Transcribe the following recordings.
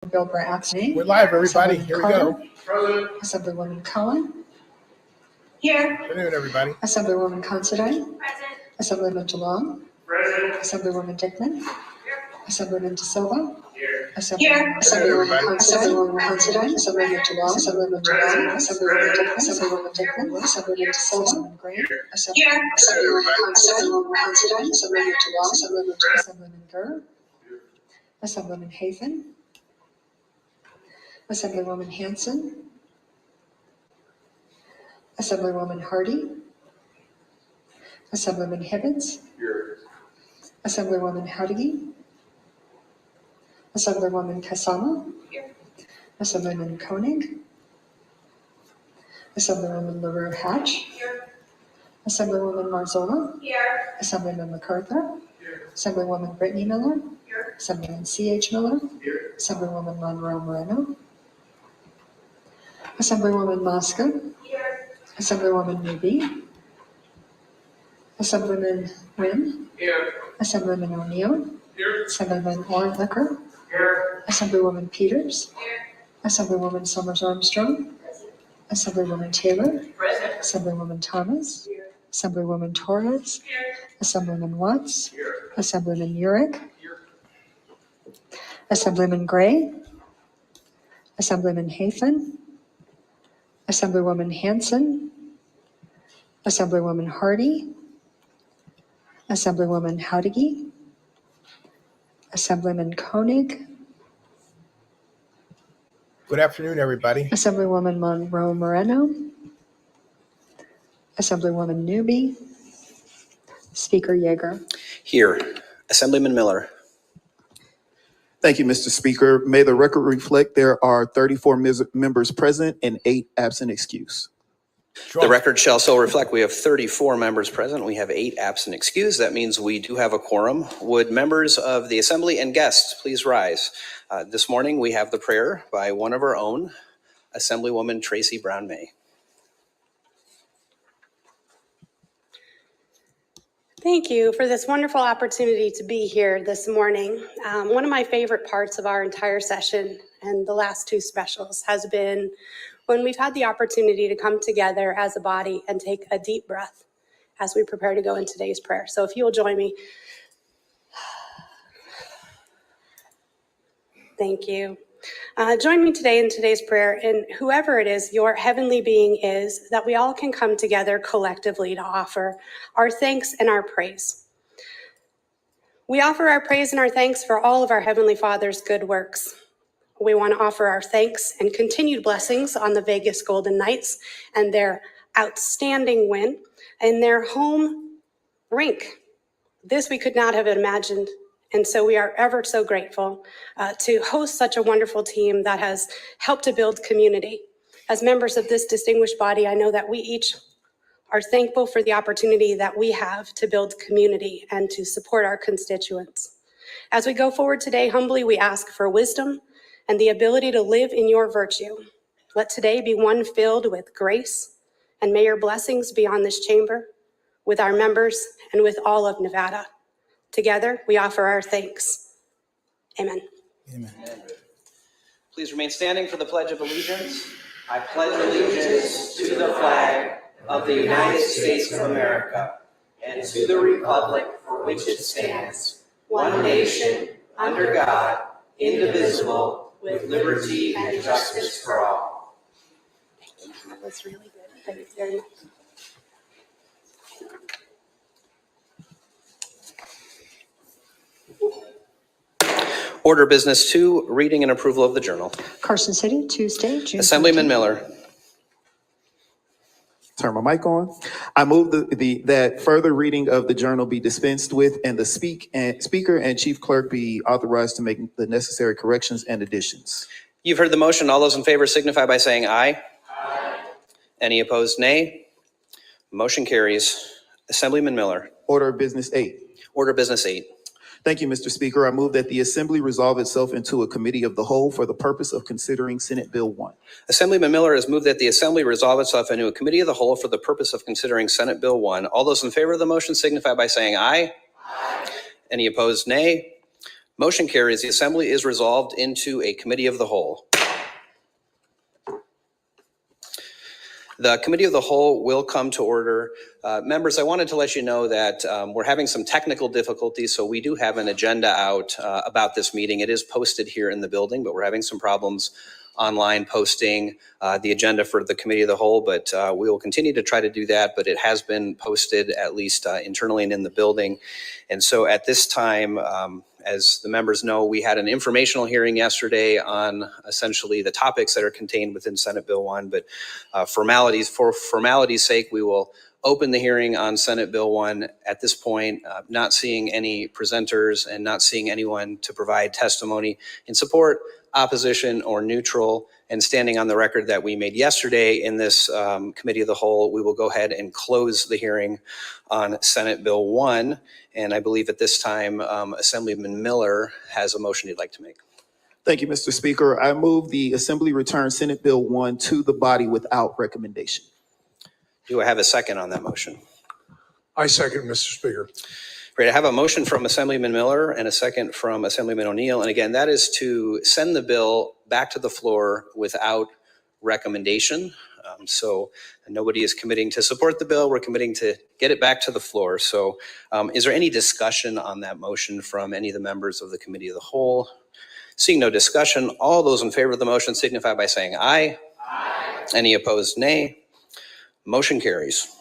Bill by absent. We're live, everybody. Here we go. Present. Assemblywoman Cohen. Here. Good afternoon, everybody. Assemblywoman Considine. Present. Assemblyman DeLong. Present. Assemblywoman Dickman. Here. Assemblyman De Silva. Here. Assemblywoman Considine. Assemblyman DeLong. Assemblyman DeLong. Assemblywoman Dickman. Assemblywoman Dickman. Assemblyman De Silva. Assemblyman Gray. Assemblywoman Considine. Assemblyman DeLong. Assemblyman Gurr. Assemblyman Hafen. Assemblywoman Hanson. Assemblywoman Hardy. Assemblyman Hibbins. Here. Assemblywoman Howdiggy. Assemblywoman Kasama. Here. Assemblyman Koenig. Assemblywoman LaRue Hatch. Here. Assemblywoman Marzola. Here. Assemblyman MacArthur. Here. Assemblywoman Brittany Miller. Here. Assemblyman C.H. Miller. Here. Assemblywoman Monroe Moreno. Assemblywoman Mosca. Here. Assemblywoman Newby. Assemblyman Wynn. Here. Assemblyman O'Neill. Here. Assemblyman Orlicker. Here. Assemblywoman Peters. Here. Assemblywoman Summers Armstrong. Assemblywoman Taylor. Present. Assemblywoman Thomas. Here. Assemblywoman Torres. Here. Assemblyman Watts. Here. Assemblyman Urick. Here. Assemblyman Gray. Assemblyman Hafen. Assemblywoman Hanson. Assemblywoman Hardy. Assemblywoman Howdiggy. Assemblyman Koenig. Good afternoon, everybody. Assemblywoman Monroe Moreno. Assemblywoman Newby. Speaker Yeager. Here. Assemblyman Miller. Thank you, Mr. Speaker. May the record reflect there are 34 members present and 8 absent excused. The record shall so reflect we have 34 members present. We have 8 absent excused. That means we do have a quorum. Would members of the Assembly and guests please rise? This morning we have the prayer by one of our own, Assemblywoman Tracy Brown May. Thank you for this wonderful opportunity to be here this morning. One of my favorite parts of our entire session and the last 2 specials has been when we've had the opportunity to come together as a body and take a deep breath as we prepare to go in today's prayer. So if you will join me. Thank you. Join me today in today's prayer, and whoever it is your heavenly being is, that we all can come together collectively to offer our thanks and our praise. We offer our praise and our thanks for all of our Heavenly Father's good works. We want to offer our thanks and continued blessings on the Vegas Golden Knights and their outstanding win in their home rink. This we could not have imagined. And so we are ever so grateful to host such a wonderful team that has helped to build community. As members of this distinguished body, I know that we each are thankful for the opportunity that we have to build community and to support our constituents. As we go forward today, humbly we ask for wisdom and the ability to live in your virtue. Let today be one filled with grace, and may your blessings be on this chamber, with our members, and with all of Nevada. Together, we offer our thanks. Amen. Amen. Please remain standing for the Pledge of Allegiance. I pledge allegiance to the flag of the United States of America and to the republic for which it stands, one nation, under God, indivisible, with liberty and justice for all. Thank you. That was really good. Thank you very much. Order Business 2, reading and approval of the journal. Carson City, Tuesday, June. Assemblyman 13th. Miller. Turn my mic on. I move that further reading of the journal be dispensed with and the speaker and chief clerk be authorized to make the necessary corrections and additions. You've heard the motion. All those in favor signify by saying aye. Aye. Any opposed, nay. Motion carries. Assemblyman Miller. Order of Business 8. Order Business 8. Thank you, Mr. Speaker. I move that the Assembly resolve itself into a committee of the whole for the purpose of considering Senate Bill 1. Assemblyman Miller has moved that the Assembly resolve itself into a committee of the whole for the purpose of considering Senate Bill 1. All those in favor of the motion signify by saying aye. Aye. Any opposed, nay. Motion carries. The Assembly is resolved into a committee of the whole. The Committee of the Whole will come to order. Members, I wanted to let you know that we're having some technical difficulties, so we do have an agenda out about this meeting. It is posted here in the building, but we're having some problems online posting the agenda for the Committee of the Whole, but we will continue to try to do that, but it has been posted at least internally and in the building. And so at this time, as the members know, we had an informational hearing yesterday on essentially the topics that are contained within Senate Bill 1, but for formality's sake, we will open the hearing on Senate Bill 1 at this point, not seeing any presenters and not seeing anyone to provide testimony in support, opposition, or neutral, and standing on the record that we made yesterday in this Committee of the Whole, we will go ahead and close the hearing on Senate Bill 1. And I believe at this time, Assemblyman Miller has a motion he'd like to make. Thank you, Mr. Speaker. I move the Assembly return Senate Bill 1 to the body without recommendation. Do I have a second on that motion? I second, Mr. Speaker. Great. I have a motion from Assemblyman Miller and a second from Assemblyman O'Neill. And again, that is to send the bill back to the floor without recommendation. So nobody is committing to support the bill. We're committing to get it back to the floor. So is there any discussion on that motion from any of the members of the Committee of the Whole? Seeing no discussion, all those in favor of the motion signify by saying aye. Aye. Any opposed, nay. Motion carries.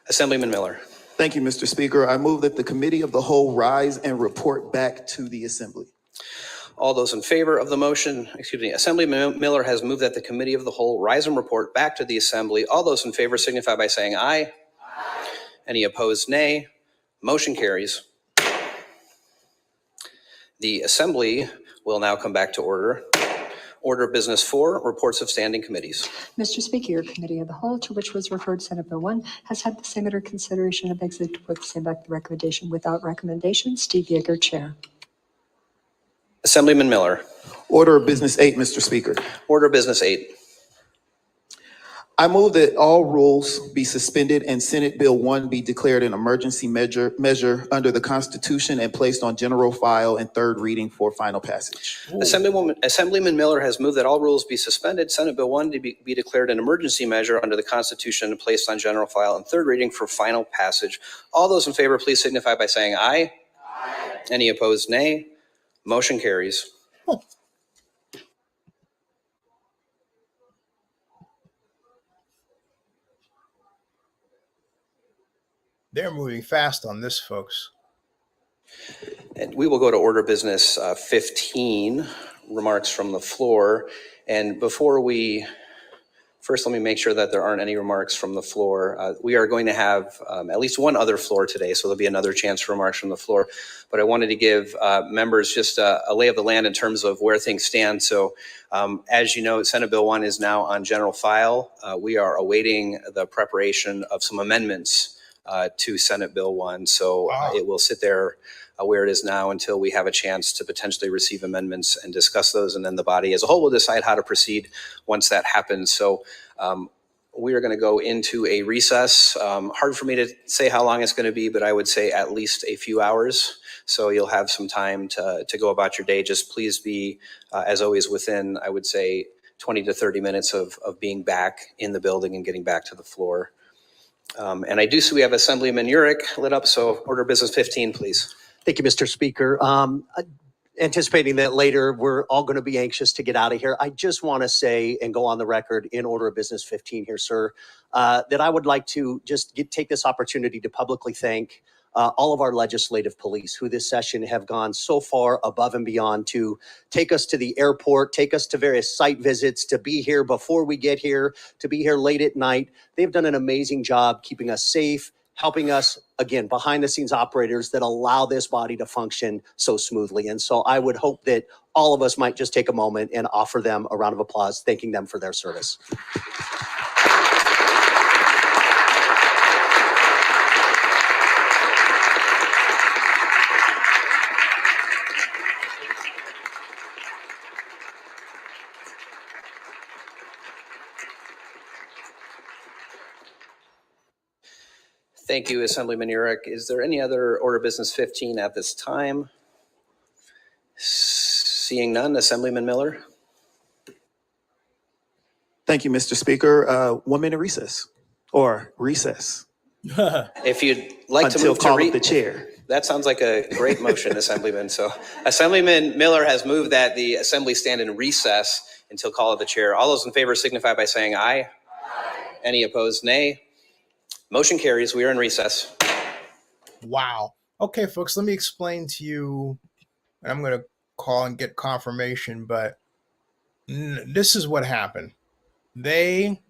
Assemblyman Miller. Thank you, Mr. Speaker. I move that the Committee of the Whole rise and report back to the Assembly. All those in favor of the motion, Assemblyman Miller has moved that the Committee of the Whole rise and report back to the Assembly. All those in favor signify by saying aye. Aye. Any opposed, nay. Motion carries. The Assembly will now come back to order. Order of Business 4, reports of standing committees. Mr. Speaker, your Committee of the Whole, to which was referred Senate Bill 1, has had the same under consideration and begs to put the same back to recommendation without recommendation. Steve Yeager, Chair. Assemblyman Miller. Order of Business 8, Mr. Speaker. Order of Business 8. I move that all rules be suspended and Senate Bill 1 be declared an emergency measure under the Constitution and placed on general file and third reading for final passage. Assemblyman Miller has moved that all rules be suspended, Senate Bill 1 to be declared an emergency measure under the Constitution and placed on general file and third reading for final passage. All those in favor, please signify by saying aye. Aye. Any opposed, nay. Motion carries. They're moving fast on this, folks. And we will go to order business 15, remarks from the floor. And before we, first let me make sure that there aren't any remarks from the floor. We are going to have at least one other floor today, so there'll be another chance for remarks from the floor. But I wanted to give members just a lay of the land in terms of where things stand. So as you know, Senate Bill 1 is now on general file. We are awaiting the preparation of some amendments to Senate Bill 1. So it will sit there where it is now until we have a chance to potentially receive amendments and discuss those. And then the body as a whole will decide how to proceed once that happens. So we are going to go into a recess. Hard for me to say how long it's going to be, but I would say at least a few hours. So you'll have some time to go about your day. Just please be, as always, within, I would say, 20 to 30 minutes of being back in the building and getting back to the floor. And I do see we have Assemblyman Urick lit up, so order of business 15, please. Thank you, Mr. Speaker. Anticipating that later we're all going to be anxious to get out of here, I just want to say and go on the record in order of business 15 here, sir, that I would like to just take this opportunity to publicly thank all of our legislative police who this session have gone so far above and beyond to take us to the airport, take us to various site visits, to be here before we get here, to be here late at night. They've done an amazing job keeping us safe, helping us, again, behind the scenes operators that allow this body to function so smoothly. And so I would hope that all of us might just take a moment and offer them a round of applause, thanking them for their service. Thank you, Assemblyman Urick. Is there any other order of business 15 at this time? Seeing none, Assemblyman Miller. Thank you, Mr. Speaker. 1 minute recess or recess If you'd like to until move to call of the chair. that sounds like a great motion, Assemblyman. So Assemblyman Miller has moved that the Assembly stand in recess until call of the chair. All those in favor signify by saying aye. Any opposed, nay. Motion carries. We are in recess. Wow. Okay, folks, let me explain to you, and I'm going to call and get confirmation, but this is what happened. They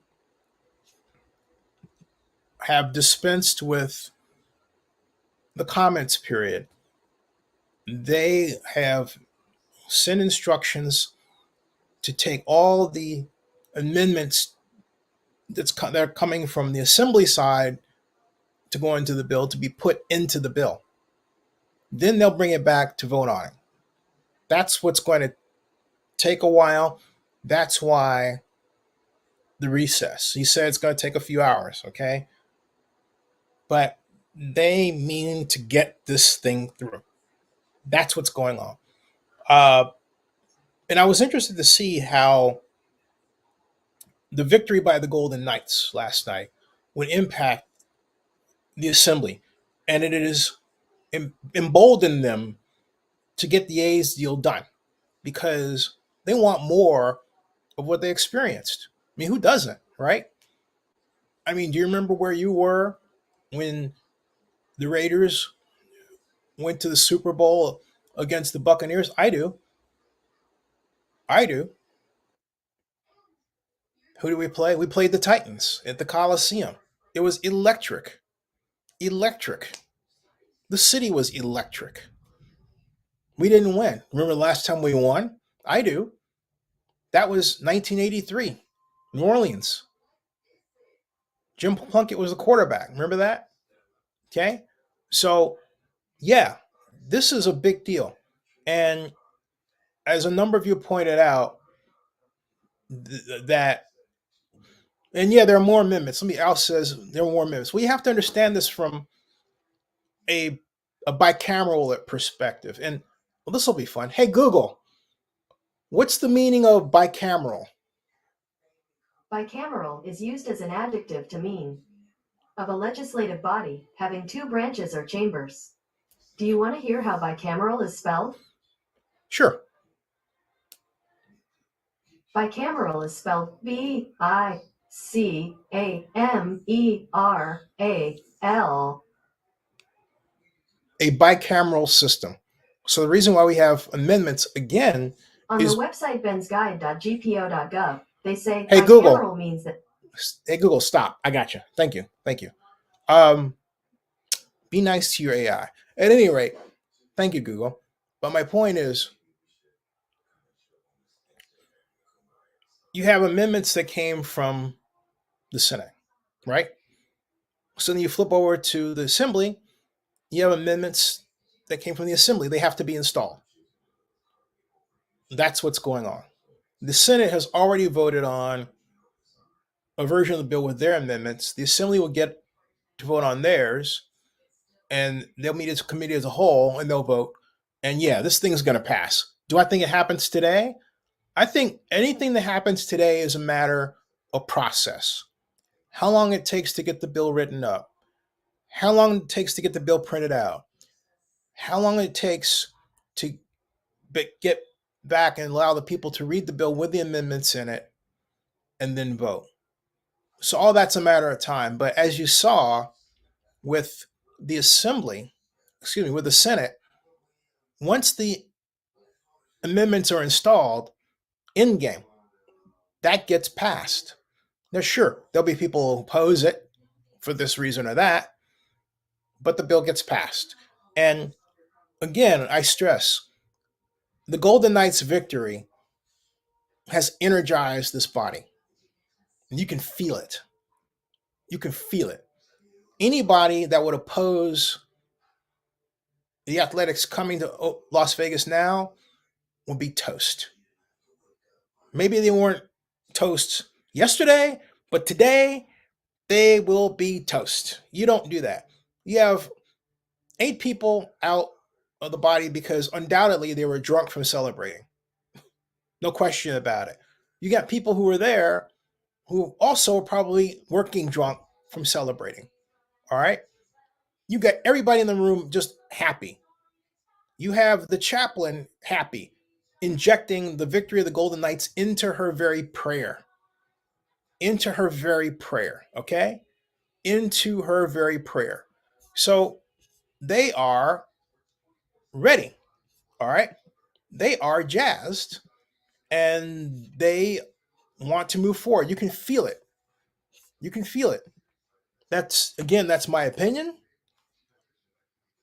have dispensed with the comments period. They have sent instructions to take all the amendments that are coming from the Assembly side to go into the bill to be put into the bill. Then they'll bring it back to vote on it. That's what's going to take a while. That's why the recess. He said it's going to take a few hours, okay? But they mean to get this thing through. That's what's going on. And I was interested to see how the victory by the Golden Knights last night would impact the Assembly. And it is emboldened them to get the A's deal done because they want more of what they experienced. I mean, who doesn't, right? I mean, do you remember where you were when the Raiders went to the Super Bowl against the Buccaneers? I do. Who did we play? We played the Titans at the Coliseum. It was electric. The city was electric. We didn't win. Remember the last time we won? I do. That was 1983, New Orleans. Jim Plunkett was the quarterback. Remember that? Okay. So, yeah, this is a big deal. And as a number of you pointed out, that, and yeah, there are more amendments. Al says there are more amendments. We have to understand this from a bicameral perspective. And well, this will be fun. Hey, Google, what's the meaning of bicameral? Bicameral is used as an adjective to mean of a legislative body having two branches or chambers. Do you want to hear how bicameral is spelled? Sure. Bicameral is spelled B-I-C-A-M-E-R-A-L. A bicameral system. So the reason why we have amendments again On is the website bensguide.gpo.gov, they say Hey, bicameral Google. means that. Hey, Google, stop. I got you. Thank you. Be nice to your AI. At any rate, thank you, Google. But my point is, you have amendments that came from the Senate, right? So then you flip over to the Assembly, you have amendments that came from the Assembly. They have to be installed. That's what's going on. The Senate has already voted on a version of the bill with their amendments. The Assembly will get to vote on theirs, and they'll meet as a committee as a whole, and they'll vote. And yeah, this thing's going to pass. Do I think it happens today? I think anything that happens today is a matter of process. How long it takes to get the bill written up, how long it takes to get the bill printed out, how long it takes to get back and allow the people to read the bill with the amendments in it and then vote. So all that's a matter of time. But as you saw with the with the Senate, once the amendments are installed in game, that gets passed. Now, sure, there'll be people who oppose it for this reason or that, but the bill gets passed. And again, I stress, the Golden Knights' victory has energized this body. And you can feel it. You can feel it. Anybody that would oppose the Athletics coming to Las Vegas now would be toast. Maybe they weren't toast yesterday, but today they will be toast. You don't do that. You have 8 people out of the body because undoubtedly they were drunk from celebrating. No question about it. You got people who were there who also are probably working drunk from celebrating. All right. You got everybody in the room just happy. You have the chaplain happy, injecting the victory of the Golden Knights into her very prayer. Into her very prayer. Okay. Into her very prayer. So they are ready. All right. They are jazzed and they want to move forward. You can feel it. You can feel it. That's my opinion.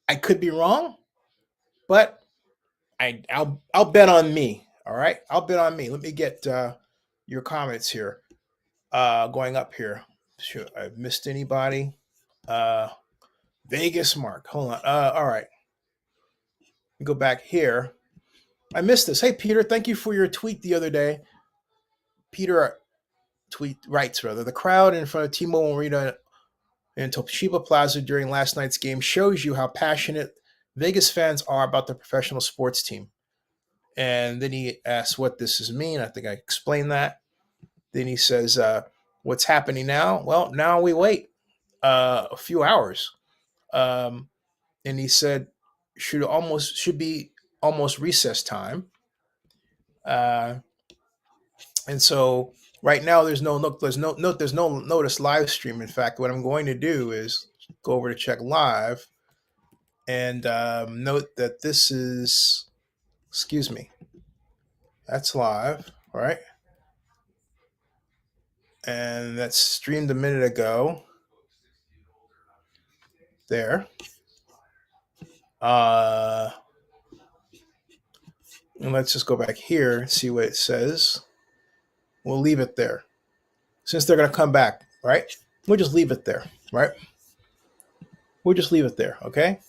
I could be wrong, but I'll bet on me. All right, I'll bet on me. Let me get your comments here. Going up here. Sure, I missed anybody. Vegas Mark. Hold on. All right. Go back here. I missed this. Hey Peter, thank you for your tweet the other day. Peter writes rather, the crowd in front of T-Mobile Arena in Toshiba Plaza during last night's game shows you how passionate Vegas fans are about their professional sports team. And then he asks what this is mean. I think I explained that. Then he says, what's happening now? Well, now we wait a few hours. And he said, should be almost recess time. And so right now there's no notice live stream. In fact, what I'm going to do is go over to check live and note that this is, excuse me, that's live, right? And that's streamed a minute ago. There. And let's just go back here and see what it says. We'll leave it there. Since they're going to come back, right? We'll just leave it there, right? We'll just leave it there, okay?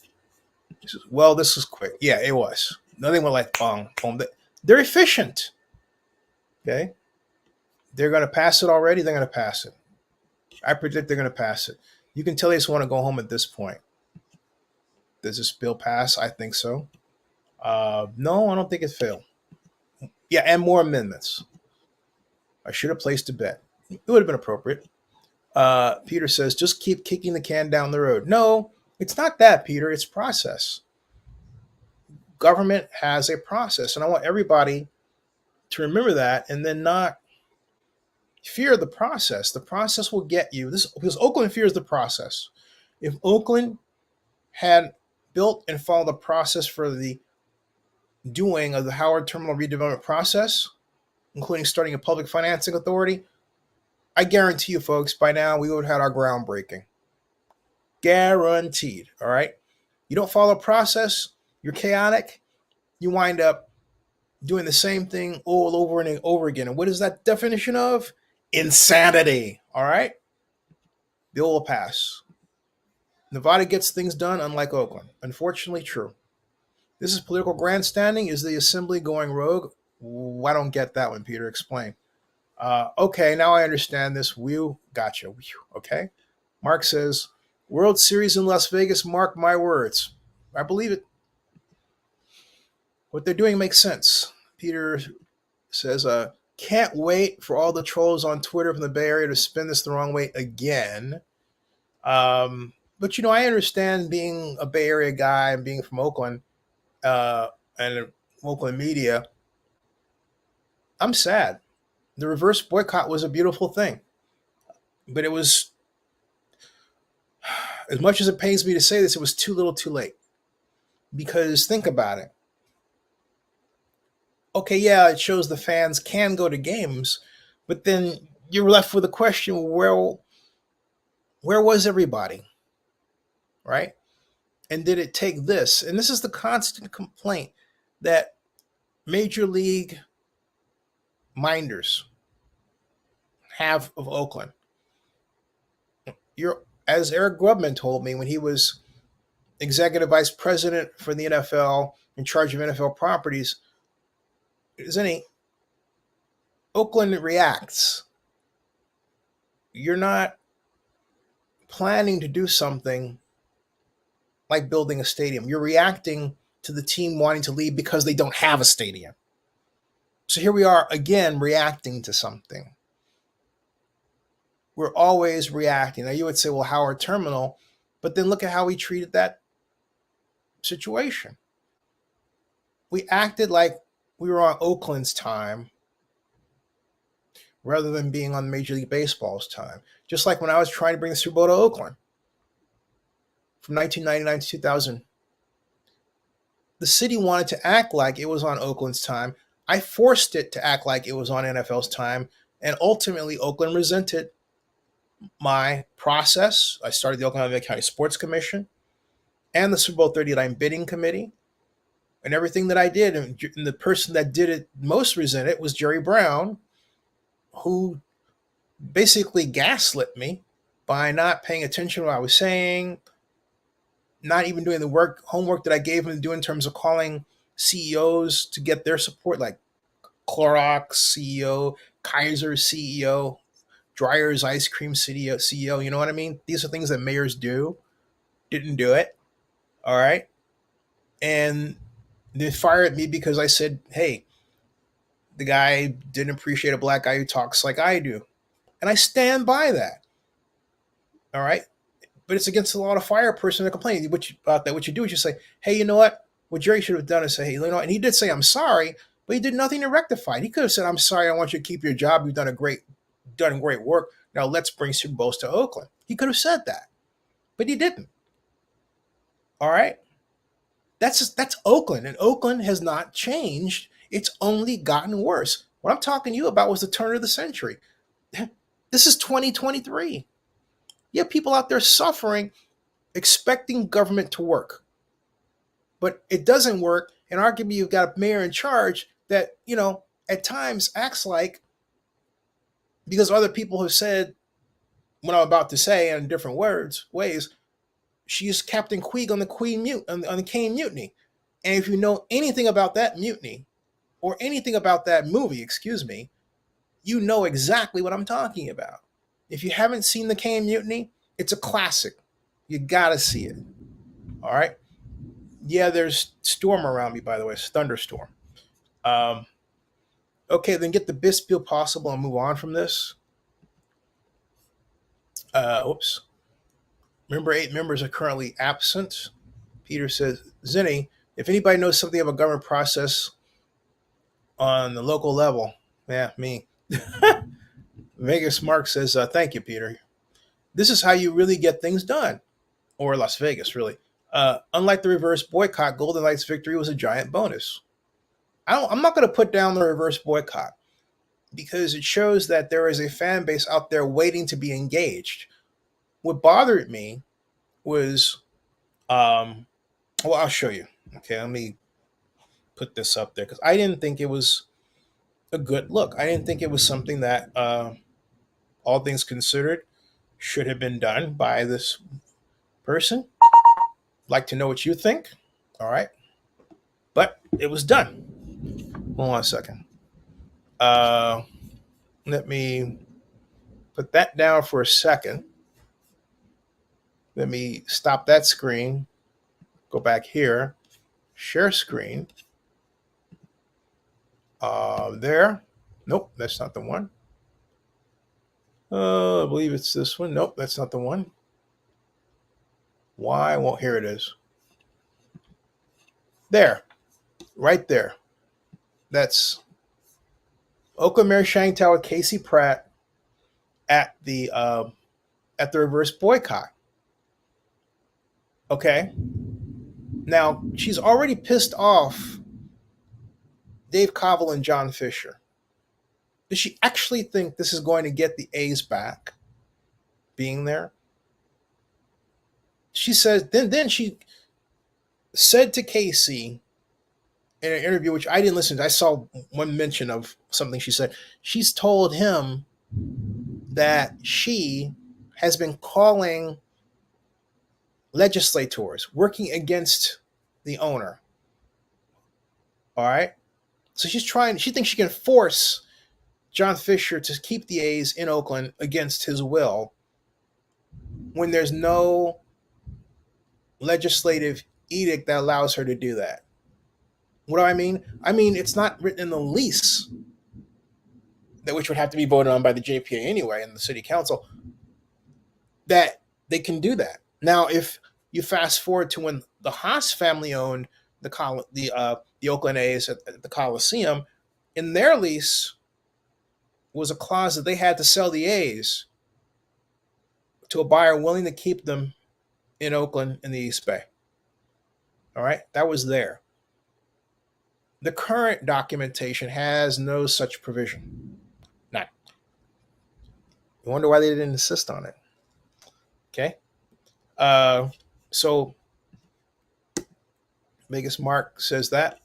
Well, this was quick. Yeah, it was. Nothing went like boom, boom. They're efficient, okay? They're going to pass it already. They're going to pass it. I predict they're going to pass it. You can tell they just want to go home at this point. Does this bill pass? I think so. No, I don't think it failed. Yeah, and more amendments. I should have placed a bet. It would have been appropriate. Peter says, just keep kicking the can down the road. No, it's not that, Peter. It's process. Government has a process, and I want everybody to remember that and then not fear the process. The process will get you this because Oakland fears the process. If Oakland had built and followed the process for the doing of the Howard Terminal redevelopment process, including starting a public financing authority, I guarantee you, folks, by now we would have had our groundbreaking. Guaranteed. All right. You don't follow a process, you're chaotic, you wind up doing the same thing all over and over again. And what is that definition of? Insanity. All right. Bill will pass. Nevada gets things done, unlike Oakland. Unfortunately, true. This is political grandstanding. Is the assembly going rogue? I don't get that one, Peter. Explain. Okay, now I understand this. Gotcha. Okay. Mark says, World Series in Las Vegas, mark my words. I believe it. What they're doing makes sense. Peter says, can't wait for all the trolls on Twitter from the Bay Area to spin this the wrong way again. But, I understand being a Bay Area guy and being from Oakland and Oakland media. I'm sad. The reverse boycott was a beautiful thing. But it was, as much as it pains me to say this, it was too little too late. Because think about it. Okay, yeah, it shows the fans can go to games, but then you're left with a question, where was everybody? Right? And did it take this? And this is the constant complaint that Major League minders have of Oakland. As Eric Grubman told me when he was executive vice president for the NFL in charge of NFL properties, Zennie, Oakland reacts. You're not planning to do something like building a stadium. You're reacting to the team wanting to leave because they don't have a stadium. So here we are again reacting to something. We're always reacting. Now you would say, well, Howard Terminal, but then look at how we treated that situation. We acted like we were on Oakland's time rather than being on Major League Baseball's time. Just like when I was trying to bring the Super Bowl to Oakland from 1999 to 2000. The city wanted to act like it was on Oakland's time. I forced it to act like it was on NFL's time, and ultimately Oakland resented my process. I started the Oakland County Sports Commission and the Super Bowl 39 bidding committee, and everything that I did. And the person that did it most resented was Jerry Brown, who basically gaslit me by not paying attention to what I was saying, not even doing the homework that I gave him to do in terms of calling CEOs to get their support, like Clorox CEO, Kaiser CEO, Dreyer's Ice Cream CEO. You know what I mean? These are things that mayors do. Didn't do it. All right. And they fired me because I said, hey, the guy didn't appreciate a black guy who talks like I do. And I stand by that. All right. But it's against the law to fire a person to complain about that. What you do is you say, hey, you know what? What Jerry should have done is say, hey, you know what? And he did say, I'm sorry, but he did nothing to rectify it. He could have said, I'm sorry, I want you to keep your job. You've done great work. Now let's bring Super Bowls to Oakland. He could have said that, but he didn't. All right. That's Oakland, and Oakland has not changed. It's only gotten worse. What I'm talking to you about was the turn of the century. This is 2023. You have people out there suffering, expecting government to work. But it doesn't work, and arguably you've got a mayor in charge that, at times acts like, because other people have said what I'm about to say in different ways, she's Captain Queeg on the Kane Mutiny. And if you know anything about that mutiny, or anything about that movie, you know exactly what I'm talking about. If you haven't seen the Kane Mutiny, it's a classic. You gotta see it. All right. Yeah, there's storm around me, by the way. It's thunderstorm. Okay, then get the best deal possible and move on from this. Oops. Remember, 8 members are currently absent. Peter says, Zennie, if anybody knows something of a government process on the local level, me. Vegas Mark says, thank you, Peter. This is how you really get things done. Or Las Vegas, really. Unlike the reverse boycott, Golden Knights' victory was a giant bonus. I'm not going to put down the reverse boycott because it shows that there is a fan base out there waiting to be engaged. What bothered me was, I'll show you. Okay, let me put this up there because I didn't think it was a good look. I didn't think it was something that, all things considered, should have been done by this person. Like to know what you think. All right. But it was done. Hold on a second. Let me put that down for a second. Let me stop that screen. Go back here. Share screen. There. Nope, that's not the one. I believe it's this one. Nope, that's not the one. Why? Well, here it is. There. Right there. That's Oakland Mayor Shangtao with Casey Pratt at the reverse boycott. Okay. Now, she's already pissed off Dave Covell and John Fisher. Does she actually think this is going to get the A's back being there? She says, then she said to Casey in an interview, which I didn't listen to, I saw one mention of something she said. She's told him that she has been calling legislators working against the owner. All right. So she thinks she can force John Fisher to keep the A's in Oakland against his will. when there's no legislative edict that allows her to do that. What do I mean? I mean, it's not written in the lease, that which would have to be voted on by the JPA anyway and the city council, that they can do that. Now, if you fast forward to when the Haas family owned the Oakland A's at the Coliseum, in their lease was a clause that they had to sell the A's to a buyer willing to keep them in Oakland in the East Bay. All right, that was there. The current documentation has no such provision. None. You wonder why they didn't insist on it. Okay. So Vegas Mark says that.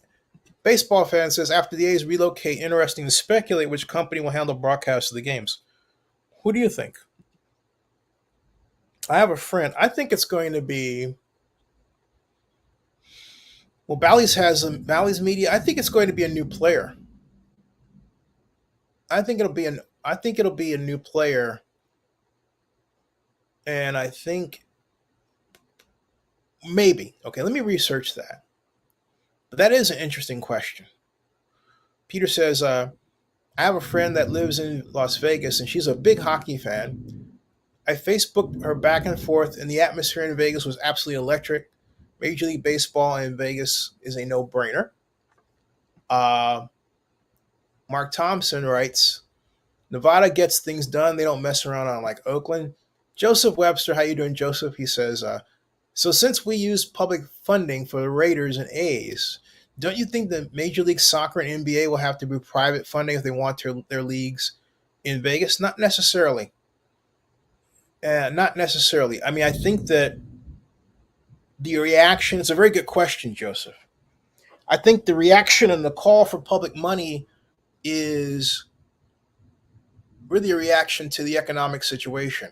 Baseball fan says, after the A's relocate, interesting to speculate which company will handle broadcasts of the games. Who do you think? I have a friend. I think it's going to be, well, Bally's Media. I think it's going to be a new player. I think it'll be a new player. And I think maybe. Okay, let me research that. But that is an interesting question. Peter says, I have a friend that lives in Las Vegas, and she's a big hockey fan. I Facebooked her back and forth, and the atmosphere in Vegas was absolutely electric. Major League Baseball in Vegas is a no-brainer. Mark Thompson writes, Nevada gets things done. They don't mess around on like Oakland. Joseph Webster, how you doing, Joseph? He says, so since we use public funding for the Raiders and A's, don't you think that Major League Soccer and NBA will have to be private funding if they want their leagues in Vegas? Not necessarily. Not necessarily. I mean, I think that the reaction, it's a very good question, Joseph. I think the reaction and the call for public money is really a reaction to the economic situation.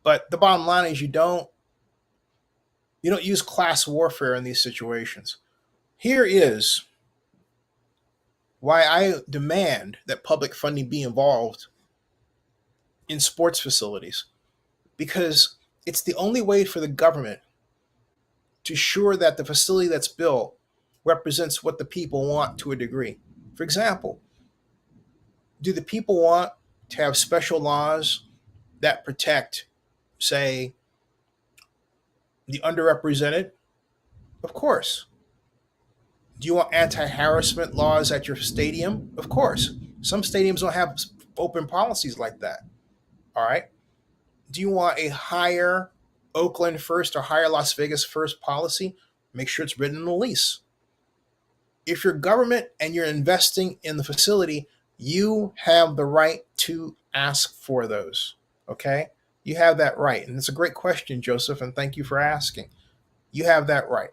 But the bottom line is you don't use class warfare in these situations. Here is why I demand that public funding be involved in sports facilities. Because it's the only way for the government to ensure that the facility that's built represents what the people want to a degree. For example, do the people want to have special laws that protect, say, the underrepresented? Of course. Do you want anti-harassment laws at your stadium? Of course. Some stadiums don't have open policies like that. All right. Do you want a higher Oakland first or higher Las Vegas first policy? Make sure it's written in the lease. If you're government and you're investing in the facility, you have the right to ask for those. Okay? You have that right. And it's a great question, Joseph, and thank you for asking. You have that right.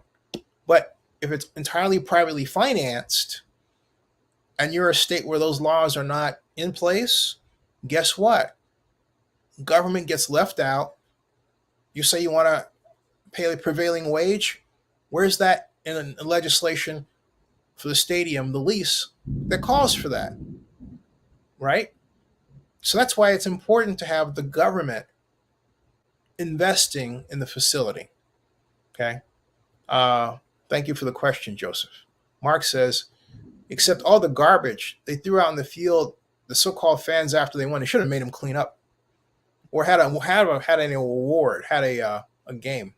But if it's entirely privately financed and you're a state where those laws are not in place, guess what? Government gets left out. You say you want to pay a prevailing wage. Where's that in a legislation for the stadium, the lease, that calls for that? Right? So that's why it's important to have the government investing in the facility. Okay? Thank you for the question, Joseph. Mark says, except all the garbage they threw out in the field, the so-called fans after they won, they should have made them clean up. Or had an award, had a game.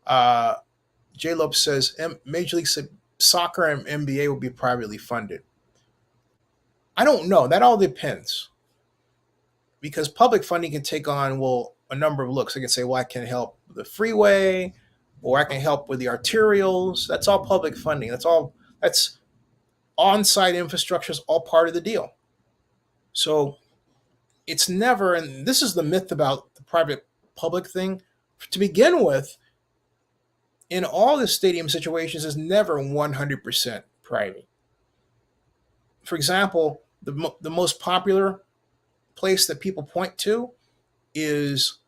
J. Lopes says Major League Soccer and NBA will be privately funded. I don't know. That all depends. Because public funding can take on, a number of looks. I can say, I can help with the freeway, or I can help with the arterials. That's all public funding. That's on-site infrastructure is all part of the deal. So it's never, and this is the myth about the private public thing. To begin with, in all the stadium situations, is never 100% private. For example, the most popular place that people point to is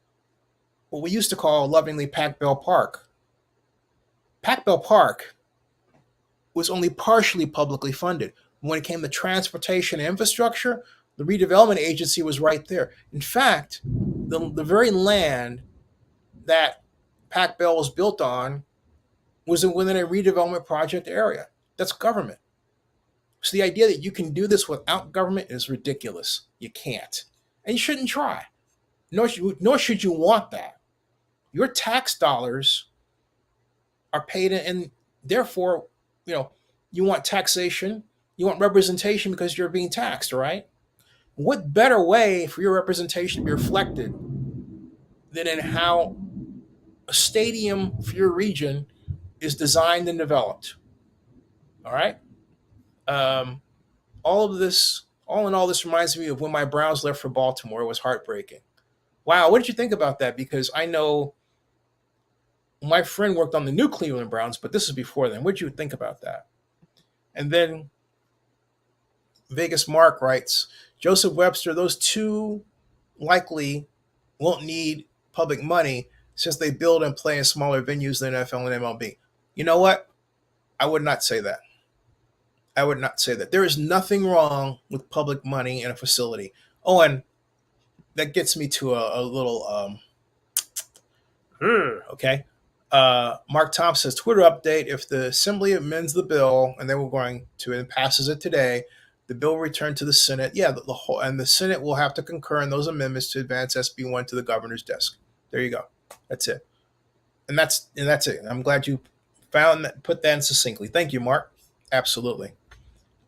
what we used to call lovingly Pac Ballpark. Pac Ballpark was only partially publicly funded. When it came to transportation and infrastructure, the redevelopment agency was right there. In fact, the very land that Pac Bell was built on was within a redevelopment project area. That's government. So the idea that you can do this without government is ridiculous. You can't. And you shouldn't try. Nor should you want that. Your tax dollars are paid in, and therefore, you want taxation, you want representation because you're being taxed, right? What better way for your representation to be reflected than in how a stadium for your region is designed and developed? All right. All in all, this reminds me of when my Browns left for Baltimore. It was heartbreaking. Wow, what did you think about that? Because I know my friend worked on the new Cleveland Browns, but this is before then. What did you think about that? And then Vegas Mark writes, Joseph Webster, those two likely won't need public money since they build and play in smaller venues than NFL and MLB. You know what? I would not say that. I would not say that. There is nothing wrong with public money in a facility. Oh, and that gets me to a little, okay. Mark Thompson says, Twitter update, if the Assembly amends the bill, and they were going to, and passes it today, the bill will return to the Senate. Yeah, the whole, and the Senate will have to concur in those amendments to advance SB 1 to the governor's desk. There you go. That's it. And that's it. I'm glad you found that, put that in succinctly. Thank you, Mark. Absolutely.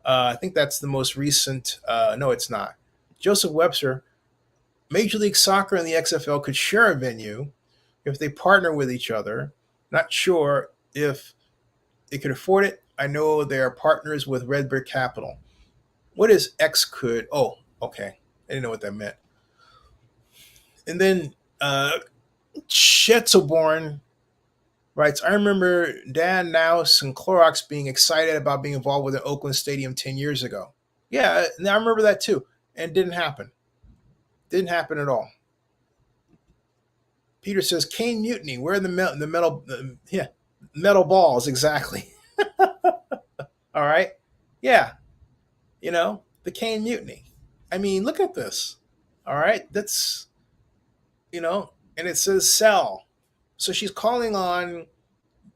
I think that's the most recent. No, it's not. Joseph Webster, Major League Soccer and the XFL could share a venue if they partner with each other. Not sure if they could afford it. I know they are partners with Red Brick Capital. What is X could? Oh, okay. I didn't know what that meant. And then Schetzelborn writes, I remember Dan Naus and Clorox being excited about being involved with an Oakland Stadium 10 years ago. Yeah, I remember that too. And it didn't happen. Didn't happen at all. Peter says, Cane Mutiny. Where are the metal balls? Exactly. All right. Yeah. The Cane Mutiny. I mean, look at this. All right. That's, and it says sell. So she's calling on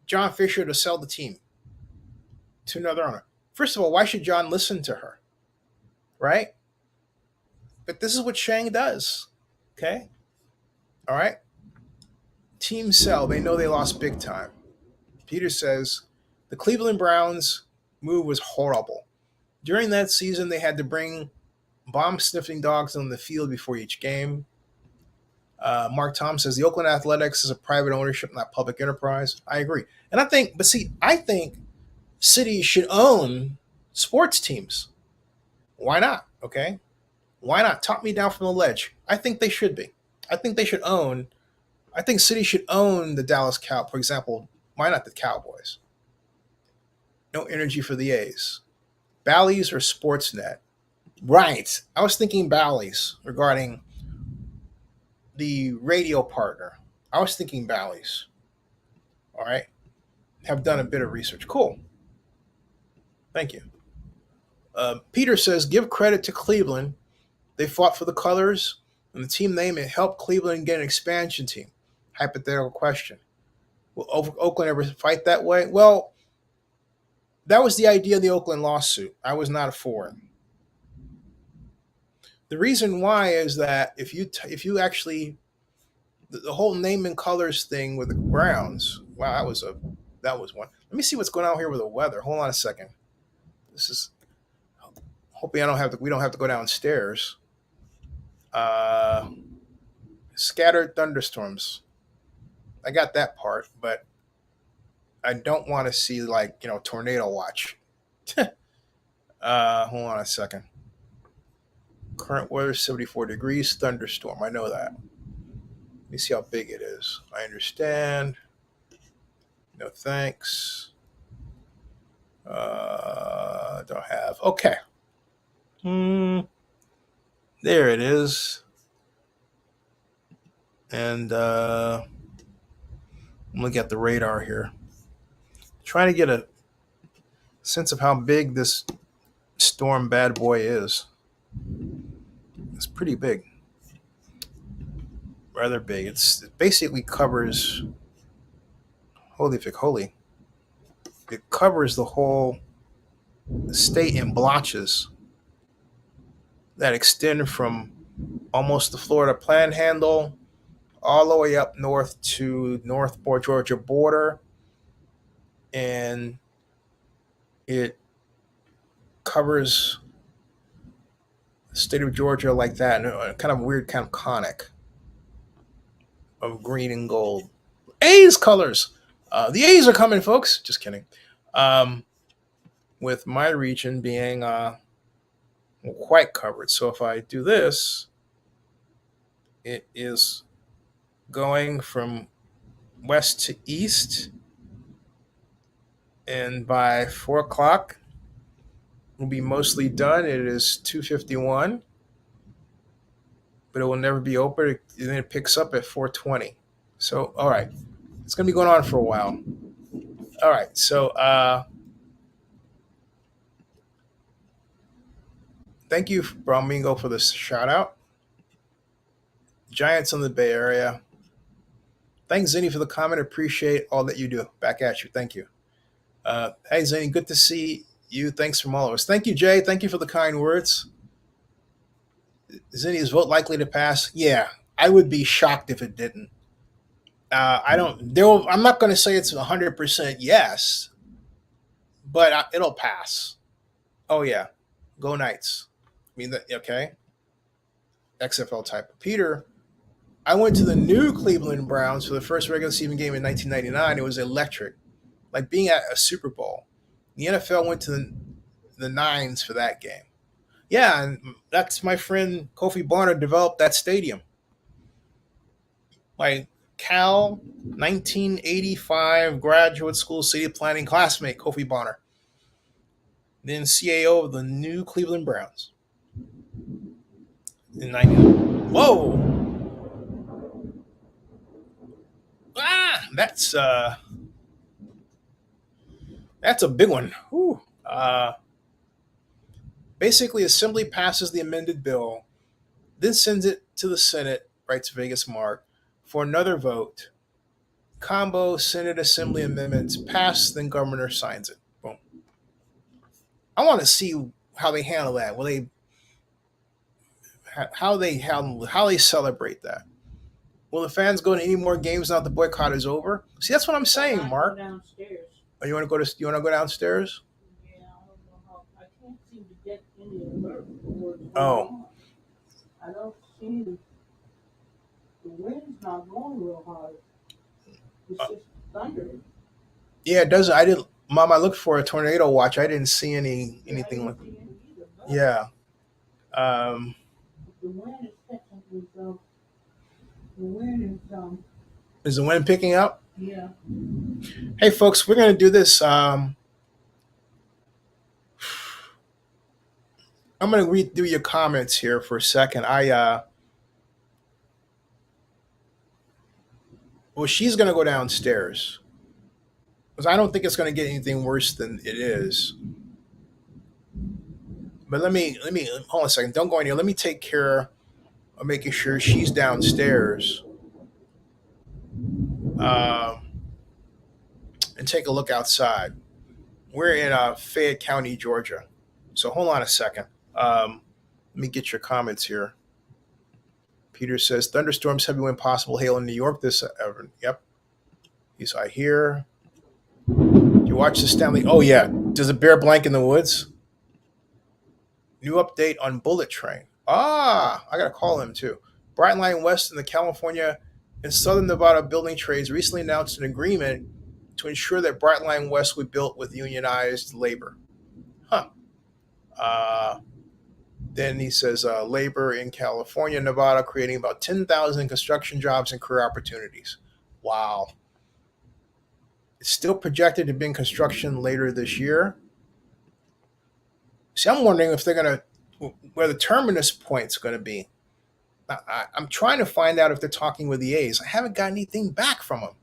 John Fisher to sell the team to another owner. First of all, why should John listen to her? Right? But this is what Shang does. Okay? All right? Team sell. They know they lost big time. Peter says, the Cleveland Browns move was horrible. During that season, they had to bring bomb-sniffing dogs on the field before each game. Mark Tom says, the Oakland Athletics is a private ownership, not public enterprise. I agree. And I think cities should own sports teams. Why not? Okay? Why not? Talk me down from the ledge. I think they should be. I think cities should own the Dallas Cowboys. For example, why not the Cowboys? No energy for the A's. Bally's or Sportsnet? Right. I was thinking Bally's regarding the radio partner. I was thinking Bally's. All right. Have done a bit of research. Cool. Thank you. Peter says, give credit to Cleveland. They fought for the colors and the team name. It helped Cleveland get an expansion team. Hypothetical question. Will Oakland ever fight that way? Well, that was the idea of the Oakland lawsuit. I was not for it. The reason why is that if you actually, the whole name and colors thing with the Browns, wow, that was one. Let me see what's going on here with the weather. Hold on a second. This is, hoping we don't have to go downstairs. Scattered thunderstorms. I got that part, but I don't want to see tornado watch. Hold on a second. Current weather 74 degrees, thunderstorm. I know that. Let me see how big it is. I understand. No thanks. Don't have. Okay. There it is. And I'm looking at the radar here. Trying to get a sense of how big this storm bad boy is. It's pretty big. rather big. It basically covers, holy fick, holy. It covers the whole state in blotches that extend from almost the Florida Panhandle all the way up north to Northport, Georgia border. And it covers the state of Georgia like that, and kind of weird, kind of conic of green and gold. A's colors. The A's are coming, folks. Just kidding. With my region being quite covered. So if I do this, it is going from west to east. And by 4 o'clock, will be mostly done. It is 2:51, but it will never be open. And then it picks up at 4:20. So, all right, it's going to be going on for a while. All right, so thank you, Bramingo, for this shout out. Giants in the Bay Area. Thanks, Zennie, for the comment. Appreciate all that you do. Back at you. Thank you. Hey, Zennie, good to see you. Thanks from all of us. Thank you, Jay. Thank you for the kind words. Zennie, is vote likely to pass? Yeah, I would be shocked if it didn't. I'm not going to say it's 100% yes, but it'll pass. Oh yeah, go Knights. I mean, okay. XFL type. Peter, I went to the new Cleveland Browns for the first regular season game in 1999. It was electric, like being at a Super Bowl. The NFL went to the Nines for that game. Yeah, and that's my friend Kofi Bonner developed that stadium. Like Cal 1985 graduate school city planning classmate Kofi Bonner, then CAO of the new Cleveland Browns in 99. Whoa! That's a big one. Whew. Basically, Assembly passes the amended bill, then sends it to the Senate, writes Vegas Mark, for another vote. Combo Senate Assembly amendments pass, then governor signs it. Boom. I want to see how they handle that. How they celebrate that. Will the fans go to any more games now that the boycott is over? See, that's what I'm saying, Mark. Downstairs. Oh, you want to go downstairs? Yeah, I don't know how. I can't seem to get any alert for what's going Oh. on. I don't see the wind's not blowing real hard. It's just thundering. Yeah, it doesn't. I didn't, Mom. I looked for a tornado watch. I didn't see anything like. Yeah. The wind is catching itself. The wind is Is the wind picking up? yeah. Hey, folks, we're going to do this. I'm going to read through your comments here for a second. Well, she's going to go downstairs because I don't think it's going to get anything worse than it is. But let me hold on a second. Don't go in here. Let me take care of making sure she's downstairs. And take a look outside. We're in Fayette County, Georgia. So hold on a second. Let me get your comments here. Peter says, thunderstorms, heavy wind, possible hail in New York this ever. Yep. He's I hear. You watch the Stanley. Oh, yeah. Does a bear blank in the woods? New update on Bullet Train. I got to call him too. Brightline West and the California and Southern Nevada building trades recently announced an agreement to ensure that Brightline West would be built with unionized labor. Then he says labor in California, Nevada, creating about 10,000 construction jobs and career opportunities. Wow. It's still projected to be in construction later this year. See, I'm wondering if they're going to, where the terminus point's going to be. I'm trying to find out if they're talking with the A's. I haven't got anything back from them.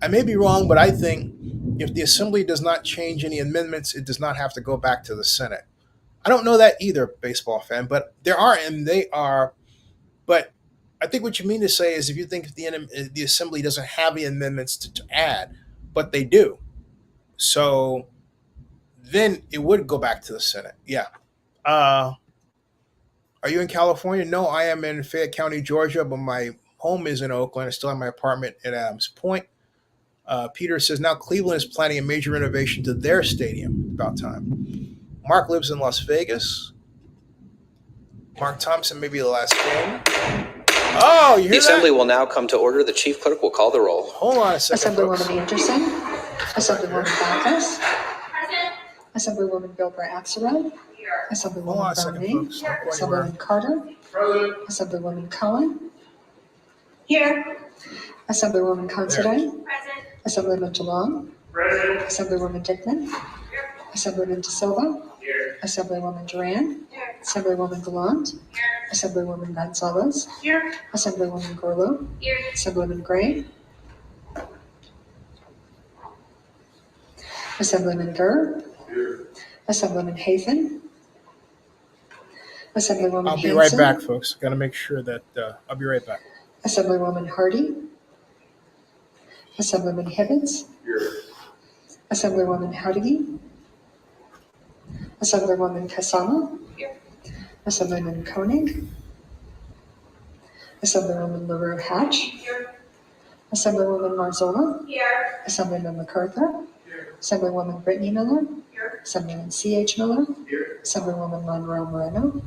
I may be wrong, but I think if the Assembly does not change any amendments, it does not have to go back to the Senate. I don't know that either, baseball fan, but there are, and they are. But I think what you mean to say is if you think the assembly doesn't have any amendments to add, but they do. So then it would go back to the Senate. Yeah. Are you in California? No, I am in Fayette County, Georgia, but my home is in Oakland. I still have my apartment at Adams Point. Peter says, now Cleveland is planning a major renovation to their stadium. About time. Mark lives in Las Vegas. Mark Thompson, maybe the last game. Oh, you hear The assembly that? will now come to order. The chief clerk will call the roll. Hold on a second, folks. Assemblywoman Anderson. Assemblywoman Backus. Assemblywoman Gilbert Axelrod. Hold on Assemblywoman a second, Brownlee. folks. Don't go anywhere. Assemblywoman Carter. Assemblywoman Cohen. Here. Assemblywoman Considine. Assemblyman DeLong. Assemblywoman Dickman. Assemblyman De Silva. Assemblywoman Duran. Assemblywoman Gallant. Assemblywoman Gonzalez. Assemblywoman Gorlo. Assemblyman Gray. Assemblyman Gurr. Assemblyman Hafen. Assemblywoman I'll be Hanson. right back, folks. Got to make sure that I'll be right back. Assemblywoman Hardy. Assemblyman Hibbins. Assemblywoman Howdiggy. Assemblywoman Kasama. Assemblyman Koenig. Assemblywoman LaRue Hatch. Assemblywoman Marzola. Assemblyman MacArthur. Assemblywoman Brittany Miller. Assemblyman C.H. Miller. Assemblywoman Monroe Moreno.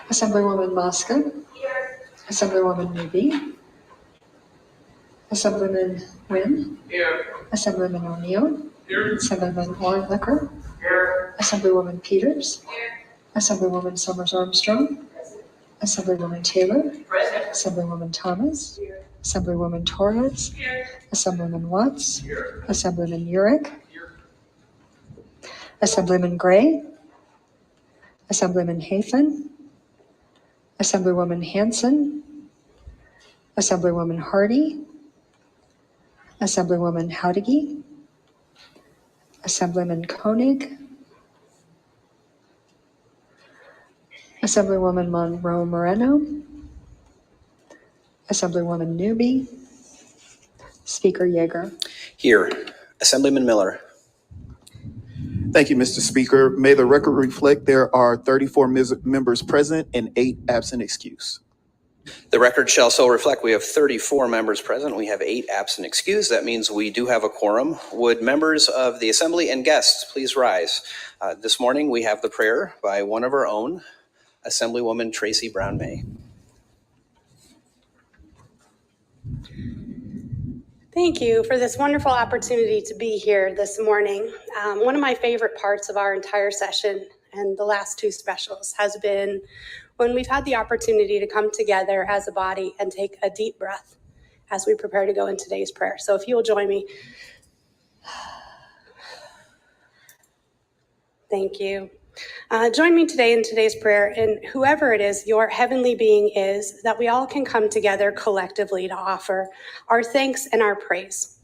Assemblywoman Mosca. Assemblywoman Newby. Assemblyman Wynn. Assemblyman O'Neill. Assemblyman Orlicker. Assemblywoman Peters. Assemblywoman Summers Armstrong. Assemblywoman Taylor. Assemblywoman Thomas. Assemblywoman Torres. Assemblyman Watts. Assemblyman Urick. Assemblyman Gray. Assemblyman Hafen. Assemblywoman Hanson. Assemblywoman Hardy. Assemblywoman Howdiggy. Assemblyman Koenig. Assemblywoman Monroe Moreno. Assemblywoman Newby. Speaker Yeager. Here. Assemblyman Miller. Thank you, Mr. Speaker. May the record reflect there are 34 members present and 8 absent excused. The record shall so reflect. We have 34 members present. We have 8 absent excused. That means we do have a quorum. Would members of the assembly and guests please rise? This morning we have the prayer by one of our own, Assemblywoman Tracy Brown May. Thank you for this wonderful opportunity to be here this morning. One of my favorite parts of our entire session and the last 2 specials has been when we've had the opportunity to come together as a body and take a deep breath as we prepare to go in today's prayer. So if you will join me. Thank you. Join me today in today's prayer, and whoever it is your heavenly being is, that we all can come together collectively to offer our thanks and our praise.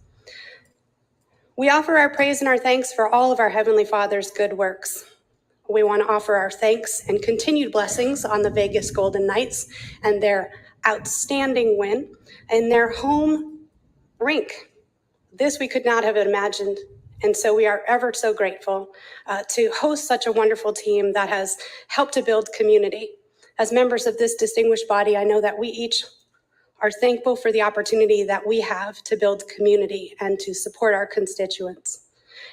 We offer our praise and our thanks for all of our Heavenly Father's good works. We want to offer our thanks and continued blessings on the Vegas Golden Knights and their outstanding win in their home rink. This we could not have imagined. And so we are ever so grateful to host such a wonderful team that has helped to build community. As members of this distinguished body, I know that we each are thankful for the opportunity that we have to build community and to support our constituents.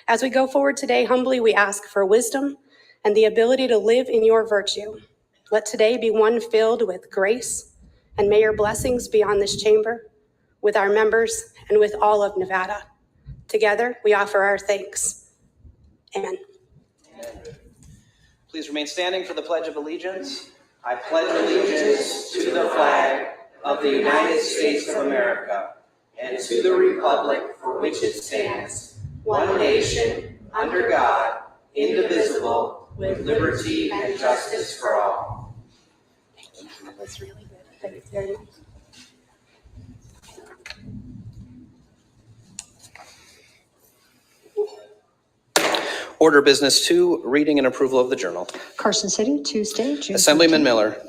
As we go forward today, humbly we ask for wisdom and the ability to live in your virtue. Let today be one filled with grace, and may your blessings be on this chamber, with our members, and with all of Nevada. Together, we offer our thanks. Amen. Please remain standing for the Pledge of Allegiance. I pledge allegiance to the flag of the United States of America and to the republic for which it stands, one nation, under God, indivisible, with liberty and justice for all. Thank you. That was really good. Thank you very much. Order business 2, reading and approval of the journal. Carson City, Tuesday, June. Assemblyman 13th. Miller.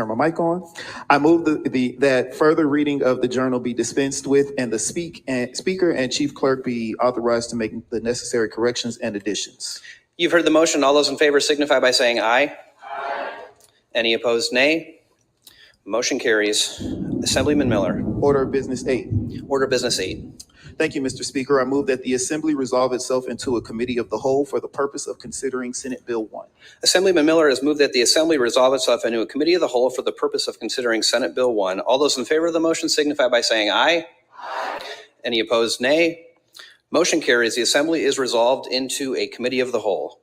turn my mic on. I move that further reading of the journal be dispensed with and the speaker and chief clerk be authorized to make the necessary corrections and additions. You've heard the motion. All those in favor signify by saying aye. Aye. Any opposed, nay. Motion carries. Assemblyman Miller. Order of Business 8. Order of Business 8. Thank you, Mr. Speaker. I move that the Assembly resolve itself into a committee of the whole for the purpose of considering Senate Bill 1. Assemblyman Miller has moved that the Assembly resolve itself into a committee of the whole for the purpose of considering Senate Bill 1. All those in favor of the motion signify by saying aye. Aye. Any opposed, nay. Motion carries. The Assembly is resolved into a committee of the whole.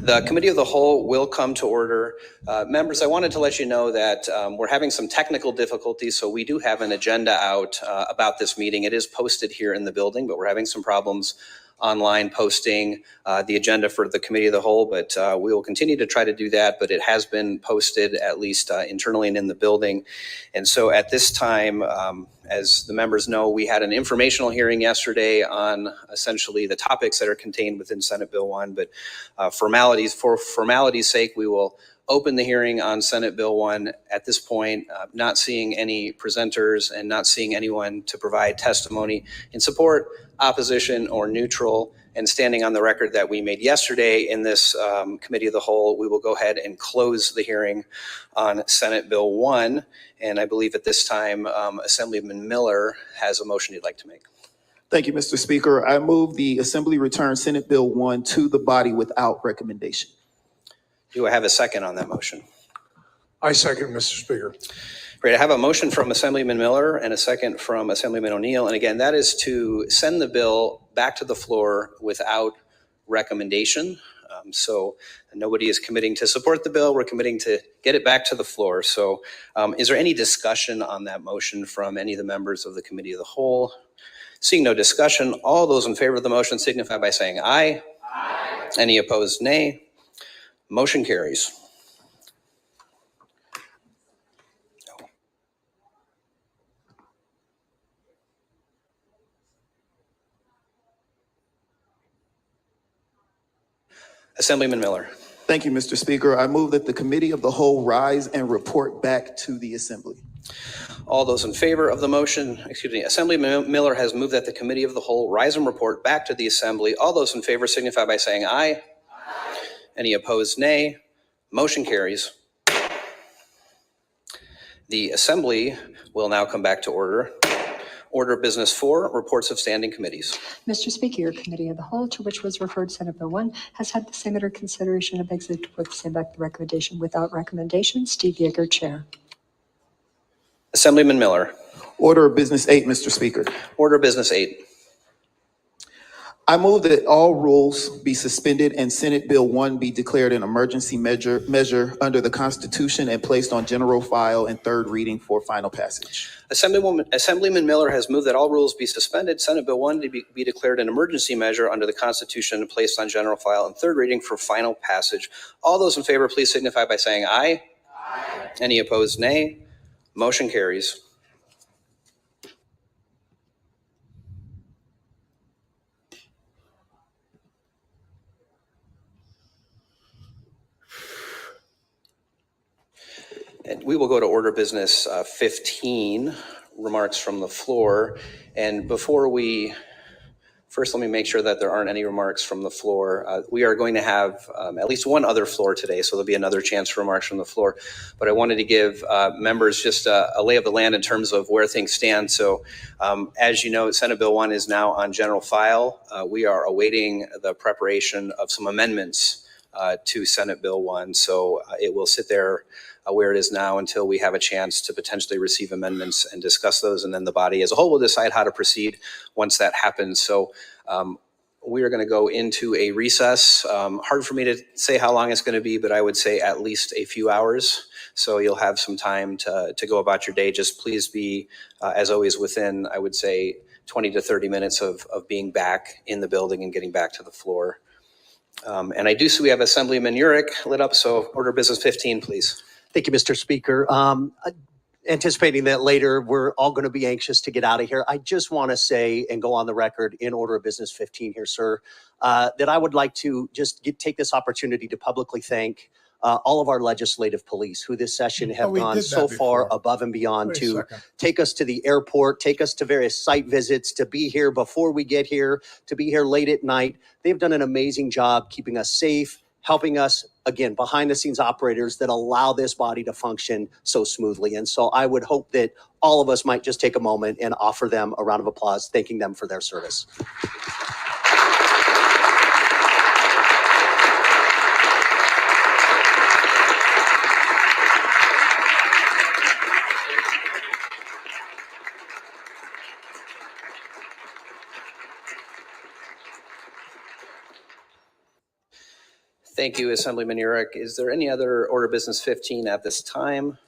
The Committee of the Whole will come to order. Members, I wanted to let you know that we're having some technical difficulties, so we do have an agenda out about this meeting. It is posted here in the building, but we're having some problems online posting the agenda for the Committee of the Whole, but we will continue to try to do that, but it has been posted at least internally and in the building. And so at this time, as the members know, we had an informational hearing yesterday on essentially the topics that are contained within Senate Bill 1, but for formality's sake, we will open the hearing on Senate Bill 1 at this point, not seeing any presenters and not seeing anyone to provide testimony in support, opposition, or neutral, and standing on the record that we made yesterday in this Committee of the Whole, we will go ahead and close the hearing on Senate Bill 1. And I believe at this time, Assemblyman Miller has a motion he'd like to make. Thank you, Mr. Speaker. I move the Assembly return Senate Bill 1 to the body without recommendation. Do I have a second on that motion? I second, Mr. Speaker. Great. I have a motion from Assemblyman Miller and a second from Assemblyman O'Neill. And again, that is to send the bill back to the floor without recommendation. So nobody is committing to support the bill. We're committing to get it back to the floor. So is there any discussion on that motion from any of the members of the Committee of the Whole? Seeing no discussion, all those in favor of the motion signify by saying aye. Aye. Any opposed, nay. Motion carries. Assemblyman Miller. Thank you, Mr. Speaker. I move that the Committee of the Whole rise and report back to the Assembly. All those in favor of the motion, Assemblyman Miller has moved that the Committee of the Whole rise and report back to the Assembly. All those in favor signify by saying aye. Aye. Any opposed, nay. Motion carries. The Assembly will now come back to order. Order of Business 4, reports of standing committees. Mr. Speaker, your Committee of the Whole, to which was referred Senate Bill 1, has had the same under consideration and begs to put the same back to recommendation without recommendation. Steve Yeager, Chair. Assemblyman Miller. Order of Business 8, Mr. Speaker. Order of Business 8. I move that all rules be suspended and Senate Bill 1 be declared an emergency measure under the Constitution and placed on general file and third reading for final passage. Assemblyman Miller has moved that all rules be suspended, Senate Bill 1 to be declared an emergency measure under the Constitution and placed on general file and third reading for final passage. All those in favor, please signify by saying aye. Aye. Any opposed, nay. Motion carries. And we will go to order business 15, remarks from the floor. And before we, first let me make sure that there aren't any remarks from the floor. We are going to have at least one other floor today, so there'll be another chance for remarks from the floor. But I wanted to give members just a lay of the land in terms of where things stand. So as you know, Senate Bill 1 is now on general file. We are awaiting the preparation of some amendments to Senate Bill 1. So it will sit there where it is now until we have a chance to potentially receive amendments and discuss those. And then the body as a whole will decide how to proceed once that happens. So we are going to go into a recess. Hard for me to say how long it's going to be, but I would say at least a few hours. So you'll have some time to go about your day. Just please be, as always, within, I would say, 20 to 30 minutes of being back in the building and getting back to the floor. And I do see we have Assemblyman Urick lit up, so order business 15, please. Thank you, Mr. Speaker. Anticipating that later we're all going to be anxious to get out of here, I just want to say and go on the record in order of business 15 here, sir, that I would like to just take this opportunity to publicly thank all of our legislative police who this session have we gone did so that far before. above and beyond Wait a to second. take us to the airport, take us to various site visits, to be here before we get here, to be here late at night. They've done an amazing job keeping us safe, helping us, again, behind the scenes operators that allow this body to function so smoothly. And so I would hope that all of us might just take a moment and offer them a round of applause, thanking them for their service. Thank you, Assemblyman Urich. Is there any other order of business 15 at this time?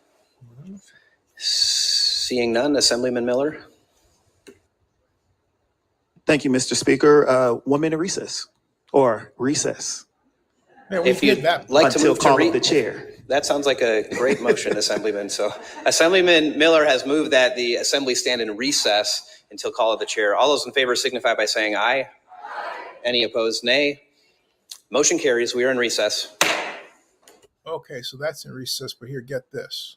Seeing none, Assemblyman Miller. Thank you, Mr. Speaker. 1 minute recess or recess Yeah, we If you'd did that. like to until move to call of the chair. that sounds like a great motion, Assemblyman. So Assemblyman Miller has moved that the Assembly stand in recess until call of the chair. All those in favor signify by saying aye. Any opposed, nay. Motion carries. We are in recess. Okay, so that's in recess, but here, get this.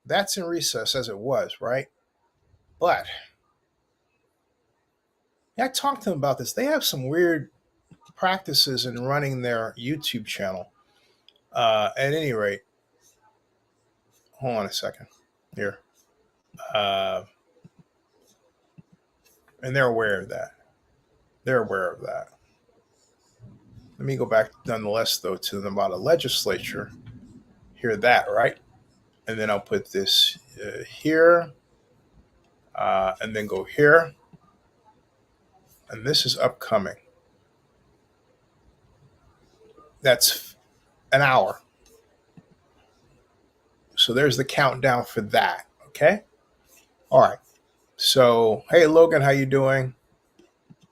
That's in recess as it was, right? But yeah, I talked to them about this. They have some weird practices in running their YouTube channel. At any rate, hold on a second here. And they're aware of that. They're aware of that. Let me go back nonetheless, though, to them about a legislature. Hear that, right? And then I'll put this here, and then go here. And this is upcoming. That's an hour. So there's the countdown for that, okay? All right. So, hey, Logan, how you doing?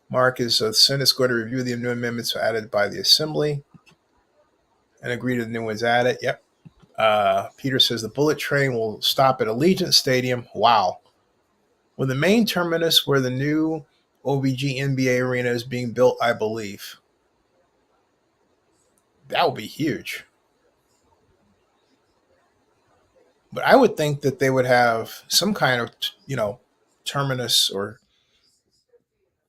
Mark is the Senate's going to review the new amendments added by the Assembly and agree to the new ones added. Yep. Peter says the bullet train will stop at Allegiant Stadium. Wow. With the main terminus where the new OVG NBA arena is being built, I believe. That would be huge. But I would think that they would have some kind of, terminus or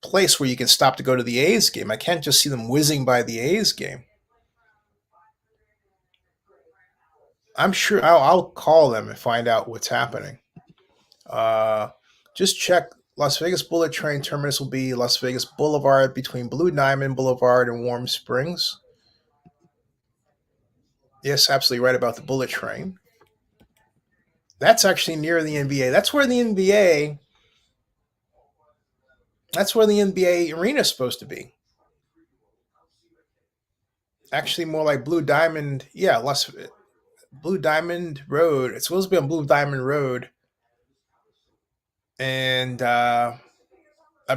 place where you can stop to go to the A's game. I can't just see them whizzing by the A's game. I'm sure I'll call them and find out what's happening. Just check. Las Vegas Bullet Train terminus will be Las Vegas Boulevard between Blue Diamond Boulevard and Warm Springs. Yes, absolutely right about the Bullet Train. That's actually near the NBA. That's where the NBA arena is supposed to be. Actually, more like Blue Diamond. Yeah, Blue Diamond Road. It's supposed to be on Blue Diamond Road. And I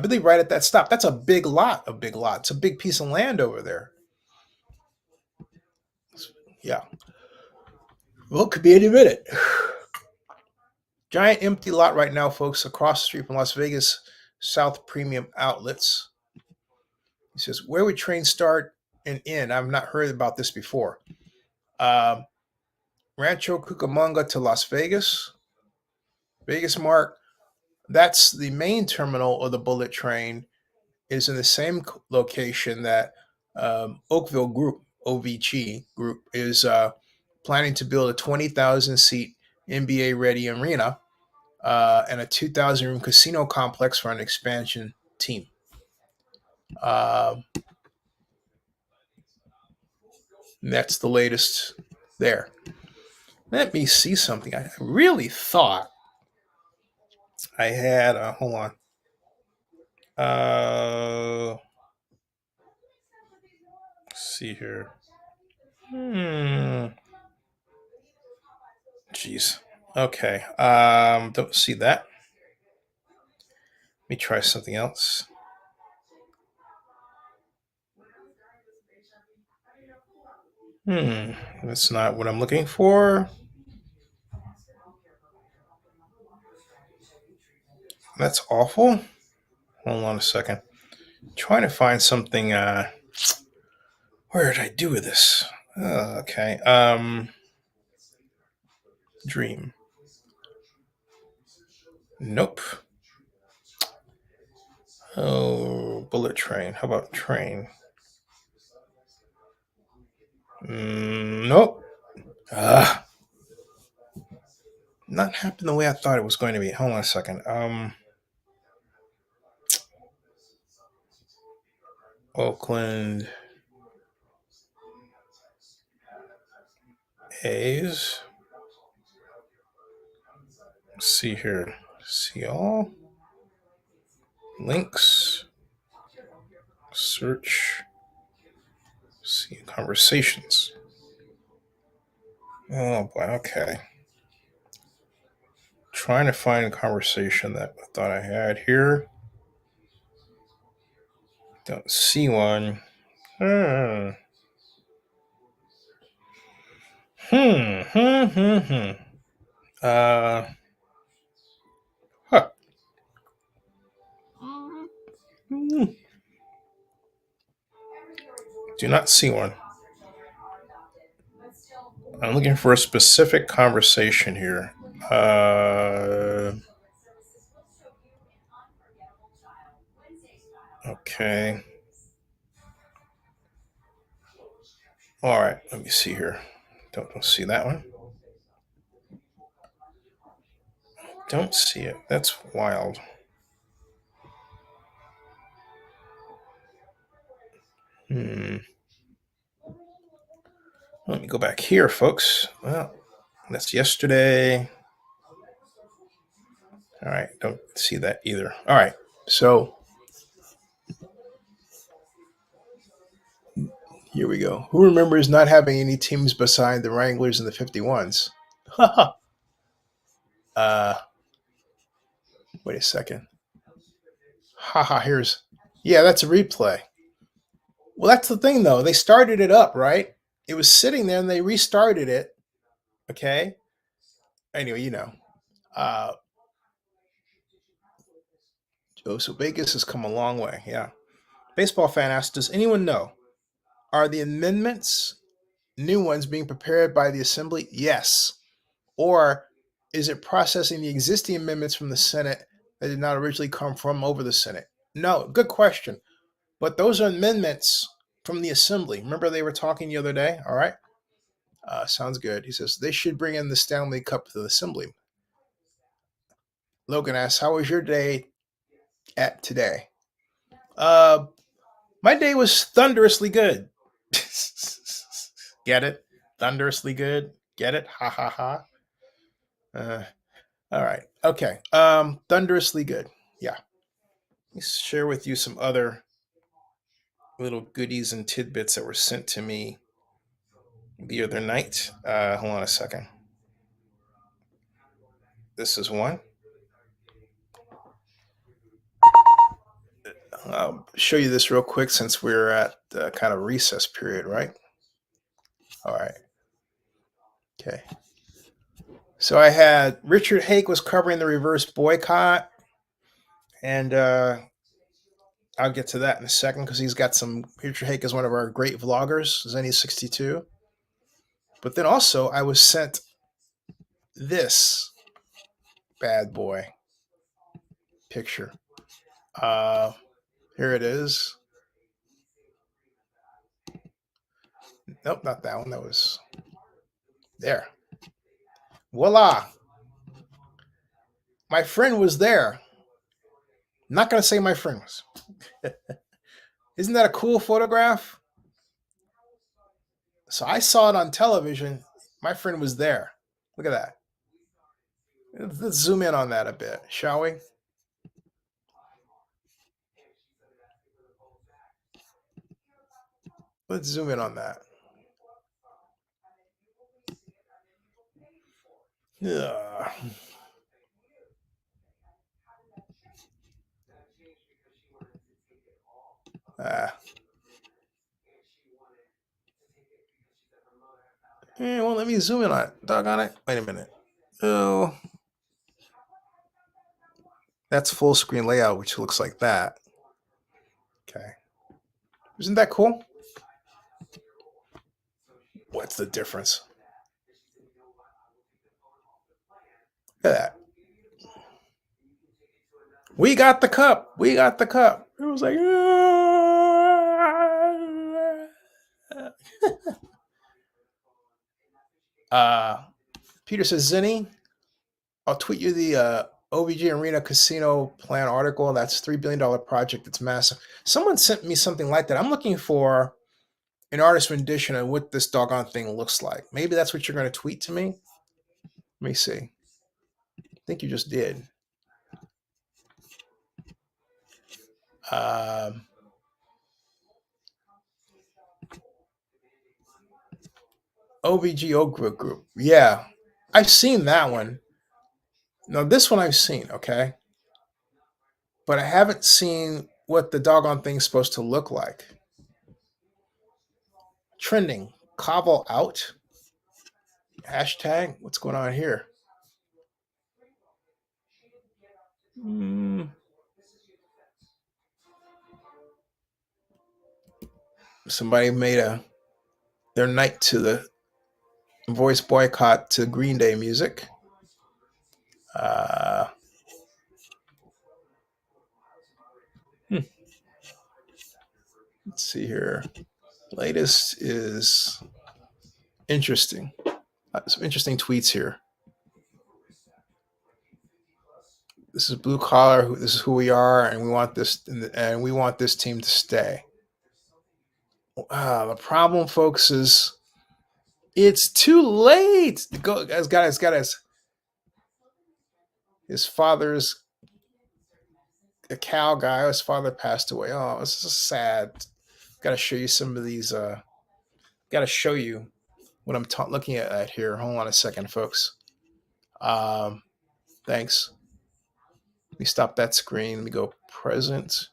believe right at that stop. That's a big lot. It's a big piece of land over there. Yeah. Well, it could be any minute. Giant empty lot right now, folks, across the street from Las Vegas South Premium Outlets. He says, where would trains start and end? I've not heard about this before. Rancho Cucamonga to Las Vegas. Vegas Mark. That's the main terminal of the bullet train, is in the same location that Oakville Group, OVG Group, is planning to build a 20,000 seat NBA ready arena and a 2,000 room casino complex for an expansion team. That's the latest there. Let me see something. I really thought I had, hold on. Let's see here. Jeez. Okay. Don't see that. Let me try something else. That's not what I'm looking for. That's awful. Hold on a second. I'm trying to find something. Where did I do with this? Okay. Dream. Nope. Oh, bullet train. How about train? Nope. Not happened the way I thought it was going to be. Hold on a second. Oakland A's. Let's see here. See all. Links. Search. See conversations. Oh boy, okay. Trying to find a conversation that I thought I had here. Don't see one. Huh. Huh. Do not see one. I'm looking for a specific conversation here. Okay. All right. Let me see here. Don't see that one. Don't see it. That's wild. Let me go back here, folks. Well, that's yesterday. All right. Don't see that either. All right. So here we go. Who remembers not having any teams beside the Wranglers and the 51s? Wait a second. Yeah, that's a replay. Well, that's the thing, though. They started it up, right? It was sitting there, and they restarted it. Okay. Anyway, you know. So Vegas has come a long way. Yeah. Baseball fan asked, does anyone know? Are the amendments, new ones, being prepared by the Assembly? Yes. Or is it processing the existing amendments from the Senate that did not originally come from over the Senate? No. Good question. But those are amendments from the Assembly. Remember they were talking the other day? All right. Sounds good. He says they should bring in the Stanley Cup to the Assembly. Logan asks, how was your day at today? My day was thunderously good. Get it? Thunderously good. Get it? Ha ha ha. All right. Okay. Thunderously good. Yeah. Let me share with you some other little goodies and tidbits that were sent to me the other night. Hold on a second. This is one. I'll show you this real quick since we're at kind of recess period, right? All right. Okay. So I had Richard Hake was covering the reverse boycott, and I'll get to that in a second because he's got some. Richard Hake is one of our great vloggers, Zennie62. But then also I was sent this bad boy picture. Here it is. Nope, not that one. That was there. Voila. My friend was there. I'm not going to say my friend was. Isn't that a cool photograph? So I saw it on television. My friend was there. Look at that. Let's zoom in on that a bit, shall we? Let's zoom in on that. Yeah. Well, let me zoom in on it. Doggone it. Wait a minute. Oh. That's full screen layout, which looks like that. Okay. Isn't that cool? What's the difference? Look at that. We got the cup. We got the cup. It was like, Peter says, Zennie, I'll tweet you the OVG Arena Casino Plan article. That's $3 billion project. It's massive. Someone sent me something like that. I'm looking for an artist rendition of what this doggone thing looks like. Maybe that's what you're going to tweet to me. Let me see. I think you just did. OVG Oak Group. Yeah, I've seen that one. No, this one I've seen, okay? But I haven't seen what the doggone thing's supposed to look like. Trending. Cobble out. Hashtag. What's going on here? Somebody made their night to the voice boycott to Green Day music. Let's see here. Latest is interesting. Some interesting tweets here. This is blue collar. This is who we are, and we want this, and we want this team to stay. The problem, folks, is it's too late. Go, guys. His father's a cow guy. His father passed away. Oh, this is sad. Got to show you some of these. Got to show you what I'm looking at here. Hold on a second, folks. Thanks. Let me stop that screen. Let me go present,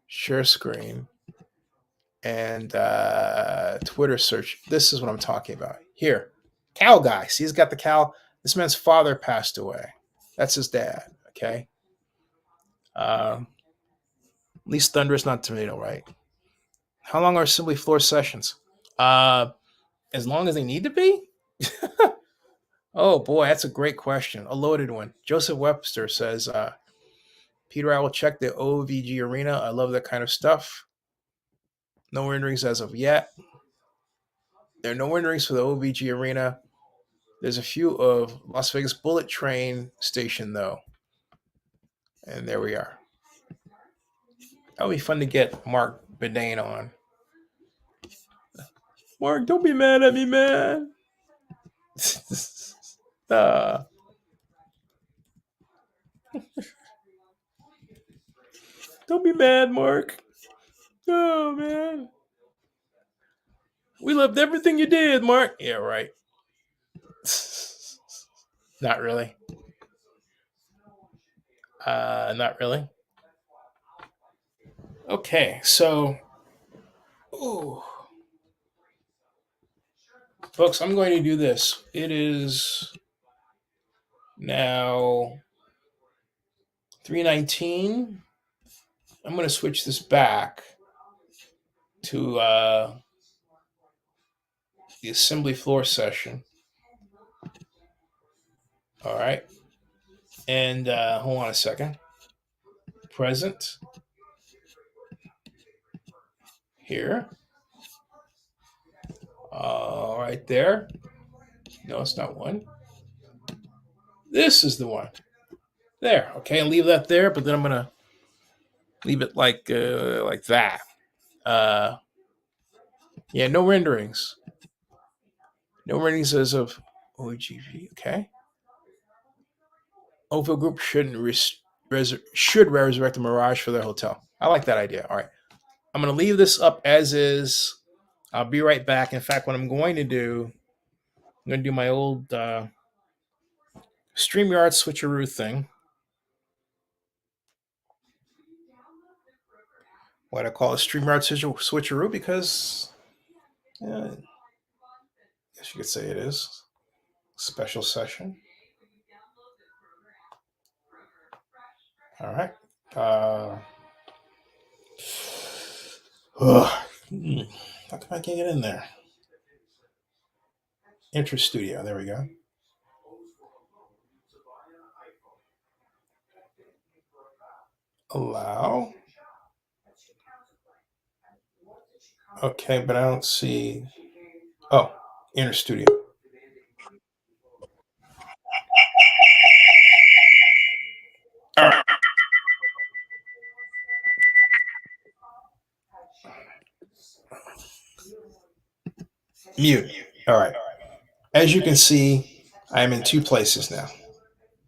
share screen, and Twitter search. This is what I'm talking about. Here, cow guy. See, he's got the cow. This man's father passed away. That's his dad. Okay. At least thunder is not tomato, right? How long are assembly floor sessions? As long as they need to be. Oh boy, that's a great question. A loaded one. Joseph Webster says, Peter, I will check the OVG Arena. I love that kind of stuff. No renderings as of yet. There are no renderings for the OVG Arena. There's a few of Las Vegas Bullet Train Station, though. And there we are. That would be fun to get Mark Bedane on. Mark, don't be mad at me, man. Don't be mad, Mark. Oh, man. We loved everything you did, Mark. Yeah, right. Not really. Not really. Okay, so, folks, I'm going to do this. It is now 3:19. I'm going to switch this back to the assembly floor session. All right. And hold on a second. Present. Here. Right there. No, it's not one. This is the one. There. Okay, I'll leave that there, but then I'm going to leave it like that. Yeah, no renderings. No renderings as of OGV. Okay. Oakville Group should resurrect the Mirage for their hotel. I like that idea. All right. I'm going to leave this up as is. I'll be right back. In fact, what I'm going to do, I'm going to do my old StreamYard switcheroo thing. What I call a StreamYard switcheroo because I guess you could say it is. Special session. All right. How come I can't get in there? Enter studio. There we go. Allow. Okay, but I don't see. Oh, enter studio. All right. Mute. All right. As you can see, I am in two places now.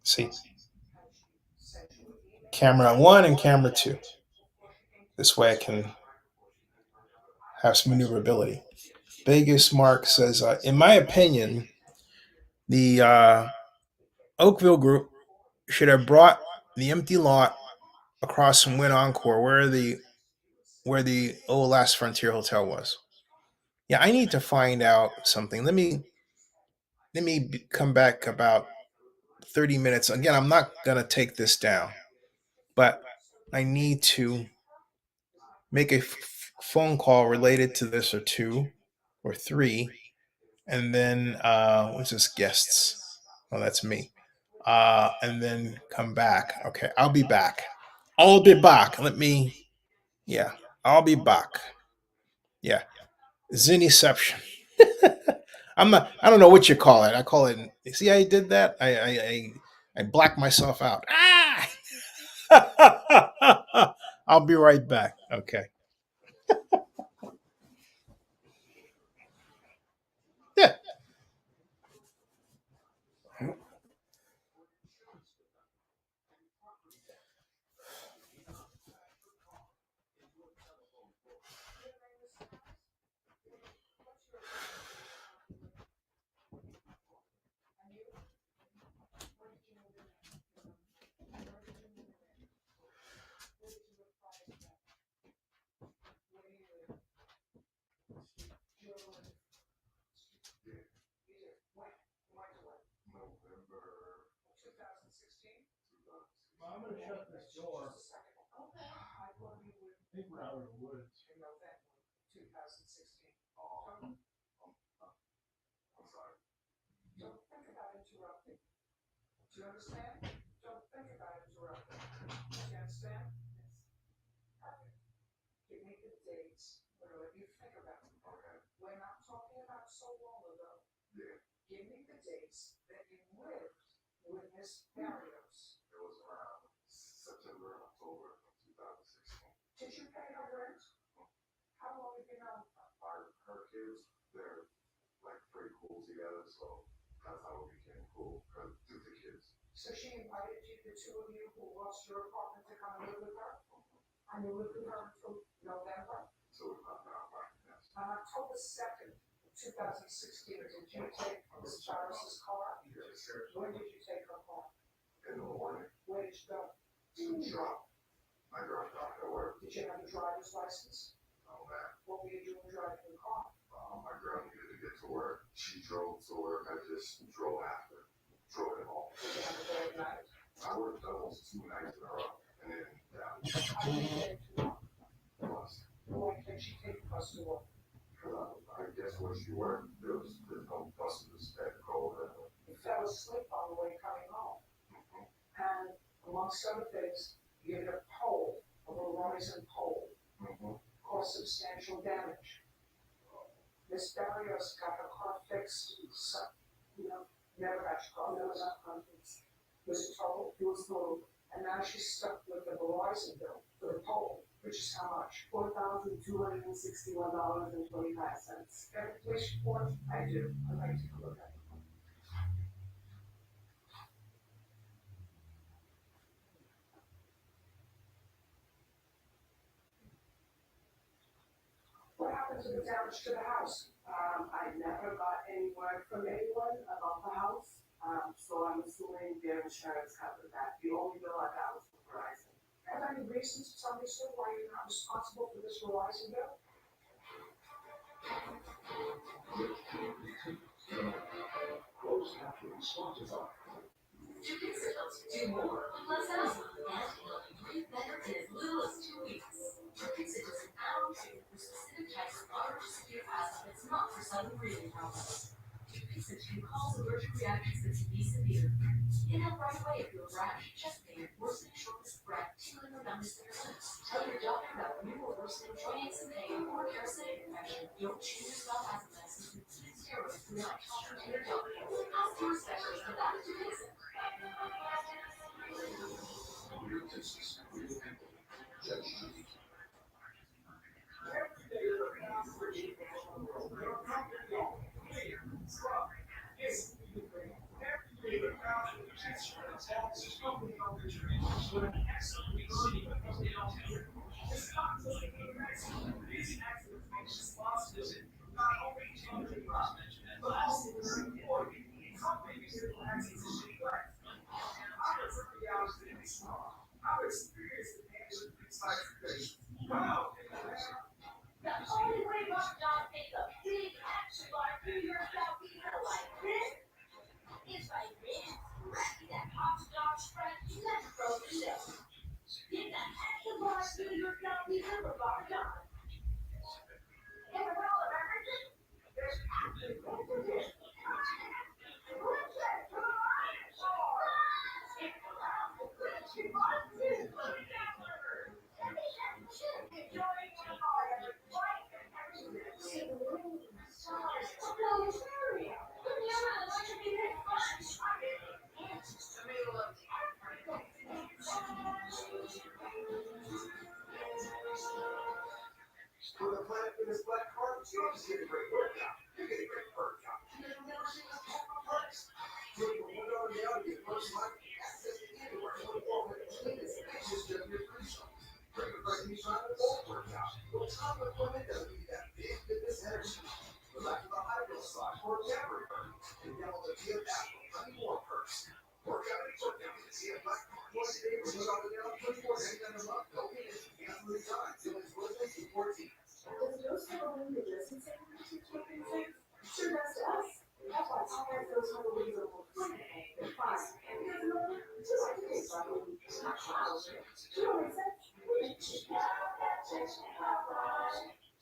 See? Camera 1 and camera 2. This way I can have some maneuverability. Vegas Mark says, in my opinion, the Oakville group should have brought the empty lot across from Wynn Encore where the old Last Frontier Hotel was. Yeah, I need to find out something. Let me come back about 30 minutes. Again, I'm not going to take this down, but I need to make a phone call related to this, or 2 or 3, and then what's this, guests? Oh, that's me. And then come back. Okay, I'll be back. I'll be back. I'll be back. Yeah, Zennie62. I don't know what you call it. I call it. See how I did that? I blacked myself out. Ah! I'll be right back. Okay. Yeah. I'm gonna shut this door. I think we're out of the woods. In November 2016. I'm sorry. Don't think about interrupting. Do you understand? Don't think about interrupting. Do you understand? Yes. Give me the dates. Whatever you think about them. Okay. We're not talking about so long ago. Yeah. Give me the dates that you lived with Miss Barrios. It was around September and October of 2016. Did you pay her rent? How long have you known her kids? They're like pretty cool together, so that's how we became cool, due to kids. So she invited you, the two of you who lost your apartment, to come and live with her? And you lived with her until November? So we found out, yes. On October 2nd, 2016, did you take Ms. Jarvis's car? Yes, sir. When did you take her car? In the morning. Where did you go? To the shop. I dropped off at work. Did you have a driver's license? No, ma'am. What were you doing driving the car? My girl needed to get to work. She drove to work. I just drove after. Drove it home. Did you have a bad night? I worked almost 2 nights in a row. And then, yeah. How did you get to work? Bus. Why can't she take the bus to work? I guess where she worked, there's no buses that go there. You fell asleep on the way coming home. Mm-hmm. And amongst other things, you hit a pole, a Verizon pole, caused substantial damage. Miss Barrios got her car fixed, so, never got your car. Never got car fixed. Was it totaled? It was totaled. And now she's stuck with the Verizon bill for the pole, which is how much? $4,261.25. Got a police report? I do. I'd like to take a look at it. What happened to the damage to the house? I never got any word from anyone about the house, so I'm assuming their insurance covered that. The only bill I got was from Verizon. Have any reasons to tell me, sir, why you're not responsible for this Verizon bill? Closed captioning Spotify. To fix it, do more with less Amazon, and it'll be breathe better in as little as 2 weeks. Fix it is an hour for specific types of water to secure fast if it's not for sudden breathing problems.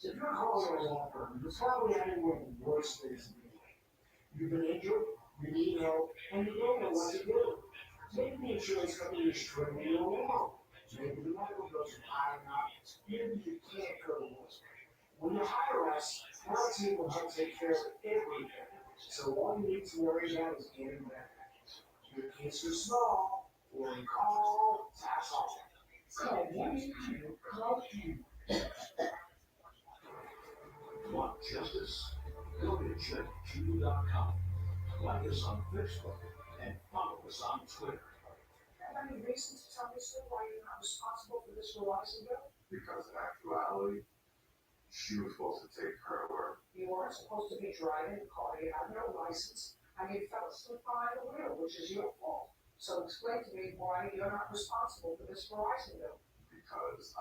If you're calling a law firm, you're probably anywhere in the worst space in the world. You've been injured, you need help, and you don't know what to do. Maybe the insurance company is stringing you along. Maybe the medical bills are piling up. Maybe you can't go to work. When you hire us, our team will help take care of everything. So all you need to worry about is getting better. Your kids are small, or you call, that's all. So what do you call you? Want justice? Go to Zennie62.com. Like us on Facebook and follow us on Twitter. Have any reasons to tell me, sir, why you're not responsible for this Verizon bill? Because in actuality, she was supposed to take her to work. You weren't supposed to be driving a car, you had no license, and you fell asleep behind the wheel, which is your fault. So explain to me why you're not responsible for this Verizon bill. Because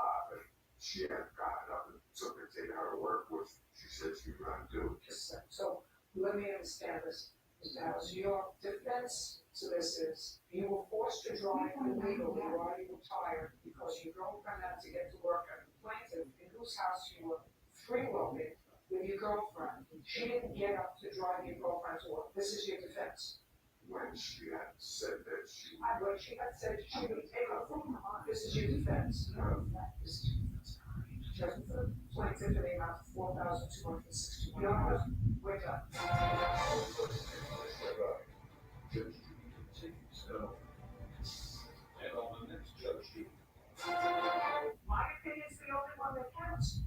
she had gotten up and took her, taking her to work, which she said she was going to do. So let me understand this. As your defense to this is, you were forced to drive illegally while you were tired because your girlfriend had to get to work, and the plaintiff, in whose house you were free-roaming with your girlfriend, she didn't get up to drive your girlfriend to work. This is your defense. When she had said that she When she had said she would take her from her, this is your defense. This is your defense. Judgment for the plaintiff in the amount of $4,261. We're done. Judge Judy continues. And on the next Judge Judy. My opinion's the only one that counts.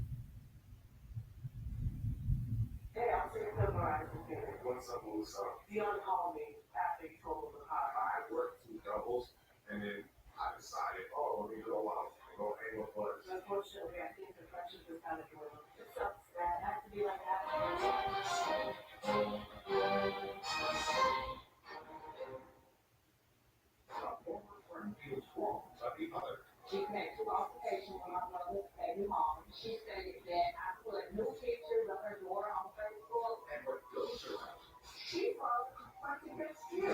Hey, I'm taking the Verizon bill. What's up, Melissa? Dion called me after you told him how I worked 2 doubles, and then I decided, let me go out and go hang with buddies. unfortunately, I think the questions are kind of doing it. Sucks that it has to be like that. My former friend feels wrong by the other. She made 2 applications when my mother baby mom. She stated that I put new pictures of her daughter on Facebook. And what goes around She filed a complaint against you.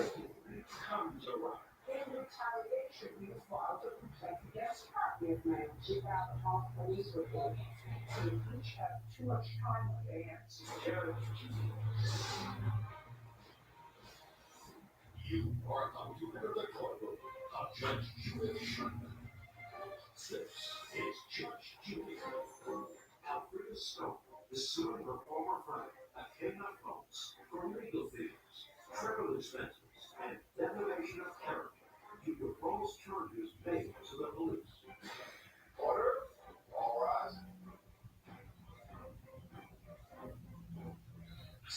comes around. In retaliation, you filed a complaint against her. Yes, ma'am. She filed a false police report. So you each have too much time on their hands. You are about to enter the courtroom of Judge Judy Sherman. This is Judge Judy. Alfreda Stone is suing her former friend, Akena Folks, for legal fees, travel expenses, and defamation of character due to false charges made to the police. Order. All rise.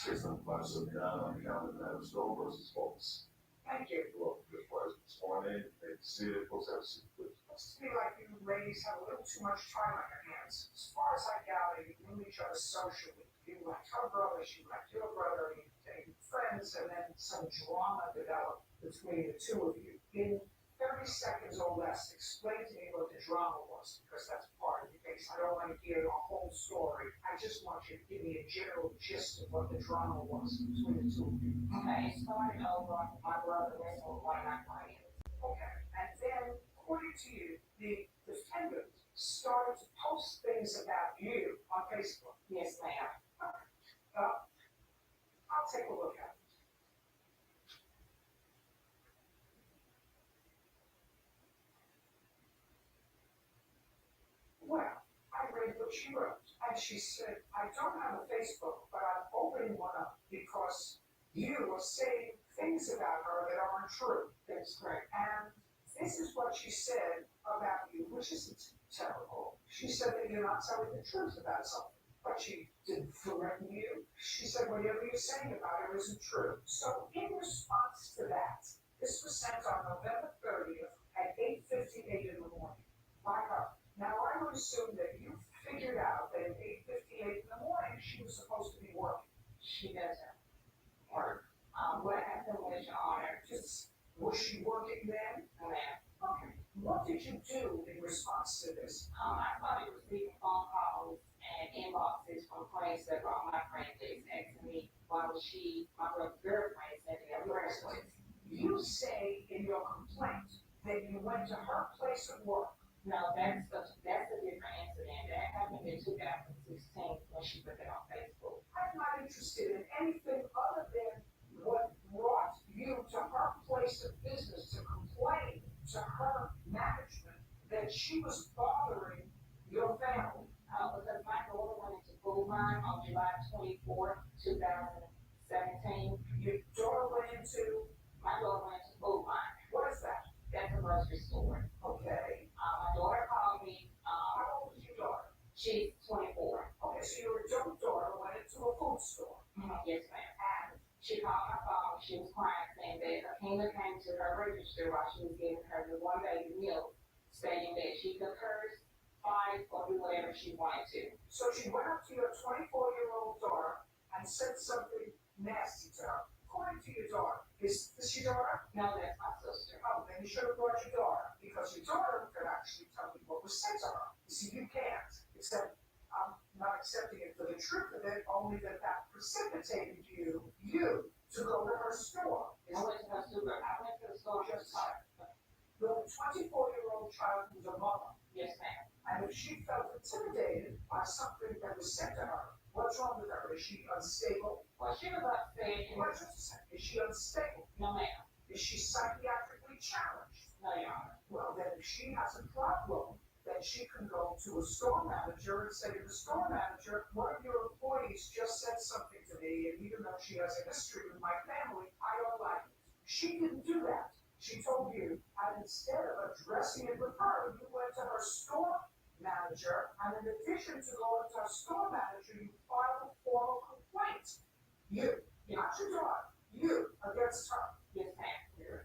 Case number 579 on account of Madam Stone versus Folks. Thank you. You're welcome, Ms. Price. Sworn in, may be seated. Folks, have a seat, please. Looks to me like you ladies have a little too much time on your hands. As far as I gather, you knew each other socially. You liked her brother, she liked your brother, you became friends, and then some drama developed between the two of you. In 30 seconds or less, explain to me what the drama was, because that's part of the case. I don't want to hear the whole story. I just want you to give me a general gist of what the drama was between the two of you. Okay, it started over my brother wrestled one of my clients. Okay, and then, according to you, the defendant started to post things about you on Facebook. Yes, ma'am. I'll take a look at it. Well, I read what she wrote, and she said, I don't have a Facebook, but I'm opening one up because you are saying things about her that aren't true. That's correct. And this is what she said about you, which isn't terrible. She said that you're not telling the truth about something, but she didn't threaten you. She said whatever you're saying about her isn't true. So in response to that, this was sent on November 30th at 8:58 in the morning by her. Now I would assume that you figured out that at 8:58 in the morning she was supposed to be working. She doesn't work. What happened was, Your Honor, Was she working then? ma'am, Okay. What did you do in response to this? I started receiving phone calls and inboxes from friends that brought my friend dates asking me why was she, my brother's girlfriend, sending a bracelet. You say in your complaint that you went to her place of work. No, that's a different incident. That happened in 2016 when she put it on Facebook. I'm not interested in anything other than what brought you to her place of business to complain to her management that she was bothering your family. Because my daughter went into Ballpark on July 24th, 2017. Your daughter went into, My daughter went to Ballpark. what is that? That's a grocery store. Okay. My daughter called me. How old is your daughter? She's 24. Okay, so your adult daughter went into a food store. Yes, ma'am. And She called my phone. She was crying, saying that a cleaner came to her register while she was giving her the one baby meal, stating that she could curse, fight, or do whatever she wanted to. so she went up to your 24-year-old daughter and said something nasty to her. According to your daughter, is this your daughter? No, that's my sister. Oh, then you should have brought your daughter, because your daughter could actually tell me what was said to her. You see, you can't, except I'm not accepting it for the truth of it, only that precipitated you to go to her store. I went to her super. I went to the store just like. You have a 24-year-old child who's a mother, Yes, ma'am. and if she felt intimidated by something that was said to her, what's wrong with her? Is she unstable? Well, she was upset. Wait just a second. Is she unstable? No, ma'am. Is she psychiatrically challenged? No, Your Honor. Well, then if she has a problem, then she can go to a store manager and say to the store manager, one of your employees just said something to me, and even though she has a history with my family, I don't like it. She didn't do that. She told you, and instead of addressing it with her, you went to her store manager, and in addition to going to her store manager, you filed a formal complaint. You, not your daughter, you, against her. Yes, ma'am.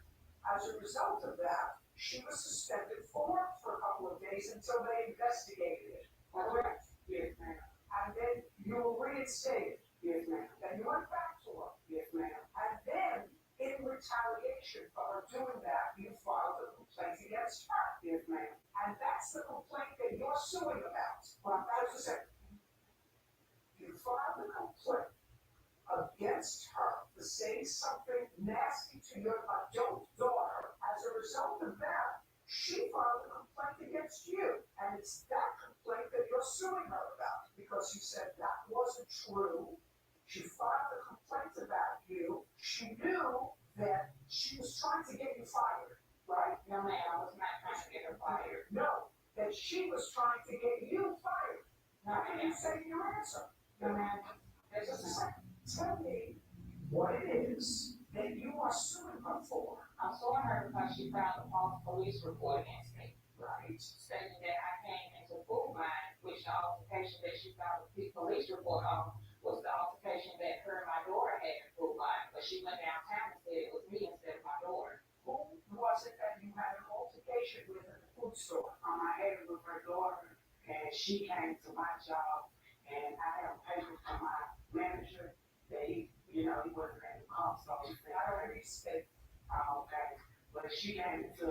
As a result of that, she was suspended for work for a couple of days until they investigated it. Correct? Yes, ma'am. And then you were reinstated. Yes, ma'am. Then you went back to work. Yes, ma'am. And then, in retaliation for her doing that, you filed a complaint against her. Yes, ma'am. And that's the complaint that you're suing about. Well, Just a second. You filed a complaint against her for saying something nasty to your adult daughter. As a result of that, she filed a complaint against you. And it's that complaint that you're suing her about, because you said that wasn't true. She filed a complaint about you. She knew that she was trying to get you fired, right? No, ma'am, I was not trying to get her fired. No, that she was trying to get you fired. No, How can you ma'am. say your answer? No, ma'am. Just a second. Tell me what it is that you are suing her for. I'm suing her because she filed a false police report against me, Right. stating that I came into food line, which the altercation that she filed the police report on was the altercation that her and my daughter had in food line, but she went downtown and said it was me instead of my daughter. Who was it that you had an altercation with in the food store? I had it with her daughter, and she came to my job, and I had a paper from my manager that he wasn't in the call, so he said, I already said, okay. But she came to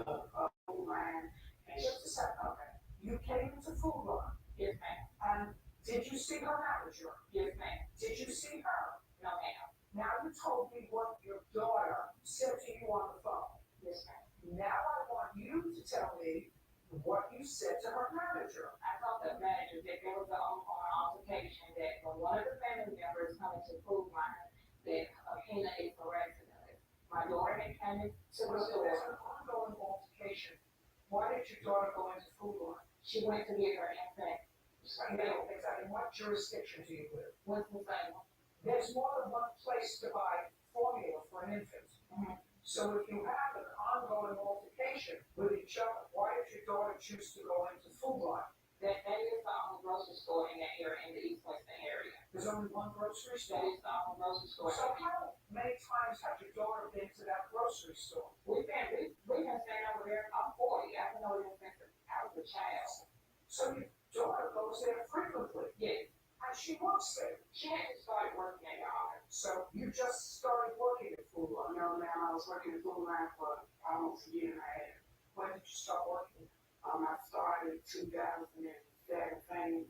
food line, and just a second. okay. You came into food line, Yes, ma'am. and did you see her manager? Yes, ma'am. Did you see her? No, ma'am. Now you told me what your daughter said to you on the phone. Yes, ma'am. Now I want you to tell me what you said to her manager. I told the manager that there was an altercation that when one of the family members coming to food line, that Hina is harassing us. My daughter had came into So the if there's store. an ongoing altercation, why did your daughter go into food line? She went to get her infant. Exactly. In what jurisdiction do you live? What's the same? There's more than one place to buy formula for an infant. Mhm. So if you have an ongoing altercation with each other, why did your daughter choose to go into food line? That is the only grocery store in that area, in the East Western area. There's only one grocery That store. is the only grocery store. So how many times has your daughter been to that grocery store? We've been staying over there. I'm 40. I don't know this since I was a child. So your daughter goes there frequently, Yes. and she works there. She hadn't started working at the office. So you just started working at food line. No, ma'am, I was working at food line for almost a year and a half. When did you start working? I started 2017, and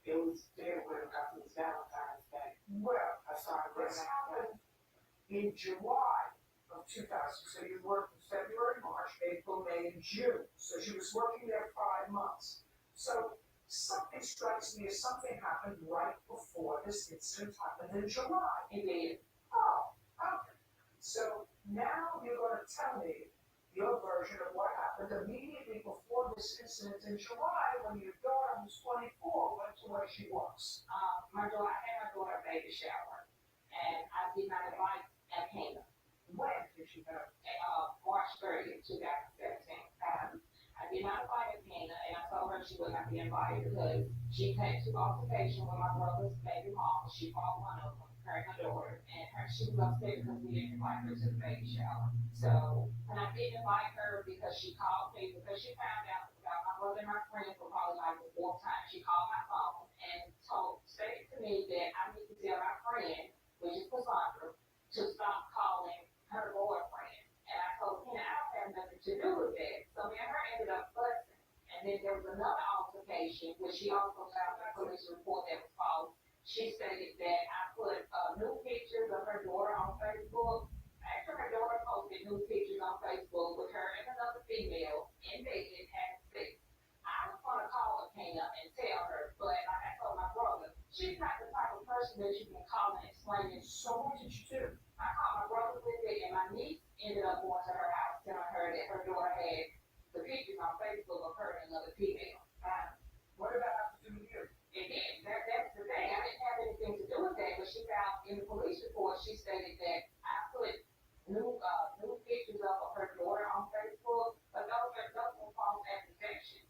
it was February because it was Valentine's Day. Well, I started this working. happened in July of 2000. So you worked in February, March, April, May, and June. So she was working there 5 months. So something strikes me as something happened right before this incident happened in July. It did. Oh, okay. So now you're going to tell me your version of what happened immediately before this incident in July when your daughter, who's 24, went to where she was. I had my daughter a baby shower, and I did not invite Hina. When did she go? March 30th, 2017. I did not invite Hina, and I told her she would not be invited because she came to altercation with my brother's baby mom. She fought one of them, her and her daughter, and she was upset because we didn't invite her to the baby shower. So, and I didn't invite her because she called me, because she found out about my brother and my friend for probably like the 4th time. She called my phone and stated to me that I need to tell my friend, which is Cassandra, to stop calling her boyfriend. And I told Hina I don't have nothing to do with that. So me and her ended up fussing. And then there was another altercation, which she also found a police report that was false. She stated that I put new pictures of her daughter on Facebook. After her daughter posted new pictures on Facebook with her and another female in bed having sex. I was going to call Hina and tell her, but like I told my brother, she's not the type of person that you can call and explain it. So what did you do? I called my brother with it, and my niece ended up going to her house telling her that her daughter had the pictures on Facebook of her and another female. What did that have to do with you? And then that's the thing. I didn't have anything to do with that, but she found in the police report, she stated that I put new pictures of her daughter on Facebook, but those were false accusations.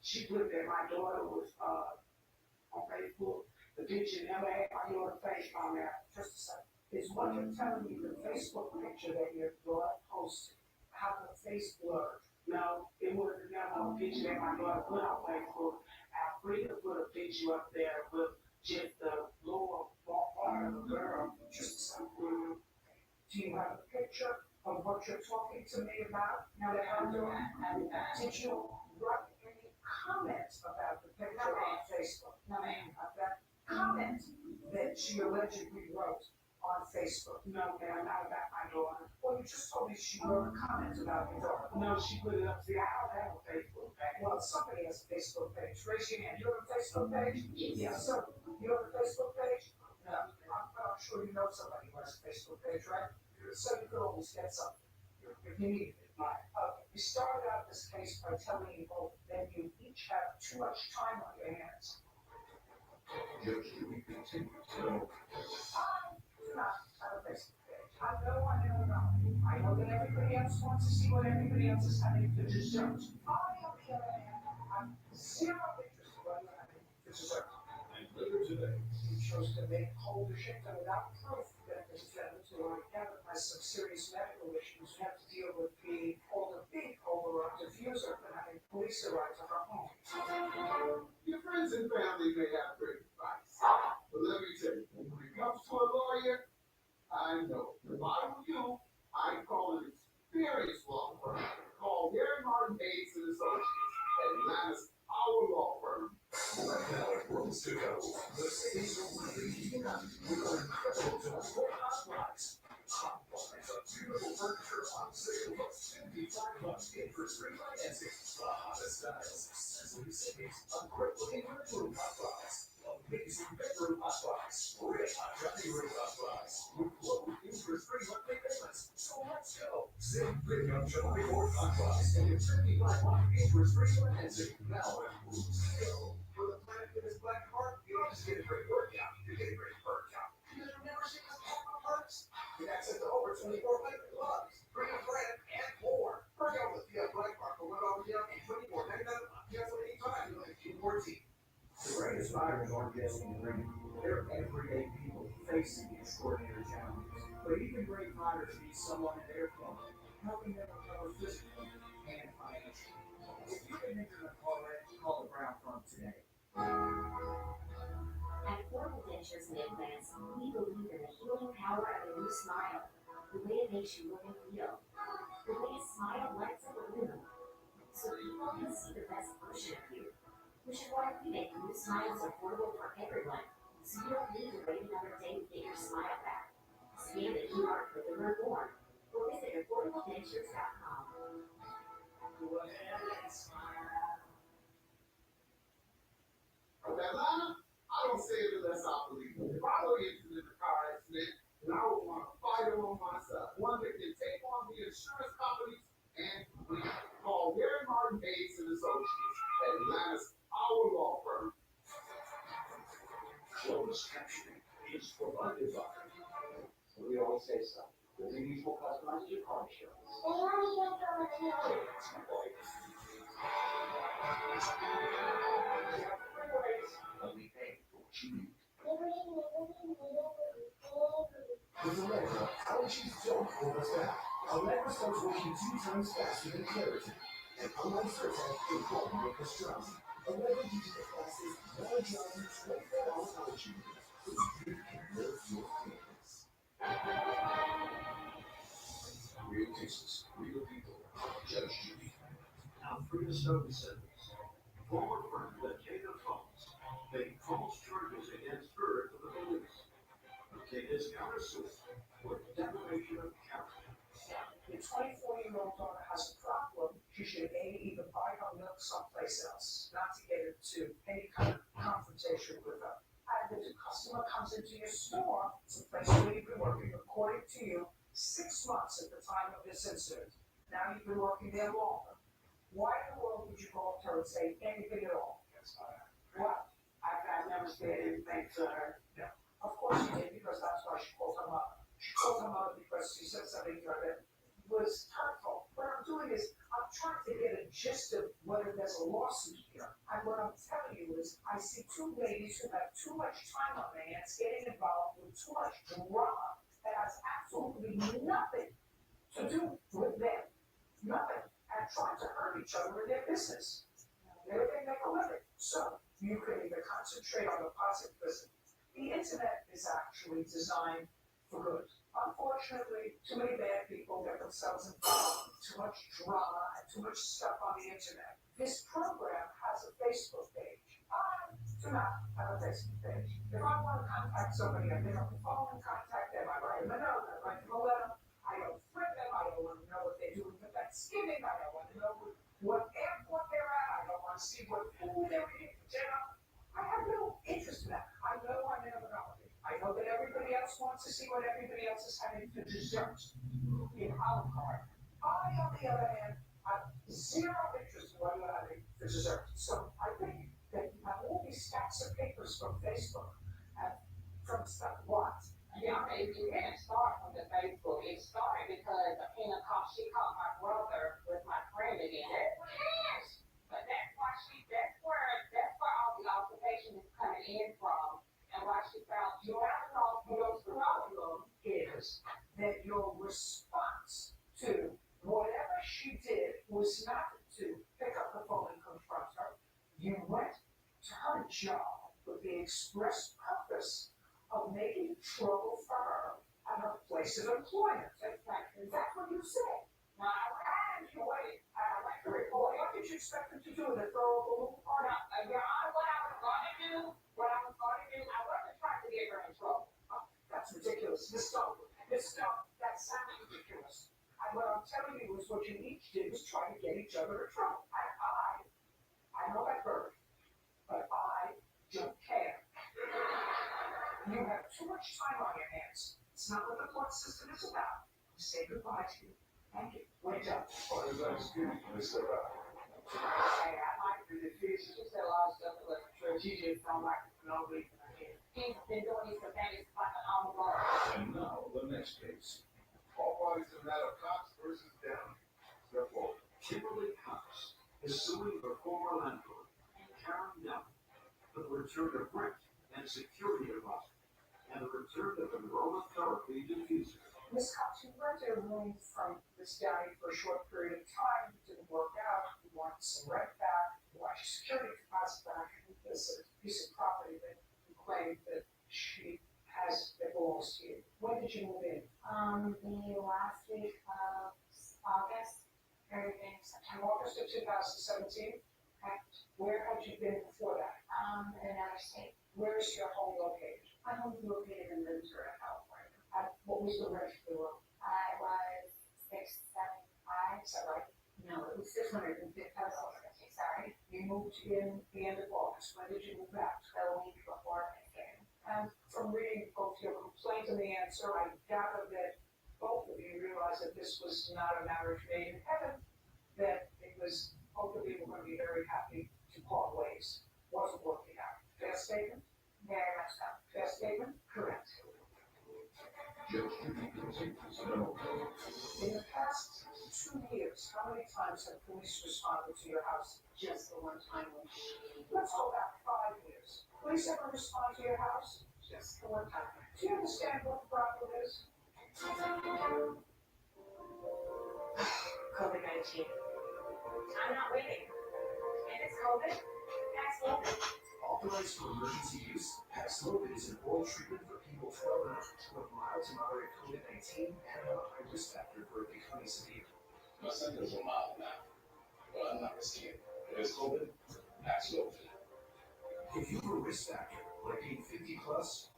She put that my daughter was on Facebook. The picture never had my daughter's face on there. Just a second. Is what you're telling me the Facebook picture that your daughter posted, how the face blurred? No, it wasn't never a picture that my daughter put on Facebook. Africa put a picture up there with just the lower part of the girl. Just a second. Do you have a picture of what you're talking to me about? No, I do not. Did you write any comments about the picture on Facebook? No, ma'am. That comment that she allegedly wrote on Facebook? No, ma'am, not about my daughter. Well, you just told me she wrote a comment about your daughter. No, she put it up. See, I don't have a Facebook page. Well, somebody has a Facebook page. Raise your hand. You have a Facebook page? Yes. So, you have a Facebook page? No. I'm sure you know somebody who has a Facebook page, right? So you could always get something if you needed it. We started out this case by telling you both that you each have too much time on your hands. Judge Judy continued to know. I do not have a Facebook page. I know. I know that everybody else wants to see what everybody else is having to dessert. I, on the other hand, have zero interest in what you're having to dessert. And later today, You chose to make whole the shifter without proof that the defendant, who I gather has some serious medical issues, had to deal with being called a big overwrought diffuser for having police arrive to her home. your friends and family may have great advice. But let me tell you, when it comes to a lawyer, I know. If I were you, I'd call an experienced law firm. Call Gary Martin Bates and Associates, Atlanta's our law firm. Right now at World Studios, the city's really heating up with an incredible tool for hot flies. Hot flies, a beautiful furniture on sale for $55 interest-free financing. The hottest styles, accessories, savings, a great looking bedroom hot flies. Amazing bedroom hot flies, great hot dining room hot flies, with low interest-free monthly payments. So let's go. Save big on July 4th hot flies and get $55 interest-free financing. Now at World Studios. For the plan for this black card, you don't just get a great workout, you get a great workout. Because your membership has all the perks. Get access to over 24 favorite clubs, bring a friend, and more. Hurry out with the black card for $1 and $24.99 cancel anytime. You like 214. The greatest fighters aren't just in the ring. They're everyday people facing extraordinary challenges. But even great fighters need someone in their corner, helping them recover physically and financially. If you've been injured in a car wreck, call the Brown Firm today. At Affordable Dentures and Implants, we believe in the healing power of a new smile. The way it makes you look and feel. The way a smile lights up a room. So people can see the best version of you. Which is why we make new smiles affordable for everyone. So you don't need to wait another day to get your smile back. Scan the QR for the reward. Or visit AffordableDentures.com. Go ahead and smile. From Atlanta, I don't say it unless I believe it. If I were injured in a car accident, then I would want to fight it on myself. One that can take on the insurance companies and we call Gary Martin Bates and Associates, Atlanta's our law firm. Closed captioning is provided by. We always say so. The ladies will customize your car insurance. Let me pay for what you need. With Allegra, allergies don't hold us back. Allegra starts working 2 times faster than Claritin. And unlike Zyrtec, it won't make us drowsy. Allegra gives you the fastest, non-drowsy 24-hour allergy relief so you can live your feelings. Real cases, real people. Judge Judy. Now, free to service centers. Former friend Lakeda Phones. They false charges against her to the police. Lakeda's countersuit for defamation of character. Your 24-year-old daughter has a problem. She should either buy her milk someplace else, not to get into any kind of confrontation with her. And if a customer comes into your store, it's a place where you've been working, according to you, 6 months at the time of this incident. Now you've been working there longer. Why in the world would you go up to her and say anything at all? Yes, I have. What? I've never said anything to her. No. Of course you did, because that's why she called her mother. She called her mother because she said something to her that was hurtful. What I'm doing is I'm trying to get a gist of whether there's a lawsuit here. And what I'm telling you is I see 2 ladies who have too much time on their hands getting involved with too much drama that has absolutely nothing to do with them. Nothing. And trying to hurt each other in their business. They make a living. So you can either concentrate on the positive. Listen, the internet is actually designed for good. Unfortunately, too many bad people get themselves involved with too much drama and too much stuff on the internet. This program has a Facebook page. I do not have a Facebook page. If I want to contact somebody, I pick up the phone and contact them. I write them a note, I write them a letter. I don't threaten them. I don't want to know what they're doing for Thanksgiving. I don't want to know what airport they're at. I don't want to see what food they're eating for dinner. I have no interest in that. I know I'm in a monopoly. I know that everybody else wants to see what everybody else is having for dessert. on the other hand, have zero interest in whether or not they deserve it. So I think that you have all these stacks of papers from Facebook and from stuff what? Yeah, it didn't start from the Facebook. It started because she caught my brother with my friend again. Yes. But that's where all the observation is coming in from, and why she found your problem Is that your response to whatever she did was not to pick up the phone and confront her. You went to her job with the express purpose of making trouble for her at her place of employment. That's what you said. Now, I enjoyed it. I like the report. What did you expect them to do? To throw a balloon party? Your Honor, what I was going to do, I wasn't trying to get her in trouble. That's ridiculous. Miss Stone, that sounds ridiculous. And what I'm telling you is what you each did was try to get each other in trouble. I know that bird, but I don't care. You have too much time on your hands. It's not what the court system is about. We say goodbye to you. Thank you. Wake up. What is that excuse, Mr. Hey, I like the fees. She said a lot of stuff that she just don't like no reason. He's been doing these things like an hour. And now, the next case. All parties in the matter of Cox versus Downey. Therefore, Kimberly Cox is suing her former landlord, Karen Downey, for the return of rent and security deposit, and the return of an aromatherapy diffuser. Ms. Cox, you rented a room from Ms. Downey for a short period of time. It didn't work out. You wanted some rent back. You want your security deposit back. This is a piece of property that you claim that she has that belongs to you. When did you move in? The last week of August, everything September. August of 2017. Where had you been before that? In another state. Where is your home located? My home is located in Ventura, California. What was the rent for the room? I was $675. Is that right? No, it was $650. Sorry. You moved in the end of August. When did you move back? The week before Thanksgiving. From reading both your complaint and the answer, I gather that both of you realized that this was not a marriage made in heaven, that it was both of you were going to be very happy to part ways. Wasn't working out. Fair statement? Very much so. Fair statement? Correct. Judge Judy continues. No. In the past 2 years, how many times have police responded to your house? Just the one time when Let's go back 5 years. Police ever respond to your house? just the one time. Do you understand what the problem is? COVID-19. I'm not waiting. If it's COVID, Paxlovid. Authorized for emergency use, Paxlovid is an oral treatment for people 12 and up with mild to moderate COVID-19 and have a high risk factor for it becoming severe. My symptoms are mild now, but I'm not risking it. If it's COVID, Paxlovid. If you have a risk factor, like being 50 plus,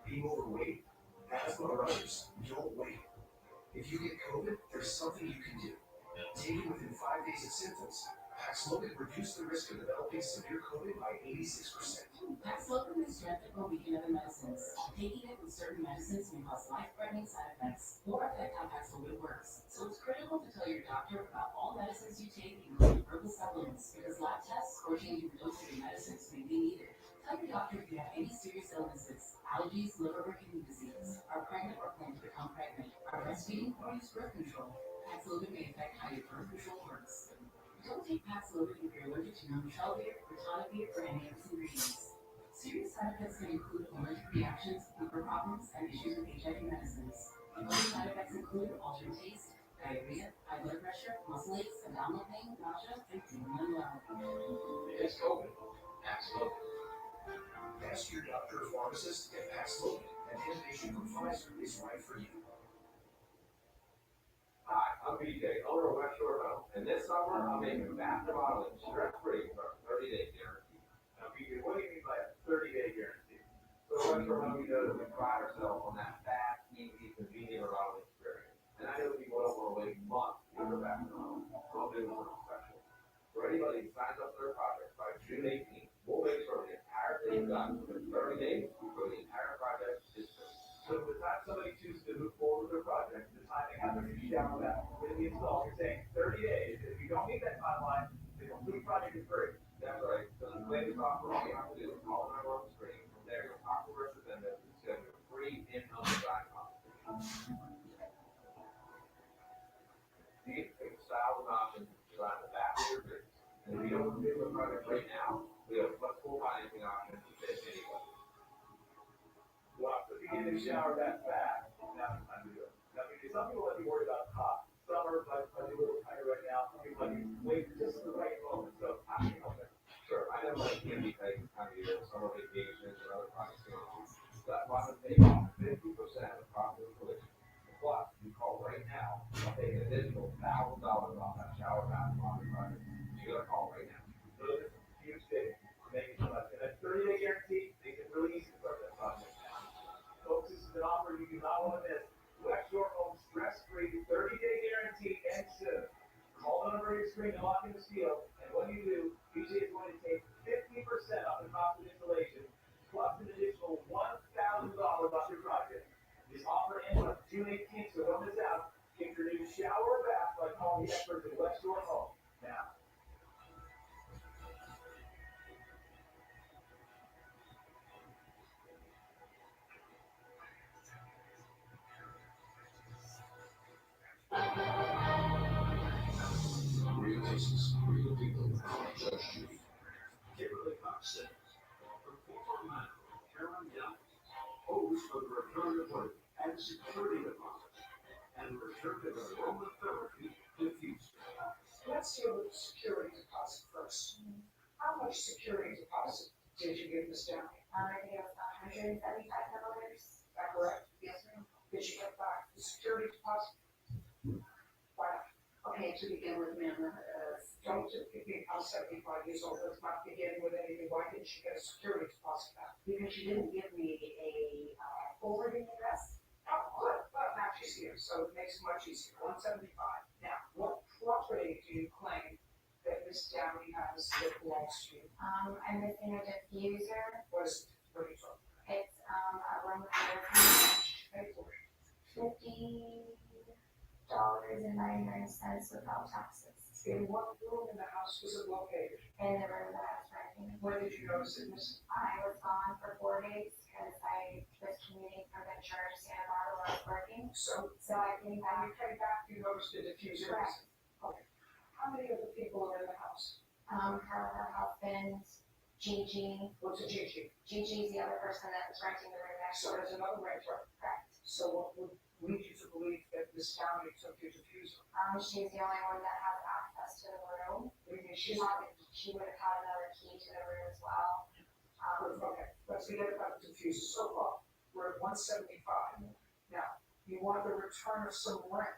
being overweight, asthma or others, don't wait. If you get COVID, there's something you can do. Take it within 5 days of symptoms. Paxlovid reduced the risk of developing severe COVID by 86%. Paxlovid is gentle weaken other medicines. Taking it with certain medicines may cause life-threatening side effects or affect how Paxlovid works. So it's critical to tell your doctor about all medicines you take, including herbal supplements, because lab tests or changing the dose of your medicines may be needed. Tell your doctor if you have any serious illnesses, allergies, liver or kidney disease, are pregnant or plan to become pregnant, are breastfeeding or use birth control. Paxlovid may affect how your birth control works. Don't take Paxlovid if you're allergic to non-shelvir, ritonavir, or any of its ingredients. Serious side effects can include allergic reactions, liver problems, and issues with HIV medicines. Other side effects include altered taste, diarrhea, high blood pressure, muscle aches, abdominal pain, nausea, and feeling unwell. It's COVID. Paxlovid. Ask your doctor or pharmacist if Paxlovid, an innovation from Pfizer, is right for you. Hi, I'm BJ, owner of West Shore Home, and this summer I'm making bath remodeling stress-free for a 30-day guarantee. Now, BJ, what do you mean by a 30-day guarantee? So West Shore Home, you know that we pride ourselves on that fast, easy, convenient remodeling experience. And I know people don't want to wait months to get their bath remodeled. So I'm doing something special. For anybody who signs up for their project by June 18th, we'll make sure the entire thing is done within 30 days before the entire project is finished. So by the time somebody chooses to move forward with their project, the time they have to reach down that within the install. You're saying 30 days. If you don't meet that timeline, the complete project is free. That's right. So the latest offer, all you have to do is call the number on the screen. From there, you'll talk to representatives and schedule a free in-home design consultation. These styles and options design the back of your business. And if you don't commit to a project right now, we have flexible financing options to fit anyway. Well, if you get in the shower that fast, now's the time to do it. Now, because some people might be worried about cost. Summer might be a little tighter right now. Some people might be waiting just the right moment. So, how can you help it? Sure, I know like can be tight this time of year, summer vacations and other projects. That's why I'm taking off 50% of the cost of the collision. Plus, you call right now, I'll take an additional $1,000 off that shower bath laundry project. You gotta call right now. So this is a huge thing. Make it so much. And a 30-day guarantee makes it really easy to start that project. Folks, this is an offer you do not want to miss. West Shore Home stress-free 30-day guarantee and soon. Call the number on your screen and lock in the deal. And when you do, BJ is going to take 50% off the cost of installation, plus an additional $1,000 off your project. This offer ends on June 18th, so don't miss out. Get your new shower or bath by calling the experts at West Shore Home now. Real cases, real people, Judge Judy. Kimberly Cox says, from former manager Karen Young, host of the return to work and security deposit, and return to aromatherapy diffuser. Let's deal with the security deposit first. How much security deposit did you give Ms. Downey? I think it was $175. Is that correct? Yes, ma'am. Did you get back the security deposit? Why not? Okay, to begin with, ma'am, Don't be, I'm 75 years old, let's not begin with anything. Why didn't she get a security deposit back? because she didn't give me a forwarding address. Oh, good, well, now she's here, so it makes it much easier. 175. Now, what property do you claim that Ms. Downey has that belongs to you? I'm missing a diffuser. What is it? What are you talking It's aromatherapy. Pay for it. $50.99 without taxes. In what room in the house was it located? In the room that I was renting. When did you notice it missing? I was gone for 4 days because I was commuting from Ventura to Santa Barbara where I was working. So I came when you back. came back, you noticed the diffuser Correct. missing? Okay. How many of the people are in the house? Her husband, Gigi. What's a Gigi? Gigi's the other person that was renting the room next So door. there's another renter. Correct. So what would lead you to believe that Ms. Downey took your diffuser? She's the only one that has access to the room. What do you mean She she's? would have had another key to the room as well. Okay, let's forget about the diffuser. So far, we're at 175. Now, you want the return of some rent.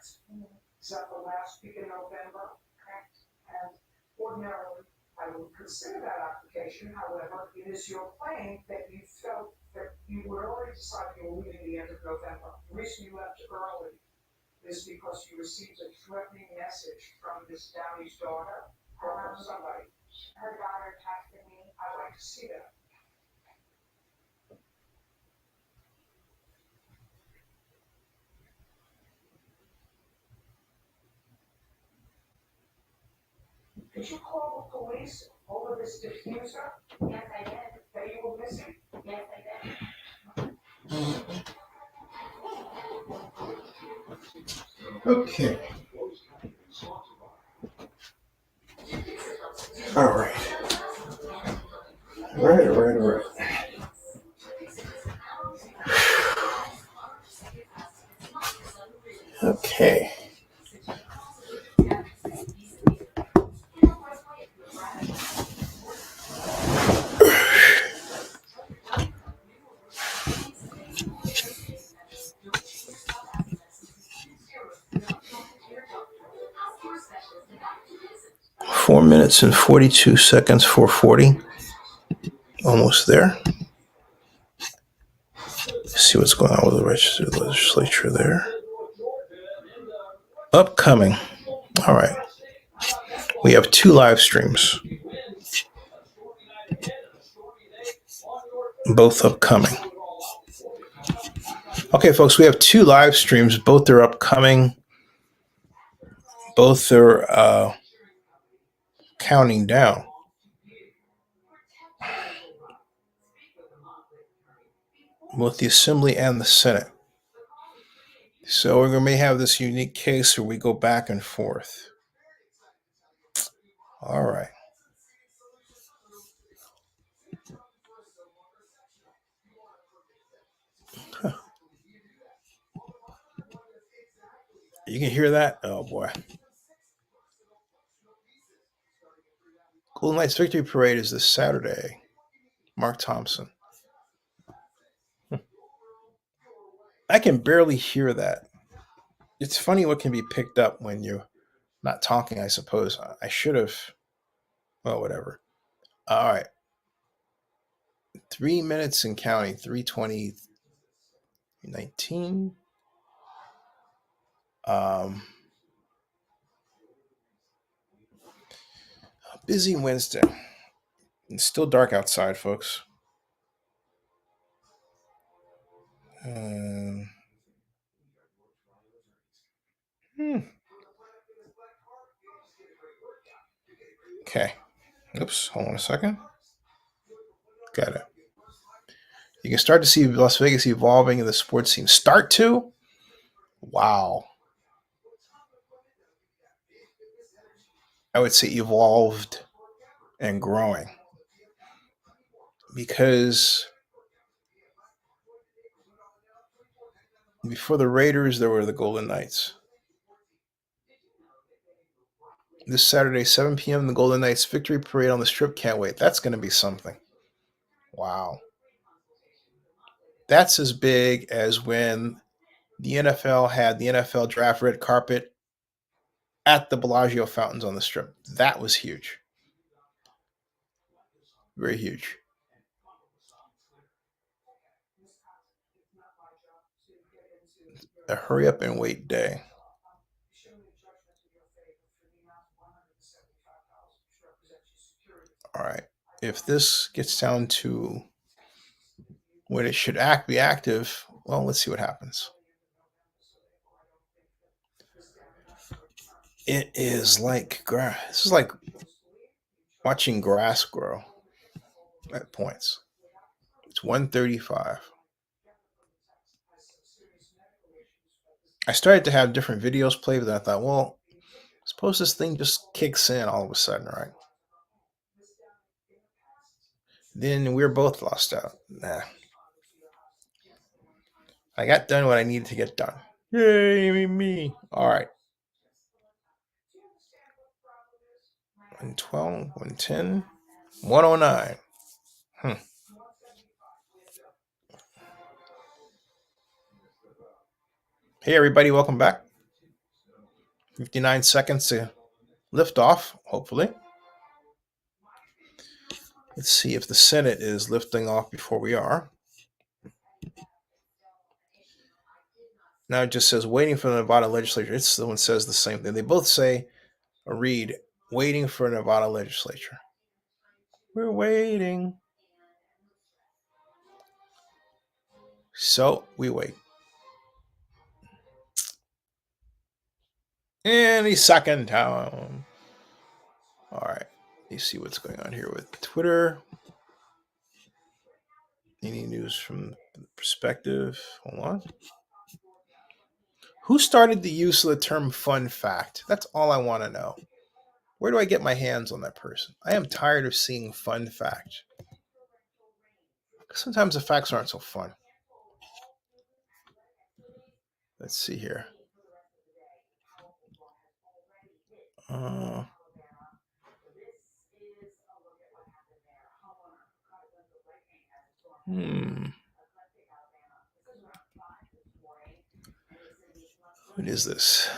Is that the last week in November? Correct. And ordinarily, I would consider that application. However, it is your claim that you felt that you were already decided you were leaving the end of November. The reason you left early is because you received a threatening message from Ms. Downey's daughter or from somebody. Her daughter texted me. I'd like to see that. Did you call the police over this diffuser Yes, I did. that you were missing? Yes, I did. Okay. All right. All right. Okay. 4 minutes and 42 seconds, 4:40. Almost there. See what's going on with the registered legislature there. Upcoming. All right. We have 2 live streams. Both upcoming. Okay, folks, we have 2 live streams. Both are upcoming. Both are counting down. Both the Assembly and the Senate. So we may have this unique case where we go back and forth. All right. Huh. You can hear that? Oh boy. Golden Knights Victory Parade is this Saturday. Mark Thompson. I can barely hear that. It's funny what can be picked up when you're not talking, I suppose. I should have. Well, whatever. All right. 3 minutes and counting. 3:20, 19. Busy Wednesday. It's still dark outside, folks. Okay. Oops. Hold on a second. Got it. You can start to see Las Vegas evolving in the sports scene. Start to? Wow. I would say evolved and growing. Because before the Raiders, there were the Golden Knights. This Saturday, 7 p.m., the Golden Knights Victory Parade on the Strip. Can't wait. That's going to be something. Wow. That's as big as when the NFL had the NFL draft red carpet at the Bellagio Fountains on the Strip. That was huge. Very huge. A hurry up and wait day. All right. If this gets down to when it should be active, well, let's see what happens. It is like grass. This is like watching grass grow at points. It's 1:35. I started to have different videos play, but then I thought, well, suppose this thing just kicks in all of a sudden, right? Then we're both lost out. Nah. I got done what I needed to get done. Yay, me. All right. 112, 110, 109. Hey, everybody. Welcome back. 59 seconds to lift off, hopefully. Let's see if the Senate is lifting off before we are. Now it just says waiting for the Nevada legislature. It's the one says the same thing. They both say or read waiting for Nevada legislature. We're waiting. So we wait. Any second time. All right. You see what's going on here with Twitter. Any news from the perspective? Hold on. Who started the use of the term fun fact? That's all I want to know. Where do I get my hands on that person? I am tired of seeing fun fact. Sometimes the facts aren't so fun. Let's see here. What is this?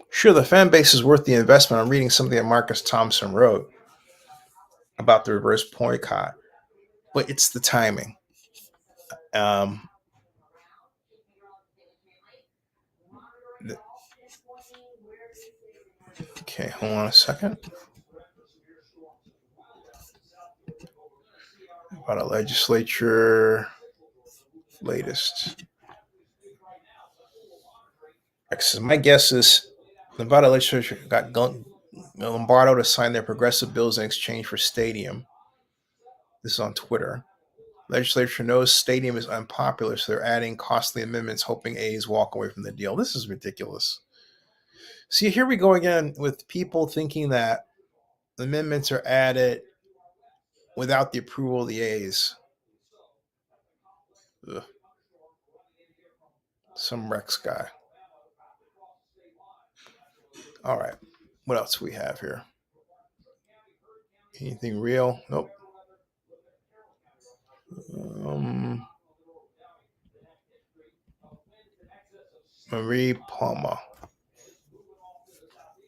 Sure, the fan base is worth the investment. I'm reading something that Marcus Thompson wrote about the reverse boycott, but it's the timing. Okay, hold on a second. Nevada legislature latest. My guess is the Nevada legislature got Lombardo to sign their progressive bills in exchange for stadium. This is on Twitter. Legislature knows stadium is unpopular, so they're adding costly amendments, hoping A's walk away from the deal. This is ridiculous. See, here we go again with people thinking that amendments are added without the approval of the A's. Ugh. Some Rex guy. All right. What else do we have here? Anything real? Nope. Marie Palma.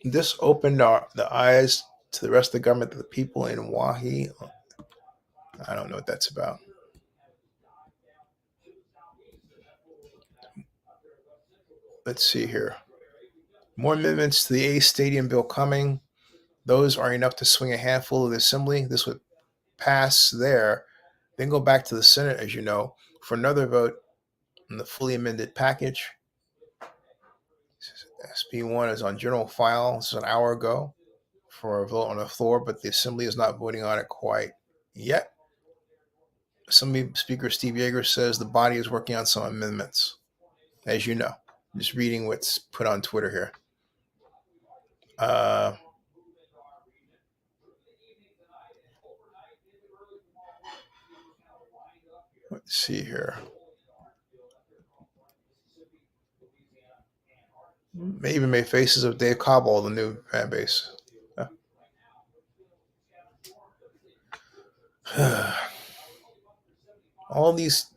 This opened the eyes to the rest of the government that the people in Wahi. I don't know what that's about. Let's see here. More amendments to the A Stadium bill coming. Those are enough to swing a handful of the assembly. This would pass there, then go back to the Senate, as you know, for another vote on the fully amended package. SB1 is on general file. This is an hour ago for a vote on the floor, but the assembly is not voting on it quite yet. Assembly Speaker Steve Yeager says the body is working on some amendments, as you know. I'm just reading what's put on Twitter here. Let's see here. May even make faces of Dave Cobble, the new fan base. All these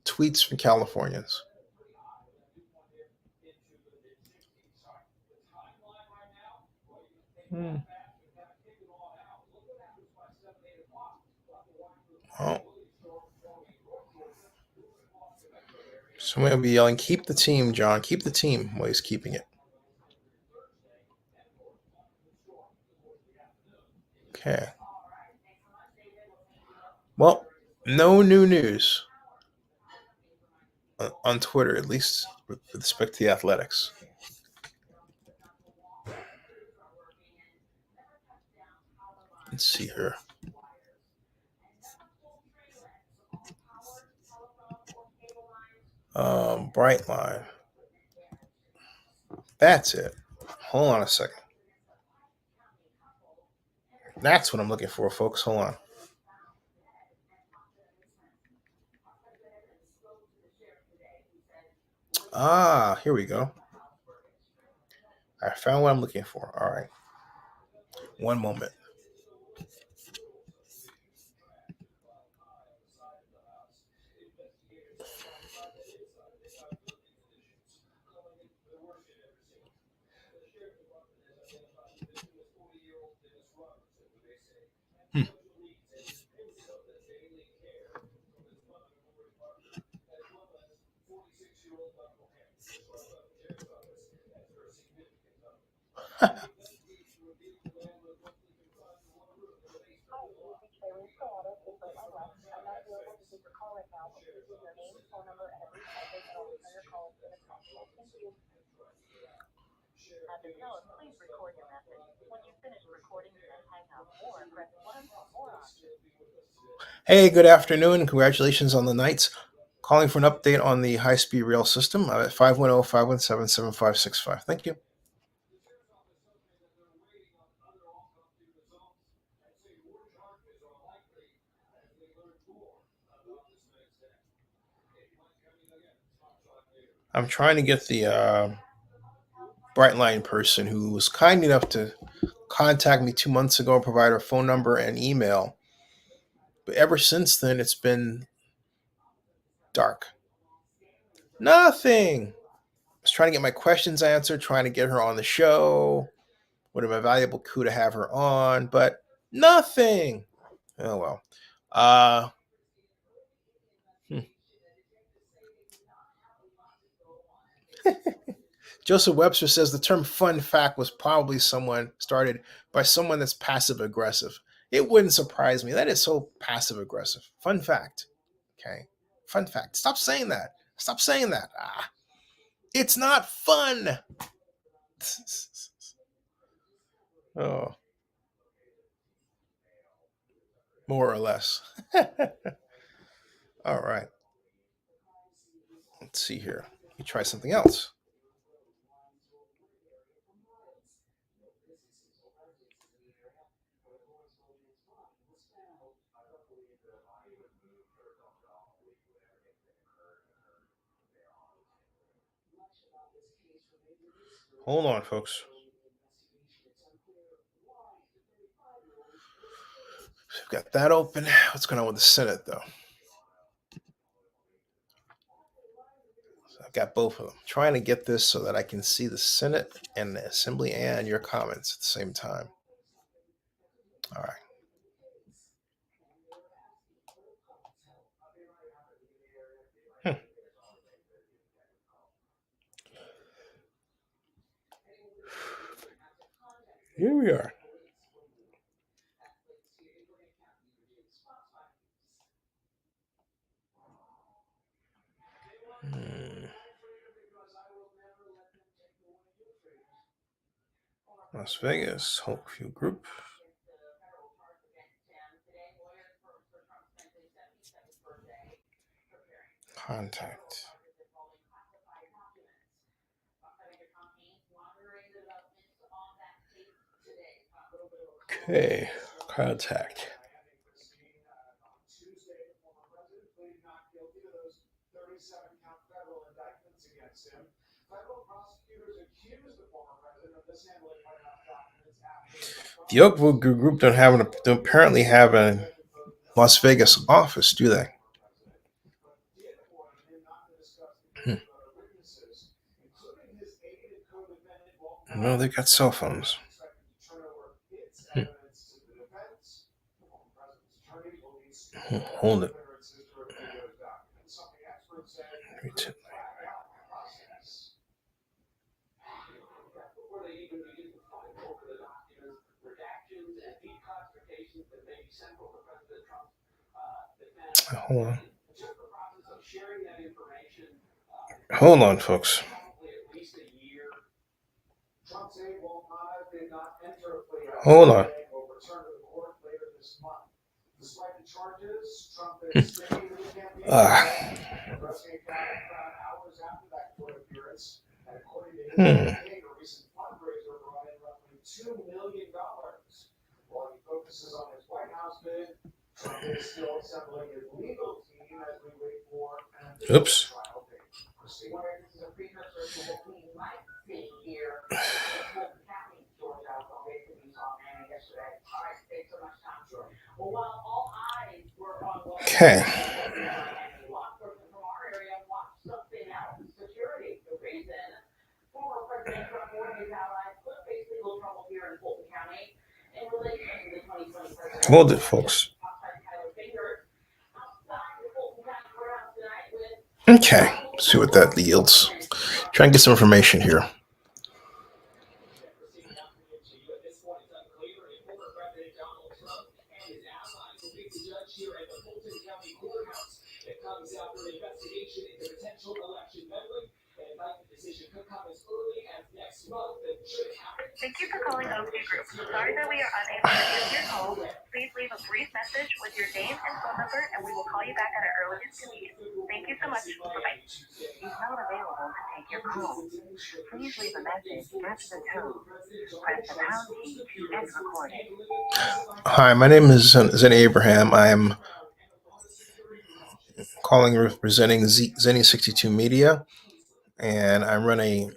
tweets from Californians. Oh. Somebody will be yelling, "Keep the team, John. Keep the team." Well, he's keeping it. Okay. Well, no new news on Twitter, at least with respect to the Athletics. Let's see here. Brightline. That's it. Hold on a second. That's what I'm looking for, folks. Hold on. Here we go. I found what I'm looking for. All right. One moment. Hey, good afternoon. Congratulations on the Knights. Calling for an update on the high-speed rail system. I'm at 510-517-7565. Thank you. I'm trying to get the Brightline person who was kind enough to contact me 2 months ago and provide her phone number and email. But ever since then, it's been dark. Nothing. I was trying to get my questions answered, trying to get her on the show. Would have been a valuable coup to have her on, but nothing. Oh, well. Joseph Webster says the term fun fact was probably started by someone that's passive aggressive. It wouldn't surprise me. That is so passive aggressive. Fun fact. Okay. Fun fact. Stop saying that. Stop saying that. It's not fun. Oh, more or less. All right. Let's see here. Let me try something else. Hold on, folks. So we've got that open. What's going on with the Senate, though? So I've got both of them. I'm trying to get this so that I can see the Senate and the Assembly and your comments at the same time. All right. Here we are. Las Vegas, Hopefield Group. Contact. Okay, contact. The Oakwood Group don't apparently have a Las Vegas office, do they? No, they got cell phones. Hold it. Hold on. Hold on, folks. Hold on. Oops. Okay. Hold it, folks. Okay, see what that yields. Try and get some information here. Thank you for calling Oakview Group. Sorry that we are unable to answer your call. Please leave a brief message with your name and phone number, and we will call you back at our earliest convenience. Thank you so much. Bye-bye. He's not available to take your call. Please leave a message after the tone. Press the pound key to end recording. Hi, my name is Zennie Abraham. I'm calling representing Zennie62 Media, and I run a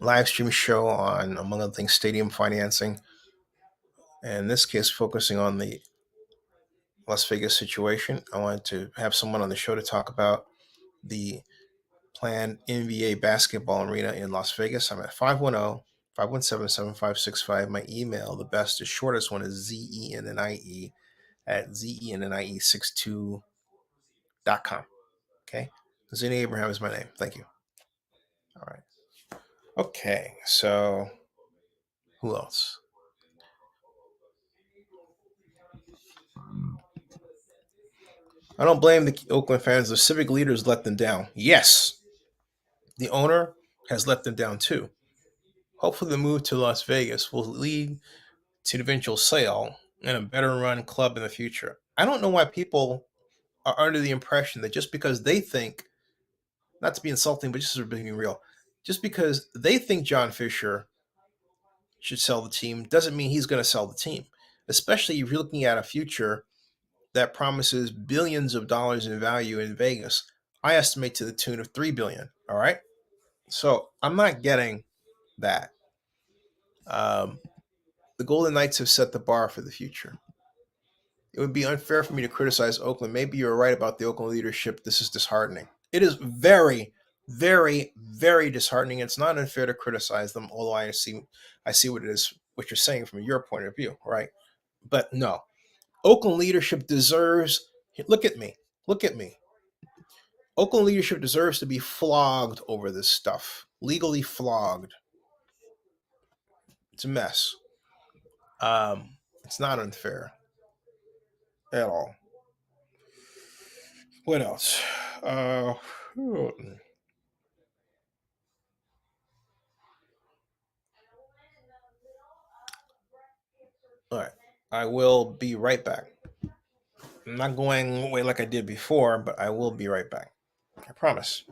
live stream show on, among other things, stadium financing. And in this case, focusing on the Las Vegas situation. I wanted to have someone on the show to talk about the planned NBA basketball arena in Las Vegas. I'm at 510-517-7565. My email, the best, the shortest one is ZENNIE at ZENNIE62.com. Okay. Zennie Abraham is my name. Thank you. All right. Okay. So who else? I don't blame the Oakland fans. The civic leaders let them down. Yes, the owner has let them down too. Hopefully, the move to Las Vegas will lead to the eventual sale and a better run club in the future. I don't know why people are under the impression that just because they think, not to be insulting, but just to being real, just because they think John Fisher should sell the team doesn't mean he's going to sell the team, especially if you're looking at a future that promises billions of dollars in value in Vegas. I estimate to the tune of $3 billion. All right. So I'm not getting that. The Golden Knights have set the bar for the future. It would be unfair for me to criticize Oakland. Maybe you're right about the Oakland leadership. This is disheartening. It is very, very, very disheartening. It's not unfair to criticize them, although I see what it is, what you're saying from your point of view, right? But no, Oakland leadership deserves. Look at me. Look at me. Oakland leadership deserves to be flogged over this stuff, legally flogged. It's a mess. It's not unfair at all. What else? All right. I will be right back. I'm not going away like I did before, but I will be right back. I promise.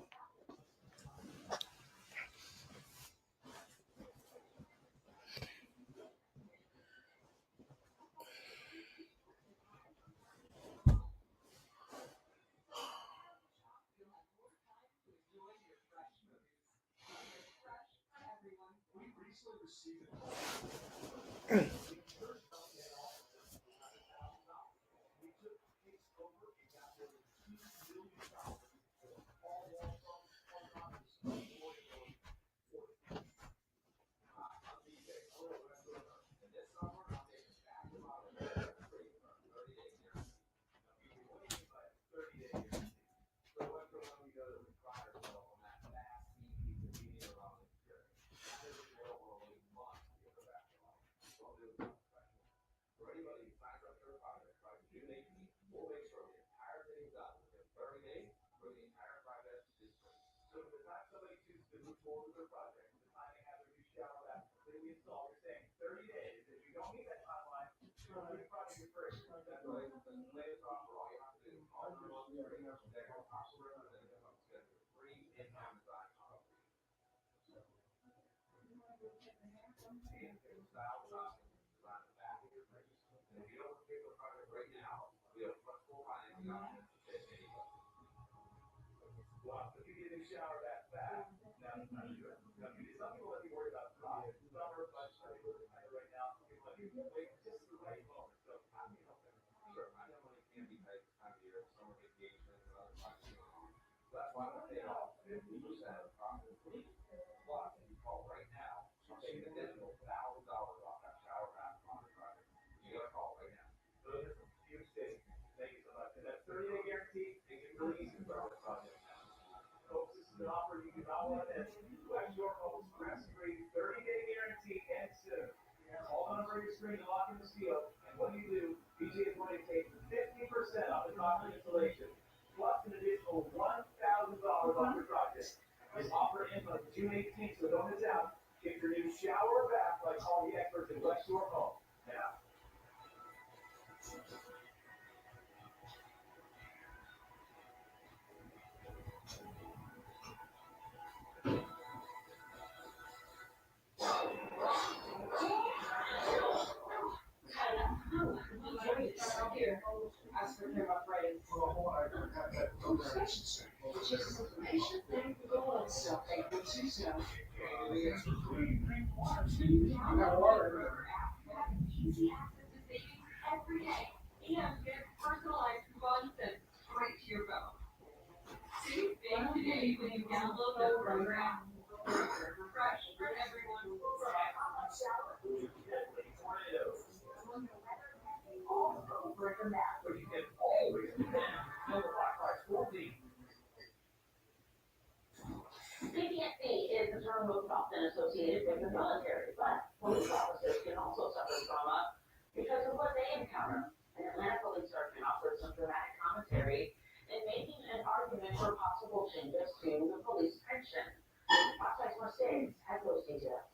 PM EST is the term most often associated with the military, but police officers can also suffer trauma because of what they encounter. And Atlanta police sergeant offered some dramatic commentary necessary in making an argument for possible changes to the police pension. Fox 6 has those details.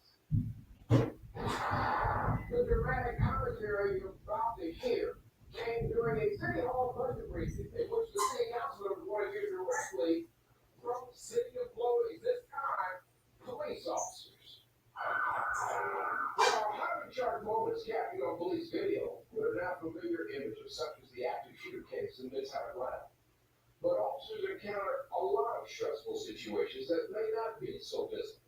The dramatic commentary you're about to hear came during a city hall budget briefing in which the city councilor was going to hear directly from city employees, this time police officers. There are hard-to-charge moments captured on police video that are now familiar images, such as the active shooter case in Midtown Atlanta. But officers encounter a lot of stressful situations that may not be so visible.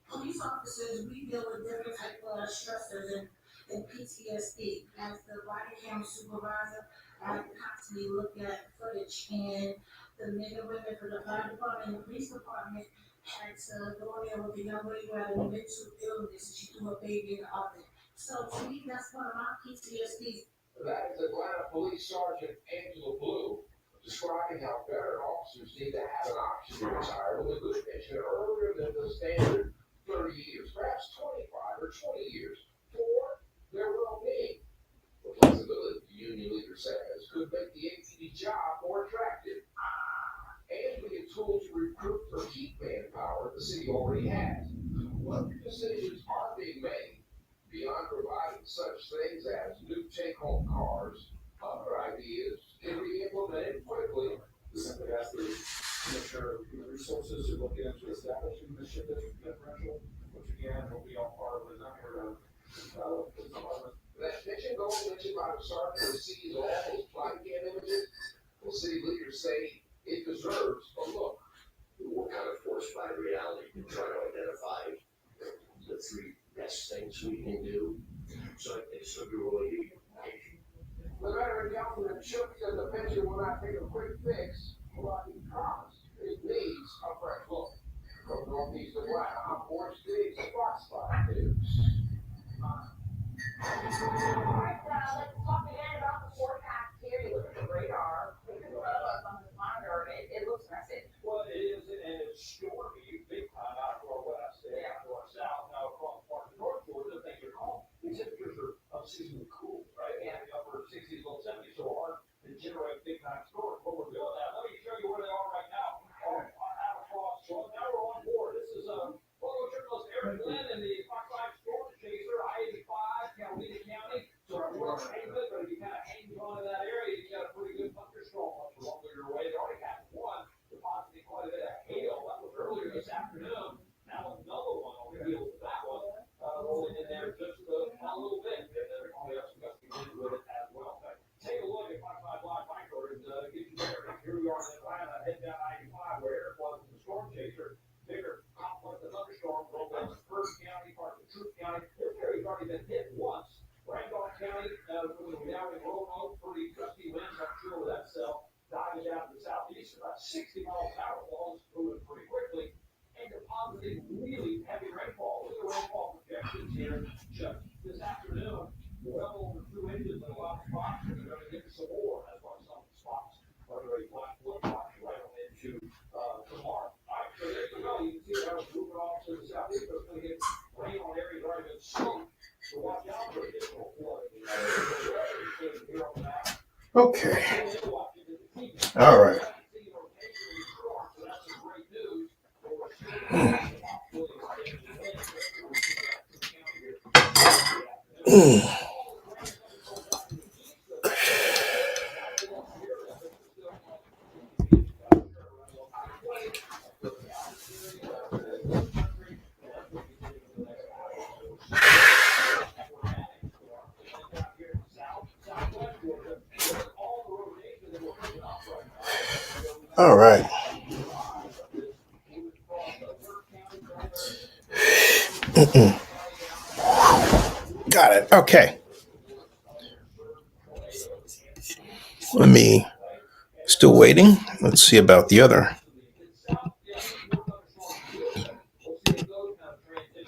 Police officers, we deal with different type of stressors and PTSD. As the body cam supervisor, I constantly look at footage, and the men and women for the fire department and the police department had to go in there with a young lady who had a mental illness, and she threw her baby in the oven. So to me, that's one of my PTSDs. That is Atlanta Police Sergeant Angela Blue describing how veteran officers need to have an option to retire with a good pension earlier than the standard 30 years, perhaps 25 or 20 years, for their well-being. The flexibility, the union leader says, could make the APD job more attractive and be a tool to recruit or keep manpower the city already has. What decisions are being made beyond providing such things as new take-home cars? Other ideas can be implemented quickly. We simply ask the commissioner resources to look into establishing the shift differential, which again will be all part of the number of police department. That pension goal mentioned by the sergeant who sees all those body cam images, well, city leaders say it deserves a look. We're kind of forced by reality to try to identify the three best things we can do. So it's a really The veteran councilman shook that the pension will not take a quick fix, but he promised it needs a fresh look. From Northeast Atlanta, I'm Orange Diggs, Fox 5 News. Alright, let's talk again about the forecast here. You look at the radar, look at the weather on this monitor, it looks messy. Well, it is, and it's stormy, big time out to our west, and out to our south, now across parts of North Georgia, things are calm. The temperatures are unseasonably cool, right? And the upper 60s, low 70s, so hard to generate big time storms. But we're doing that. Let me show you where they are right now. Out across, so now we're on board. This is photo journalist Eric Glenn and the Fox 5 Storm Chaser, I-85, Coweta County. So we're hanging good, but if you kind of hang on to that area, you got a pretty good thunderstorm once you're on your way. They already had one, depositing quite a bit of hail. That was earlier this afternoon. Now another one on the heels of that one, rolling in there just a little bit. And then we probably have some gusty wind with it as well. But take a look at 55 Live Micro and get you there. Here we are in Atlanta, head down I-85 where Eric was in the Storm Chaser. Bigger complex of thunderstorm rolled down First County, parts of Troop County. This area's already been hit once. Randolph County, down in Roanoke, pretty gusty winds. I'm sure where that cell diving down to the southeast, about 60 miles an hour, long, moving pretty quickly, and depositing really heavy rainfall. Look at the rainfall projections here just this afternoon. Well over 2 inches in a lot of spots. We're going to get some more. That's why some spots are very black wood spots right on into tomorrow. All right, so there you go. You can see how it's moving off to the southeast. It's going to get rain on areas already been soaked. So watch out for additional flooding. Okay. All right. All right. Got it. Okay. Let me, still waiting. Let's see about the other.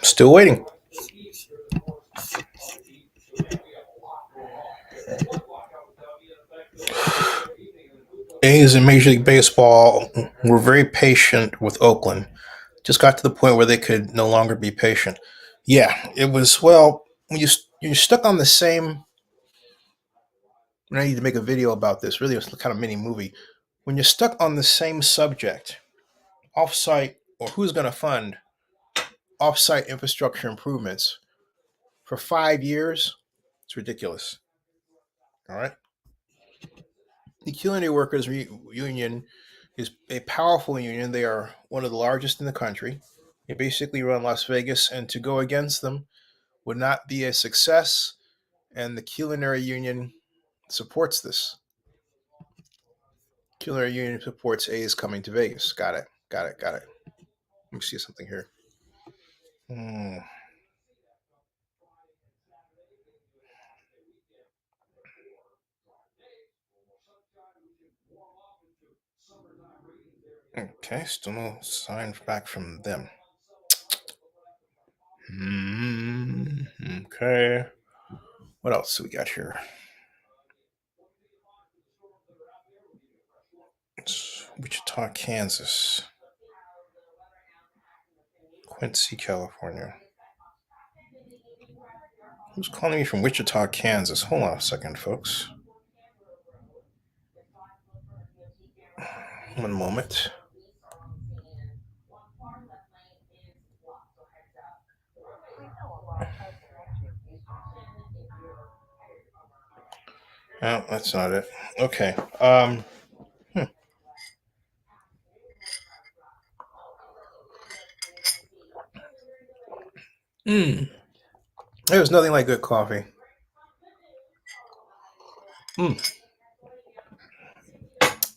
Still waiting. A's in Major League Baseball were very patient with Oakland. Just got to the point where they could no longer be patient. Yeah, it was, well, when you're stuck on the same And I need to make a video about this. Really, it's kind of mini movie. When you're stuck on the same subject, offsite, or who's going to fund offsite infrastructure improvements for 5 years, it's ridiculous. All right. The Culinary Workers Union is a powerful union. They are one of the largest in the country. They basically run Las Vegas, and to go against them would not be a success. And the Culinary Union supports this. Culinary Union supports A's coming to Vegas. Got it. Let me see something here. Okay, still no sign back from them. Okay. What else do we got here? It's Wichita, Kansas. Quincy, California. Who's calling me from Wichita, Kansas? Hold on a second, folks. One moment. Oh, that's not it. Okay. There's nothing like good coffee.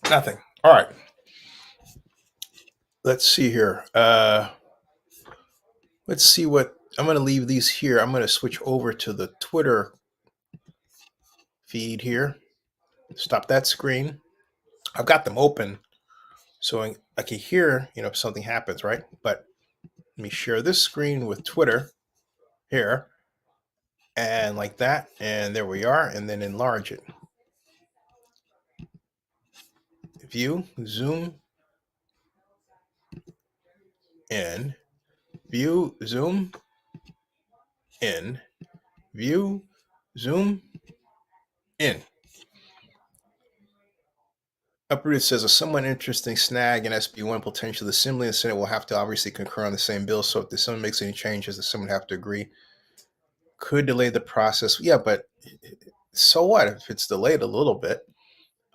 Nothing. All right. Let's see here. Let's see what I'm going to leave these here. I'm going to switch over to the Twitter feed here. Stop that screen. I've got them open so I can hear, if something happens, right? But let me share this screen with Twitter here, and like that, and there we are, and then enlarge it. View, zoom in, view, zoom in, view, zoom in. Uprooted says a somewhat interesting snag in SB1. Potentially, the Assembly and Senate will have to obviously concur on the same bill. So if the Assembly makes any changes, the Assembly would have to agree. Could delay the process. Yeah, but so what if it's delayed a little bit?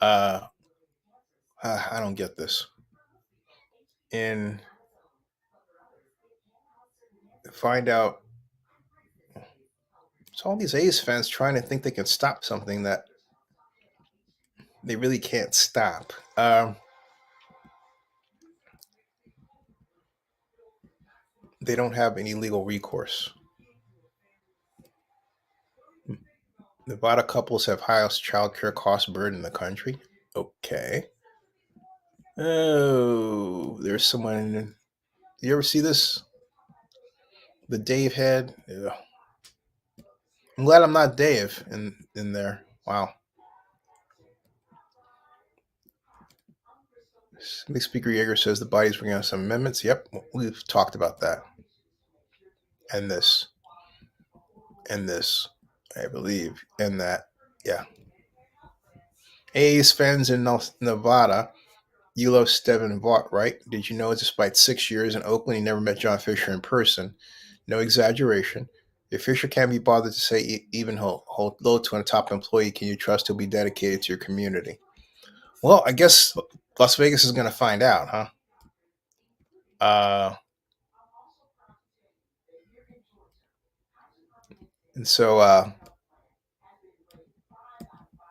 I don't get this. And find out. It's all these A's fans trying to think they can stop something that they really can't stop. They don't have any legal recourse. Nevada couples have highest child care cost burden in the country. Okay. Oh, there's someone. You ever see this? The Dave head. Ugh. I'm glad I'm not Dave in there. Wow. Big Speaker Yeager says the body's bringing out some amendments. Yep, we've talked about that. And this, I believe, and that. Yeah. A's fans in Nevada. You love Stephen Vaught, right? Did you know despite 6 years in Oakland, he never met John Fisher in person? No exaggeration. If Fisher can't be bothered to say even hello to a top employee, can you trust he'll be dedicated to your community? Well, I guess Las Vegas is going to find out, huh? And so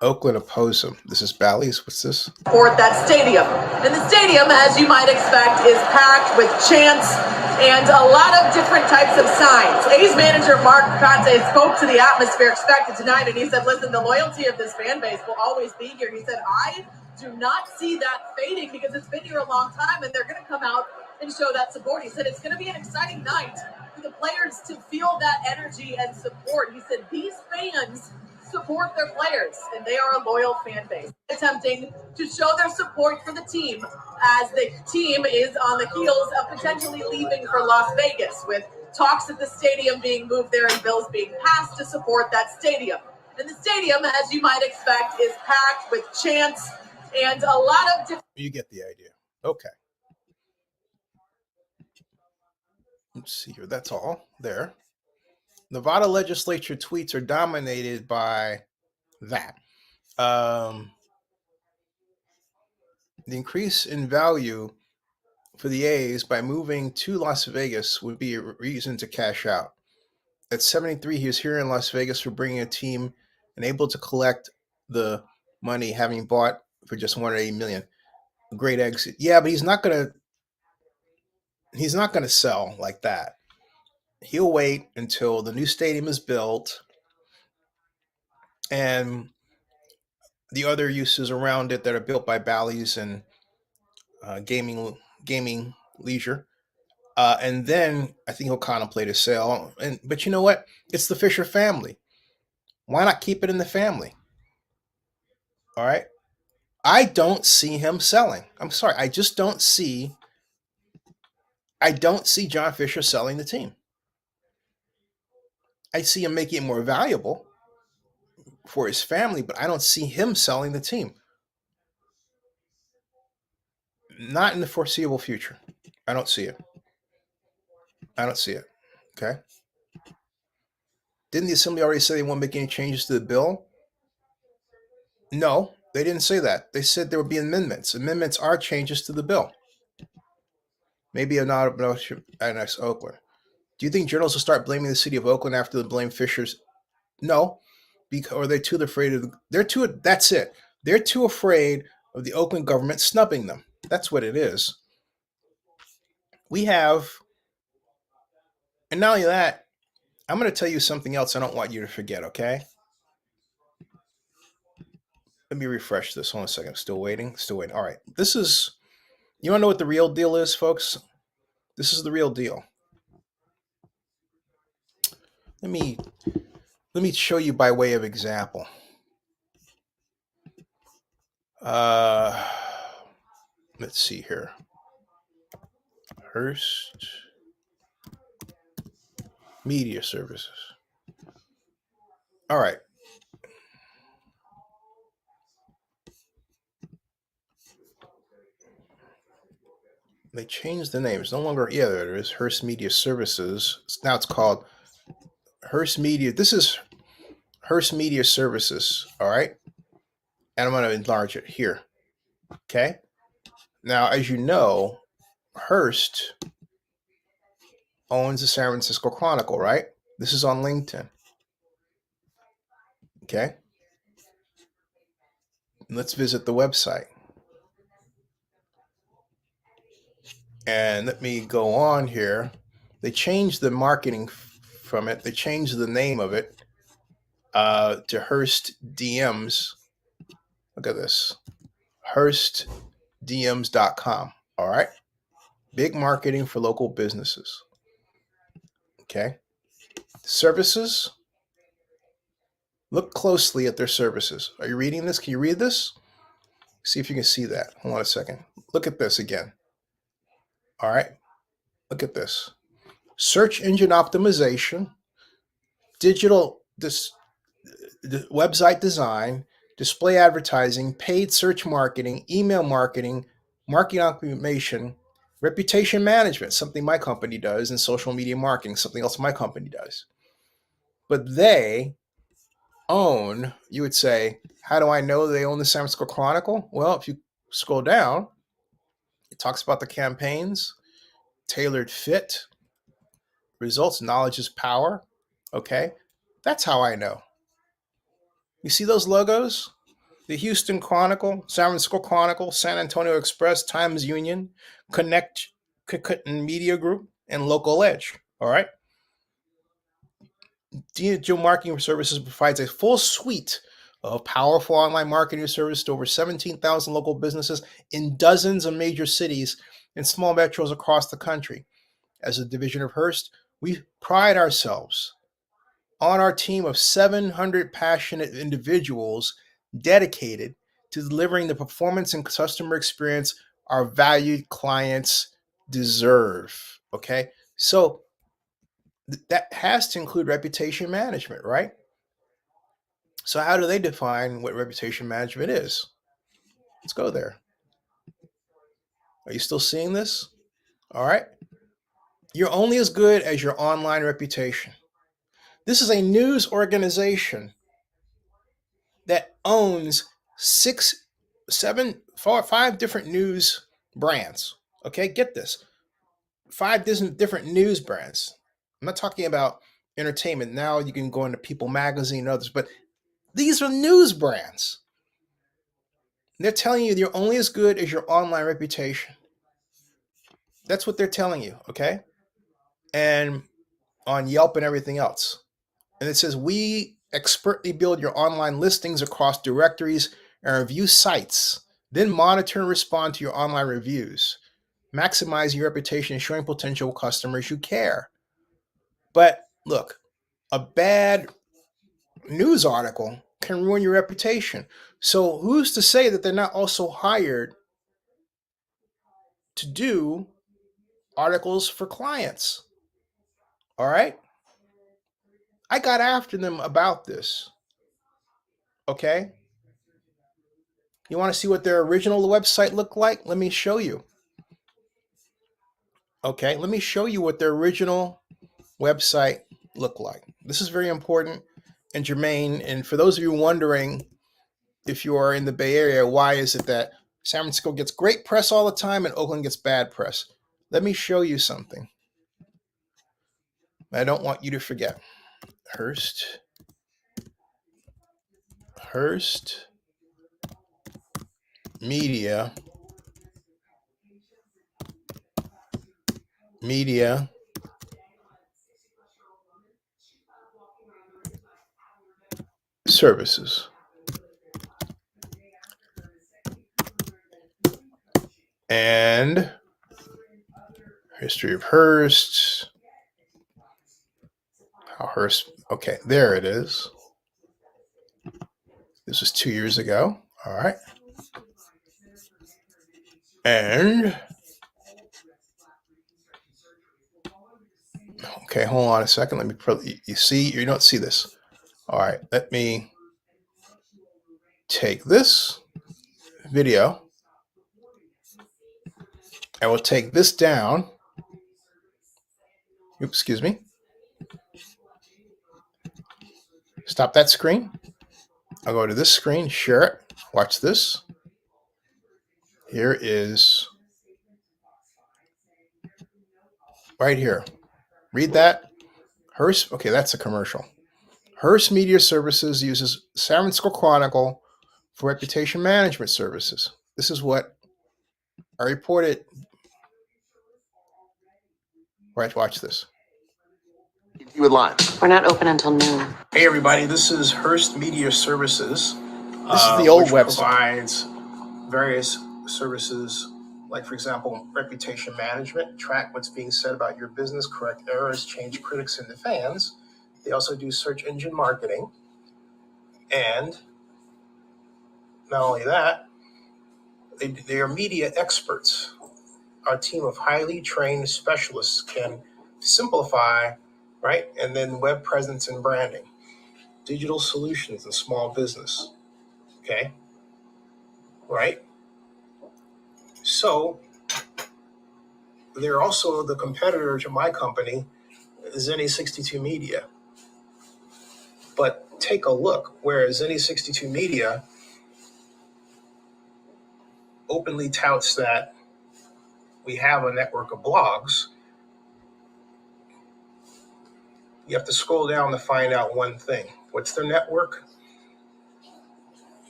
Oakland opposed him. This is Bally's. What's this? Support that stadium. And the stadium, as you might expect, is packed with chants and a lot of different types of signs. A's manager Mark Conte spoke to the atmosphere expected tonight, and he said, listen, the loyalty of this fan base will always be here. He said, I do not see that fading because it's been here a long time, and they're going to come out and show that support. He said, it's going to be an exciting night for the players to feel that energy and support. He said, these fans support their players, and they are a loyal fan base, attempting to show their support for the team as the team is on the heels of potentially leaving for Las Vegas, with talks at the stadium being moved there and bills being passed to support that stadium. And the stadium, as you might expect, is packed with chants and a lot of different. You get the idea. Okay. Let's see here. That's all there. Nevada legislature tweets are dominated by that. The increase in value for the A's by moving to Las Vegas would be a reason to cash out. At 73, he was here in Las Vegas for bringing a team and able to collect the money, having bought for just $180 million. A great exit. Yeah, but he's not gonna sell like that. He'll wait until the new stadium is built and the other uses around it that are built by Bally's and gaming leisure. And then I think he'll contemplate a sale. But you know what? It's the Fisher family. Why not keep it in the family? All right. I don't see him selling. I'm sorry. I don't see John Fisher selling the team. I see him making it more valuable for his family, but I don't see him selling the team. Not in the foreseeable future. I don't see it. Okay. Didn't the assembly already say they won't make any changes to the bill? No, they didn't say that. They said there would be amendments. Amendments are changes to the bill. Maybe not at Oakland. Do you think journalists will start blaming the city of Oakland after they blame Fisher's? No, or they're too afraid of. That's it. They're too afraid of the Oakland government snubbing them. That's what it is. We have, and not only that, I'm going to tell you something else I don't want you to forget, okay? Let me refresh this. Hold on a second. Still waiting. All right. You want to know what the real deal is, folks? This is the real deal. Let me show you by way of example. Let's see here. Hearst Media Services. All right. They changed the name. It's no longer, there it is, Hearst Media Services. Now it's called Hearst Media. This is Hearst Media Services, all right? And I'm going to enlarge it here, okay? Now, as you know, Hearst owns the San Francisco Chronicle, right? This is on LinkedIn, okay? Let's visit the website. And let me go on here. They changed the marketing from it. They changed the name of it to Hearst DMs. Look at this. HearstDMs.com. All right. Big marketing for local businesses. Okay. Services. Look closely at their services. Are you reading this? Can you read this? See if you can see that. Hold on a second. Look at this again. All right. Look at this. Search engine optimization, digital website design, display advertising, paid search marketing, email marketing, marketing automation, reputation management, something my company does, and social media marketing, something else my company does. But they own, you would say, how do I know they own the San Francisco Chronicle? Well, if you scroll down, it talks about the campaigns, tailored fit, results, knowledge is power. Okay, that's how I know. You see those logos? The Houston Chronicle, San Francisco Chronicle, San Antonio Express, Times Union, Connect Media Group, and Local Edge. All right. Digital Marketing Services provides a full suite of powerful online marketing services to over 17,000 local businesses in dozens of major cities and small metros across the country. As a division of Hearst, we pride ourselves on our team of 700 passionate individuals dedicated to delivering the performance and customer experience our valued clients deserve. Okay, so that has to include reputation management, right? So how do they define what reputation management is? Let's go there. Are you still seeing this? All right. You're only as good as your online reputation. This is a news organization that owns 5 different news brands. Okay, get this. 5 different news brands. I'm not talking about entertainment. Now you can go into People Magazine and others, but these are news brands. They're telling you you're only as good as your online reputation. That's what they're telling you, okay? And on Yelp and everything else. And it says, we expertly build your online listings across directories and review sites, then monitor and respond to your online reviews, maximizing your reputation and showing potential customers you care. But look, a bad news article can ruin your reputation. So who's to say that they're not also hired to do articles for clients? All right? I got after them about this. Okay? You want to see what their original website looked like? Let me show you. Okay, let me show you what their original website looked like. This is very important and germane. And for those of you wondering, if you are in the Bay Area, why is it that San Francisco gets great press all the time and Oakland gets bad press? Let me show you something. I don't want you to forget. Hearst Media Services. And history of Hearst. How Hearst, okay, there it is. This was 2 years ago. All right. And okay, hold on a second. Let me you don't see this. All right, let me take this video. I will take this down. Oops, excuse me. Stop that screen. I'll go to this screen, share it. Watch this. Here is right here. Read that. Hearst, okay, that's a commercial. Hearst Media Services uses San Francisco Chronicle for reputation management services. This is what I reported. Right, watch this. You would like. We're not open until noon. Hey everybody, this is Hearst Media Services. This is the old website. Provides various services, like for example, reputation management, track what's being said about your business, correct errors, change critics into fans. They also do search engine marketing. And not only that, they are media experts. Our team of highly trained specialists can simplify, right? And then web presence and branding, digital solutions and small business. Okay. Right. So they're also the competitor to my company, Zennie62 Media. But take a look where Zennie62 Media openly touts that we have a network of blogs. You have to scroll down to find out one thing. What's their network?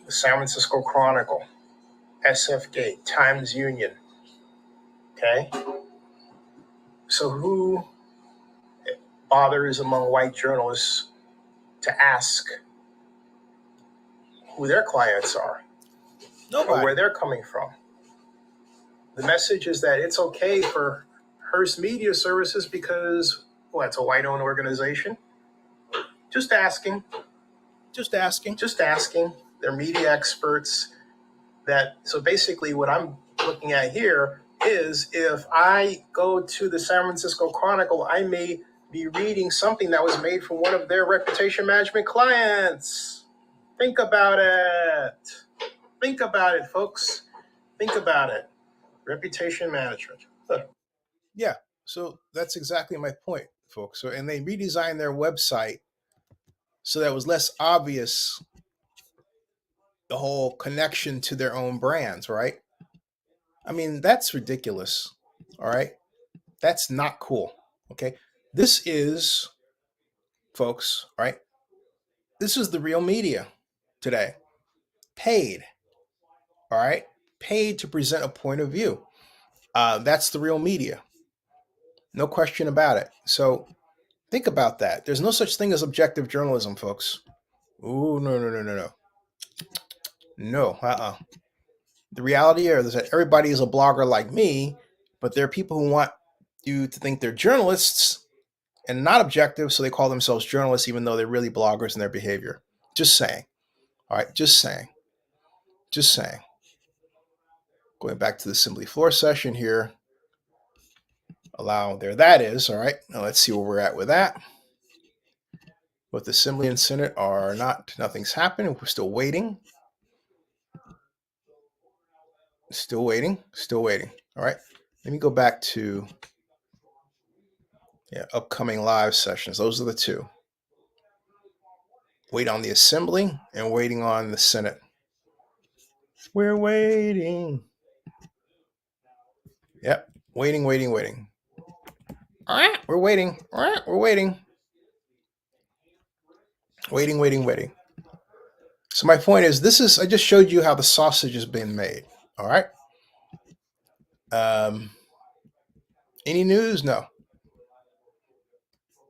The San Francisco Chronicle, SF Gate, Times Union. Okay? So who bothers among white journalists to ask who their clients are? Nobody. Or where they're coming from? The message is that it's okay for Hearst Media Services because, well, it's a white-owned organization. Just asking. They're media experts. So basically what I'm looking at here is if I go to the San Francisco Chronicle, I may be reading something that was made for one of their reputation management clients. Think about it. Think about it, folks. Think about it. Reputation management. Look. Yeah, so that's exactly my point, folks. So, and they redesigned their website so that it was less obvious the whole connection to their own brands, right? I mean, that's ridiculous. All right. That's not cool. Okay. This is, folks, right? This is the real media today. Paid. All right. Paid to present a point of view. That's the real media. No question about it. So think about that. There's no such thing as objective journalism, folks. Ooh, no. No, The reality is that everybody is a blogger like me, but there are people who want you to think they're journalists and not objective, so they call themselves journalists even though they're really bloggers in their behavior. Just saying. All right, just saying. Just saying. Going back to the assembly floor session here. There that is. All right, now let's see where we're at with that. Both the Assembly and Senate are nothing's happened. We're still waiting. Still waiting. All right, let me go back to upcoming live sessions. Those are the two. Wait on the Assembly and waiting on the Senate. We're waiting. Yep, waiting. All right, we're waiting. All right, we're waiting. Waiting. So my point is, I just showed you how the sausage is being made. All right. Any news? No.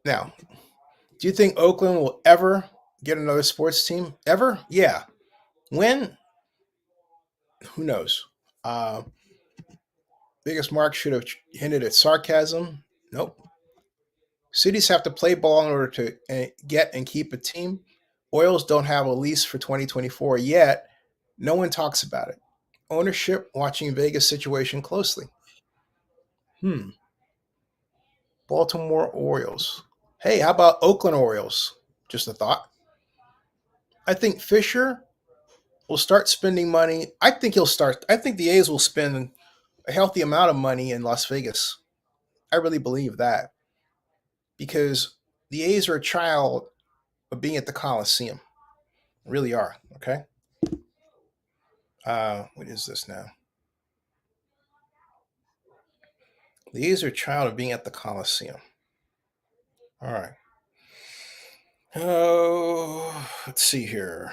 Now, do you think Oakland will ever get another sports team? Ever? Yeah. When? Who knows? Biggest Mark should have hinted at sarcasm. Nope. Cities have to play ball in order to get and keep a team. Oils don't have a lease for 2024 yet. No one talks about it. Ownership watching Vegas situation closely. Baltimore Orioles. Hey, how about Oakland Orioles? Just a thought. I think Fisher will start spending money. I think the A's will spend a healthy amount of money in Las Vegas. I really believe that. Because the A's are a child of being at the Coliseum. Really are, okay? What is this now? The A's are a child of being at the Coliseum. All right. Oh, let's see here.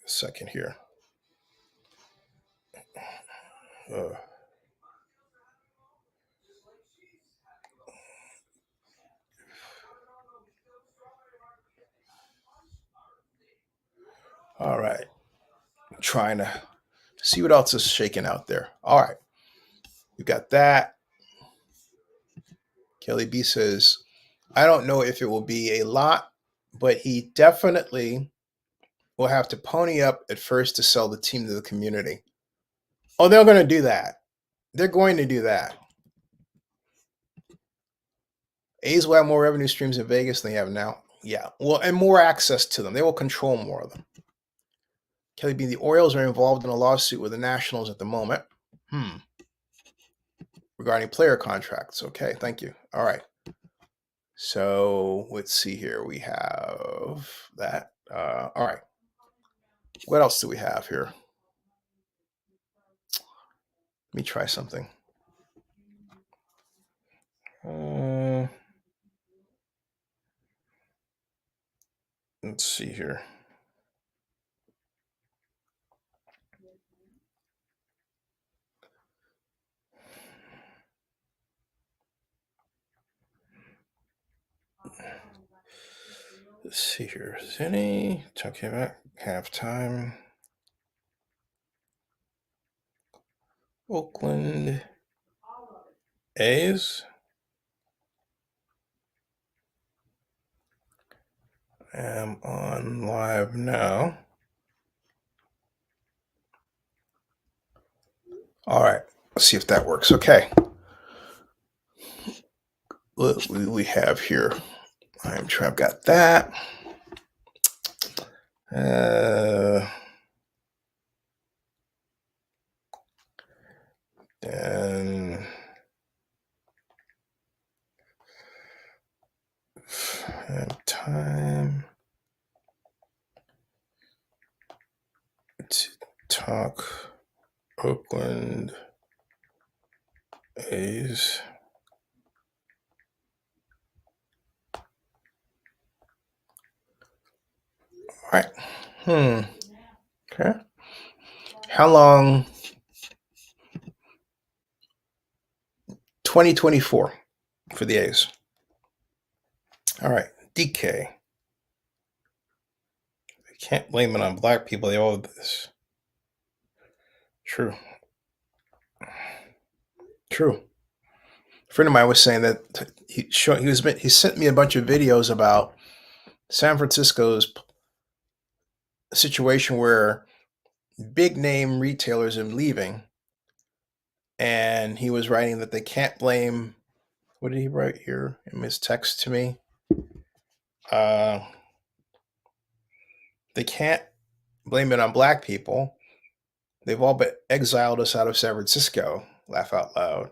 A second here. All right. I'm trying to see what else is shaking out there. All right. We got that. Kelly B says, I don't know if it will be a lot, but he definitely will have to pony up at first to sell the team to the community. Oh, they're going to do that. They're going to do that. A's will have more revenue streams in Vegas than they have now. Yeah. Well, and more access to them. They will control more of them. Kelly B, the Orioles are involved in a lawsuit with the Nationals at the moment. Regarding player contracts. Okay, thank you. All right. So let's see here. We have that. All right. What else do we have here? Let me try something. Let's see here. Let's see here. Zennie, talking about halftime. Oakland A's. I'm on live now. All right. Let's see if that works. Okay. What we have here. I've got that. And time to talk Oakland A's. All right. Okay. How long? 2024 for the A's. All right. DK. I can't blame it on black people. They all this. True. A friend of mine was saying that he sent me a bunch of videos about San Francisco's situation where big name retailers are leaving, and he was writing that they can't blame. What did he write here in his text to me? They can't blame it on black people. They've all but exiled us out of San Francisco. Laugh out loud.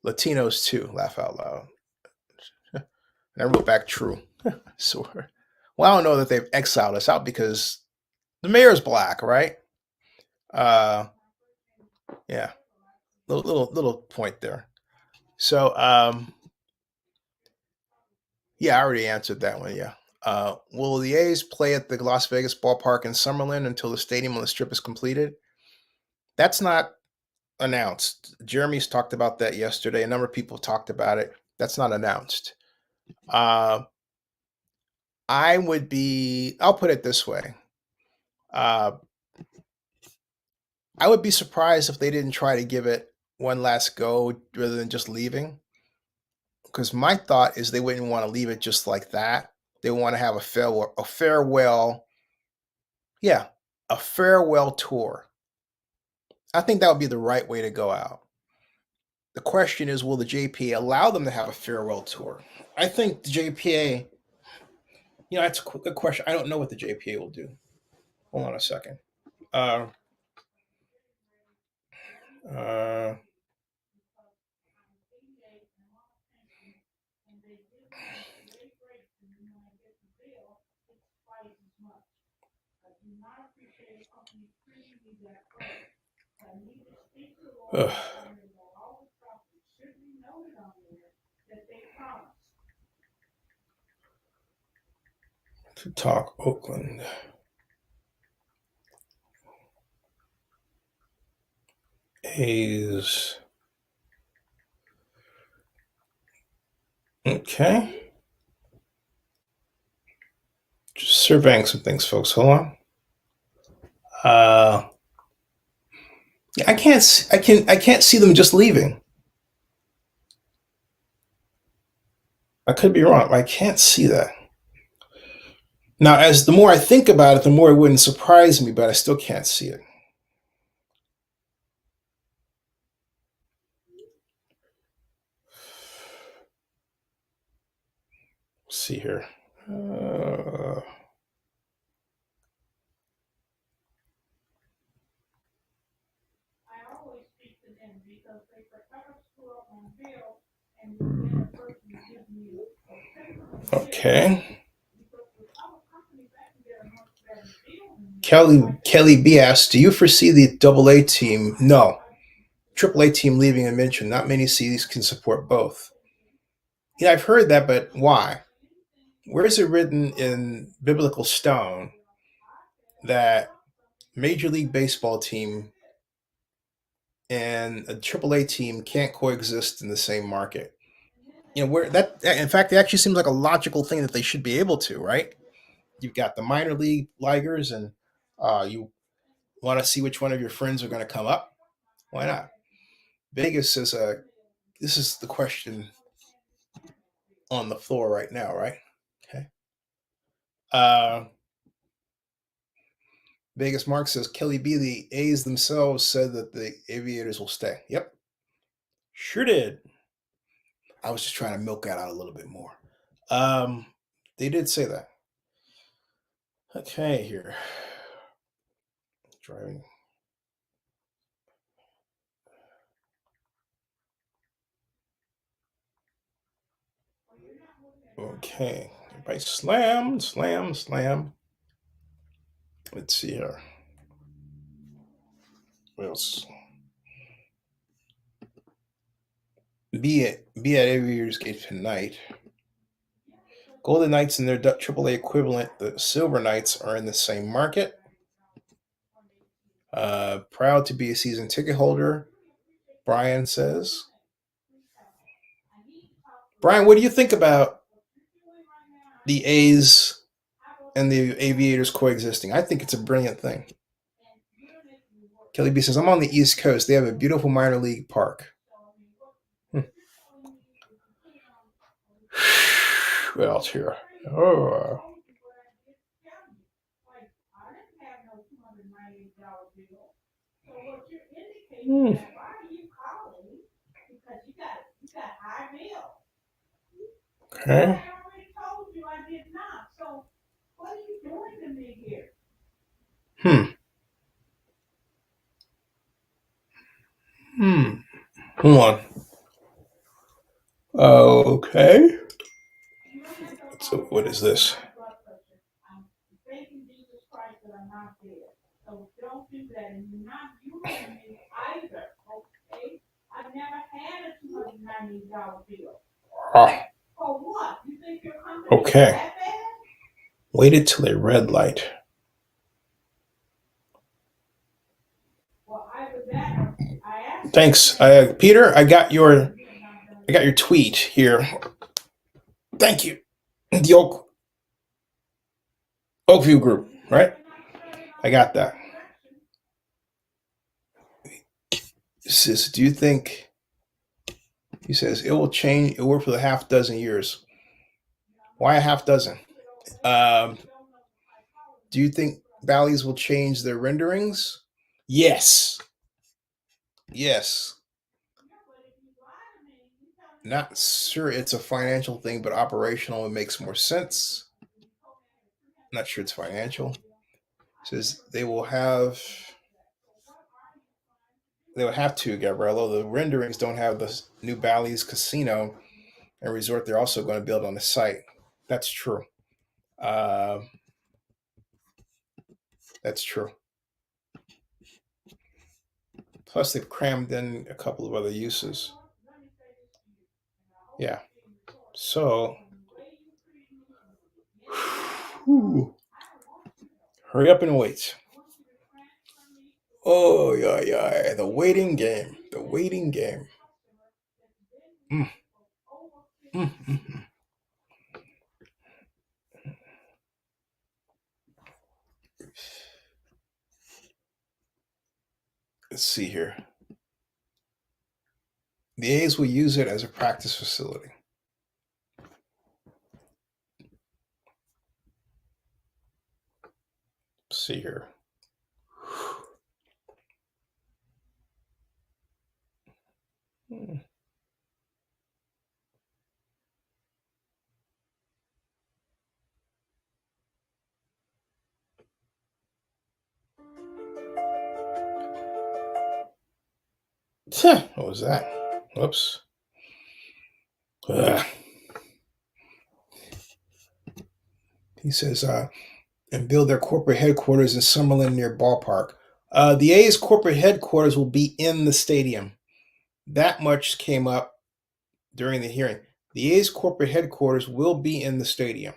Latinos too. Laugh out loud. And I wrote back, true. So, well, I don't know that they've exiled us out because the mayor's black, right? Yeah. Little point there. So, yeah, I already answered that one. Yeah. Will the A's play at the Las Vegas Ballpark in Summerlin until the stadium on the Strip is completed? That's not announced. Jeremy's talked about that yesterday. A number of people talked about it. That's not announced. I'll put it this way. I would be surprised if they didn't try to give it one last go rather than just leaving. Because my thought is they wouldn't want to leave it just like that. They want to have a farewell tour. I think that would be the right way to go out. The question is, will the JPA allow them to have a farewell tour? I think the JPA, that's a good question. I don't know what the JPA will do. Hold on a second. To talk Oakland. A's. Okay. Just surveying some things, folks. Hold on. I can't see them just leaving. I could be wrong. I can't see that. Now, as the more I think about it, the more it wouldn't surprise me, but I still can't see it. Let's see here. Okay. Kelly B asks, do you foresee the AA team? No. AAA team leaving and mentioned. Not many cities can support both. I've heard that, but why? Where is it written in biblical stone that Major League Baseball team and a AAA team can't coexist in the same market? Where that, in fact, it actually seems like a logical thing that they should be able to, right? You've got the minor league ligers, and you want to see which one of your friends are going to come up. Why not? Vegas is this is the question on the floor right now, right? Okay. Vegas Mark says, Kelly B, the A's themselves said that the Aviators will stay. Yep. Sure did. I was just trying to milk that out a little bit more. They did say that. Okay, here. Driving. Okay. Everybody slam, slam, slam. Let's see here. What else? Be at Aviators Gate tonight. Golden Knights and their AAA equivalent, the Silver Knights, are in the same market. Proud to be a season ticket holder, Brian says. Brian, what do you think about the A's and the Aviators coexisting? I think it's a brilliant thing. Kelly B says, I'm on the East Coast. They have a beautiful minor league park. What else here? Oh. Okay. Hold on. Okay. So what is this? Okay. Waited till a red light. Thanks, Peter. I got your tweet here. Thank you. The Oakview group, right? I got that. Sis, do you think? He says it will change. It worked for the half dozen years. Why a half dozen? Do you think Bally's will change their renderings? Yes. Yes. Not sure it's a financial thing, but operational, it makes more sense. Not sure it's financial. Says they will have to, Gabriello. The renderings don't have the new Bally's casino and resort they're also going to build on the site. That's true. That's true. Plus, they've crammed in a couple of other uses. Yeah. So, hurry up and wait. Oh, yeah. The waiting game. The waiting game. Let's see here. The A's will use it as a practice facility. Let's see here. What was that? Whoops. He says, and build their corporate headquarters in Summerlin near Ballpark. The A's corporate headquarters will be in the stadium. That much came up during the hearing. The A's corporate headquarters will be in the stadium.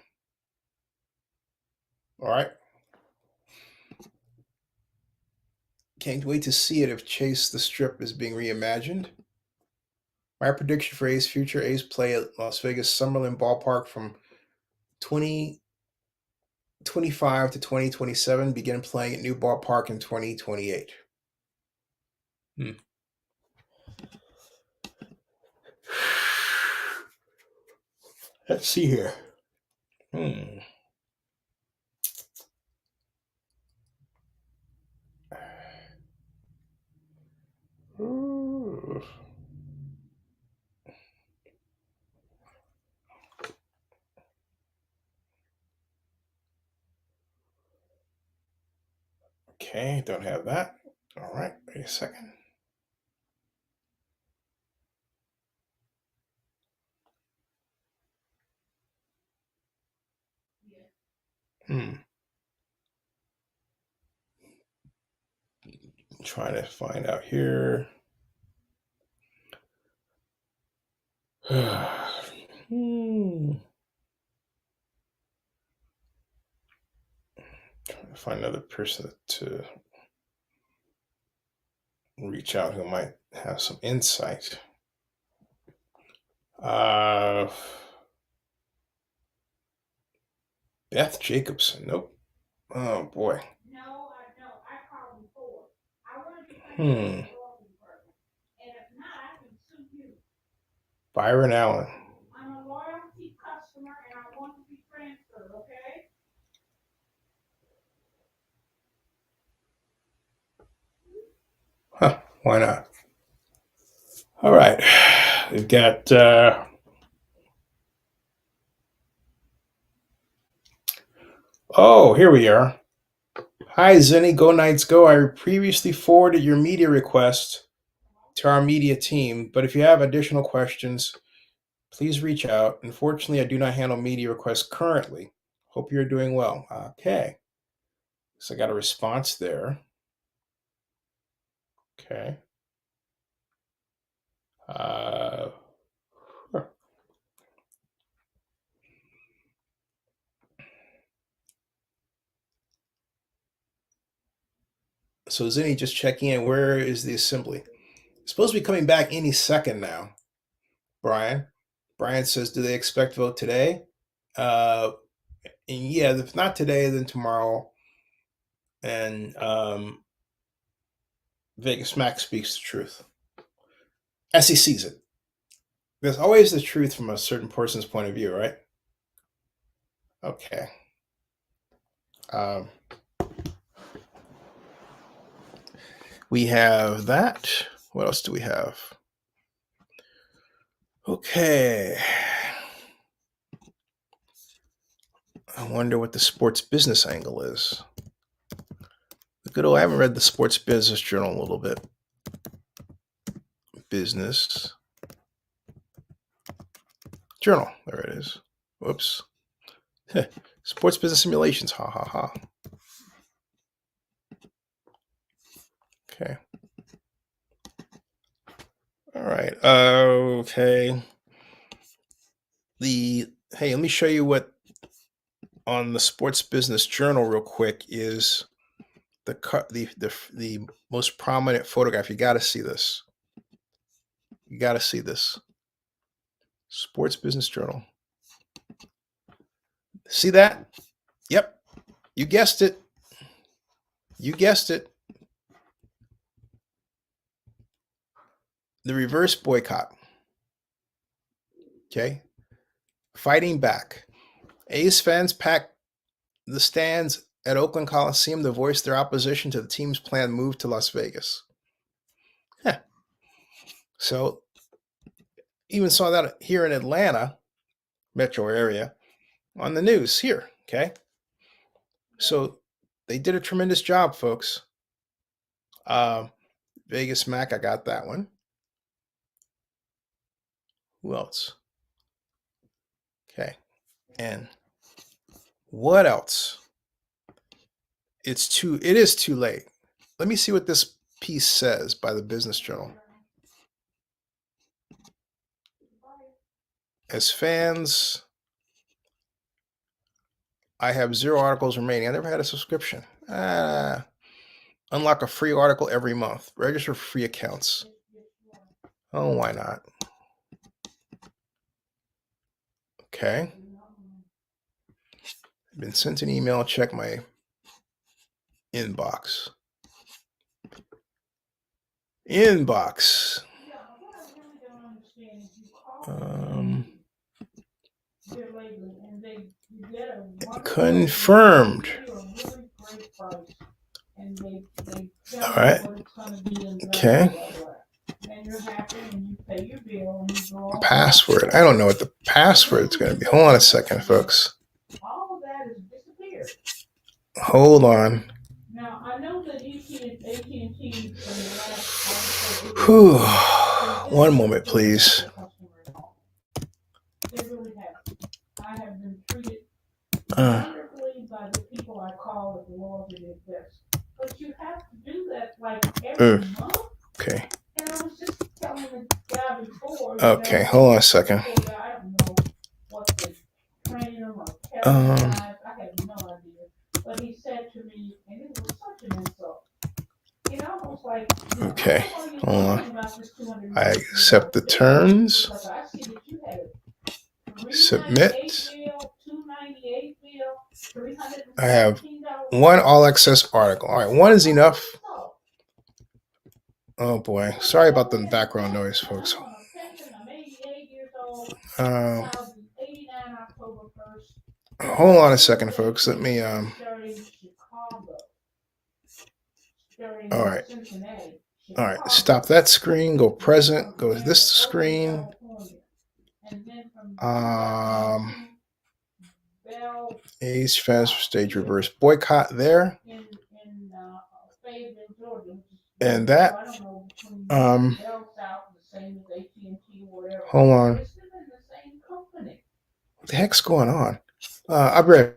All right. Can't wait to see it if Chase the Strip is being reimagined. My prediction for A's future: A's play at Las Vegas Summerlin Ballpark from 2025 to 2027. Begin playing at new ballpark in 2028. Let's see here. Okay, don't have that. All right, wait a second. Trying to find out here. Trying to find another person to reach out who might have some insight. Beth Jacobson. Nope. Oh boy. No, I don't. I called before. I want to be friends with the loyalty person. And if not, I can sue you. Byron Allen. I'm a loyalty customer and I want to be transferred, okay? Huh, why not? All right. We've got oh, here we are. Hi, Zennie, go Knights go. I previously forwarded your media request to our media team, but if you have additional questions, please reach out. Unfortunately, I do not handle media requests currently. Hope you're doing well. Okay. So I got a response there. Okay. So Zennie just checking in. Where is the assembly? It's supposed to be coming back any second now. Brian says, do they expect to vote today? And yeah, if not today, then tomorrow. And Vegas Mac speaks the truth as he sees it. There's always the truth from a certain person's point of view, right? Okay. We have that. What else do we have? Okay. I wonder what the sports business angle is. The good old, I haven't read the Sports Business Journal a little bit. Business Journal. There it is. Whoops. Sports business simulations. Ha ha ha. Okay. All right. Okay. Hey, let me show you what on the Sports Business Journal real quick is the most prominent photograph. You got to see this. You got to see this. Sports Business Journal. See that? Yep. You guessed it. You guessed it. The reverse boycott. Okay. Fighting back. A's fans packed the stands at Oakland Coliseum to voice their opposition to the team's planned move to Las Vegas. So, even saw that here in Atlanta, metro area, on the news here. Okay. So, they did a tremendous job, folks. Vegas Mac, I got that one. Who else? Okay. And what else? It is too late. Let me see what this piece says by the Business Journal. As fans, I have 0 articles remaining. I never had a subscription. Unlock a free article every month. Register for free accounts. Oh, why not? Okay. I've been sent an email. Check my inbox. Confirmed. All right. Okay. Password. I don't know what the password's going to be. Hold on a second, folks. Hold on. Now, I know that Whew. One moment, please. They really have. I have been treated Uh, wonderfully by the people I call as loyalty to this. But you have to do that like every month. okay. And I was just telling the guy before. Okay, hold on a second. I don't know what the trainer or Kevin guys, I have no idea. But he said to me, and it was such an insult. It almost like, Okay, hold on. I accept the terms. Submit. I have one all access article. All right, one is enough. Oh boy, sorry about the background noise, folks. Hold on a second, folks. Let me all right. All right, stop that screen, go present, go to this screen. Ace transfer stage reverse boycott there. And that hold on. What the heck's going on? I'll be right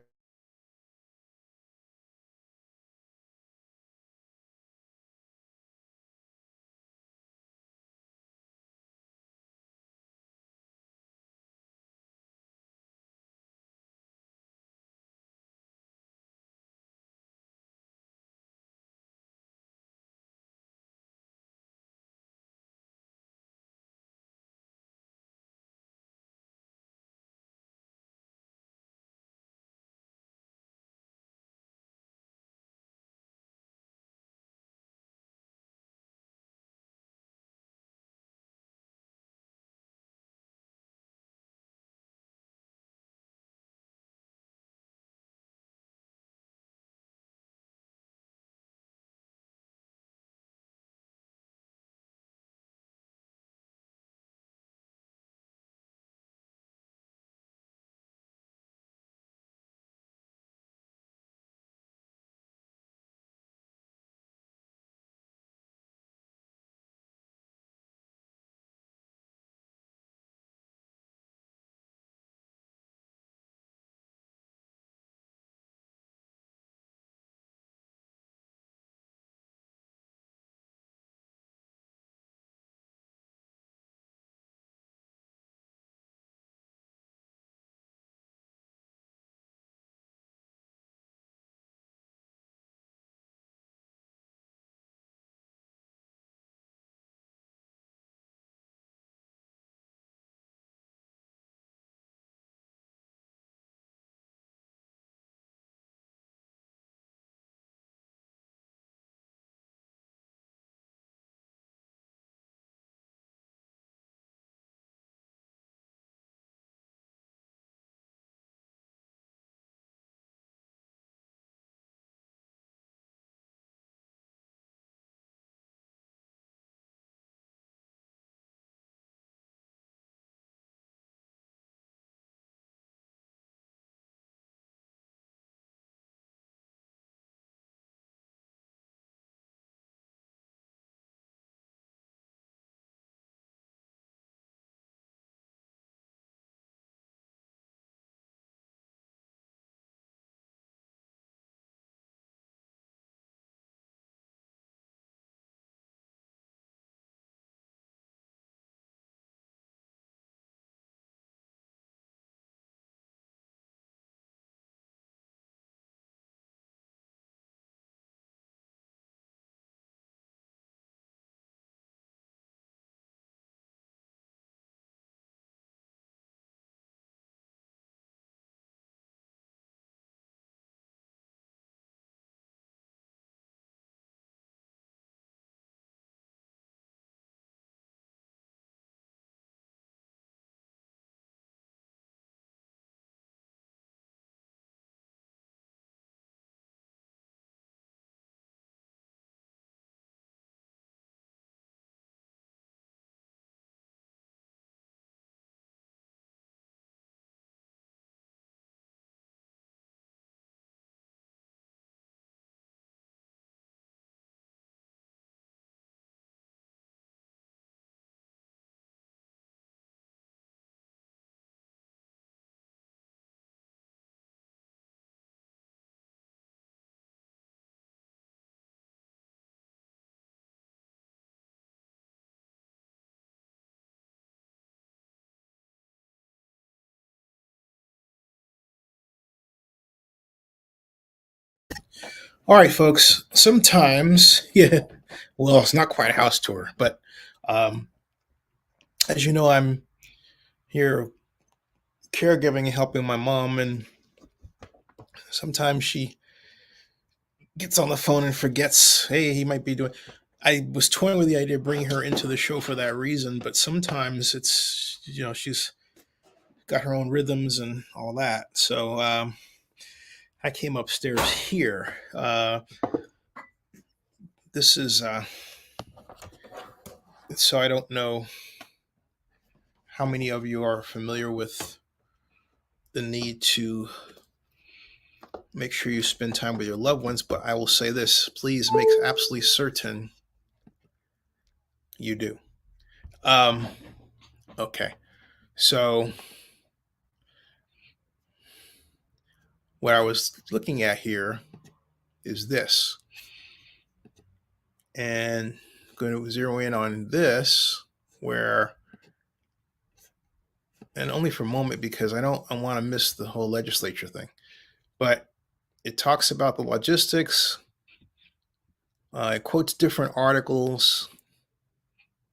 All right, folks. Sometimes, yeah, well, it's not quite a house tour, but um, as you know, I'm here caregiving and helping my mom, and sometimes she gets on the phone and forgets, hey, he might be doing. I was toying with the idea of bringing her into the show for that reason, but sometimes it's, she's got her own rhythms and all that. So I came upstairs here. This is, so I don't know how many of you are familiar with the need to make sure you spend time with your loved ones, but I will say this, please make absolutely certain you do. Okay. So what I was looking at here is this, and I'm going to zero in on this, where, and only for a moment because I want to miss the whole legislature thing, but it talks about the logistics. It quotes different articles,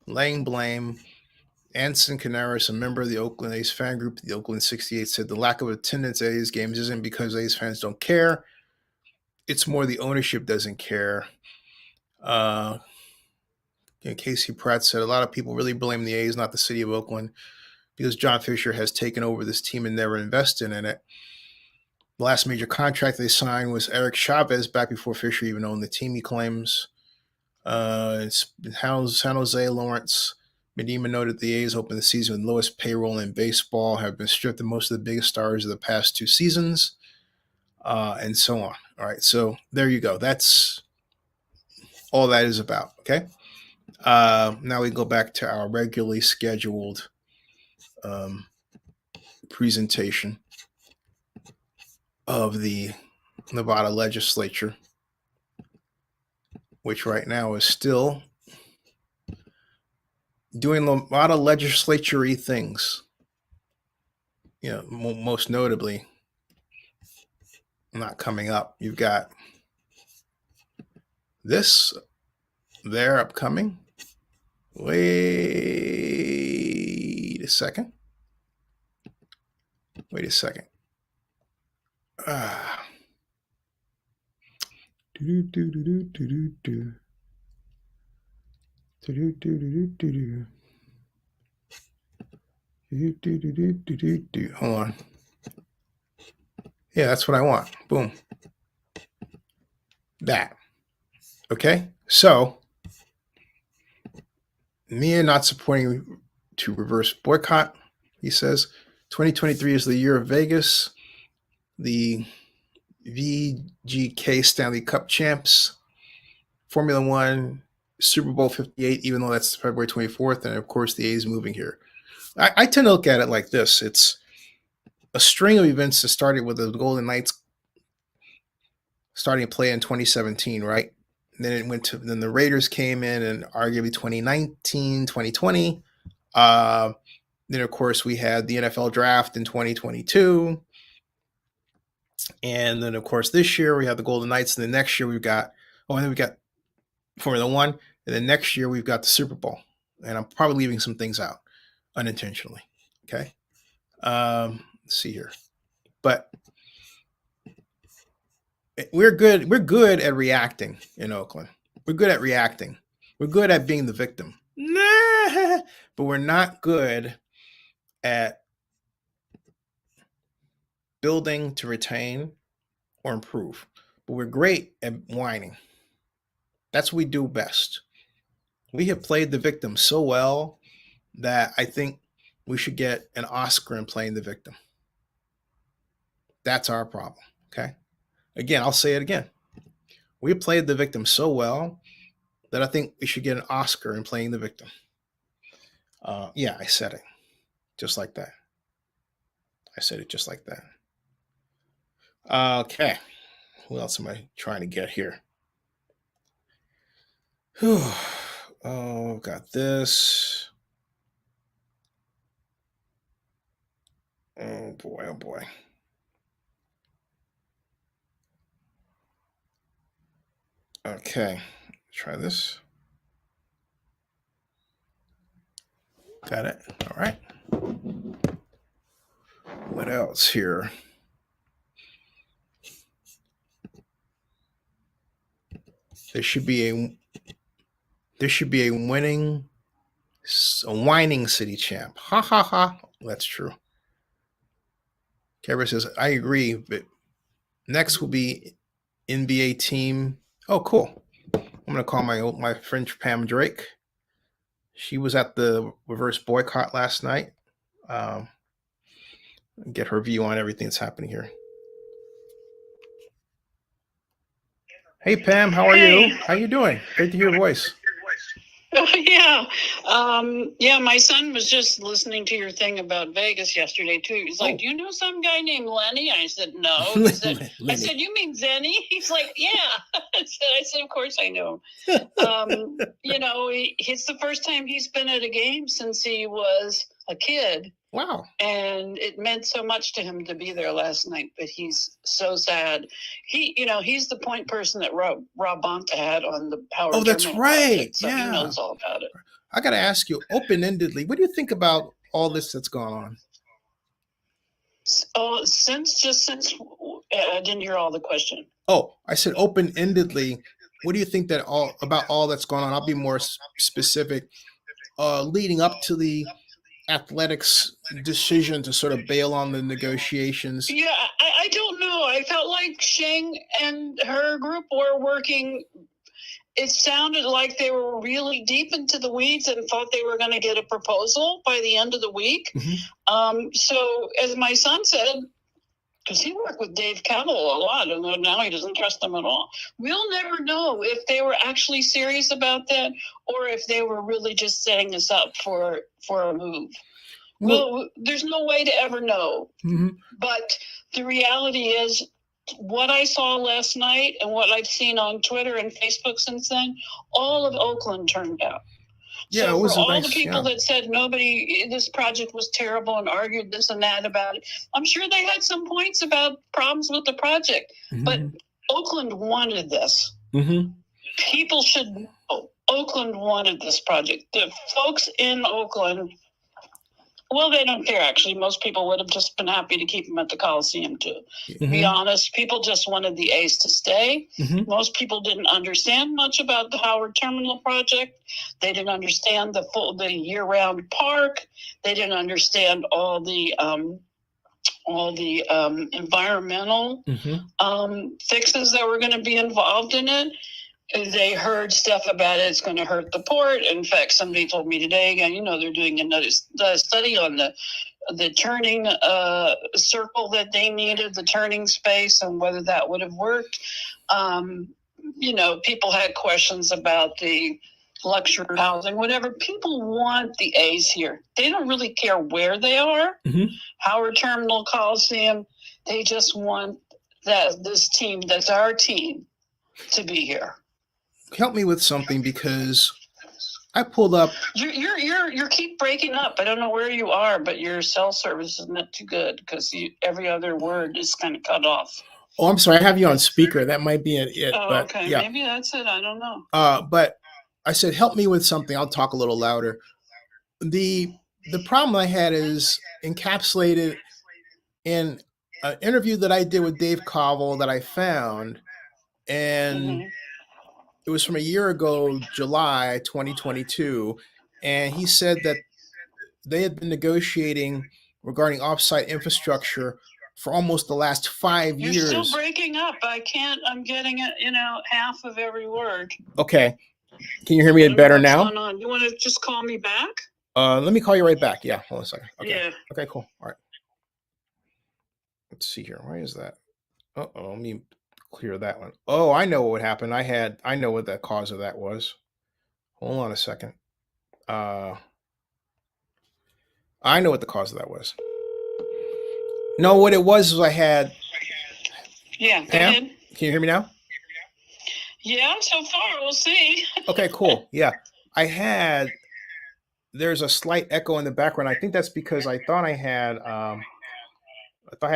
laying blame. Anson Canaris, a member of the Oakland A's fan group, the Oakland 68, said the lack of attendance at A's games isn't because A's fans don't care. It's more the ownership doesn't care. Casey Pratt said a lot of people really blame the A's, not the city of Oakland, because John Fisher has taken over this team and never invested in it. The last major contract they signed was Eric Chavez back before Fisher even owned the team, he claims. It's San Jose, Lawrence Medina noted the A's opened the season with lowest payroll in baseball, have been stripped of most of the biggest stars of the past 2 seasons, and so on. All right, so there you go. That's all that is about, okay? Now we go back to our regularly scheduled presentation of the Nevada legislature, which right now is still doing a lot of legislature-y things. Most notably, not coming up, you've got this there upcoming. Wait a second. Hold on. Yeah, that's what I want. Boom. That. Okay? So, Mia not supporting to reverse boycott, he says. 2023 is the year of Vegas. The VGK Stanley Cup champs. Formula One, Super Bowl 58, even though that's February 24th. And, of course, the A's moving here. I tend to look at it like this. It's a string of events that started with the Golden Knights starting to play in 2017, right? And then the Raiders came in and arguably 2019, 2020. Then, of course, we had the NFL draft in 2022. And then, of course, this year we have the Golden Knights. And then next year we've got, and then we got Formula One. And then next year we've got the Super Bowl. And I'm probably leaving some things out unintentionally. Okay. Let's see here. But we're good. We're good at reacting in Oakland. We're good at reacting. We're good at being the victim. But we're not good at building to retain or improve. But we're great at whining. That's what we do best. We have played the victim so well that I think we should get an Oscar in playing the victim. That's our problem, okay? Again, I'll say it again. We played the victim so well that I think we should get an Oscar in playing the victim. Yeah, I said it just like that. I said it just like that. Okay. What else am I trying to get here? Oh, got this. Oh boy, oh boy. Okay, try this. Got it. All right. What else here? There should be a whining city champ. Ha ha ha. That's true. Kevin says, I agree, but next will be NBA team. Oh, cool. I'm gonna call my friend Pam Drake. She was at the reverse boycott last night. Get her view on everything that's happening here. Hey Pam, how are you? How you doing? Great to hear your voice. Yeah. My son was just listening to your thing about Vegas yesterday too. He's like, do you know some guy named Lenny? I said, no. He said, I said, you mean Zennie? He's like, yeah. I said, of course I know. It's the first time he's been at a game since he was a kid. Wow. And it meant so much to him to be there last night, but he's so sad. He's the point person that Rob Bonta had on the Howard. Oh, that's Terminal right. Project, so he knows all about it. I got to ask you open-endedly, what do you think about all this that's gone on? Oh, since I didn't hear all the question. Oh, I said open-endedly. What do you think about all that's going on? I'll be more specific. Leading up to the Athletics' decision to sort of bail on the negotiations. Yeah, I don't know. I felt like Sheng and her group were working. It sounded like they were really deep into the weeds and thought they were going to get a proposal by the end of the week. Mm-hmm. So as my son said, because he worked with Dave Campbell a lot, and now he doesn't trust them at all. We'll never know if they were actually serious about that or if they were really just setting us up for a move. Well, there's no way to ever know. Mm-hmm. But the reality is, what I saw last night and what I've seen on Twitter and Facebook since then, all of Oakland turned out. Yeah, so it was for all nice, the people that said this project was terrible and argued this and that about it, I'm sure they had some points about problems with the project. Mm-hmm. But Oakland wanted this. Mm-hmm. People should know Oakland wanted this project. The folks in Oakland, well, they don't care, actually. Most people would have just been happy to keep them at the Coliseum, too. Mm-hmm. To be honest, people just wanted the A's to stay. Mm-hmm. Most people didn't understand much about the Howard Terminal project. They didn't understand the year-round park. They didn't understand all the environmental fixes that were going to be involved in it. They heard stuff about it's going to hurt the port. In fact, somebody told me today, again, they're doing another study on the turning circle that they needed, the turning space, and whether that would have worked. People had questions about the luxury housing, whatever. People want the A's here. They don't really care where they are. Mm-hmm. Howard Terminal, Coliseum. They just want this team, that's our team, to be here. Help me with something, because I pulled up. You keep breaking up. I don't know where you are, but your cell service is not too good because every other word is kind of cut off. Oh, I'm sorry. I have you on speaker. That might be it. Oh, but, okay. Yeah. Maybe that's it. I don't know. But I said, help me with something. I'll talk a little louder. The problem I had is encapsulated in an interview that I did with Dave Covell that I found, and it was from a year ago, July 2022, and he said that they had been negotiating regarding offsite infrastructure for almost the last 5 years. You're still breaking up. I'm getting it, half of every word. Okay. Can you hear me better now? What's going on? You want to just call me back? Let me call you right back. Yeah, hold on a second. Okay. Yeah. Okay, cool. All right. Let's see here. Why is that? Uh-oh, let me clear that one. Oh, I know what would happen. I know what the cause of that was. Hold on a second. I know what the cause of that was. No, what it was I had. Yeah, go Pam, ahead. can you hear me now? Yeah, so far, we'll see. Okay, cool. Yeah. There's a slight echo in the background. I think that's because I thought I had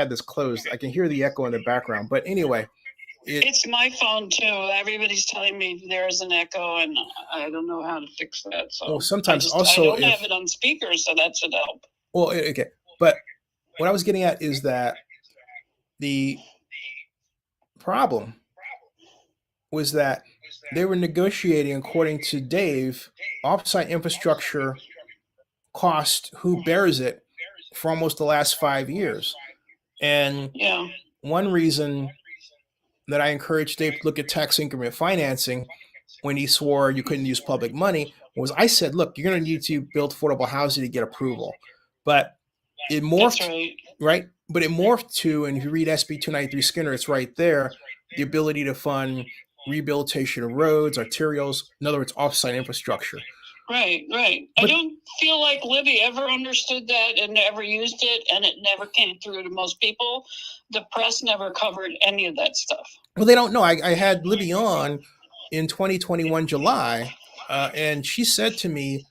this closed. I can hear the echo in the background. But anyway, It's my phone too. Everybody's telling me there's an echo, and I don't know how to fix that. So Well, sometimes I also don't have it on speaker, so that should help. Well, okay, but what I was getting at is that the problem was that they were negotiating, according to Dave, offsite infrastructure cost, who bears it, for almost the last 5 years. And Yeah. one reason that I encouraged Dave to look at tax increment financing when he swore you couldn't use public money was I said, look, you're going to need to build affordable housing to get approval. But it morphed, That's right? But it morphed to, and if you read SB 293 Skinner, it's right there, the ability to fund rehabilitation of roads, arterials, in other words, offsite infrastructure. Right. I don't feel like Libby ever understood that and never used it, and it never came through to most people. The press never covered any of that stuff. Well, they don't know. I had Libby on in 2021 July, and she said to me,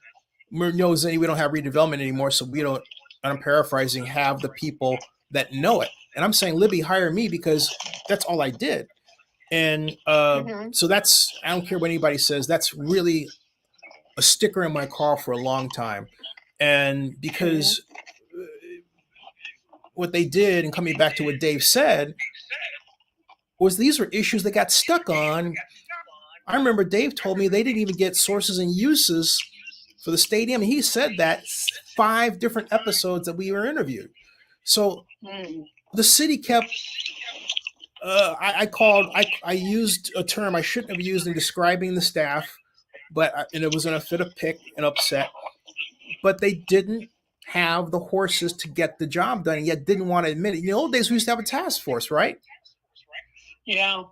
no, Zennie, we don't have redevelopment anymore, so we don't, and I'm paraphrasing, have the people that know it. And I'm saying, Libby, hire me because that's all I did. And so that's, I don't care what anybody says, that's really a sticker in my car for a long time. And because what they did, and coming back to what Dave said, was these were issues they got stuck on. I remember Dave told me they didn't even get sources and uses for the stadium. He said that 5 different episodes that we were interviewed. So the city kept, I used a term I shouldn't have used in describing the staff, and it was in a fit of pique and upset, but they didn't have the horses to get the job done, and yet didn't want to admit it. In the old days, we used to have a task force, right? Yeah,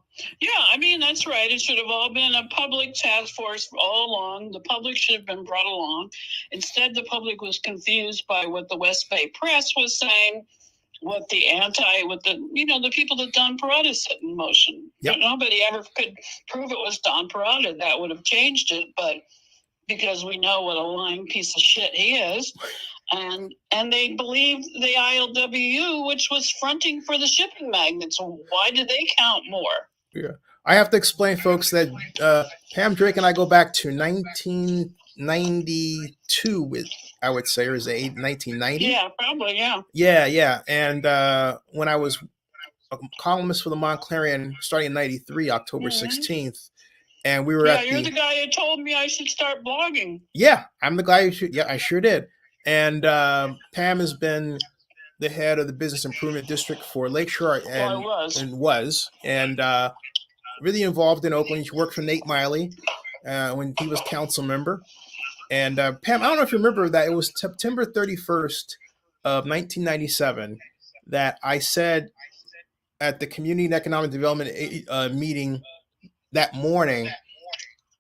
I mean, that's right. It should have all been a public task force all along. The public should have been brought along. Instead, the public was confused by what the West Bay press was saying, what the people that Don Parada set in motion. Yep. Nobody ever could prove it was Don Parada. That would have changed it, but because we know what a lying piece of shit he is. And they believed the ILWU, which was fronting for the shipping magnates. Why did they count more? Yeah. I have to explain, folks, that Pam Drake and I go back to 1992, I would say, or is it 1990? Yeah, probably, yeah. Yeah. And when I was a columnist for the Montclarian starting in 93, October 16th, and we were you're the guy who told me I should start blogging. Yeah, I'm the guy who should. Yeah, I sure did. And Pam has been the head of the Business Improvement District for Lakeshore and was really involved in Oakland. She worked for Nate Miley when he was council member. And Pam, I don't know if you remember that it was September 31st of 1997 that I said at the Community and Economic Development meeting that morning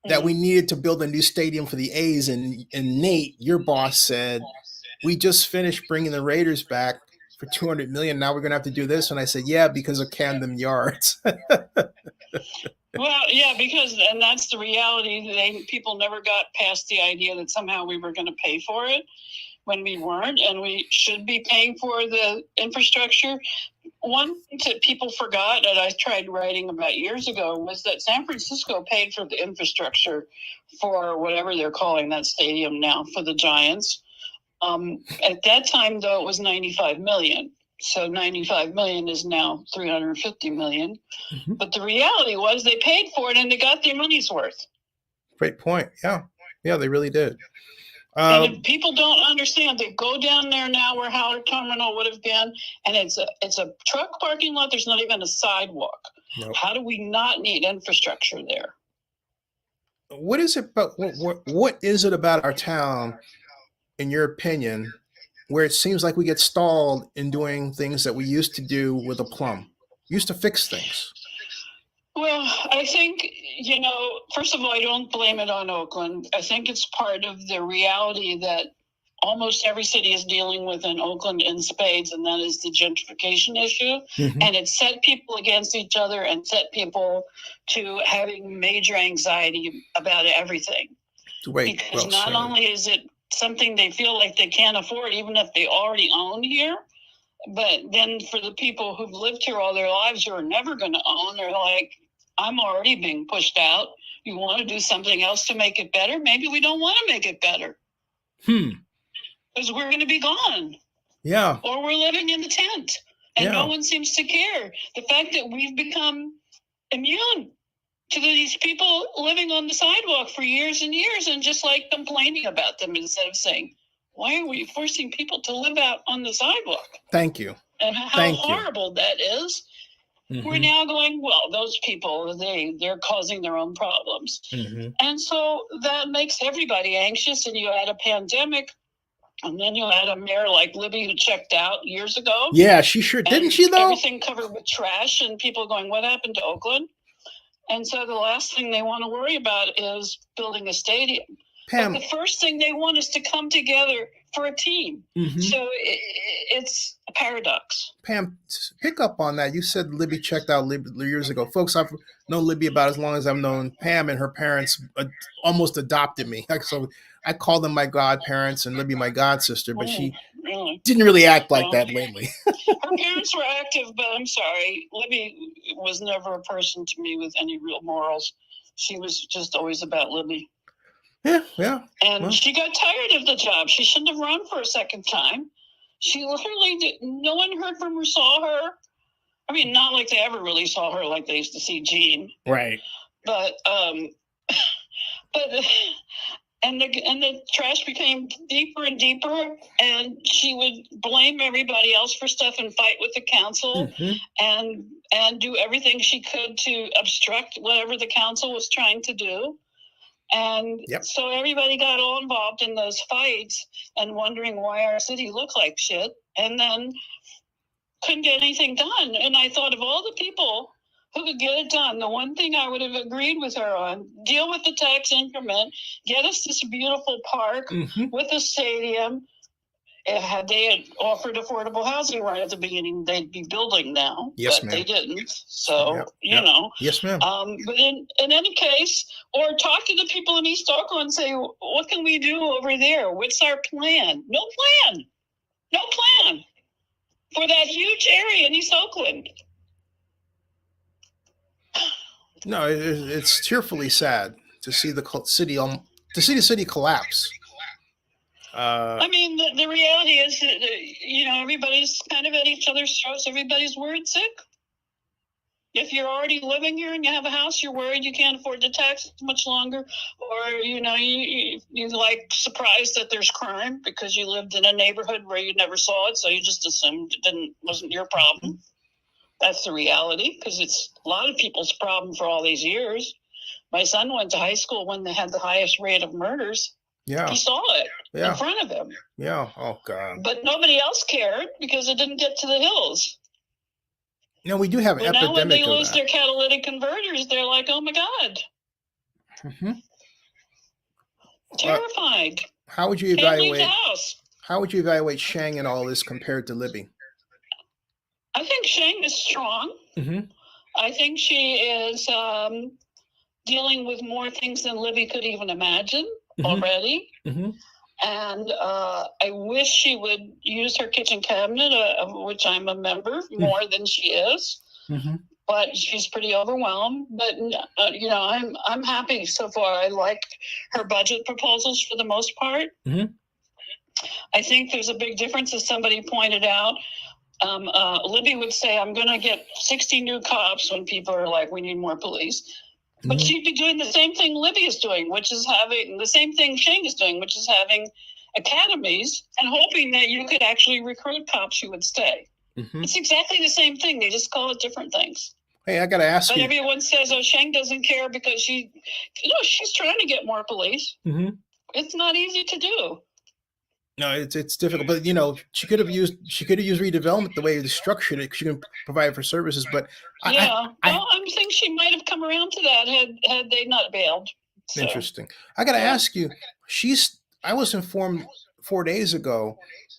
that we needed to build a new stadium for the A's, and Nate, your boss, said, we just finished bringing the Raiders back for $200 million. Now we're going to have to do this. And I said, yeah, because of Camden Yards. Well, yeah, and that's the reality. People never got past the idea that somehow we were going to pay for it when we weren't, and we should be paying for the infrastructure. One thing that people forgot that I tried writing about years ago was that San Francisco paid for the infrastructure for whatever they're calling that stadium now for the Giants. At that time, though, it was $95 million. So $95 million is now $350 million. Mm-hmm. But the reality was they paid for it and they got their money's worth. Great point. Yeah, they really did. And if people don't understand, they go down there now where Howard Terminal would have been, and it's a truck parking lot. There's not even a sidewalk. Nope. How do we not need infrastructure there? What is it about? What is it about our town, in your opinion, where it seems like we get stalled in doing things that we used to do with a plum? Used to fix things. Well, I think, first of all, I don't blame it on Oakland. I think it's part of the reality that almost every city is dealing with in Oakland in spades, and that is the gentrification issue. Mm-hmm. And it set people against each other and set people to having major anxiety about everything. Because not only is it something they feel like they can't afford, even if they already own here, But then for the people who've lived here all their lives who are never going to own, they're like, I'm already being pushed out. You want to do something else to make it better? Maybe we don't want to make it better. Because we're going to be gone. Yeah. Or we're living in the tent. And Yeah. no one seems to care. The fact that we've become immune to these people living on the sidewalk for years and years and just like complaining about them instead of saying, why are we forcing people to live out on the sidewalk? Thank you. And how Thank you. horrible that is. Mhm. We're now going, well, those people, they're causing their own problems. Mhm. And so that makes everybody anxious. And you had a pandemic, and then you had a mayor like Libby who checked out years ago. Yeah, she sure didn't. And She though. everything covered with trash, and people going, what happened to Oakland? And so the last thing they want to worry about is building a stadium. Pam. But the first thing they want is to come together for a team. Mhm. So it's a paradox. Pam, pick up on that. You said Libby checked out years ago. Folks, I've known Libby about as long as I've known Pam, and her parents almost adopted me. So I call them my godparents and Libby my godsister, but she Really? didn't really act like that lately. Her parents were active, but I'm sorry, Libby was never a person to me with any real morals. She was just always about Libby. Yeah. And Well. she got tired of the job. She shouldn't have run for a second time. She literally no one heard from her, saw her. I mean, not like they ever really saw her like they used to see Jean. Right. But and the trash became deeper and deeper, and she would blame everybody else for stuff and fight with the council. Mhm. and do everything she could to obstruct whatever the council was trying to do. And so everybody got all involved in those fights and wondering why our city looked like shit, and then couldn't get anything done. And I thought of all the people who could get it done, the one thing I would have agreed with her on, deal with the tax increment, get us this beautiful park with a stadium. Had they offered affordable housing right at the beginning, they'd be building now. Yes, but ma'am. they didn't. So, Yep, you yep. know. Yes, ma'am. But in any case, or talk to the people in East Oakland and say, what can we do over there? What's our plan? No plan. No plan for that huge area in East Oakland. No, it's tearfully sad to see the city collapse. I mean, the reality is that, everybody's kind of at each other's throats. Everybody's worried sick. If you're already living here and you have a house, you're worried you can't afford the taxes much longer. Or, you're like surprised that there's crime because you lived in a neighborhood where you never saw it. So you just assumed it wasn't your problem. That's the reality, because it's a lot of people's problem for all these years. My son went to high school when they had the highest rate of murders. Yeah. He saw it Yeah. in front of him. Yeah. Oh, God. But nobody else cared because it didn't get to the hills. No, we do have an But now when epidemic they of lose that. their catalytic converters, they're like, oh my God, Mhm. terrified. How would you Can't leave evaluate? the house. How would you evaluate Shang in all this compared to Libby? I think Shane is strong. Mm-hmm. I think she is dealing with more things than Libby could even imagine already. Mm-hmm. And I wish she would use her kitchen cabinet, of which I'm a member, more than she is. Mm-hmm. But she's pretty overwhelmed. But I'm happy so far. I like her budget proposals for the most part. Mm-hmm. I think there's a big difference, as somebody pointed out. Libby would say, I'm going to get 60 new cops when people are like, we need more police. But she'd be doing the same thing Libby is doing, which is having the same thing Shane is doing, which is having academies and hoping that you could actually recruit cops who would stay. Mm-hmm. It's exactly the same thing. They just call it different things. Hey, I got to ask But you. everyone says, oh, Shane doesn't care because she's trying to get more police. Mm-hmm. It's not easy to do. No, it's difficult, but she could have used redevelopment the way they structured it. She can provide for services, but I think she might have come around to that had they not bailed. So. Interesting. I got to ask you. I was informed 4 days ago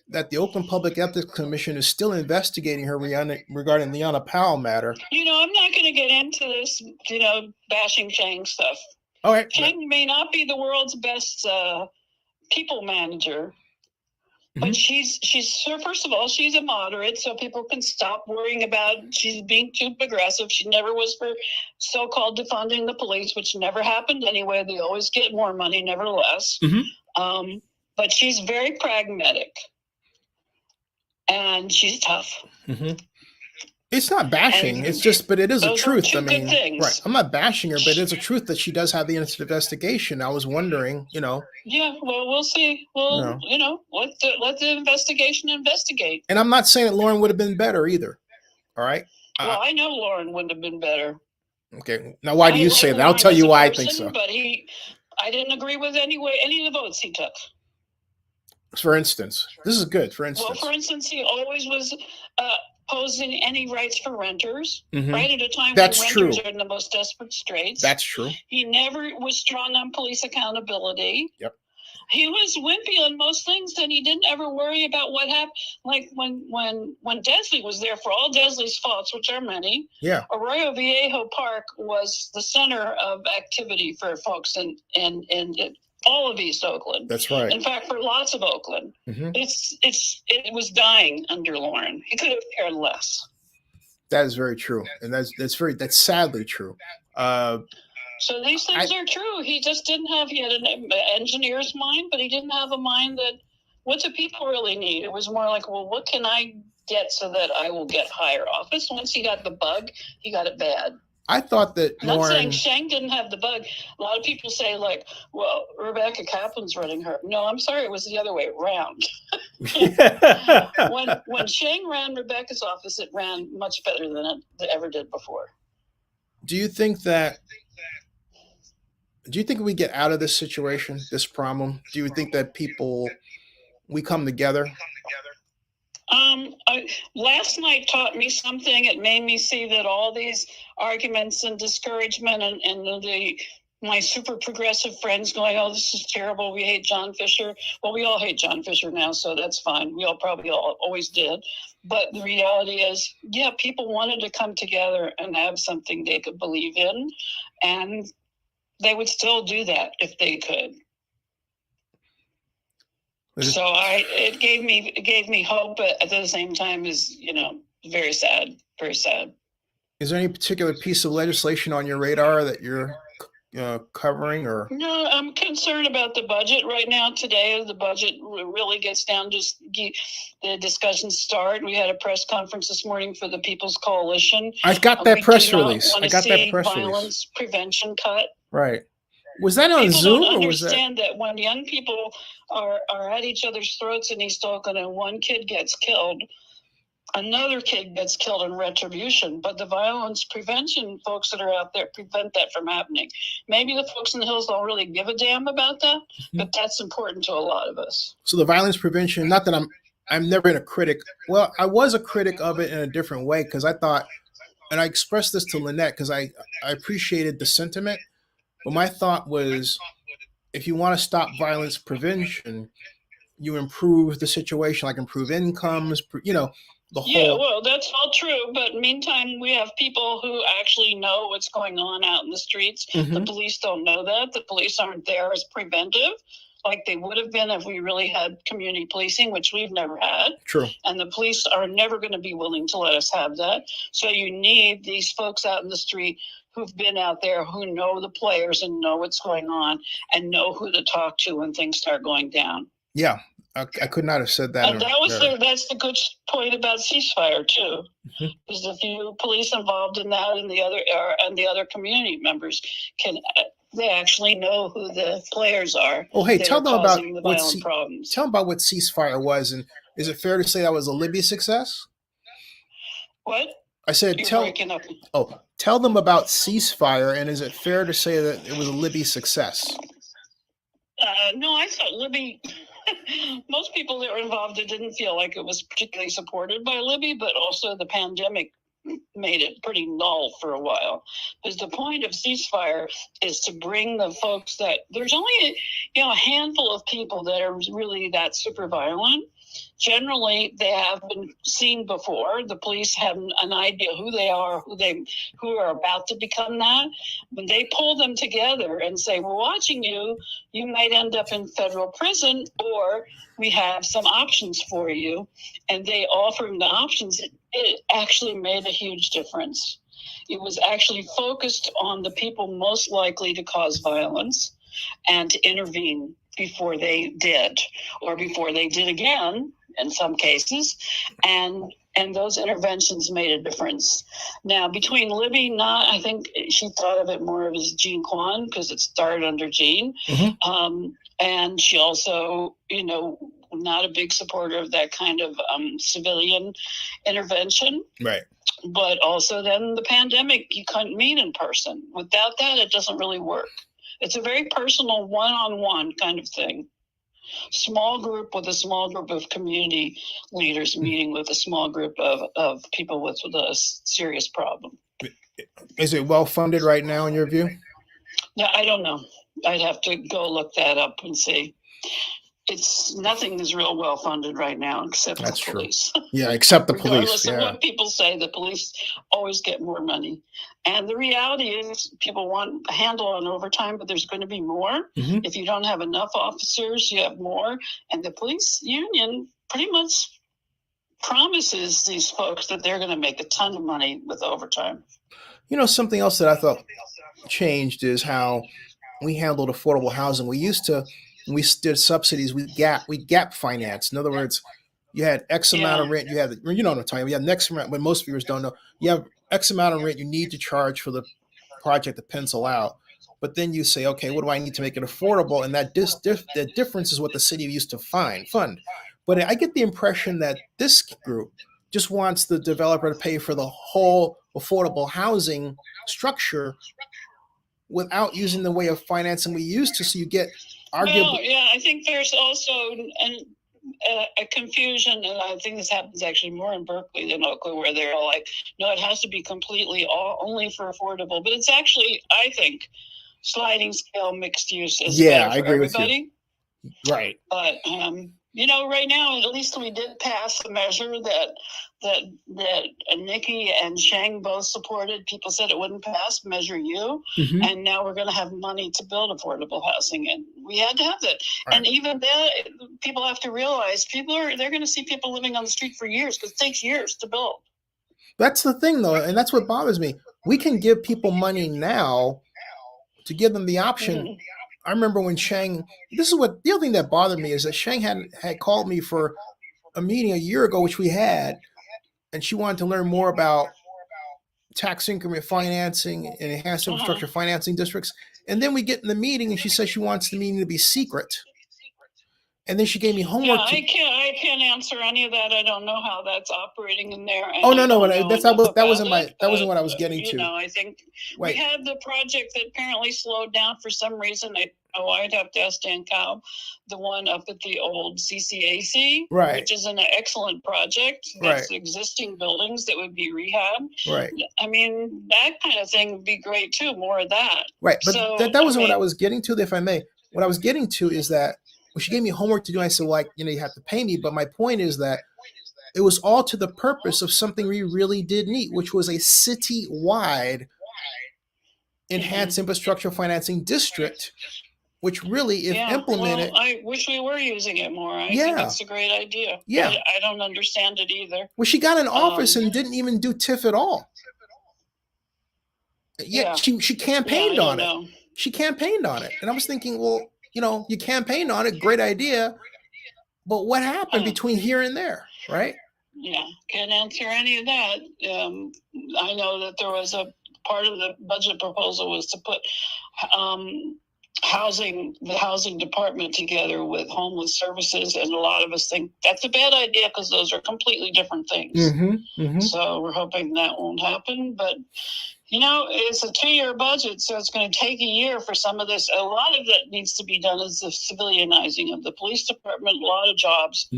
that the Oakland Public Ethics Commission is still investigating her regarding the Liana Powell matter. I'm not going to get into this, bashing Shang stuff. All right. Shang may not be the world's best people manager. But she's first of all, she's a moderate, so people can stop worrying about she's being too progressive. She never was for so-called defunding the police, which never happened anyway. They always get more money, nevertheless. But she's very pragmatic, and she's tough. It's not bashing. It's just, but it is a Those are truth. two I mean, good things. right. I'm not bashing her, but it's a truth that she does have the investigation. I was wondering, Yeah, well, we'll see. Well, let the investigation investigate. And I'm not saying that Lauren would have been better either. All right. Well, I know Lauren wouldn't have been better. Okay. Now, why do you say that? I'll tell you why I think so. But I didn't agree with any of the votes he took. For instance, this is good. For instance. Well, for instance, he always was opposing any rights for renters, right at a time when renters are in the most desperate straits. That's true. He never was strong on police accountability. Yep. He was wimpy on most things, and he didn't ever worry about what happened. Like when Desley was there, for all Desley's faults, which are many. Yeah. Arroyo Viejo Park was the center of activity for folks in all of East Oakland. That's right. In fact, for lots of Oakland, it was dying under Lauren. He could have cared less. That is very true, and that's sadly true. So these things are true. He just didn't have, he had an engineer's mind, but he didn't have a mind that, what do people really need? It was more like, well, what can I get so that I will get higher office? Once he got the bug, he got it bad. I thought that I'm not Lauren... saying Sheng didn't have the bug. A lot of people say, like, well, Rebecca Kaplan's running her. No, I'm sorry, it was the other way around. When Sheng ran Rebecca's office, it ran much better than it ever did before. Do you think we get out of this situation, this problem? Do you think that we come together? Last night taught me something. It made me see that all these arguments and discouragement and my super progressive friends going, oh, this is terrible, we hate John Fisher. Well, we all hate John Fisher now, so that's fine. We all probably always did. But the reality is, yeah, people wanted to come together and have something they could believe in, and they would still do that if they could. So it gave me hope, but at the same time is, very sad, very sad. Is there any particular piece of legislation on your radar that you're covering, or? No, I'm concerned about the budget right now. Today, as the budget really gets down, just the discussions start. We had a press conference this morning for the People's Coalition. I got that press release. Violence prevention cut. Right. Was that on People Zoom, don't or was that? understand that when young people are at each other's throats in East Oakland and one kid gets killed, another kid gets killed in retribution. But the violence prevention folks that are out there prevent that from happening. Maybe the folks in the hills don't really give a damn about that, but that's important to a lot of us. So the violence prevention, not that I'm never been a critic. Well, I was a critic of it in a different way, because I thought, and I expressed this to Lynette because I appreciated the sentiment. But my thought was, if you want to stop violence prevention, you improve the situation, like improve incomes, the whole. Yeah, well, that's all true. But meantime, we have people who actually know what's going on out in the streets. The police don't know that. The police aren't there as preventive, like they would have been if we really had community policing, which we've never had. True. And the police are never going to be willing to let us have that. So you need these folks out in the street who've been out there, who know the players and know what's going on and know who to talk to when things start going down. Yeah, I could not have said that. That's the good point about ceasefire too. There's a few police involved in that, and the other community members they actually know who the players are. Oh, hey, tell them about problems. Tell them about what ceasefire was, and is it fair to say that was a Libby success? What? I said, tell them about ceasefire, and is it fair to say that it was a Libby success? No, I thought Libby, most people that were involved, it didn't feel like it was particularly supported by Libby, but also the pandemic made it pretty null for a while. Because the point of ceasefire is to bring the folks that, there's only a handful of people that are really that super violent. Generally, they have been seen before. The police have an idea who they are, who are about to become that. When they pull them together and say, "We're watching you. You might end up in federal prison, or we have some options for you," and they offer them the options, it actually made a huge difference. It was actually focused on the people most likely to cause violence and to intervene before they did, or before they did again in some cases, and those interventions made a difference. Now, between Libby, I think she thought of it more as Jean Quan, because it started under Jean. And she also, not a big supporter of that kind of civilian intervention. Right. But also then the pandemic, you couldn't meet in person. Without that, it doesn't really work. It's a very personal one-on-one kind of thing. Small group with a small group of community leaders meeting with a small group of people with a serious problem. Is it well funded right now in your view? Yeah, I don't know. I'd have to go look that up and see. Nothing is real well funded right now except That's the police. True. Yeah, except the Regardless police. of Yeah. what people say, the police always get more money. And the reality is people want a handle on overtime, but there's going to be more. If you don't have enough officers, you have more. And the police union pretty much promises these folks that they're going to make a ton of money with overtime. Something else that I thought changed is how we handled affordable housing. We used to, when we did subsidies, we gap finance. In other words, you had X amount of rent. You had, what I'm talking about. You have X amount, but most viewers don't know. You have X amount of rent you need to charge for the project to pencil out. But then you say, okay, what do I need to make it affordable? And that the difference is what the city used to fund. But I get the impression that this group just wants the developer to pay for the whole affordable housing structure without using the way of financing we used to. So you get arguably. I think there's also a confusion, and I think this happens actually more in Berkeley than Oakland, where they're all like, no, it has to be completely only for affordable. But it's actually, I think, sliding scale mixed use is better for I agree everybody. with you. Right. But right now, at least we did pass a measure that Nikki and Sheng both supported. People said it wouldn't pass, Measure U, and now we're going to have money to build affordable housing, and we had to have that. Right. And even then, people have to realize they're going to see people living on the street for years, because it takes years to build. That's the thing, though, and that's what bothers me. We can give people money now to give them the option. I remember when Sheng, the other thing that bothered me is that Sheng had called me for a meeting a year ago, which we had, and she wanted to learn more about tax increment financing and enhanced infrastructure financing districts. And then we get in the meeting and she says she wants the meeting to be secret. And then she gave me homework. Yeah, I can't answer any of that. I don't know how that's operating in there. Oh, no, that wasn't what I was getting to. I think we had the project that apparently slowed down for some reason. I'd have to ask Dan Cow, the one up at the old CCAC, which is an excellent project. That's existing buildings that would be rehab. Right. I mean, that kind of thing would be great too. More of that. Right. But that wasn't what I was getting to, if I may. What I was getting to is that when she gave me homework to do, I said, you have to pay me. But my point is that it was all to the purpose of something we really did need, which was a city-wide enhanced infrastructure financing district, which really, if implemented. Well, I wish we were using it more. I think it's a great idea. Yeah. I don't understand it either. Well, she got an office and didn't even do TIF at all. She campaigned on it. She campaigned on it. And I was thinking, well, you campaigned on it, great idea, but what happened between here and there, right? Yeah, can't answer any of that. I know that there was a part of the budget proposal was to put the housing department together with homeless services, and a lot of us think that's a bad idea because those are completely different things. So we're hoping that won't happen, but it's a 2-year budget, so it's going to take a year for some of this. A lot of that needs to be done is the civilianizing of the police department. A lot of jobs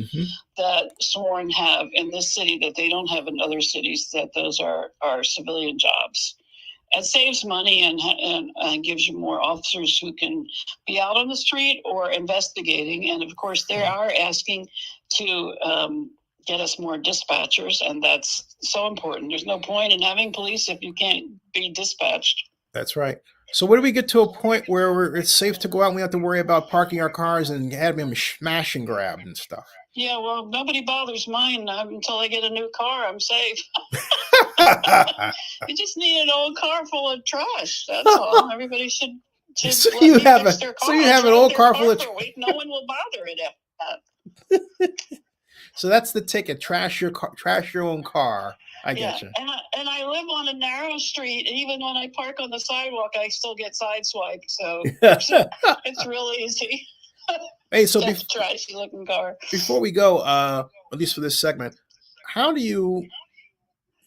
that Sworn have in this city that they don't have in other cities, that those are civilian jobs. It saves money and gives you more officers who can be out on the street or investigating. And of course, they are asking to get us more dispatchers, and that's so important. There's no point in having police if you can't be dispatched. That's right. So when do we get to a point where it's safe to go out and we don't have to worry about parking our cars and having them smash and grab and stuff? Yeah, well, nobody bothers mine until I get a new car. I'm safe. You just need an old car full of trash. That's all. Everybody should So let you me have fix a their car. so you have an Drive old their car full of for a week. No one will bother it after that. So that's the ticket. Trash your car, trash your own car. I get you. And I live on a narrow street. And even when I park on the sidewalk, I still get sideswiped. So it's real easy. Hey, so That's a trashy looking car. before we go, at least for this segment, how do you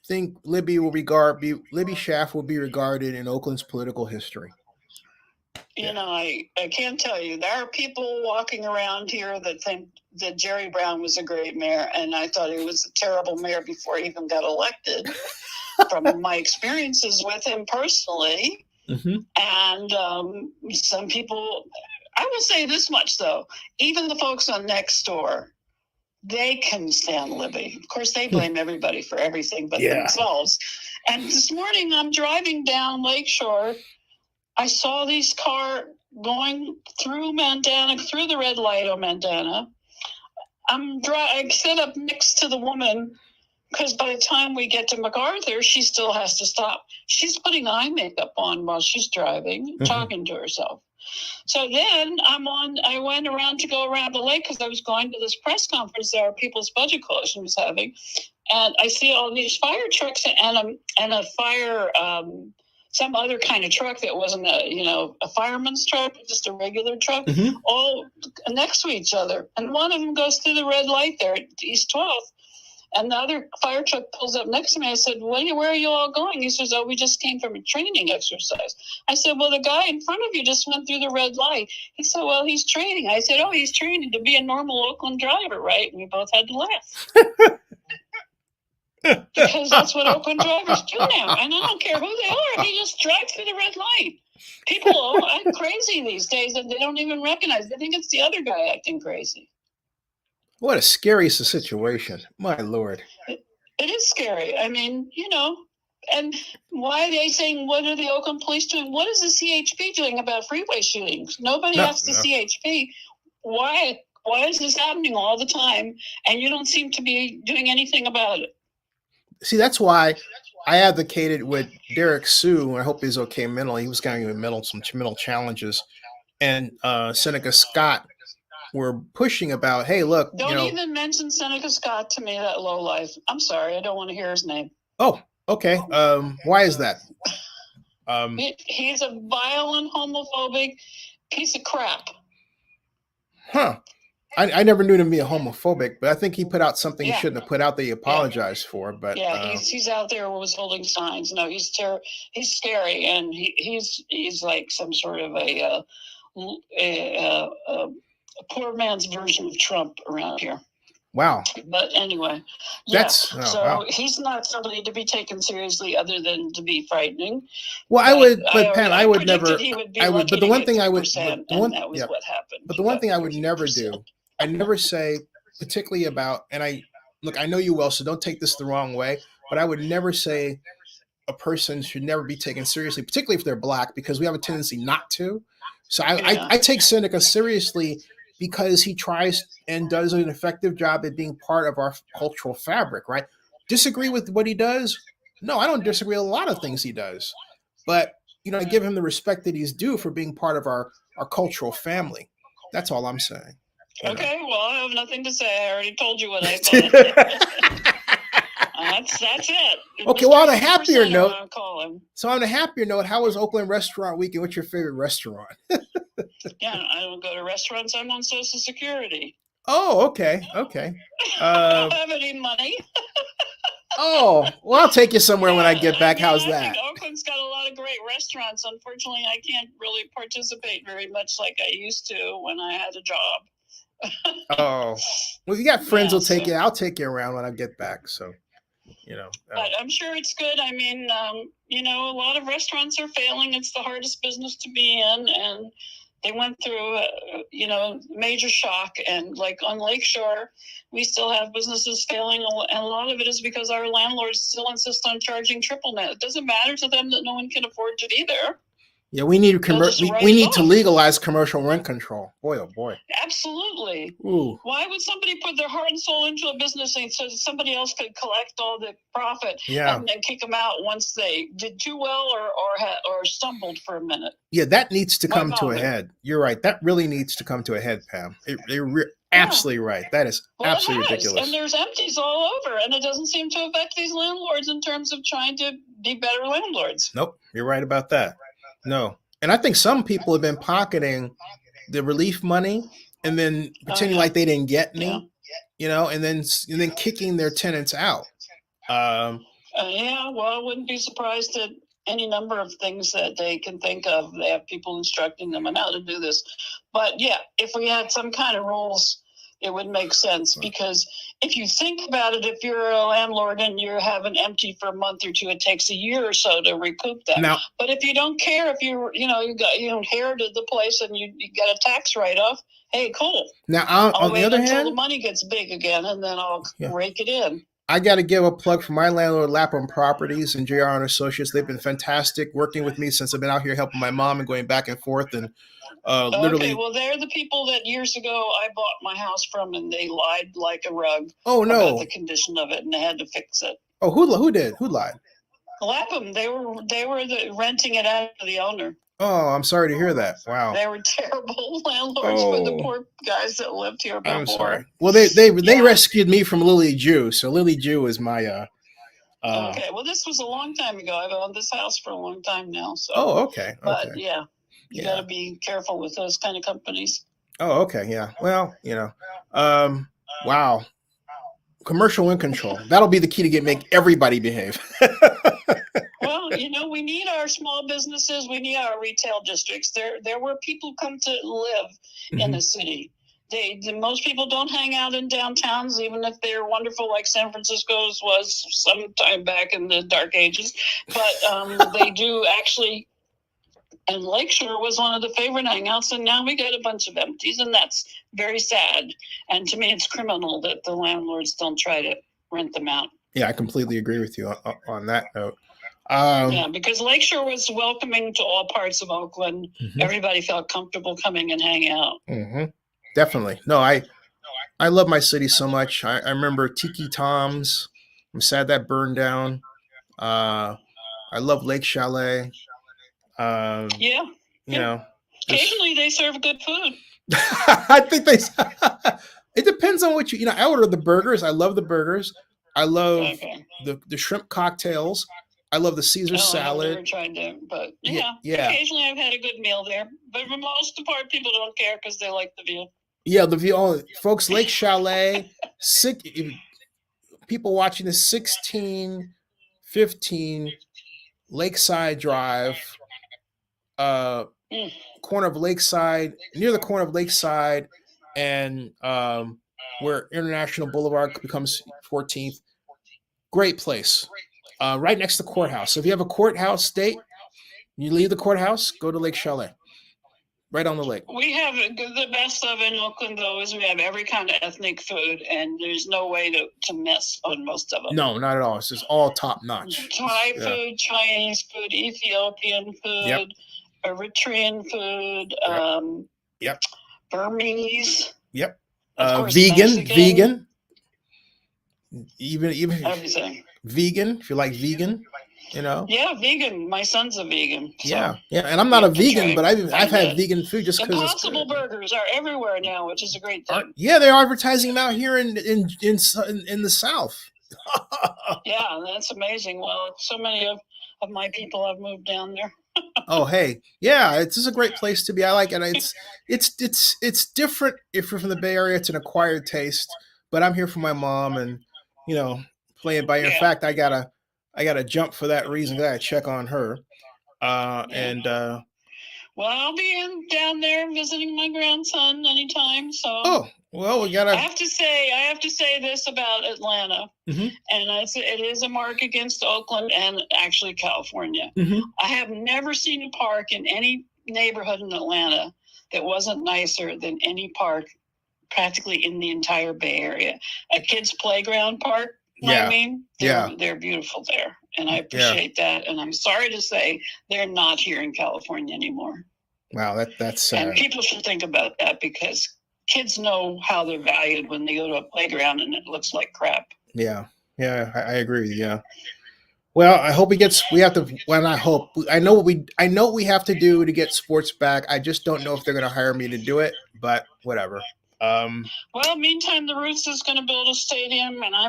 think Libby Schaaf will be regarded in Oakland's political history? You know, I can't tell you. There are people walking around here that think that Jerry Brown was a great mayor, and I thought he was a terrible mayor before he even got elected. From my experiences with him personally, and some people, I will say this much though, even the folks on Nextdoor, they can stand Libby. Of course, they blame everybody for everything but themselves. And this morning, I'm driving down Lakeshore. I saw these cars going through Mandana, through the red light on Mandana. I sit up next to the woman because by the time we get to MacArthur, she still has to stop. She's putting eye makeup on while she's driving, talking to herself. So then I went around to go around the lake because I was going to this press conference that our People's Budget Coalition was having. And I see all these fire trucks and a fire, some other kind of truck that wasn't a fireman's truck, just a regular truck, all next to each other. And one of them goes through the red light there at East 12th. And the other fire truck pulls up next to me. I said, where are you all going? He says, we just came from a training exercise. I said, well, the guy in front of you just went through the red light. He said, well, he's training. I said, he's training to be a normal Oakland driver, right? And we both had to laugh. Because that's what Oakland drivers do now. And I don't care who they are. They just drive through the red light. People act crazy these days and they don't even recognize. They think it's the other guy acting crazy. What a scary situation. My Lord. It is scary. I mean, and why are they saying, what are the Oakland police doing? What is the CHP doing about freeway shootings? Nobody asks the CHP. Why is this happening all the time? And you don't seem to be doing anything about it. See, that's why I advocated with Derek Sue, and I hope he's okay mentally. He was going to some mental challenges. And Seneca Scott were pushing about, hey, look. Don't even mention Seneca Scott to me, that lowlife. I'm sorry. I don't want to hear his name. Oh, okay. Why is that? He's a violent, homophobic piece of crap. Huh. I never knew him to be a homophobic, but I think he put out something he shouldn't have put out that he apologized for. But he's out there was holding signs. No, he's scary, and he's like some sort of a poor man's version of Trump around here. Wow. But anyway, he's not somebody to be taken seriously other than to be frightening. Well, Pat, I would never. But the one thing I would, that was what happened. But the one thing I would never do, I never say, particularly about, and I know you well, so don't take this the wrong way, but I would never say a person should never be taken seriously, particularly if they're Black, because we have a tendency not to. So I take Seneca seriously because he tries and does an effective job at being part of our cultural fabric, right? Disagree with what he does? No, I don't disagree with a lot of things he does. But, I give him the respect that he's due for being part of our cultural family. That's all I'm saying. Okay, well, I have nothing to say. I already told you what I thought. That's it. Okay, well, on a happier note, how was Oakland Restaurant Week and what's your favorite restaurant? I don't go to restaurants. I'm on Social Security. Oh, okay. I don't have any money. Oh, well, I'll take you somewhere when I get back. How's that? I think Oakland's got a lot of great restaurants. Unfortunately, I can't really participate very much like I used to when I had a job. Oh, well, you got friends who'll take you. I'll take you around when I get back. So. But I'm sure it's good. I mean, a lot of restaurants are failing. It's the hardest business to be in, and they went through, major shock. And like on Lakeshore, we still have businesses failing, and a lot of it is because our landlords still insist on charging triple net. It doesn't matter to them that no one can afford to be there. Yeah, we need we need to off. legalize commercial rent control. Boy, oh boy. Absolutely. Ooh. Why would somebody put their heart and soul into a business and so somebody else could collect all the profit and then kick them out once they did too well or stumbled for a minute? Yeah, that needs to come to a head. You're right. That really needs to come to a head, Pam. Absolutely right. That is absolutely ridiculous. And there's empties all over, and it doesn't seem to affect these landlords in terms of trying to be better landlords. Nope, you're right about that. No. And I think some people have been pocketing the relief money and then pretending like they didn't get any, and then kicking their tenants out. Well, I wouldn't be surprised at any number of things that they can think of. They have people instructing them on how to do this. But yeah, if we had some kind of rules, it would make sense, because if you think about it, if you're a landlord and you have an empty for a month or two, it takes a year or so to recoup that. Now, but if you don't care, if you inherited the place and you get a tax write-off, hey, cool. Now, on the other hand, the money gets big again, and then I'll rake it in. I got to give a plug for my landlord, Lapham Properties and JR and Associates. They've been fantastic working with me since I've been out here helping my mom and going back and forth. And literally, okay, well, they're the people that years ago I bought my house from, and they lied like a rug. Oh no! About the condition of it, and they had to fix it. Oh, who did? Who lied? Lapham. They were renting it out to the owner. Oh, I'm sorry to hear that. Wow. They were terrible landlords for the poor guys that lived here before. I'm sorry. Well, they rescued me from Lily Jew. So Lily Jew is my okay. Well, this was a long time ago. I've owned this house for a long time now. So. Oh, okay. But you got to be careful with those kind of companies. Oh, okay. Yeah. Well, wow. Commercial rent control. That'll be the key to make everybody behave. Well, we need our small businesses. We need our retail districts. They're where people come to live in the city. Most people don't hang out in downtowns, even if they're wonderful, like San Francisco's was sometime back in the dark ages. But they do actually. And Lakeshore was one of the favorite hangouts, and now we got a bunch of empties, and that's very sad. And to me, it's criminal that the landlords don't try to rent them out. Yeah, I completely agree with you on that note. Because Lakeshore was welcoming to all parts of Oakland. Mm-hmm. Everybody felt comfortable coming and hanging out. Mm-hmm. Definitely. No, I love my city so much. I remember Tiki Tom's. I'm sad that burned down. I love Lake Chalet. Occasionally they serve good food. I think it depends on what I order the burgers. I love the burgers. I love the shrimp cocktails. I love the Caesar salad. I've never tried them, but occasionally I've had a good meal there. But for the most part, people don't care because they like the view. Yeah, the view. Folks, Lake Chalet, people watching this 1615 Lakeside Drive, corner of Lakeside, near the corner of Lakeside and where International Boulevard becomes 14th. Great place. Right next to the courthouse. So if you have a courthouse date, you leave the courthouse, go to Lake Chalet. Right on the lake. We have the best of in Oakland, though, is we have every kind of ethnic food, and there's no way to miss on most of them. No, not at all. It's just all top notch. Thai food, Chinese food, Ethiopian food, Eritrean food, Burmese. Yep. Course, vegan. Even everything. Vegan, if you like vegan, Yeah, vegan. My son's a vegan. So and I'm not a vegan, but I've had vegan food just because. Impossible Burgers are everywhere now, which is a great thing. Yeah, they're advertising them out here in the South. Yeah, that's amazing. Well, so many of my people have moved down there. Oh, hey, yeah, it's just a great place to be. I like it. It's different if you're from the Bay Area. It's an acquired taste, but I'm here for my mom, and playing by ear. In fact, I gotta jump for that reason. I gotta check on her. Well, I'll be down there visiting my grandson anytime. So. Oh, well, we gotta. I have to say this about Atlanta, Mm-hmm. and it is a mark against Oakland and actually California. Mm-hmm. I have never seen a park in any neighborhood in Atlanta that wasn't nicer than any park practically in the entire Bay Area. A kid's playground park, Yeah. I mean, they're beautiful there, and I appreciate that. And I'm sorry to say they're not here in California anymore. Wow, that's sad. And people should think about that because kids know how they're valued when they go to a playground and it looks like crap. Yeah, I agree. Yeah. Well, I hope we have to. Well, I know what we have to do to get sports back. I just don't know if they're going to hire me to do it, but whatever. Well, meantime, the Roots is going to build a stadium, and I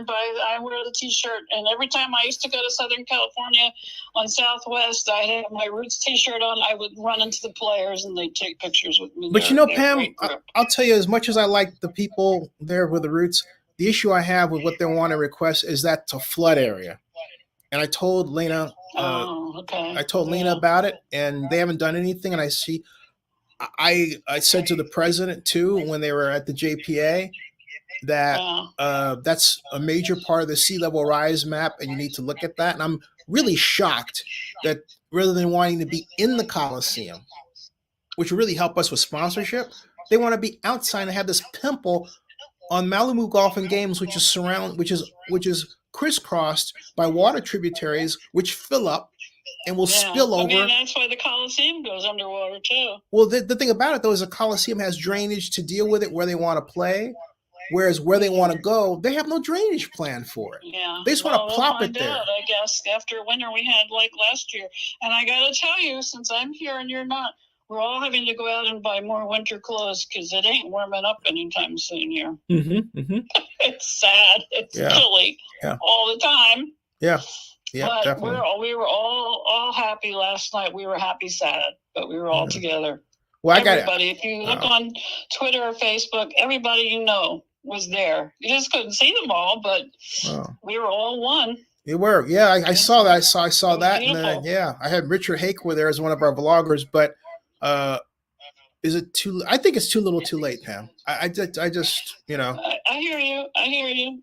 wear the T-shirt. And every time I used to go to Southern California on Southwest, I had my Roots T-shirt on. I would run into the players, and they'd take pictures with me. But Pam, I'll tell you, as much as I like the people there with the Roots, the issue I have with what they want to request is that it's a flood area. And I told Lena, Lena about it, and they haven't done anything. And I said to the president too when they were at the JPA that that's a major part of the sea level rise map, and you need to look at that. And I'm really shocked that rather than wanting to be in the Coliseum, which would really help us with sponsorship, they want to be outside and have this pimple on Malibu Golf and Games, which is crisscrossed by water tributaries, which fill up and will spill over. I mean, that's why the Coliseum goes underwater too. Well, the thing about it though is the Coliseum has drainage to deal with it where they want to play, whereas where they want to go, they have no drainage plan for it. Yeah, they just want to plop it there. I guess after winter we had like last year, and I got to tell you, since I'm here and you're not, we're all having to go out and buy more winter clothes because it ain't warming up anytime soon here. Mm-hmm, mm-hmm. It's sad. It's chilly all the time. Yeah. Yeah, but definitely. We were all happy last night. We were happy, sad, but we were all together. Well, everybody, if you look on Twitter or Facebook, everybody you know was there. You just couldn't see them all, but we were all one. You were, yeah. I saw that. I saw that, and then I had Richard Hake there as one of our vloggers. But is it too? I think it's too little, too late, Pam. I just, I hear you,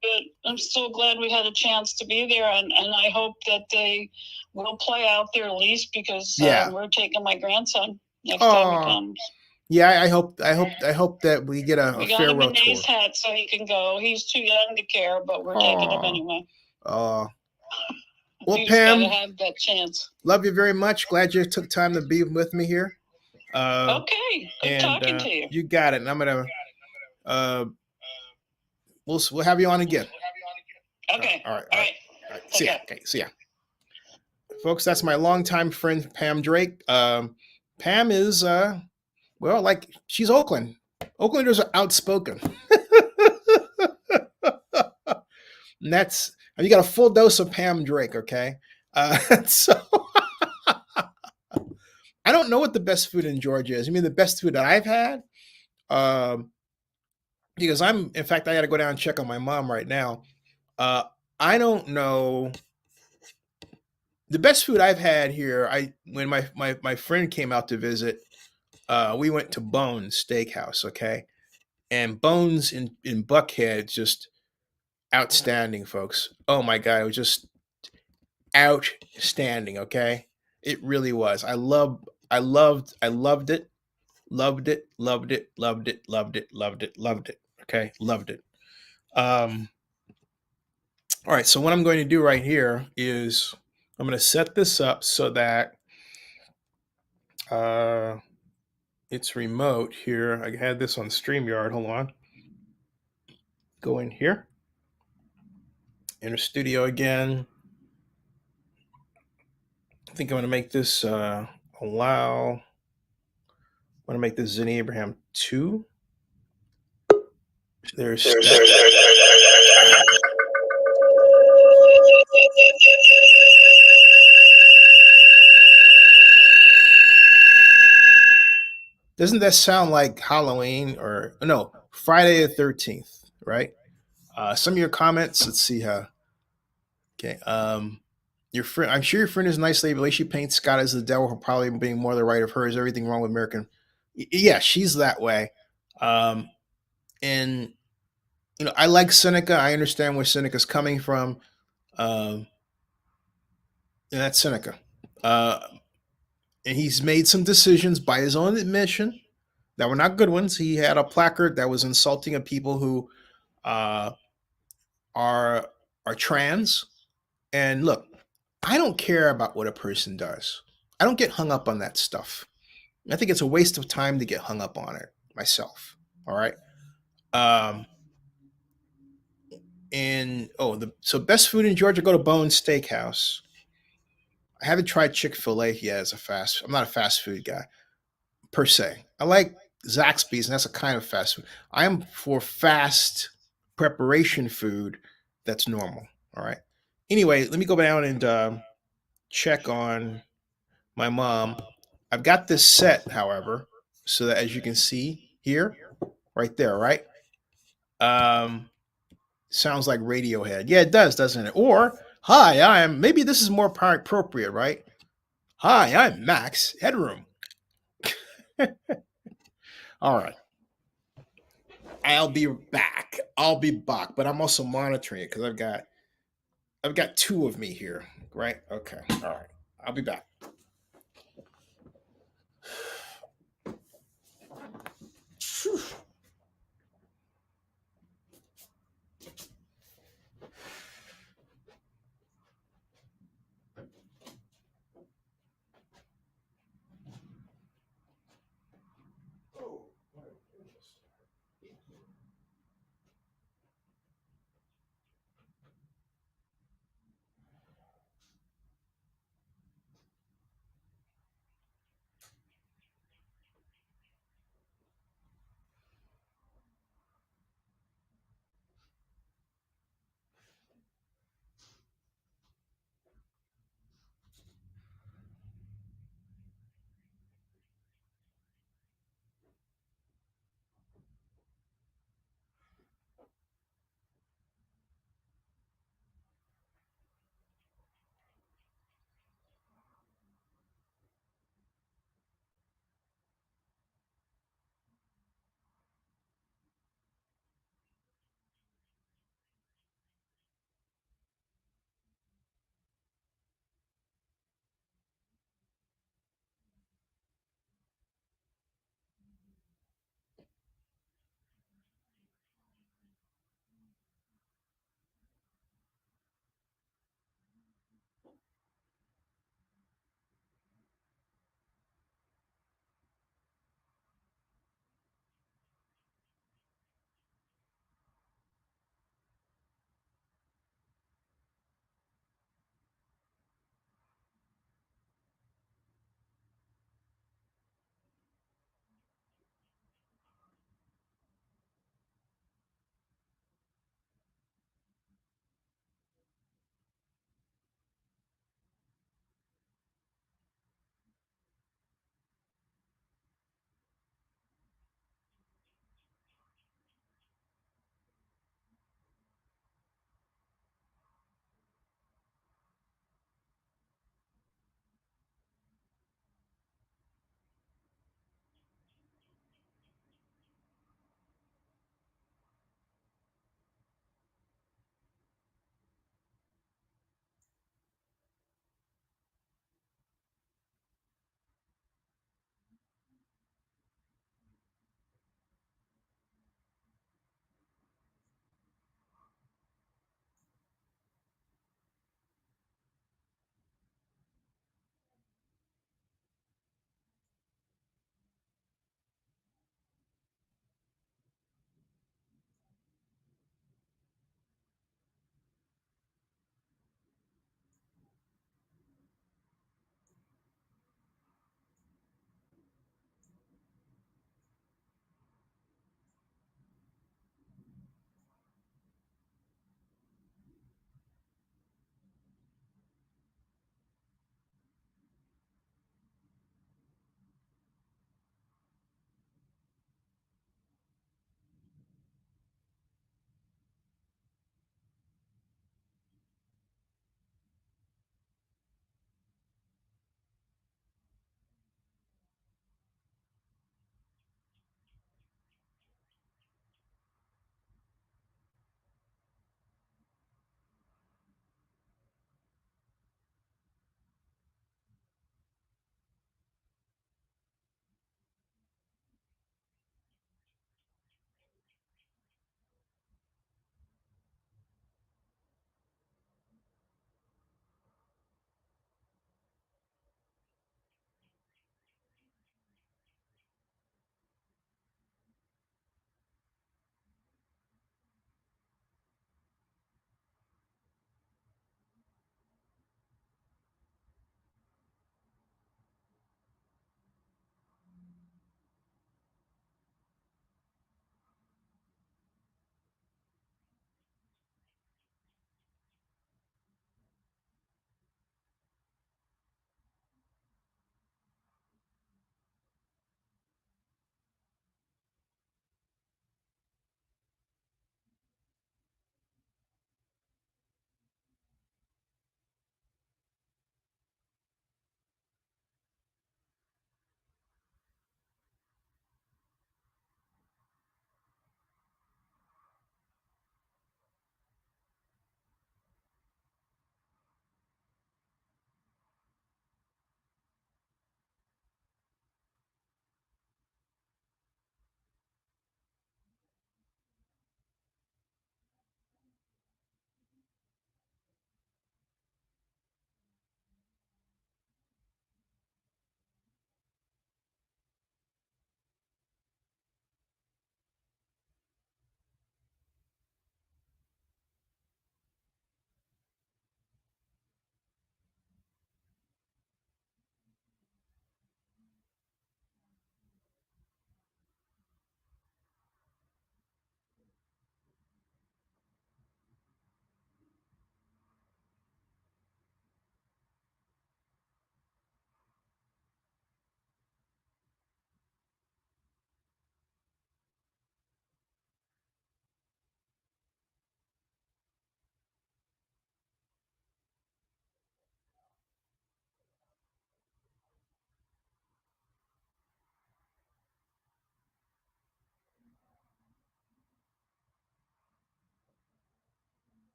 but I'm so glad we had a chance to be there, and I hope that they will play out their lease because we're taking my grandson next time he comes. Yeah, I hope that we get a farewell tour. We got him in A's hat so he can go. He's too young to care, but we're taking him anyway. Well, Pam, gotta have that chance. Love you very much. Glad you took time to be with me here. Okay, good talking to you. You got it. And I'm gonna we'll have you on again. Okay. All right. See ya. Okay, see ya. Folks, that's my longtime friend Pam Drake. Pam is she's Oakland. Oaklanders are outspoken. And that's you got a full dose of Pam Drake, okay? So I don't know what the best food in Georgia is. I mean, the best food that I've had, because in fact, I got to go down and check on my mom right now. I don't know. The best food I've had here, when my friend came out to visit, we went to Bones Steakhouse, okay? And Bones in Buckhead, just outstanding, folks. Oh my God, it was just outstanding, okay? It really was. I loved it. Okay, loved it. All right, so what I'm going to do right here is I'm going to set this up so that it's remote here. I had this on StreamYard. Hold on. Go in here. Enter studio again. I think I'm going to make this allow. I want to make this Zennie Abraham 2. There's Doesn't that sound like Halloween or no, Friday the 13th, right? Some of your comments, let's see how. Okay. Your friend, I'm sure your friend is a nice lady, but the way she paints Scott as the devil for probably being more the right of her. Is everything wrong with American? Yeah, she's that way. And I like Seneca. I understand where Seneca's coming from. And that's Seneca. And he's made some decisions by his own admission that were not good ones. He had a placard that was insulting of people who are trans. And look, I don't care about what a person does. I don't get hung up on that stuff. I think it's a waste of time to get hung up on it myself. All right. So best food in Georgia, go to Bones Steakhouse. I haven't tried Chick-fil-A yet I'm not a fast food guy per se. I like Zaxby's, and that's a kind of fast food. I am for fast preparation food that's normal. All right. Anyway, let me go down and check on my mom. I've got this set, however, so that as you can see here, right there, right? Sounds like Radiohead. Yeah, it does, doesn't it? Or, hi, maybe this is more appropriate, right? Hi, I'm Max Headroom. All right. I'll be back. But I'm also monitoring it because I've got two of me here, right? Okay. All right. I'll be back.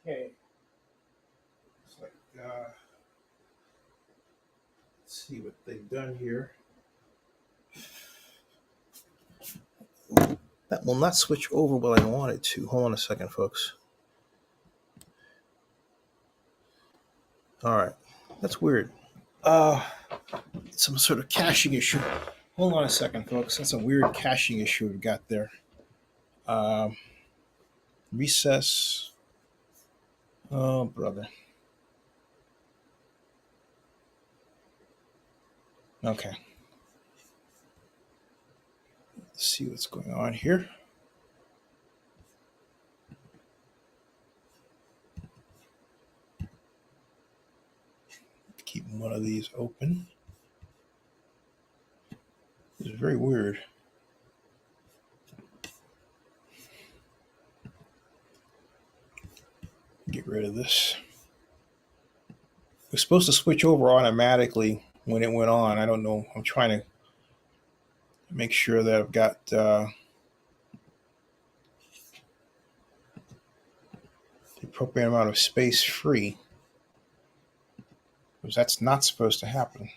Okay. It's like, let's see what they've done here. That will not switch over what I want it to. Hold on a second, folks. All right. That's weird. Some sort of caching issue. Hold on a second, folks. That's a weird caching issue we've got there. Recess. Oh, brother. Okay. Let's see what's going on here. Keep one of these open. It's very weird. Get rid of this. It was supposed to switch over automatically when it went on. I don't know. I'm trying to make sure that I've got the appropriate amount of space free, because that's not supposed to happen.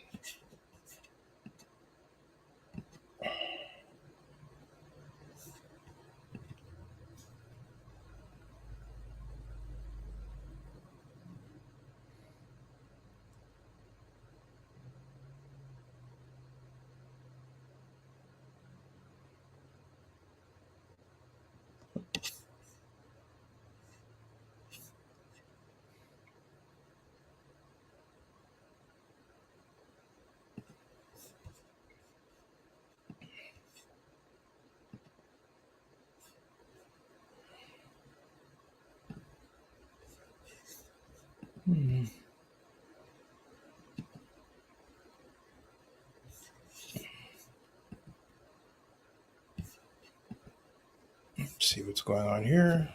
Let's see what's going on here.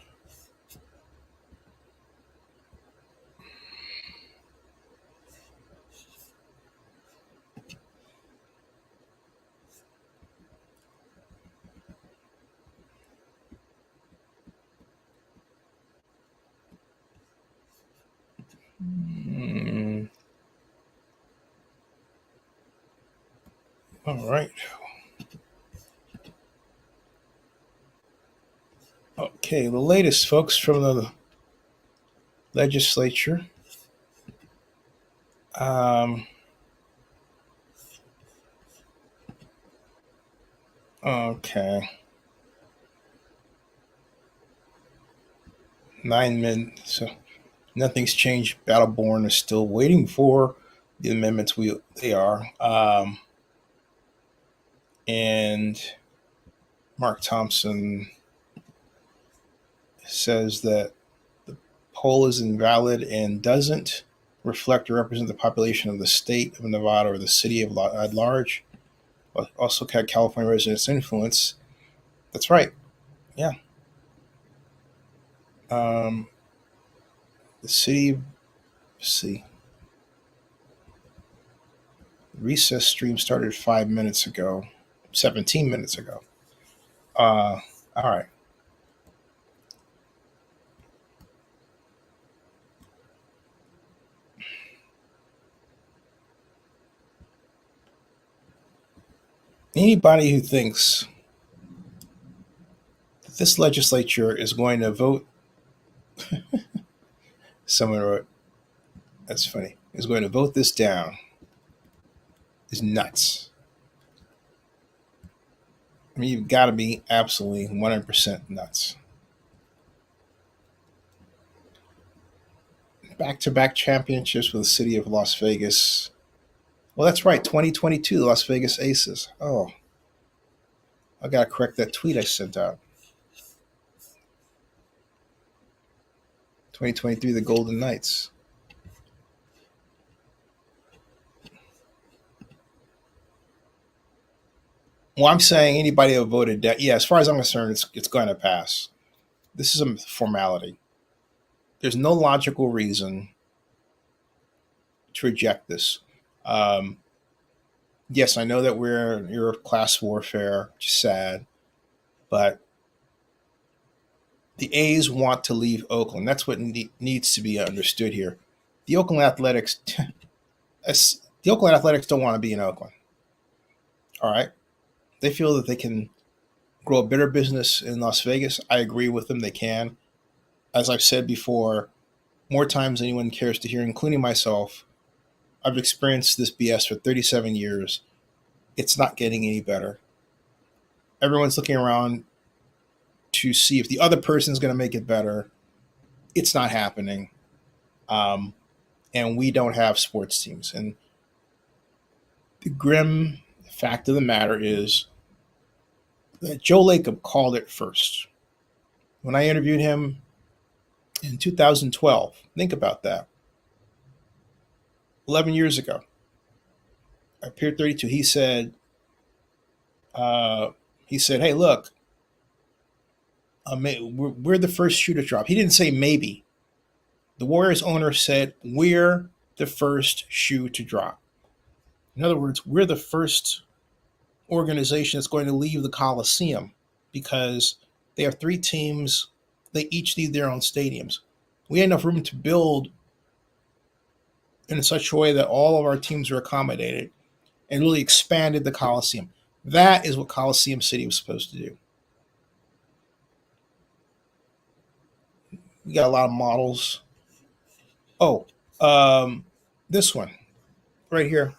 All right. Okay, the latest, folks, from the legislature. Okay. 9 minutes. So nothing's changed. Battleborn is still waiting for the amendments. They are. And Mark Thompson says that the poll is invalid and doesn't reflect or represent the population of the state of Nevada or the city at large. Also, California residents' influence. That's right. Yeah. The city. Let's see. Recess stream started 5 minutes ago, 17 minutes ago. All right. Anybody who thinks that this legislature is going to vote, someone wrote, that's funny, is going to vote this down is nuts. I mean, you've got to be absolutely 100% nuts. Back-to-back championships with the city of Las Vegas. Well, that's right, 2022, the Las Vegas Aces. Oh, I got to correct that tweet I sent out. 2023, the Golden Knights. Well, I'm saying anybody who voted down, yeah, as far as I'm concerned, it's going to pass. This is a formality. There's no logical reason to reject this. Yes, I know that you're class warfare, which is sad, but the A's want to leave Oakland. That's what needs to be understood here. The Oakland Athletics don't want to be in Oakland. All right. They feel that they can grow a better business in Las Vegas. I agree with them. They can. As I've said before, more times than anyone cares to hear, including myself, I've experienced this BS for 37 years. It's not getting any better. Everyone's looking around to see if the other person's going to make it better. It's not happening. And we don't have sports teams. And the grim fact of the matter is that Joe Lacob called it first. When I interviewed him in 2012, think about that. 11 years ago, at Pier 32, he said, hey, look, we're the first shoe to drop. He didn't say maybe. The Warriors owner said, we're the first shoe to drop. In other words, we're the first organization that's going to leave the Coliseum because they have 3 teams. They each need their own stadiums. We had enough room to build in such a way that all of our teams were accommodated and really expanded the Coliseum. That is what Coliseum City was supposed to do. We got a lot of models. Oh, this one right here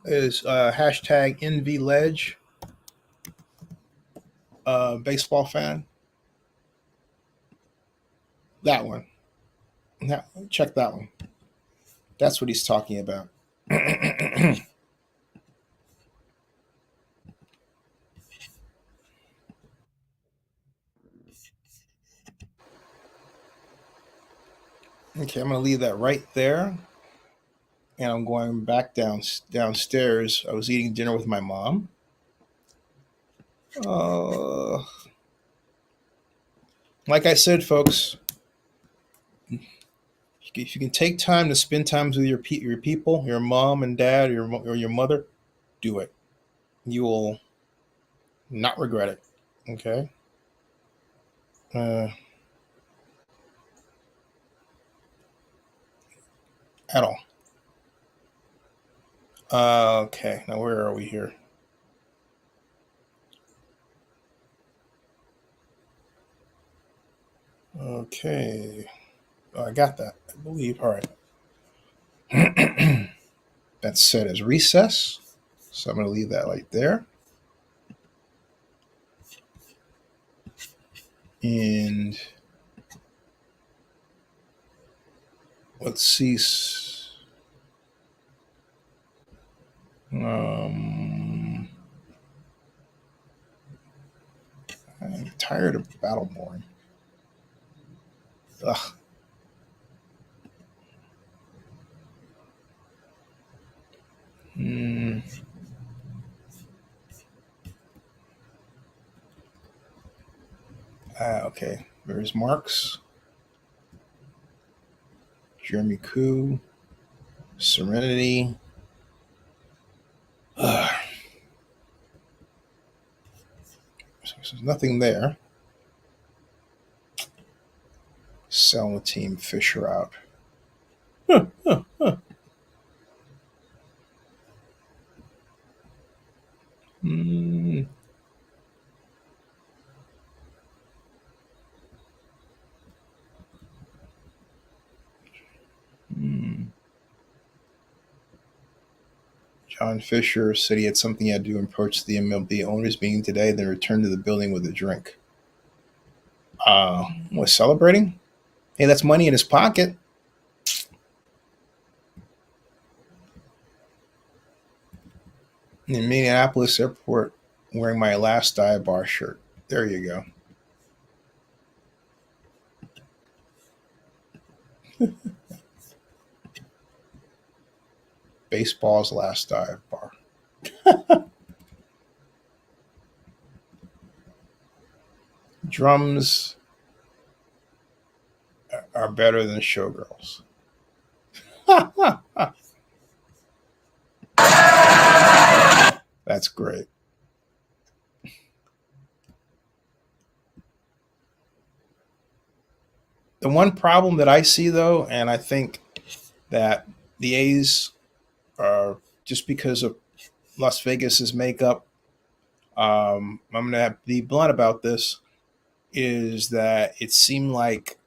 is hashtag NVLedge, baseball fan. That one. Check that one. That's what he's talking about. Okay, I'm going to leave that right there. And I'm going back downstairs. I was eating dinner with my mom. Like I said, folks, if you can take time to spend time with your people, your mom and dad, or your mother, do it. You will not regret it. Okay? At all. Okay, now where are we here? Okay. Oh, I got that, I believe. All right. That's set as recess. So I'm going to leave that right there. And let's see. I'm tired of Battleborn. Ugh. Okay. There's Marks. Jeremy Koo. Serenity. So there's nothing there. Selling the team. Fisher out. John Fisher said he had something he had to do and approach the MLB owners meeting today, then returned to the building with a drink. Was celebrating? Hey, that's money in his pocket. In Minneapolis airport, wearing my Last Dive Bar shirt. There you go. Baseball's Last Dive Bar. Drums are better than showgirls. That's great. The one problem that I see, though, and I think that the A's are just because of Las Vegas's makeup, I'm going to be blunt about this, is that it seemed like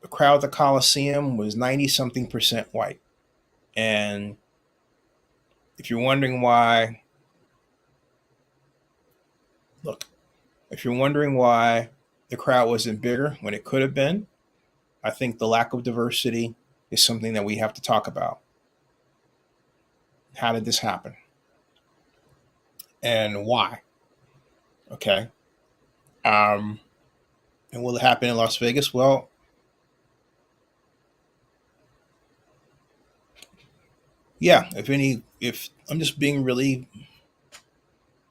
the crowd at the Coliseum was 90-something% white. And if you're wondering why, look, if you're wondering why the crowd wasn't bigger when it could have been, I think the lack of diversity is something that we have to talk about. How did this happen? And why? Okay. And will it happen in Las Vegas? Well, yeah, if I'm just being really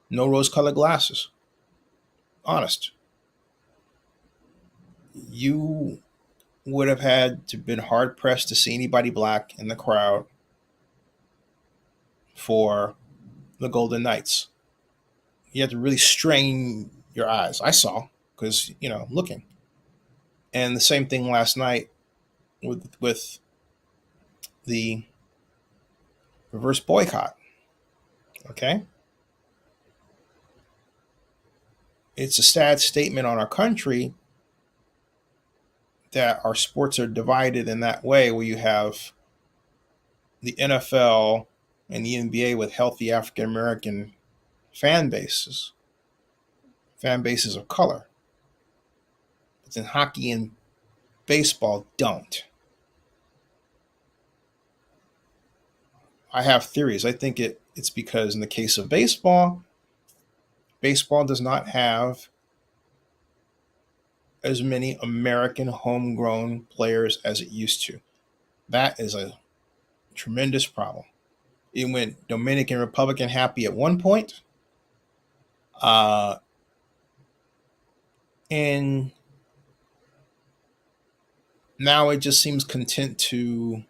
no rose-colored glasses, honest, you would have had to been hard-pressed to see anybody black in the crowd for the Golden Knights. You had to really strain your eyes. I saw, because, looking. And the same thing last night with the reverse boycott. Okay? It's a sad statement on our country that our sports are divided in that way, where you have the NFL and the NBA with healthy African American fan bases of color. But then hockey and baseball don't. I have theories. I think it's because in the case of baseball does not have as many American homegrown players as it used to. That is a tremendous problem. It went Dominican Republican happy at one point. And now it just seems content to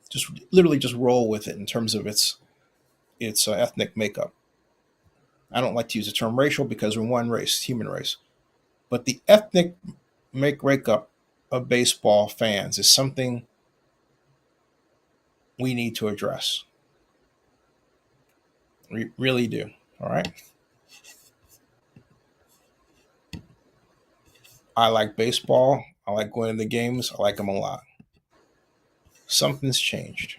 just literally just roll with it in terms of its ethnic makeup. I don't like to use the term racial because we're one race, human race. But the ethnic makeup of baseball fans is something we need to address. We really do. All right. I like baseball. I like going to the games. I like them a lot. Something's changed.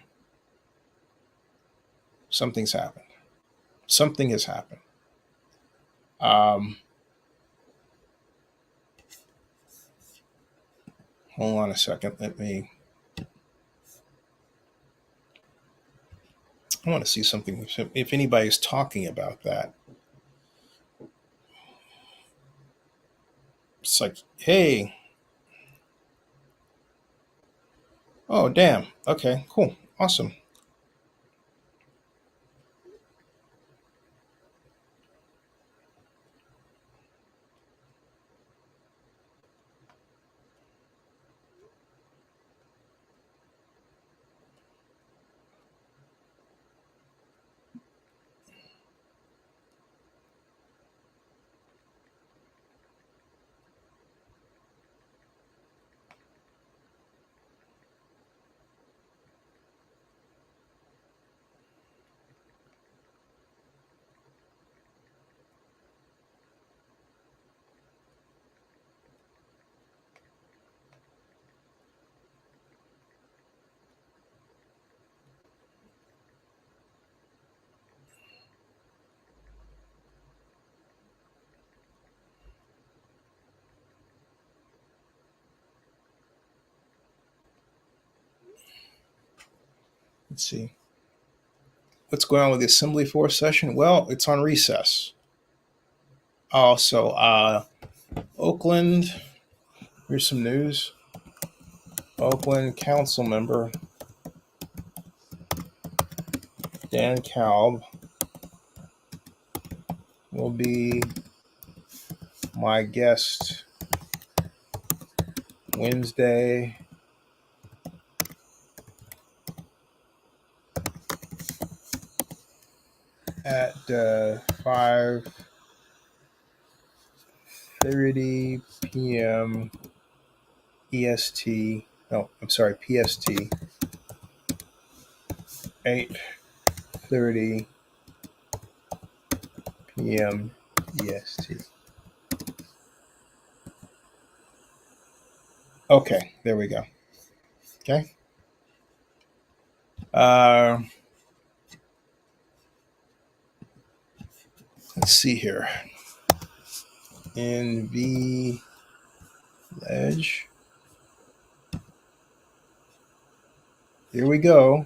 Something's happened. Something has happened. Hold on a second. I want to see something. If anybody's talking about that. It's like, hey. Oh, damn. Okay, cool. Awesome. Let's see. What's going on with the Assembly 4 session? Well, it's on recess. Also, Oakland, here's some news. Oakland Council member Dan Kalb will be my guest Wednesday at 5 8:30 p.m. EST. No, I'm sorry, PST. 8:30 p.m. EST. Okay, there we go. Okay. Let's see here. NV Ledge. Here we go.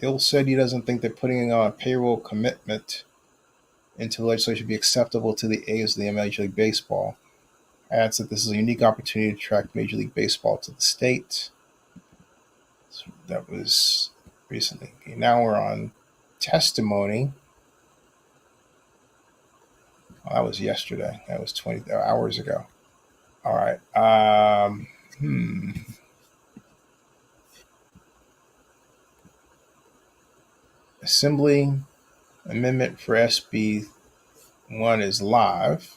Hill said he doesn't think that putting on a payroll commitment into the legislation would be acceptable to the A's of the Major League Baseball. Adds that this is a unique opportunity to attract Major League Baseball to the state. So that was recently. Okay, now we're on testimony. Oh, that was yesterday. That was 20 hours ago. All right. Assembly amendment for SB 1 is live.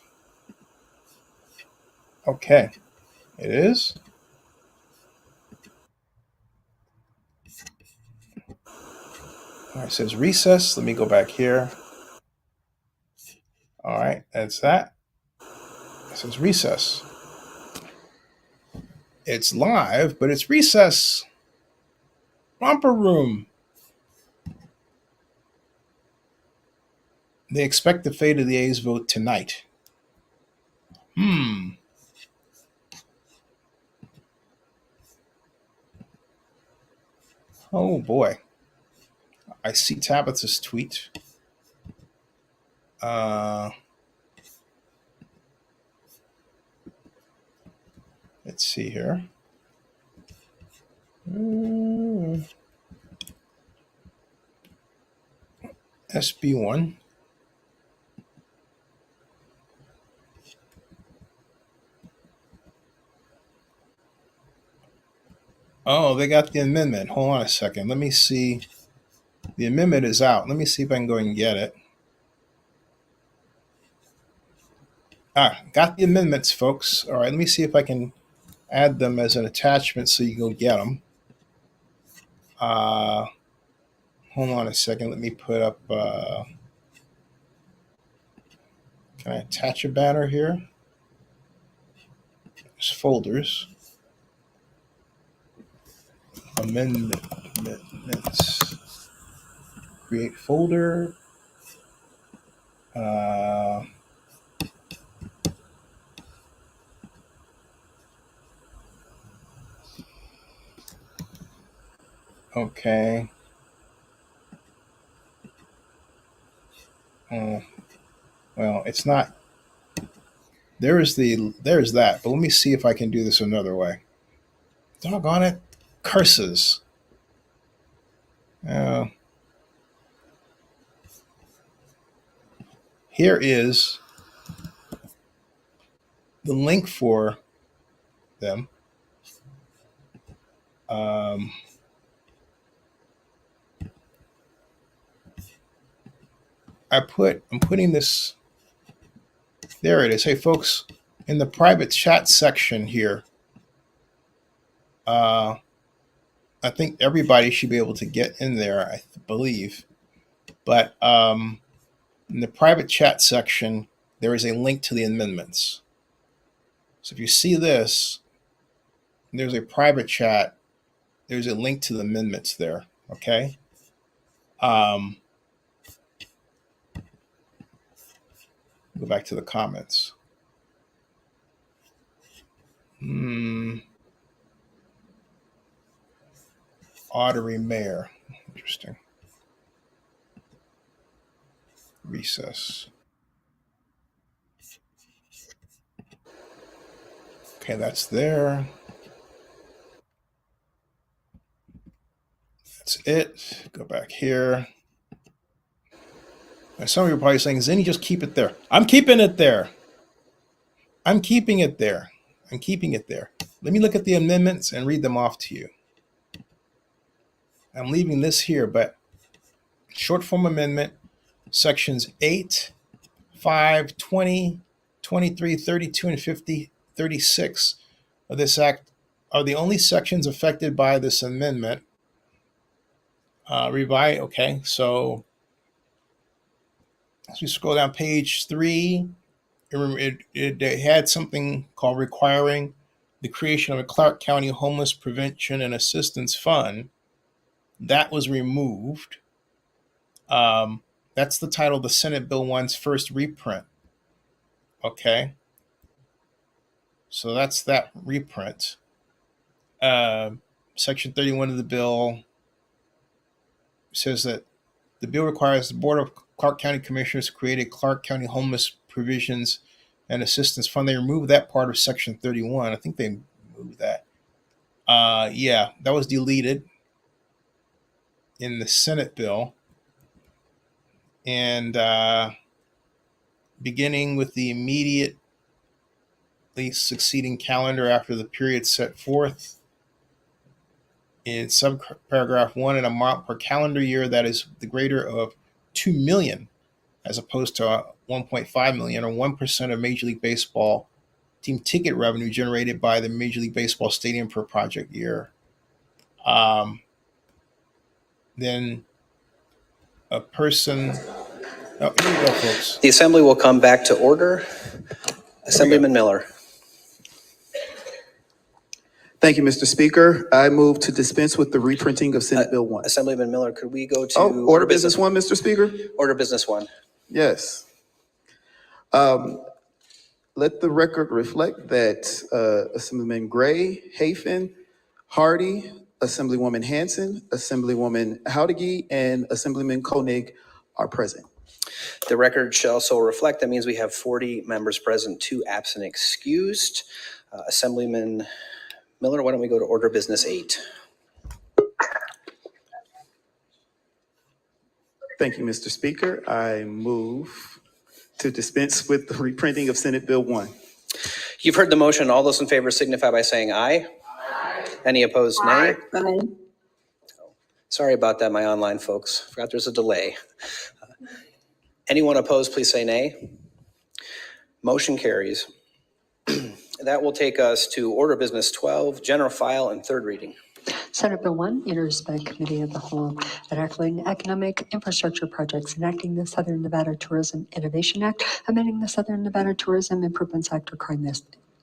Okay. It is. All right, it says recess. Let me go back here. All right, that's that. It says recess. It's live, but it's recess. Romper room. They expect the fate of the A's vote tonight. Oh boy. I see Tabitha's tweet. Let's see here. SB1. Oh, they got the amendment. Hold on a second. Let me see. The amendment is out. Let me see if I can go and get it. Got the amendments, folks. All right, let me see if I can add them as an attachment so you can go get them. Hold on a second. Let me put up. Can I attach a banner here? There's folders. Amendments. Create folder. Okay. Well, it's not. There's that, but let me see if I can do this another way. Doggone it. Curses. Here is the link for them. I'm putting this. There it is. Hey, folks, in the private chat section here, I think everybody should be able to get in there, I believe. But in the private chat section, there is a link to the amendments. So if you see this, there's a private chat. There's a link to the amendments there. Okay. Go back to the comments. Audrey Mayer. Interesting. Recess. Okay, that's there. That's it. Go back here. And some of you are probably saying, Zennie, just keep it there. I'm keeping it there. I'm keeping it there. I'm keeping it there. Let me look at the amendments and read them off to you. I'm leaving this here, but short form amendment, sections 8, 5, 20, 23, 32, and 36 of this act are the only sections affected by this amendment. Okay, so as we scroll down page 3, it had something called requiring the creation of a Clark County Homeless Prevention and Assistance Fund. That was removed. That's the title of the Senate Bill 1's first reprint. Okay. So that's that reprint. Section 31 of the bill says that the bill requires the Board of Clark County Commissioners to create a Clark County Homeless Provisions and Assistance Fund. They removed that part of Section 31. I think they moved that. Yeah, that was deleted in the Senate bill. And beginning with the immediately succeeding calendar after the period set forth in subparagraph 1, an amount per calendar year that is the greater of $2 million as opposed to 1.5 million, or 1% of Major League Baseball team ticket revenue generated by the Major League Baseball stadium per project year. Then a person... Oh, here we go, folks. The Assembly will come back to order. Assemblyman Miller. Thank you, Mr. Speaker. I move to dispense with the reprinting of Senate Bill 1. Assemblyman Miller, could we go to... order business 1, Mr. Speaker? Order business 1. Yes. Let the record reflect that Assemblyman Gray, Hafen, Hardy, Assemblywoman Hanson, Assemblywoman Howdigi, and Assemblyman Koenig are present. The record shall also reflect that means we have 40 members present, 2 absent excused. Assemblyman Miller, why don't we go to order business 8? Thank you, Mr. Speaker. I move to dispense with the reprinting of Senate Bill 1. You've heard the motion. All those in favor signify by saying aye. Aye. Any opposed, nay? Aye. Sorry about that, my online folks. Forgot there's a delay. Anyone opposed, please say nay. Motion carries. That will take us to order business 12, general file and third reading. Senate Bill 1, introduced by Committee of the Whole, enacting economic infrastructure projects, enacting the Southern Nevada Tourism Innovation Act, amending the Southern Nevada Tourism Improvements Act,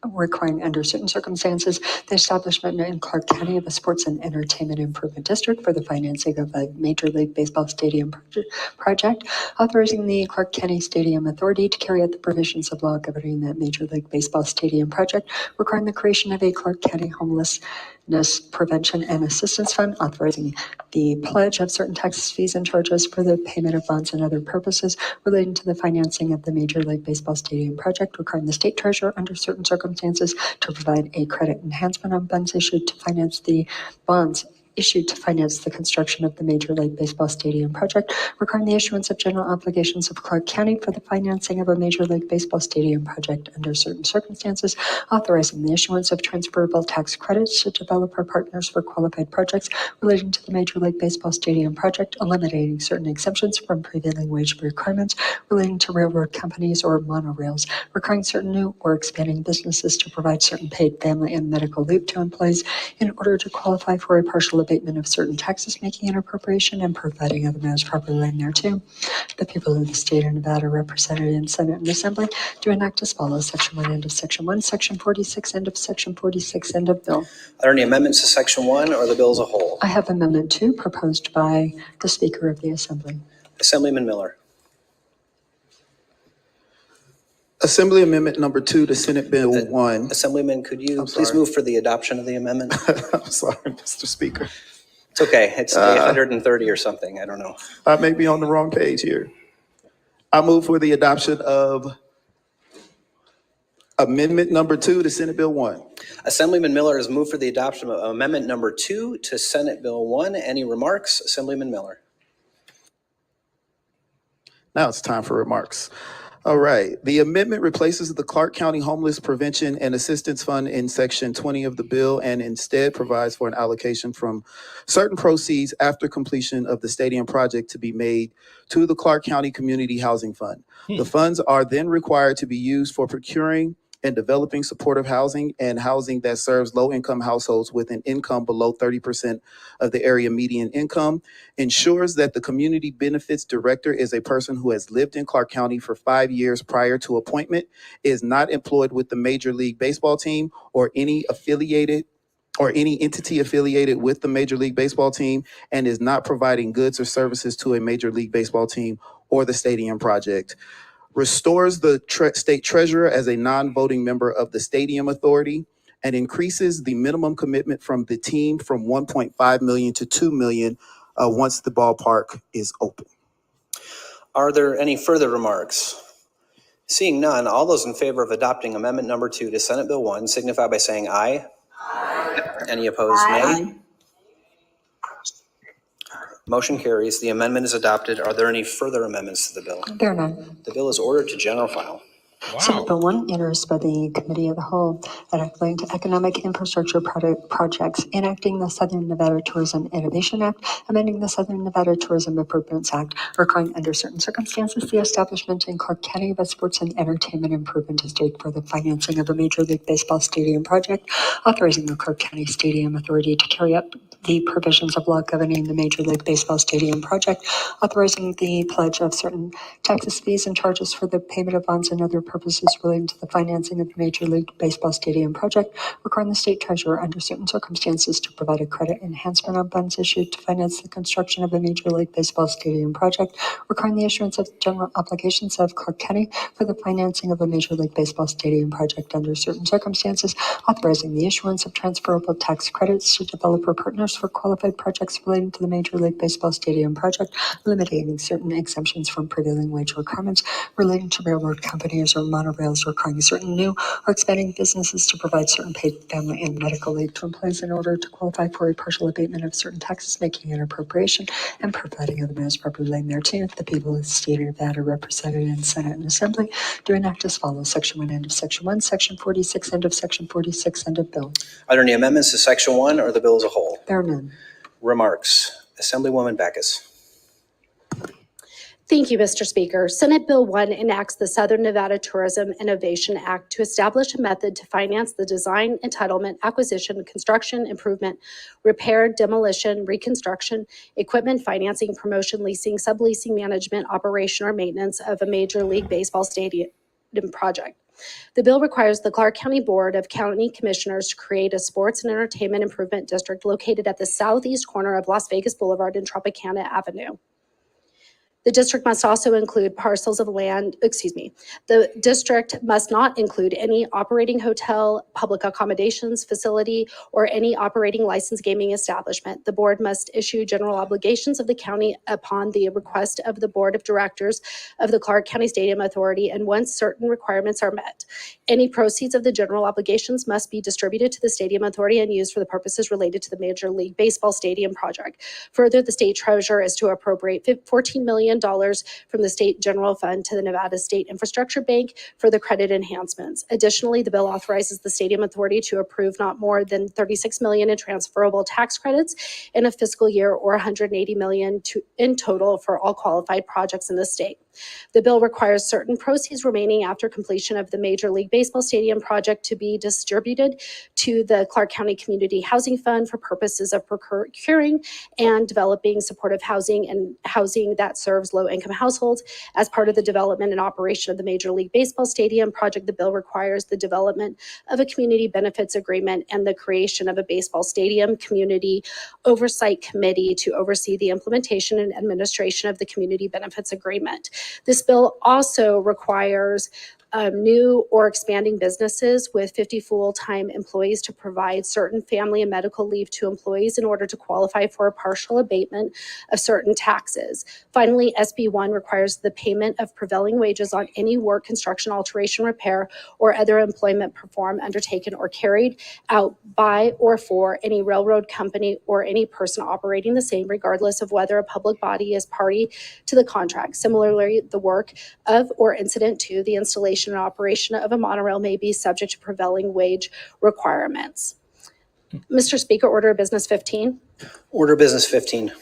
requiring under certain circumstances the establishment in Clark County of a sports and entertainment improvement district for the financing of a Major League Baseball stadium project, authorizing the Clark County Stadium Authority to carry out the provisions of law governing that Major League Baseball stadium project, requiring the creation of a Clark County Homelessness Prevention and Assistance Fund, authorizing the pledge of certain taxes, fees, and charges for the payment of bonds and other purposes relating to the financing of the Major League Baseball stadium project, requiring the state treasurer under certain circumstances to provide a credit enhancement on funds issued to finance the construction of the Major League Baseball stadium project, requiring the issuance of general obligations of Clark County for the financing of a Major League Baseball stadium project under certain circumstances, authorizing the issuance of transferable tax credits to developer partners for qualified projects relating to the Major League Baseball stadium project, eliminating certain exemptions from prevailing wage requirements relating to railroad companies or monorails, requiring certain new or expanding businesses to provide certain paid family and medical leave to employees in order to qualify for a partial abatement of certain taxes, making an appropriation and providing other matters properly relating thereto. The people of the state of Nevada, represented in Senate and Assembly, do enact as follows: Section 1, end of Section 1, Section 46, end of Section 46, end of bill. Are there any amendments to Section 1 or the bill as a whole? I have Amendment 2 proposed by the Speaker of the Assembly. Assemblyman Miller. Assembly Amendment number 2 to Senate Bill 1. Assemblyman, could you please move for the adoption of the amendment? I'm sorry, Mr. Speaker. It's okay. It's 130 or something. I don't know. I may be on the wrong page here. I move for the adoption of Amendment number 2 to Senate Bill 1. Assemblyman Miller has moved for the adoption of Amendment number 2 to Senate Bill 1. Any remarks? Assemblyman Miller. Now it's time for remarks. All right. The amendment replaces the Clark County Homeless Prevention and Assistance Fund in Section 20 of the bill and instead provides for an allocation from certain proceeds after completion of the stadium project to be made to the Clark County Community Housing Fund. The funds are then required to be used for procuring and developing supportive housing and housing that serves low-income households with an income below 30% of the area median income, ensures that the community benefits director is a person who has lived in Clark County for 5 years prior to appointment, is not employed with the Major League Baseball team or any entity affiliated with the Major League Baseball team, and is not providing goods or services to a Major League Baseball team or the stadium project. Restores the state treasurer as a non-voting member of the stadium authority, and increases the minimum commitment from the team from $1.5 million to $2 million once the ballpark is open. Are there any further remarks? Seeing none, all those in favor of adopting Amendment Number 2 to Senate Bill 1 signify by saying aye. Aye. Any opposed, nay? Motion carries. The amendment is adopted. Are there any further amendments to the bill? There are none. The bill is ordered to general file. Wow. Senate Bill 1, introduced by the Committee of the Whole, enacting economic infrastructure projects, enacting the Southern Nevada Tourism Innovation Act, amending the Southern Nevada Tourism Improvements Act, requiring under certain circumstances the establishment in Clark County of a sports and entertainment improvement district for the financing of a Major League Baseball stadium project, authorizing the Clark County Stadium Authority to carry out the provisions of law governing the Major League Baseball stadium project, authorizing the pledge of certain taxes, fees, and charges for the payment of bonds and other purposes relating to the financing of the Major League Baseball stadium project, requiring the state treasurer under certain circumstances to provide a credit enhancement on funds issued to finance the construction of a Major League Baseball stadium project, requiring the issuance of general obligations of Clark County for the financing of a Major League Baseball stadium project under certain circumstances, authorizing the issuance of transferable tax credits to developer partners for qualified projects relating to the Major League Baseball stadium project, eliminating certain exemptions from prevailing wage requirements relating to railroad companies or monorails, requiring certain new or expanding businesses to provide certain paid family and medical leave to employees in order to qualify for a partial abatement of certain taxes, making an appropriation and providing other measures properly relating thereto. The people of the state of Nevada represented in Senate and Assembly do enact as follows. Section 1, end of Section 1, Section 46, end of Section 46, end of bill. Are there any amendments to Section 1 or the bill as a whole? There are none. Remarks. Assemblywoman Backus. Thank you, Mr. Speaker. Senate Bill 1 enacts the Southern Nevada Tourism Innovation Act to establish a method to finance the design, entitlement, acquisition, construction, improvement, repair, demolition, reconstruction, equipment financing, promotion, leasing, subleasing, management, operation, or maintenance of a Major League Baseball stadium project. The bill requires the Clark County Board of County Commissioners to create a sports and entertainment improvement district located at the southeast corner of Las Vegas Boulevard and Tropicana Avenue. The district must also include parcels of land, the district must not include any operating hotel, public accommodations facility, or any operating licensed gaming establishment. The board must issue general obligations of the county upon the request of the board of directors of the Clark County Stadium Authority, and once certain requirements are met. Any proceeds of the general obligations must be distributed to the Stadium Authority and used for the purposes related to the Major League Baseball Stadium project. Further, the state treasurer is to appropriate $14 million from the state general fund to the Nevada State Infrastructure Bank for the credit enhancements. Additionally, the bill authorizes the Stadium Authority to approve not more than $36 million in transferable tax credits in a fiscal year, or $180 million in total for all qualified projects in the state. The bill requires certain proceeds remaining after completion of the Major League Baseball Stadium project to be distributed to the Clark County Community Housing Fund for purposes of procuring and developing supportive housing and housing that serves low-income households. As part of the development and operation of the Major League Baseball Stadium project, the bill requires the development of a community benefits agreement and the creation of a baseball stadium community oversight committee to oversee the implementation and administration of the community benefits agreement. This bill also requires new or expanding businesses with 50 full-time employees to provide certain family and medical leave to employees in order to qualify for a partial abatement of certain taxes. Finally, SB 1 requires the payment of prevailing wages on any work, construction, alteration, repair, or other employment performed, undertaken, or carried out by or for any railroad company or any person operating the same, regardless of whether a public body is party to the contract. Similarly, the work of or incident to the installation and operation of a monorail may be subject to prevailing wage requirements. Mr. Speaker, order of business 15. Order of business 15.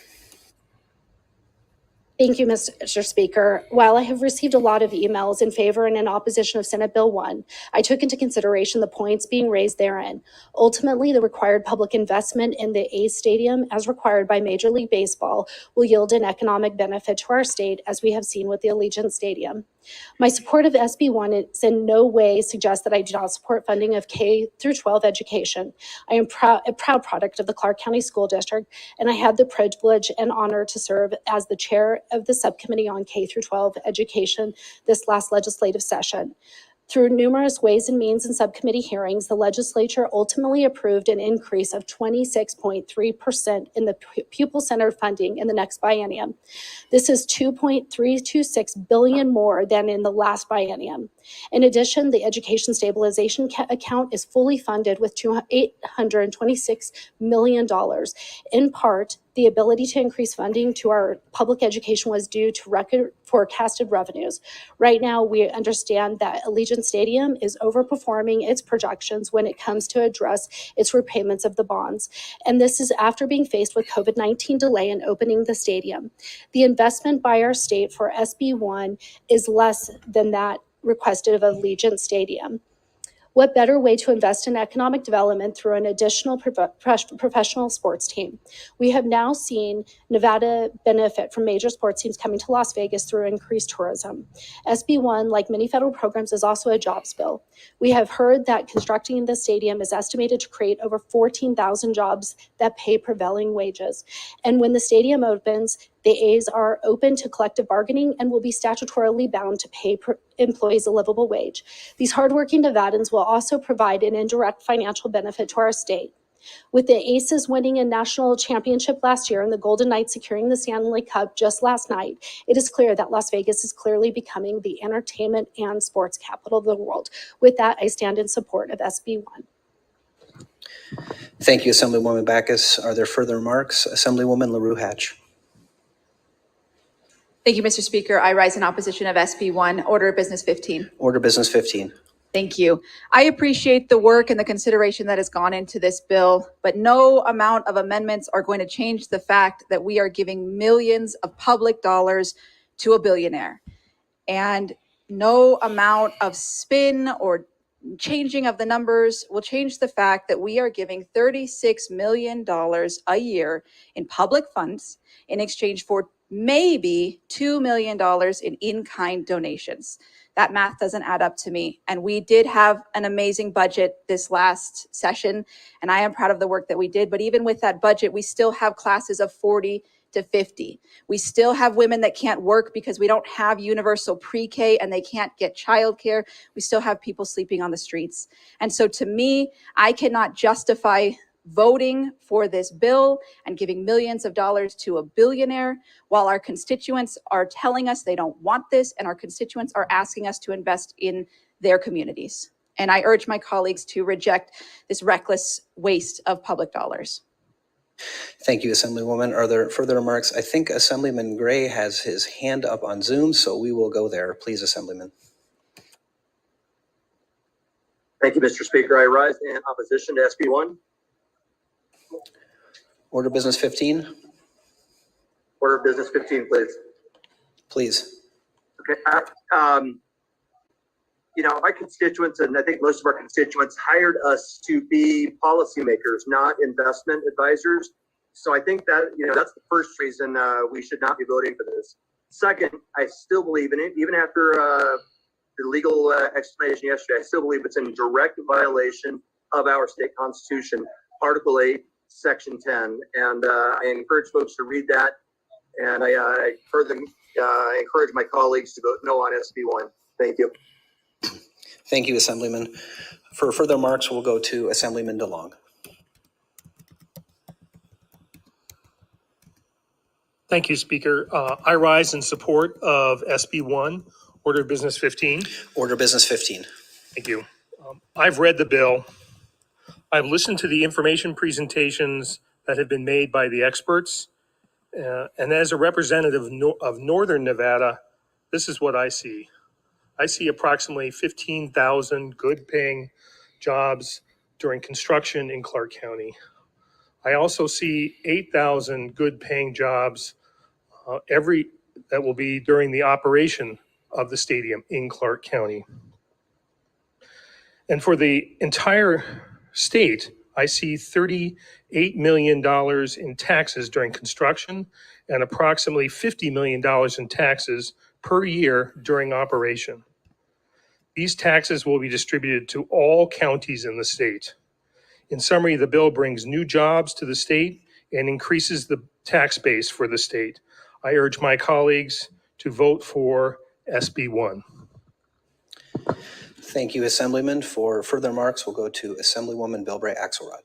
Thank you, Mr. Speaker. While I have received a lot of emails in favor and in opposition of Senate Bill 1, I took into consideration the points being raised therein. Ultimately, the required public investment in the A's Stadium, as required by Major League Baseball, will yield an economic benefit to our state, as we have seen with the Allegiant Stadium. My support of SB 1 is in no way suggests that I do not support funding of K through 12 education. I am a proud product of the Clark County School District, and I had the privilege and honor to serve as the chair of the subcommittee on K through 12 education this last legislative session. Through numerous ways and means and subcommittee hearings, the legislature ultimately approved an increase of 26.3% in the pupil-centered funding in the next biennium. This is $2.326 billion more than in the last biennium. In addition, the Education Stabilization Account is fully funded with $826 million. In part, the ability to increase funding to our public education was due to record forecasted revenues. Right now, we understand that Allegiant Stadium is overperforming its projections when it comes to address its repayments of the bonds. And this is after being faced with COVID-19 delay in opening the stadium. The investment by our state for SB 1 is less than that requested of Allegiant Stadium. What better way to invest in economic development through an additional professional sports team? We have now seen Nevada benefit from major sports teams coming to Las Vegas through increased tourism. SB 1, like many federal programs, is also a jobs bill. We have heard that constructing the stadium is estimated to create over 14,000 jobs that pay prevailing wages. And when the stadium opens, the A's are open to collective bargaining and will be statutorily bound to pay employees a livable wage. These hardworking Nevadans will also provide an indirect financial benefit to our state. With the Aces winning a national championship last year and the Golden Knights securing the Stanley Cup just last night, it is clear that Las Vegas is clearly becoming the entertainment and sports capital of the world. With that, I stand in support of SB 1. Thank you, Assemblywoman Backus. Are there further remarks? Assemblywoman LaRue Hatch. Thank you, Mr. Speaker. I rise in opposition of SB 1, Order of Business 15. Order of business 15. Thank you. I appreciate the work and the consideration that has gone into this bill, but no amount of amendments are going to change the fact that we are giving millions of public dollars to a billionaire. And no amount of spin or changing of the numbers will change the fact that we are giving $36 million a year in public funds in exchange for maybe $2 million in-kind donations. That math doesn't add up to me. And we did have an amazing budget this last session, and I am proud of the work that we did. But even with that budget, we still have classes of 40 to 50. We still have women that can't work because we don't have universal pre-K and they can't get childcare. We still have people sleeping on the streets. And so to me, I cannot justify voting for this bill and giving millions of dollars to a billionaire while our constituents are telling us they don't want this and our constituents are asking us to invest in their communities. And I urge my colleagues to reject this reckless waste of public dollars. Thank you, Assemblywoman. Are there further remarks? I think Assemblyman Gray has his hand up on Zoom, so we will go there. Please, Assemblyman. Thank you, Mr. Speaker. I rise in opposition to SB 1. Order business 15. Order of business 15, please. Please. Okay. My constituents, and I think most of our constituents, hired us to be policymakers, not investment advisors. So I think that, that's the first reason we should not be voting for this. Second, I still believe in it, even after the legal explanation yesterday, I still believe it's in direct violation of our state constitution, Article 8, Section 10. And I encourage folks to read that. And I encourage my colleagues to vote no on SB 1. Thank you. Thank you, Assemblyman. For further remarks, we'll go to Assemblyman DeLong. Thank you, Speaker. I rise in support of SB 1, Order of Business 15. Order of Business 15. Thank you. I've read the bill. I've listened to the information presentations that have been made by the experts. And as a representative of Northern Nevada, this is what I see. I see approximately 15,000 good paying jobs during construction in Clark County. I also see 8,000 good paying jobs that will be during the operation of the stadium in Clark County. And for the entire state, I see $38 million in taxes during construction and approximately $50 million in taxes per year during operation. These taxes will be distributed to all counties in the state. In summary, the bill brings new jobs to the state and increases the tax base for the state. I urge my colleagues to vote for SB 1. Thank you, Assemblyman. For further remarks, we'll go to Assemblywoman Bilbray Axelrod.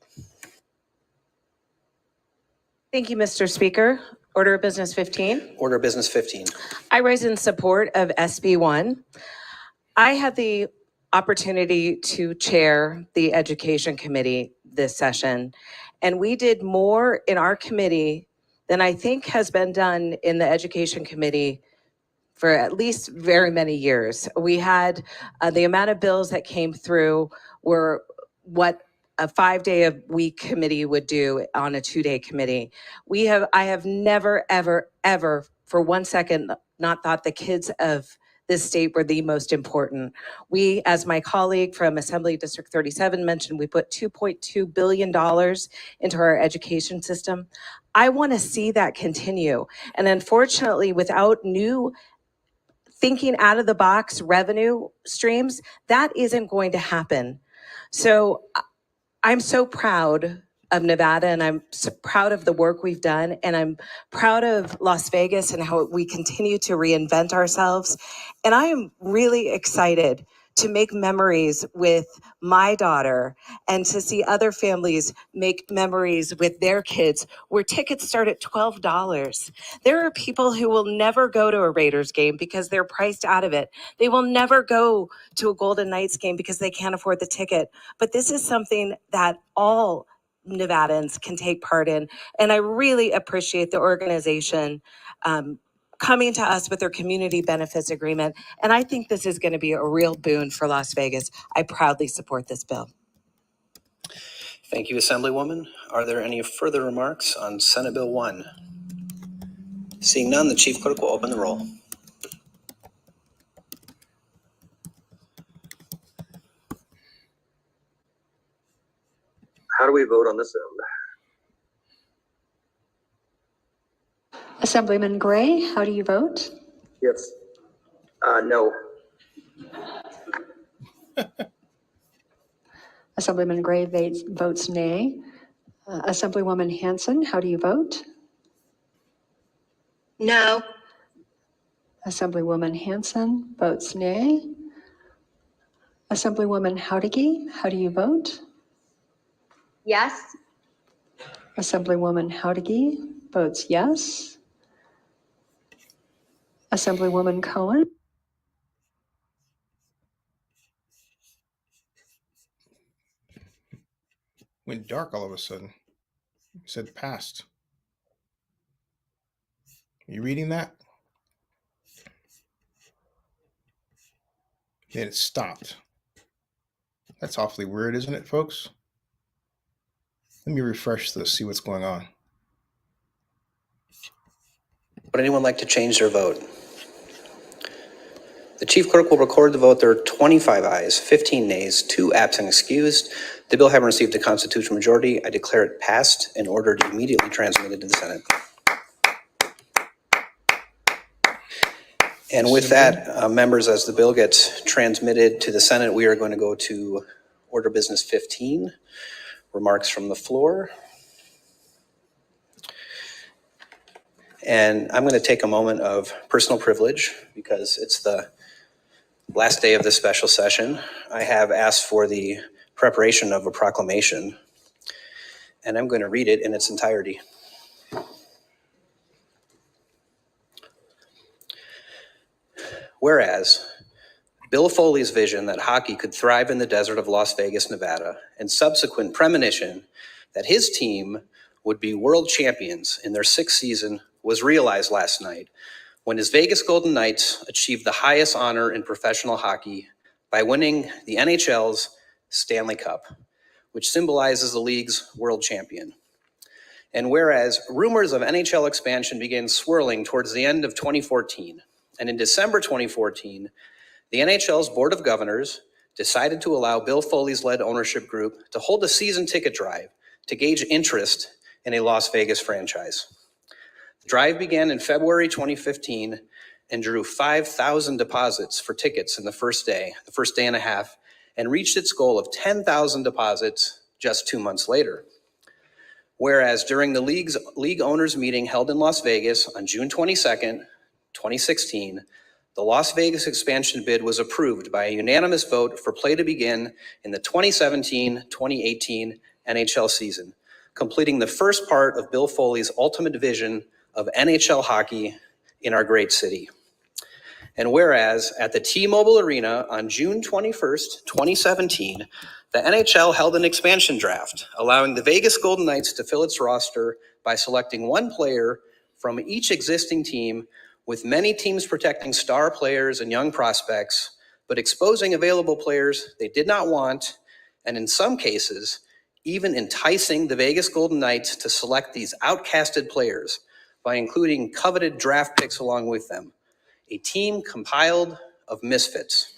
Thank you, Mr. Speaker. Order of Business 15. Order of Business 15. I rise in support of SB 1. I had the opportunity to chair the Education Committee this session, and we did more in our committee than I think has been done in the Education Committee for at least very many years. We had the amount of bills that came through were what a 5-day-a-week committee would do on a 2-day committee. I have never, ever, ever for 1 second not thought the kids of this state were the most important. We, as my colleague from Assembly District 37 mentioned, we put $2.2 billion into our education system. I want to see that continue. And unfortunately, without new thinking out of the box revenue streams, that isn't going to happen. So I'm so proud of Nevada, and I'm so proud of the work we've done, and I'm proud of Las Vegas and how we continue to reinvent ourselves. And I am really excited to make memories with my daughter and to see other families make memories with their kids where tickets start at $12. There are people who will never go to a Raiders game because they're priced out of it. They will never go to a Golden Knights game because they can't afford the ticket. But this is something that all Nevadans can take part in. And I really appreciate the organization coming to us with their community benefits agreement. And I think this is going to be a real boon for Las Vegas. I proudly support this bill. Thank you, Assemblywoman. Are there any further remarks on Senate Bill 1? Seeing none, the Chief Clerk will open the roll. How do we vote on this end? Assemblyman Gray, how do you vote? Yes. No. Assemblyman Gray votes nay. Assemblywoman Hanson, how do you vote? No. Assemblywoman Hanson votes nay. Assemblywoman Howdigy, how do you vote? Yes. Assemblywoman Howdigy votes yes. Assemblywoman Cohen. Went dark all of a sudden. It said passed. Are you reading that? Then it stopped. That's awfully weird, isn't it, folks? Let me refresh this, see what's going on. Would anyone like to change their vote? The Chief Clerk will record the vote. There are 25 ayes, 15 nays, 2 absent excused. The bill having received a constitutional majority, I declare it passed and ordered immediately transmitted to the Senate. And with that, members, as the bill gets transmitted to the Senate, we are going to go to Order Business 15, remarks from the floor. And I'm going to take a moment of personal privilege because it's the Last day of this special session, I have asked for the preparation of a proclamation, and I'm going to read it in its entirety. Whereas, Bill Foley's vision that hockey could thrive in the desert of Las Vegas, Nevada, and subsequent premonition that his team would be world champions in their 6th season was realized last night when his Vegas Golden Knights achieved the highest honor in professional hockey by winning the NHL's Stanley Cup, which symbolizes the league's world champion. And whereas rumors of NHL expansion began swirling towards the end of 2014, and in December 2014, the NHL's Board of Governors decided to allow Bill Foley's led ownership group to hold a season ticket drive to gauge interest in a Las Vegas franchise. The drive began in February 2015 and drew 5,000 deposits for tickets in the first day and a half, and reached its goal of 10,000 deposits just 2 months later. Whereas during the league owners meeting held in Las Vegas on June 22nd, 2016, the Las Vegas expansion bid was approved by a unanimous vote for play to begin in the 2017-2018 NHL season, completing the first part of Bill Foley's ultimate vision of NHL hockey in our great city. And whereas at the T-Mobile Arena on June 21st, 2017, the NHL held an expansion draft, allowing the Vegas Golden Knights to fill its roster by selecting one player from each existing team, with many teams protecting star players and young prospects, but exposing available players they did not want, and in some cases, even enticing the Vegas Golden Knights to select these outcasted players by including coveted draft picks along with them. A team compiled of misfits,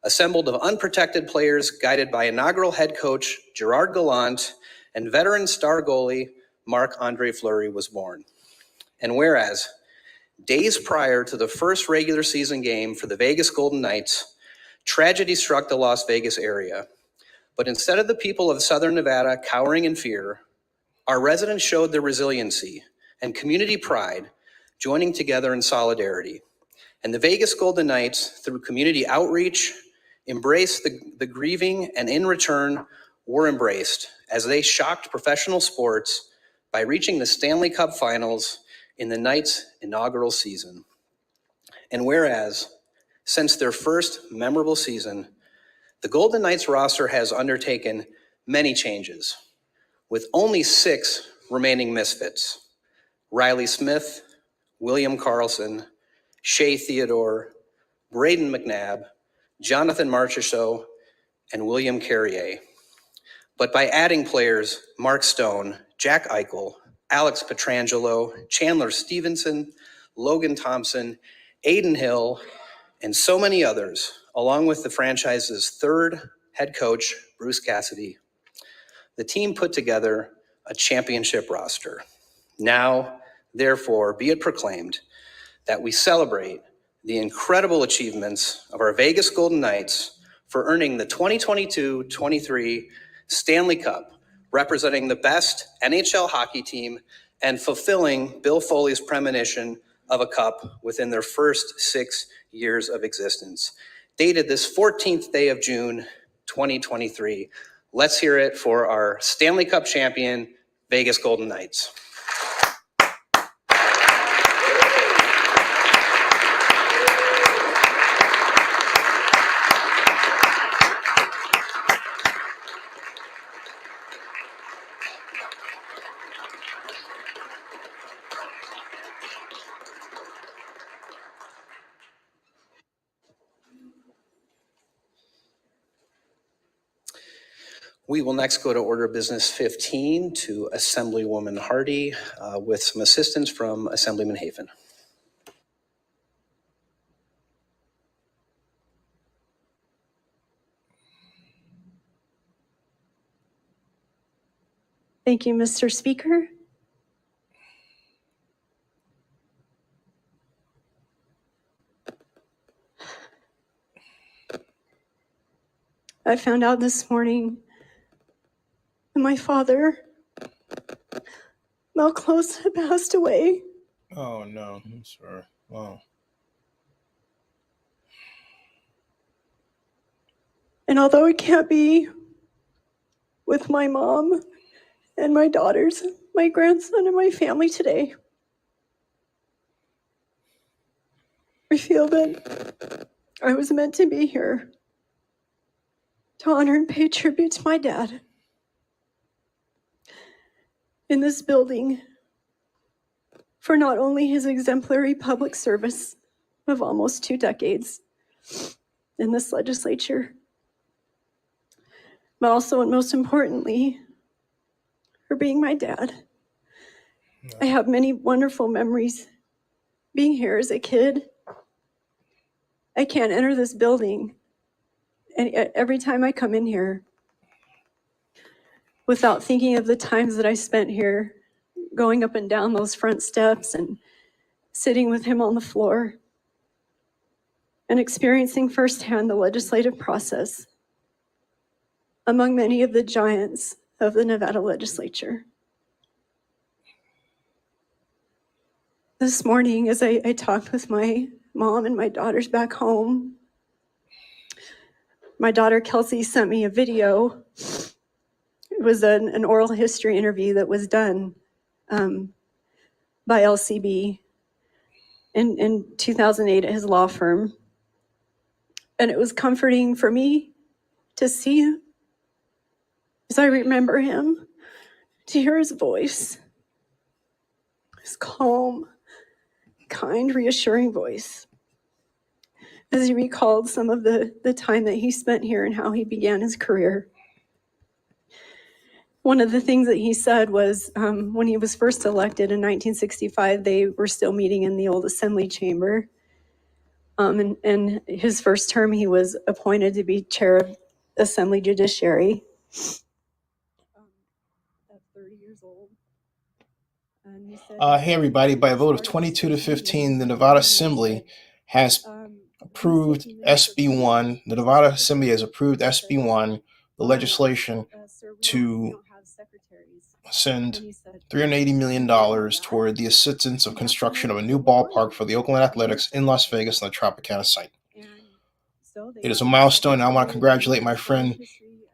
assembled of unprotected players guided by inaugural head coach Gerard Gallant and veteran star goalie Marc-Andre Fleury was born. And whereas, days prior to the first regular season game for the Vegas Golden Knights, tragedy struck the Las Vegas area. But instead of the people of Southern Nevada cowering in fear, our residents showed their resiliency and community pride, joining together in solidarity. And the Vegas Golden Knights, through community outreach, embraced the grieving, and in return were embraced as they shocked professional sports by reaching the Stanley Cup Finals in the Knights' inaugural season. And whereas, since their first memorable season, the Golden Knights roster has undertaken many changes, with only 6 remaining misfits: Riley Smith, William Karlsson, Shea Theodore, Braden McNabb, Jonathan Marchessault, and William Carrier. But by adding players Mark Stone, Jack Eichel, Alex Pietrangelo, Chandler Stevenson, Logan Thompson, Aiden Hill, and so many others, along with the franchise's third head coach, Bruce Cassidy, the team put together a championship roster. Now, therefore, be it proclaimed that we celebrate the incredible achievements of our Vegas Golden Knights for earning the 2022-23 Stanley Cup, representing the best NHL hockey team and fulfilling Bill Foley's premonition of a cup within their first 6 years of existence. Dated this 14th day of June, 2023. Let's hear it for our Stanley Cup champion, Vegas Golden Knights. We will next go to Order of Business 15 to Assemblywoman Hardy with some assistance from Assemblyman Hafen. Thank you, Mr. Speaker. I found out this morning that my father, Mel Close, had passed away. Oh, no. I'm sorry. Wow. And although I can't be with my mom and my daughters, my grandson, and my family today, I feel that I was meant to be here to honor and pay tribute to my dad in this building for not only his exemplary public service of almost 2 decades in this legislature, but also, and most importantly, for being my dad. I have many wonderful memories being here as a kid. I can't enter this building, and every time I come in here, without thinking of the times that I spent here, going up and down those front steps and sitting with him on the floor and experiencing firsthand the legislative process among many of the giants of the Nevada legislature. This morning, as I talked with my mom and my daughters back home, my daughter Kelsey sent me a video. It was an oral history interview that was done by LCB in 2008 at his law firm. And it was comforting for me to see him, as I remember him, to hear his voice, his calm, kind, reassuring voice, as he recalled some of the time that he spent here and how he began his career. One of the things that he said was when he was first elected in 1965, they were still meeting in the old assembly chamber. And his first term, he was appointed to be chair of Assembly Judiciary. At 30 years old. And he said, Hey everybody, by a vote of 22 to 15, the Nevada Assembly has approved SB1. The Nevada Assembly has approved SB1, the legislation to send $380 million toward the assistance of construction of a new ballpark for the Oakland Athletics in Las Vegas on the Tropicana site. It is a milestone, and I want to congratulate my friend,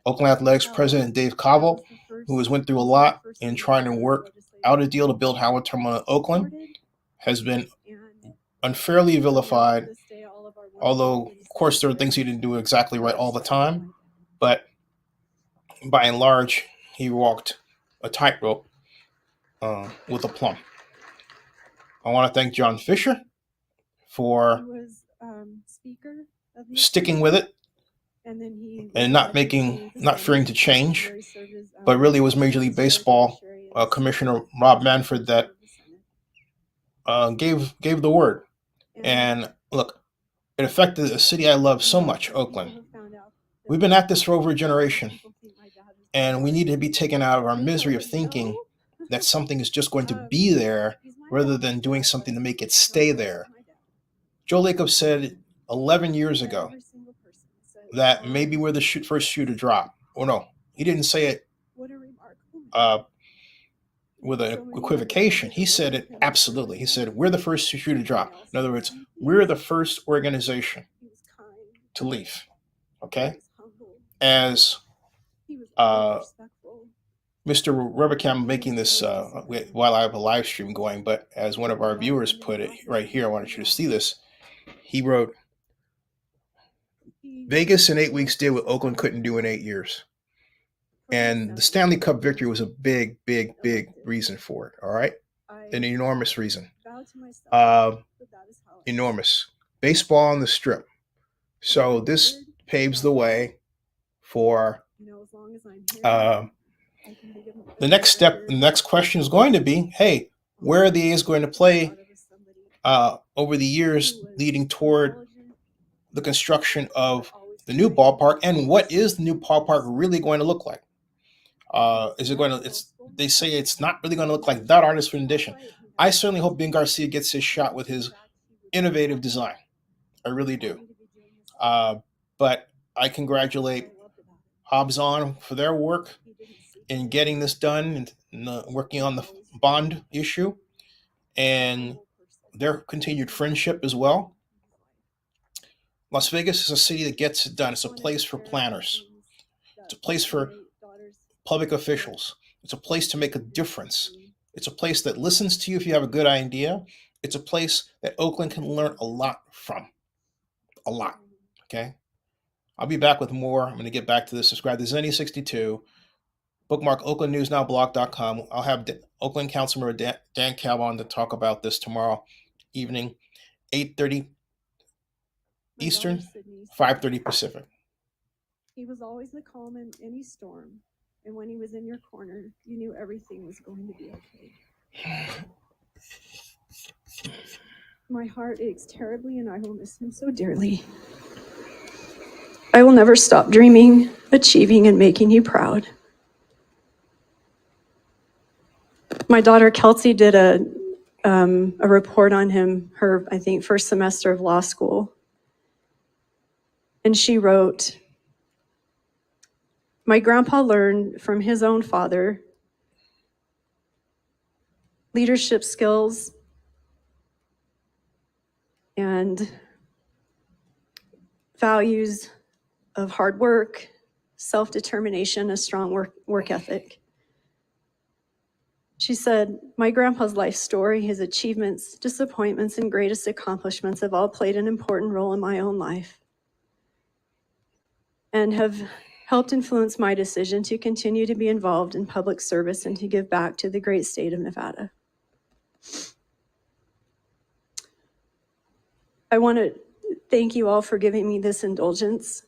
Oakland Athletics President Dave Covell, who has went through a lot in trying to work out a deal to build Howard Terminal in Oakland, has been unfairly vilified, although, of course, there are things he didn't do exactly right all the time, but by and large, he walked a tightrope with aplomb. I want to thank John Fisher for sticking with it and not fearing to change, but really it was Major League Baseball Commissioner Rob Manfred that gave the word. And look, it affected a city I love so much, Oakland. We've been at this for over a generation, and we need to be taken out of our misery of thinking that something is just going to be there rather than doing something to make it stay there. Joe Lacob said 11 years ago that maybe we're the first shoe to drop. Or no, he didn't say it with an equivocation. He said it absolutely. He said, we're the first shoe to drop. In other words, we're the first organization to leave. Okay? As Mr. Rubbercam making this while I have a live stream going, but as one of our viewers put it right here, I wanted you to see this. He wrote, Vegas in 8 weeks did what Oakland couldn't do in 8 years. And the Stanley Cup victory was a big, big, big reason for it. All right. An enormous reason. Enormous. Baseball on the Strip. So this paves the way for the next step. The next question is going to be, hey, where are the A's going to play over the years leading toward the construction of the new ballpark, and what is the new ballpark really going to look like? Is it going to? They say it's not really going to look like that artist's rendition. I certainly hope Ben Garcia gets his shot with his innovative design. I really do. But I congratulate Hobbs On for their work in getting this done and working on the bond issue and their continued friendship as well. Las Vegas is a city that gets it done. It's a place for planners. It's a place for public officials. It's a place to make a difference. It's a place that listens to you if you have a good idea. It's a place that Oakland can learn a lot from. A lot. Okay? I'll be back with more. I'm going to get back to this. Subscribe to Zennie62. Bookmark oaklandnewsnowblog.com. I'll have Oakland Councilmember Dan Calv on to talk about this tomorrow evening, 8:30 Eastern, 5:30 Pacific. He was always the calm in any storm. And when he was in your corner, you knew everything was going to be okay. My heart aches terribly, and I will miss him so dearly. I will never stop dreaming, achieving, and making you proud. My daughter Kelsey did a report on him, her, I think, first semester of law school. And she wrote, "My grandpa learned from his own father leadership skills and values of hard work, self-determination, a strong work ethic." She said, "My grandpa's life story, his achievements, disappointments, and greatest accomplishments have all played an important role in my own life and have helped influence my decision to continue to be involved in public service and to give back to the great state of Nevada. I want to thank you all for giving me this indulgence.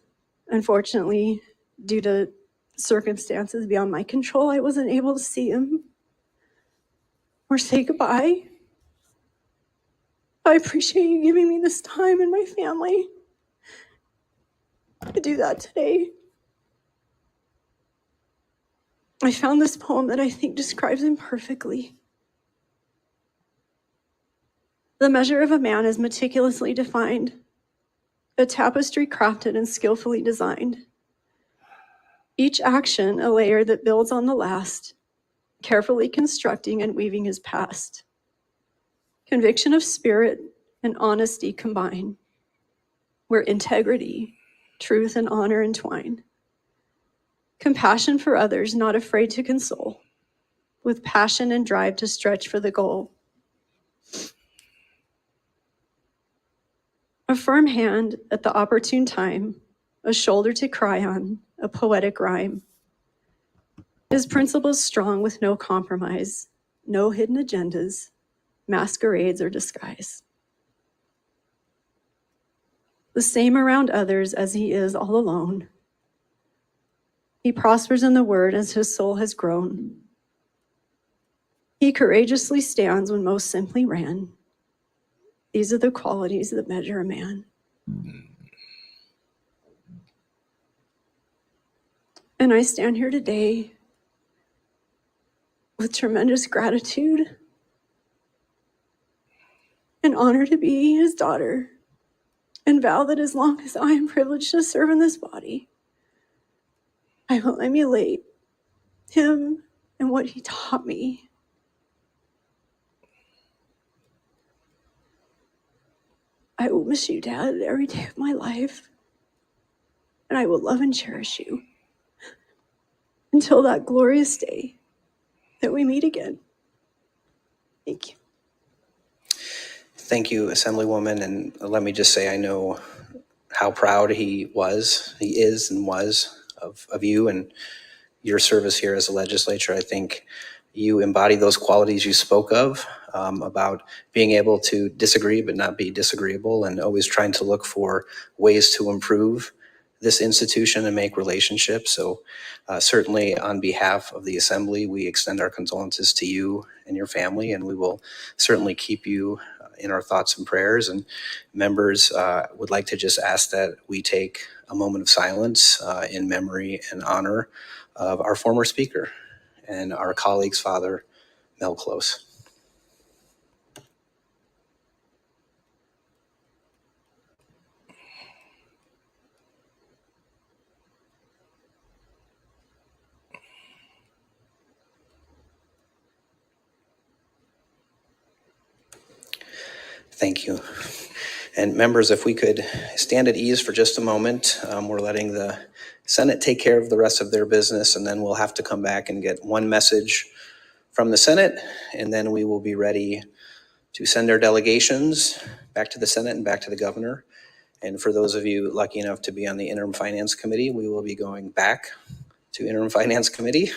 Unfortunately, due to circumstances beyond my control, I wasn't able to see him or say goodbye. I appreciate you giving me this time and my family to do that today. I found this poem that I think describes him perfectly. The measure of a man is meticulously defined, a tapestry crafted and skillfully designed. Each action a layer that builds on the last, carefully constructing and weaving his past. Conviction of spirit and honesty combine, where integrity, truth, and honor entwine. Compassion for others, not afraid to console, with passion and drive to stretch for the goal. A firm hand at the opportune time, a shoulder to cry on, a poetic rhyme. His principles strong with no compromise, no hidden agendas, masquerades, or disguise. The same around others as he is all alone. He prospers in the word as his soul has grown. He courageously stands when most simply ran. These are the qualities that measure a man. And I stand here today with tremendous gratitude and honor to be his daughter, and vow that as long as I am privileged to serve in this body, I will emulate him and what he taught me. I will miss you, Dad, every day of my life, and I will love and cherish you until that glorious day that we meet again. Thank you. Thank you, Assemblywoman, and let me just say I know how proud he is and was of you and your service here as a legislature. I think you embody those qualities you spoke of, about being able to disagree but not be disagreeable, and always trying to look for ways to improve this institution and make relationships. So certainly on behalf of the Assembly, we extend our condolences to you and your family, and we will certainly keep you in our thoughts and prayers. And members would like to just ask that we take a moment of silence in memory and honor of our former speaker and our colleague's father, Mel Close. Thank you. And members, if we could stand at ease for just a moment, we're letting the Senate take care of the rest of their business, and then we'll have to come back and get one message from the Senate, and then we will be ready to send our delegations back to the Senate and back to the governor. And for those of you lucky enough to be on the Interim Finance Committee, we will be going back to Interim Finance Committee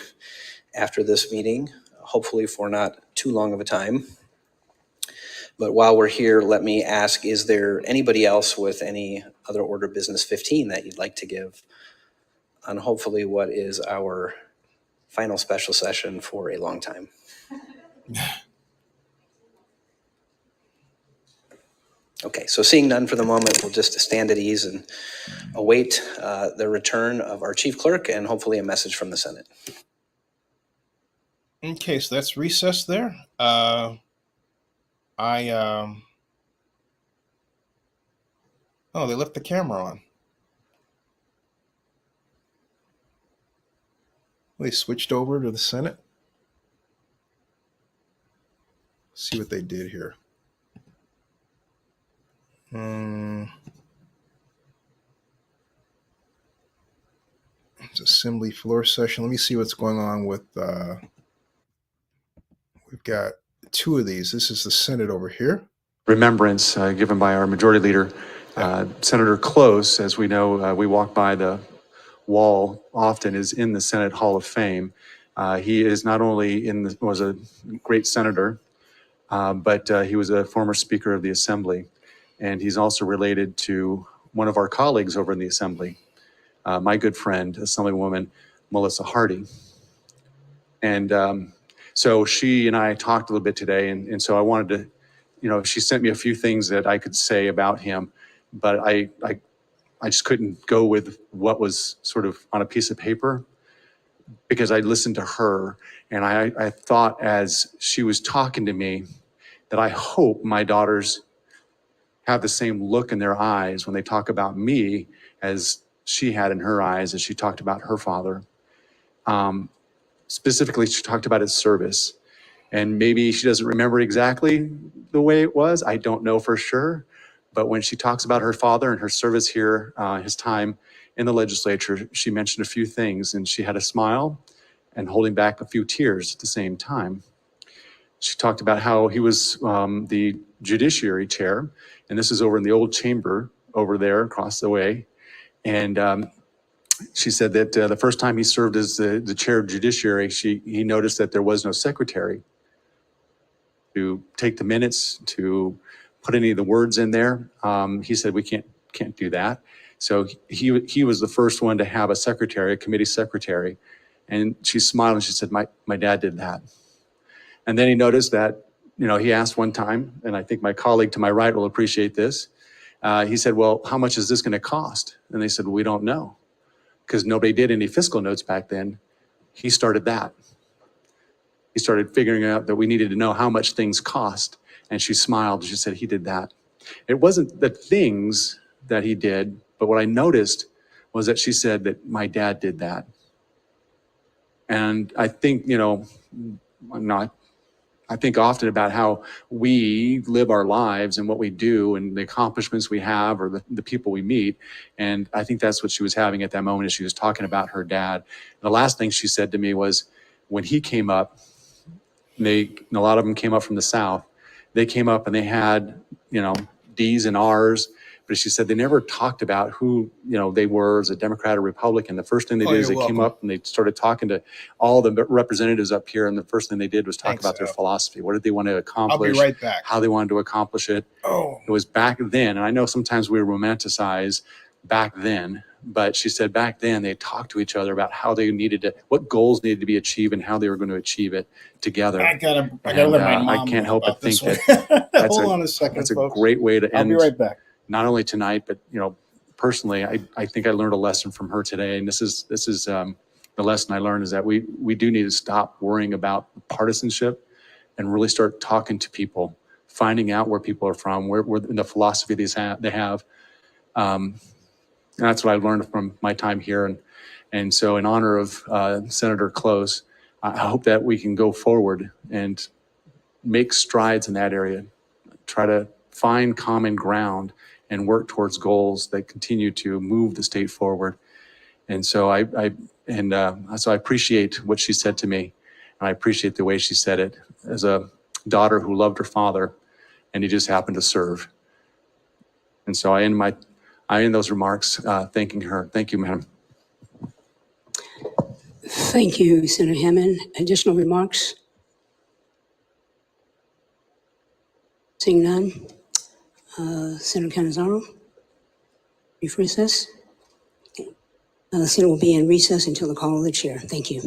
after this meeting, hopefully for not too long of a time. But while we're here, let me ask, is there anybody else with any other order of business 15 that you'd like to give on hopefully what is our final special session for a long time? Okay, so seeing none for the moment, we'll just stand at ease and await the return of our chief clerk and hopefully a message from the Senate. Okay, so that's recess there. Oh, they left the camera on. They switched over to the Senate. Let's see what they did here. It's assembly floor session. Let me see what's going on with, we've got two of these. This is the Senate over here. Remembrance given by our majority leader, Senator Close. As we know, we walk by the wall often, is in the Senate Hall of Fame. He is not only was a great senator, but he was a former Speaker of the Assembly, and he's also related to one of our colleagues over in the Assembly, my good friend, Assemblywoman Melissa Hardy. And so she and I talked a little bit today, and so I wanted to, she sent me a few things that I could say about him, but I just couldn't go with what was sort of on a piece of paper, because I listened to her, and I thought as she was talking to me that I hope my daughters have the same look in their eyes when they talk about me as she had in her eyes as she talked about her father. Specifically, she talked about his service. And maybe she doesn't remember exactly the way it was. I don't know for sure. But when she talks about her father and her service here, his time in the legislature, she mentioned a few things, and she had a smile and holding back a few tears at the same time. She talked about how he was the judiciary chair, and this is over in the old chamber over there across the way. And she said that the first time he served as the chair of judiciary, he noticed that there was no secretary to take the minutes, to put any of the words in there. He said, we can't do that. So he was the first one to have a secretary, a committee secretary. And she smiled and she said, my dad did that. And then he noticed that, he asked one time, and I think my colleague to my right will appreciate this. He said, well, how much is this going to cost? And they said, well, we don't know, because nobody did any fiscal notes back then. He started that. He started figuring out that we needed to know how much things cost. And she smiled. She said, he did that. It wasn't the things that he did, but what I noticed was that she said that my dad did that. And I think, I think often about how we live our lives and what we do and the accomplishments we have or the people we meet. And I think that's what she was having at that moment as she was talking about her dad. And the last thing she said to me was, when he came up, a lot of them came up from the South. They came up and they had, D's and R's, but she said they never talked about who, they were as a Democrat or Republican. The first thing they did is they came up and they started talking to all the representatives up here. And the first thing they did was talk about their philosophy. What did they want to accomplish? I'll be right back. How they wanted to accomplish it. It was back then. And I know sometimes we romanticize back then, but she said back then they talked to each other about how they needed to, what goals needed to be achieved and how they were going to achieve it together. I gotta let my mom I can't help but think that that's hold on a second, that's folks. a great way to end. I'll be right back. Not only tonight, but personally, I think I learned a lesson from her today, and this is the lesson I learned is that we do need to stop worrying about partisanship and really start talking to people, finding out where people are from, where the philosophy they have. And that's what I learned from my time here, and so in honor of Senator Close, I hope that we can go forward and make strides in that area, try to find common ground and work towards goals that continue to move the state forward. And so so I appreciate what she said to me, and I appreciate the way she said it as a daughter who loved her father, and he just happened to serve. And so I end those remarks thanking her. Thank you, madam. Thank you, Senator Hammond. Additional remarks? Seeing none. Senator Canizaro, brief recess. The Senate will be in recess until the call of the chair. Thank you.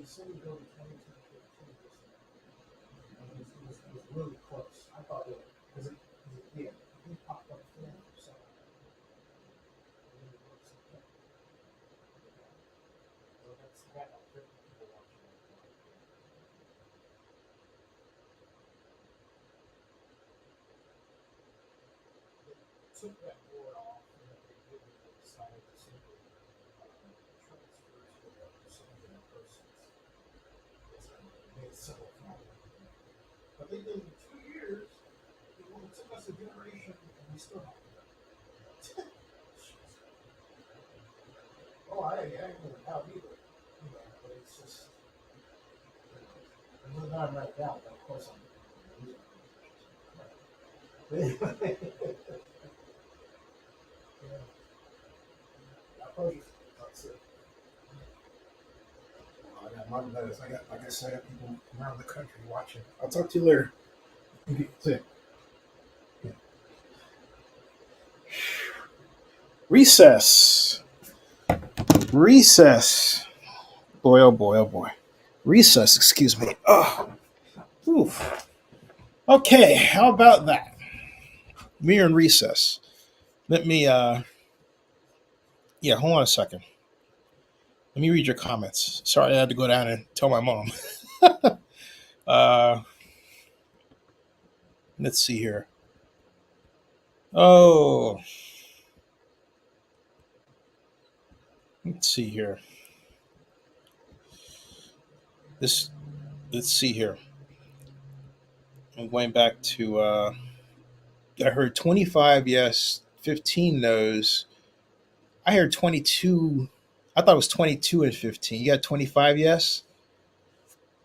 The city built in 2215. It was really close. I thought it because it did. It popped up 4%. So that's got about 50 people watching. took that board off, and what they did was they decided to simply transfer to some of their persons. They made several problems. But they did it in 2 years. It took us a generation, and we still have it. Oh, I ain't gonna doubt either. But it's just, I'm not right now, but of course I'm. Anyway. That's it. I got my letters. Like I said, I got people around the country watching. I'll talk to you later. See ya. Yeah. Recess. Boy, oh boy, oh boy. Recess, excuse me. Oh. Oof. Okay, how about that? We're in recess. Let me hold on a second. Let me read your comments. Sorry I had to go down and tell my mom. Let's see here. Oh. Let's see here. Let's see here. I'm going back to I heard 25 yes, 15 no's. I heard 22. I thought it was 22 and 15. You got 25 yes?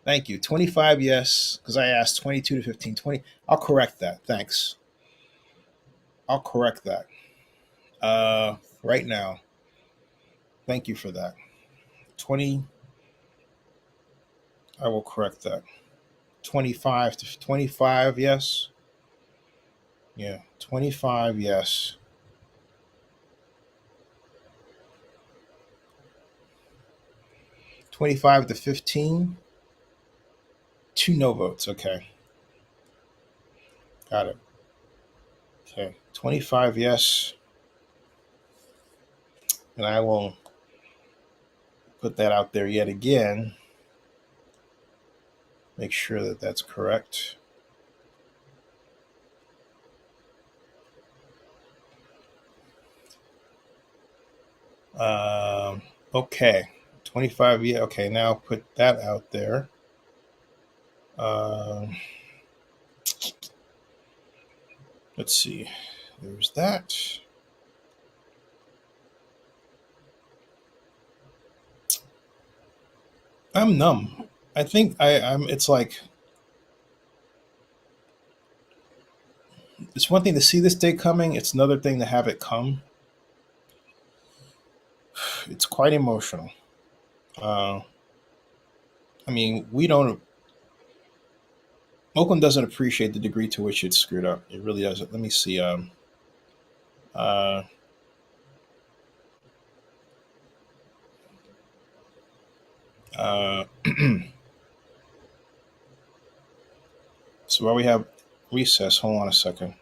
Thank you. 25 yes, because I asked 22 to 15. 20. I'll correct that. Thanks. I'll correct that. Right now. Thank you for that. 20. I will correct that. 25 to 25 yes. Yeah, 25 yes. 25 to 15. 2 no votes. Okay. Got it. Okay. 25 yes. And I will put that out there yet again. Make sure that that's correct. Okay. 25 yeah. Okay, now put that out there. Let's see. There's that. I'm numb. I think I'm. It's like it's one thing to see this day coming. It's another thing to have it come. It's quite emotional. I mean, we don't. Oakland doesn't appreciate the degree to which it's screwed up. It really doesn't. Let me see. So while we have recess, hold on a second.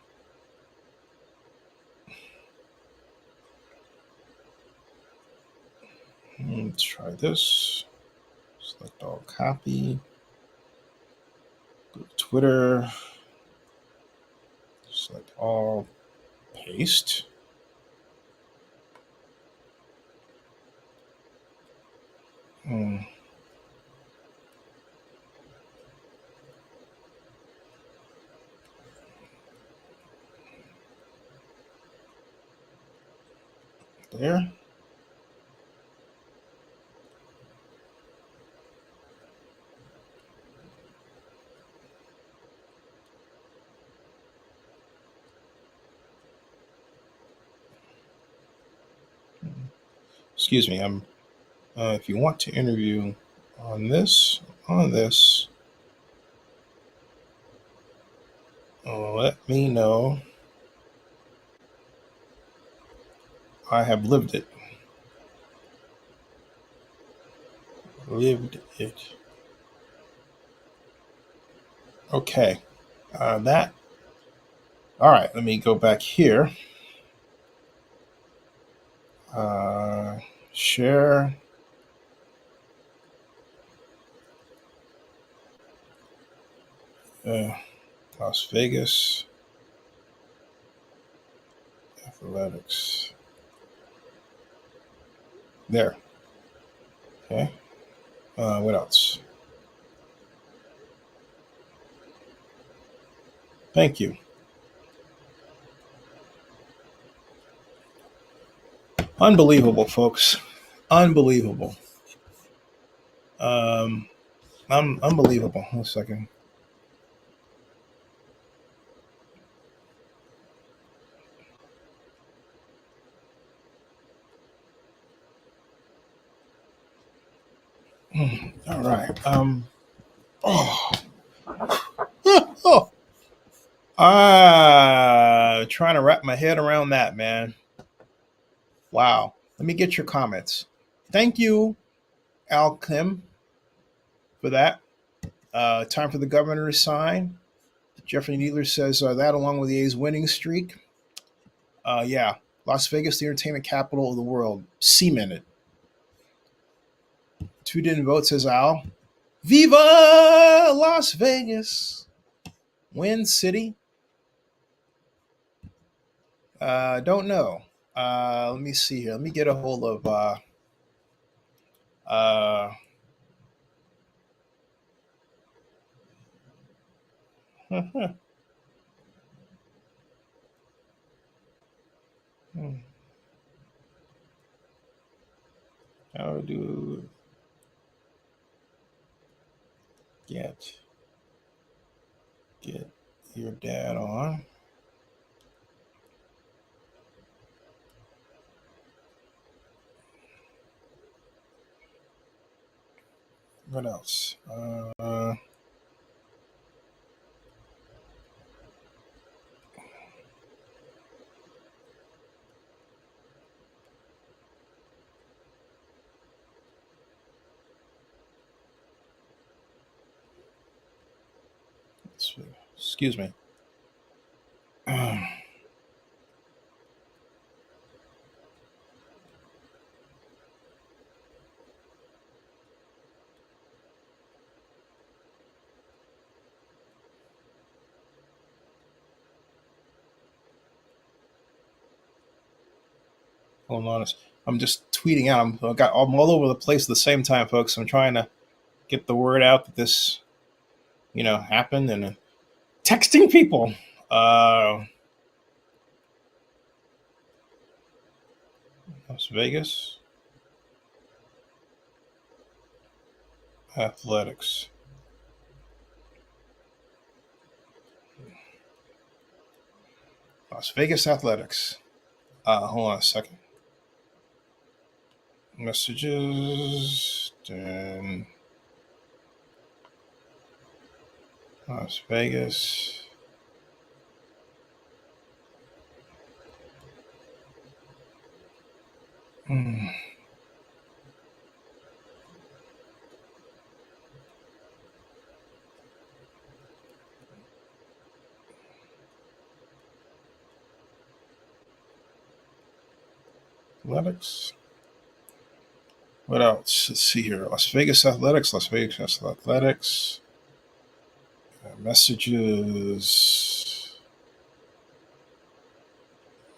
Let's try this. Select all copy. Go to Twitter. Select all paste. There. Excuse me. If you want to interview on this, let me know. I have lived it. Lived it. Okay. That. All right. Let me go back here. Share. Las Vegas. Athletics. There. Okay. What else? Thank you. Unbelievable, folks. Unbelievable. Unbelievable. 1 second. All right. Trying to wrap my head around that, man. Wow. Let me get your comments. Thank you, Al Kim, for that. Time for the governor to sign. Jeffrey Needler says that along with the A's winning streak. Yeah. Las Vegas, the entertainment capital of the world. Cemented. 2 didn't vote, says Al. Viva Las Vegas. Win City. Don't know. Let me see here. Let me get a hold of how do get your dad on? What else? Excuse me. Hold on. I'm just tweeting out. I'm all over the place at the same time, folks. I'm trying to get the word out that this, happened, and texting people. Las Vegas Athletics. Las Vegas Athletics. Hold on a second. Messages. Then Las Vegas. Athletics. What else? Let's see here. Las Vegas Athletics. Las Vegas Athletics. Messages.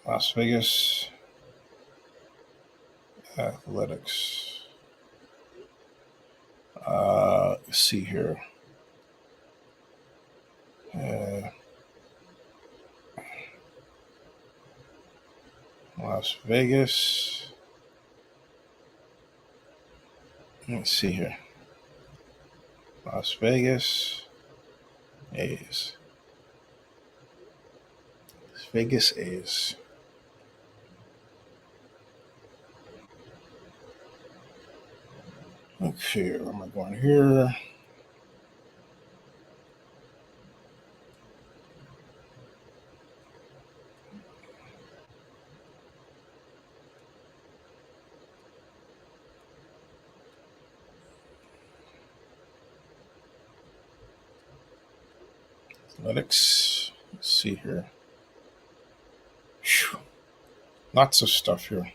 Las Vegas Athletics. Let's see here. Las Vegas. Let's see here. Las Vegas A's. Las Vegas A's. Okay, where am I going here? Athletics. Let's see here. Whew. Lots of stuff here.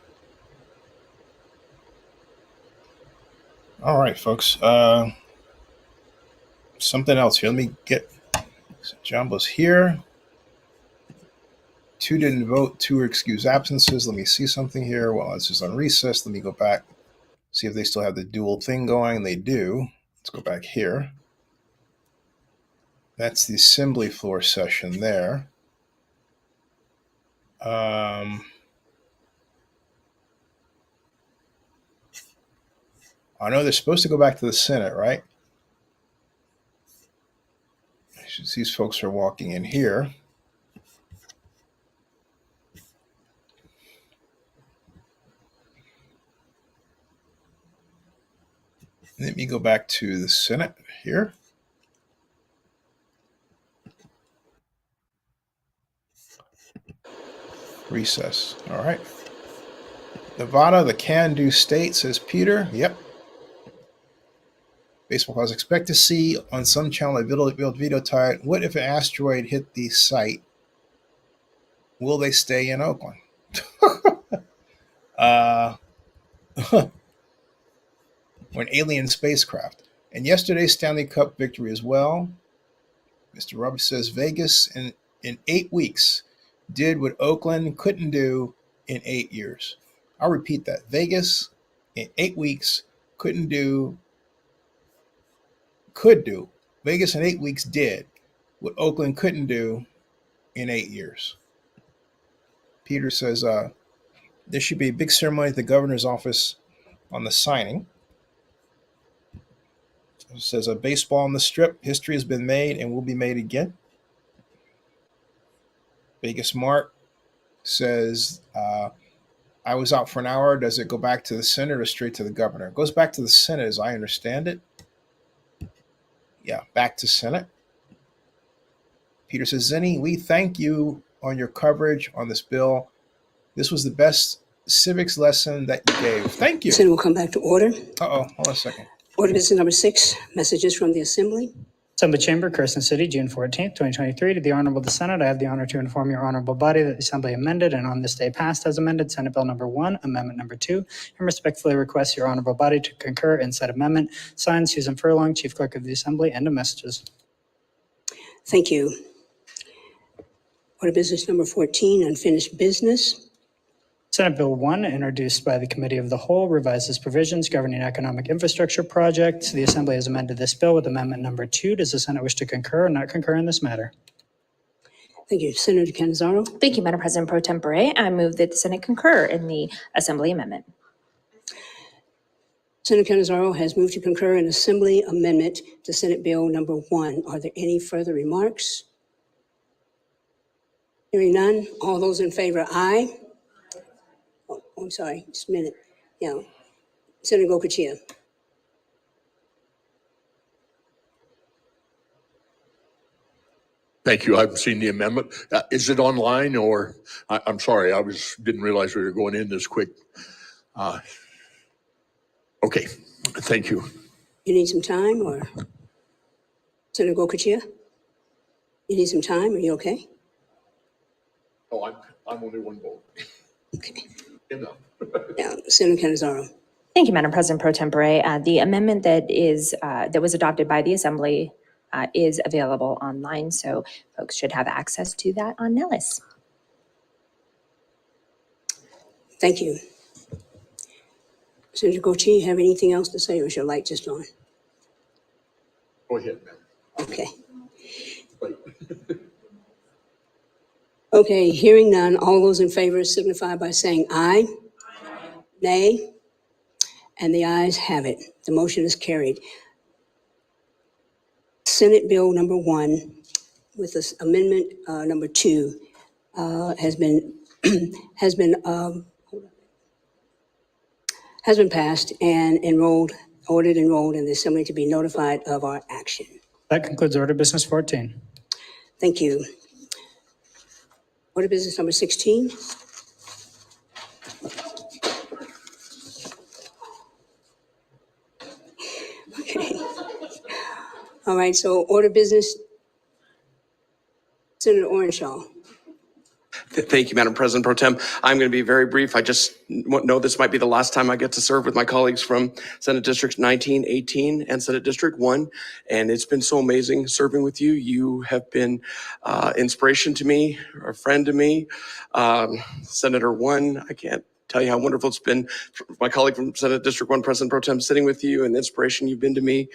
All right, folks. Something else here. Let me get Jumbo's here. 2 didn't vote, 2 are excused absences. Let me see something here. Well, it's just on recess. Let me go back, see if they still have the dual thing going. They do. Let's go back here. That's the assembly floor session there. I know they're supposed to go back to the Senate, right? These folks are walking in here. Let me go back to the Senate here. Recess. All right. Nevada, the can-do state, says Peter. Yep. Baseball players expect to see on some channel a video tied. What if an asteroid hit the site? Will they stay in Oakland? Or an alien spacecraft. And yesterday's Stanley Cup victory as well. Mr. Roberts says Vegas in 8 weeks did what Oakland couldn't do in 8 years. I'll repeat that. Vegas in 8 weeks could do. Vegas in 8 weeks did what Oakland couldn't do in 8 years. Peter says there should be a big ceremony at the governor's office on the signing. It says a baseball on the strip. History has been made and will be made again. Vegas Mark says, I was out for an hour. Does it go back to the Senate or straight to the governor? It goes back to the Senate as I understand it. Yeah, back to Senate. Peter says, Zennie, we thank you on your coverage on this bill. This was the best civics lesson that you gave. Thank you. Senate will come back to order. Hold on a second. Order business number 6, messages from the Assembly. Assembly Chamber, Carson City, June 14th, 2023. To the Honorable the Senate, I have the honor to inform your honorable body that the Assembly amended and on this day passed as amended Senate Bill number 1, Amendment number 2, and respectfully request your honorable body to concur in said amendment. Signed, Susan Furlong, Chief Clerk of the Assembly. End of messages. Thank you. Order business number 14, unfinished business. Senate Bill 1, introduced by the Committee of the Whole, revises provisions governing economic infrastructure projects. The Assembly has amended this bill with Amendment number 2. Does the Senate wish to concur or not concur in this matter? Thank you. Senator Cannizzaro. Thank you, Madam President Pro Tempore. I move that the Senate concur in the Assembly amendment. Senator Cannizzaro has moved to concur in Assembly amendment to Senate Bill number 1. Are there any further remarks? Hearing none. All those in favor, aye. Oh, I'm sorry, just a minute. Yeah. Senator Gokachia. Thank you. I haven't seen the amendment. Is it online or, I'm sorry, didn't realize we were going in this quick. Okay, thank you. You need some time or? Senator Gokachia? You need some time, are you okay? Oh, I'm only one vote. Okay. Enough. Yeah, Senator Cannizzaro. Thank you, Madam President Pro Tempore. The amendment that was adopted by the Assembly is available online, so folks should have access to that on Nellis. Thank you. Senator Gochi, have anything else to say or is your light just on? Go ahead, ma'am. Okay. Okay, hearing none, all those in favor signify by saying aye. Nay. And the ayes have it. The motion is carried. Senate Bill number 1 with this amendment number 2 has been passed and ordered enrolled in the Assembly to be notified of our action. That concludes order business 14. Thank you. Order business number 16. Okay. All right, so order business, Senator Orenshaw. Thank you, Madam President Pro Tem. I'm going to be very brief. I just know this might be the last time I get to serve with my colleagues from Senate Districts 19, 18, and Senate District 1. And it's been so amazing serving with you. You have been inspiration to me, a friend to me. Senator 1, I can't tell you how wonderful it's been. My colleague from Senate District 1, President Pro Tem, sitting with you, and the inspiration you've been to me.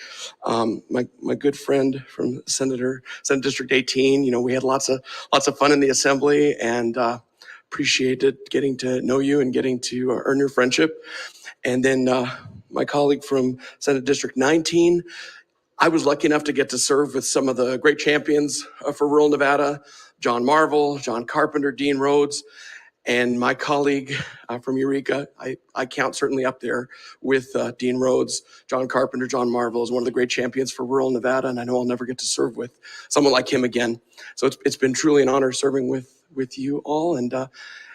My good friend from Senate District 18, you know, we had lots of fun in the assembly, and appreciated getting to know you and getting to earn your friendship. And then my colleague from Senate District 19, I was lucky enough to get to serve with some of the great champions for rural Nevada, John Marvel, John Carpenter, Dean Rhodes, and my colleague from Eureka. I count certainly up there with Dean Rhodes, John Carpenter, John Marvel as one of the great champions for rural Nevada, and I know I'll never get to serve with someone like him again. So it's been truly an honor serving with you all, and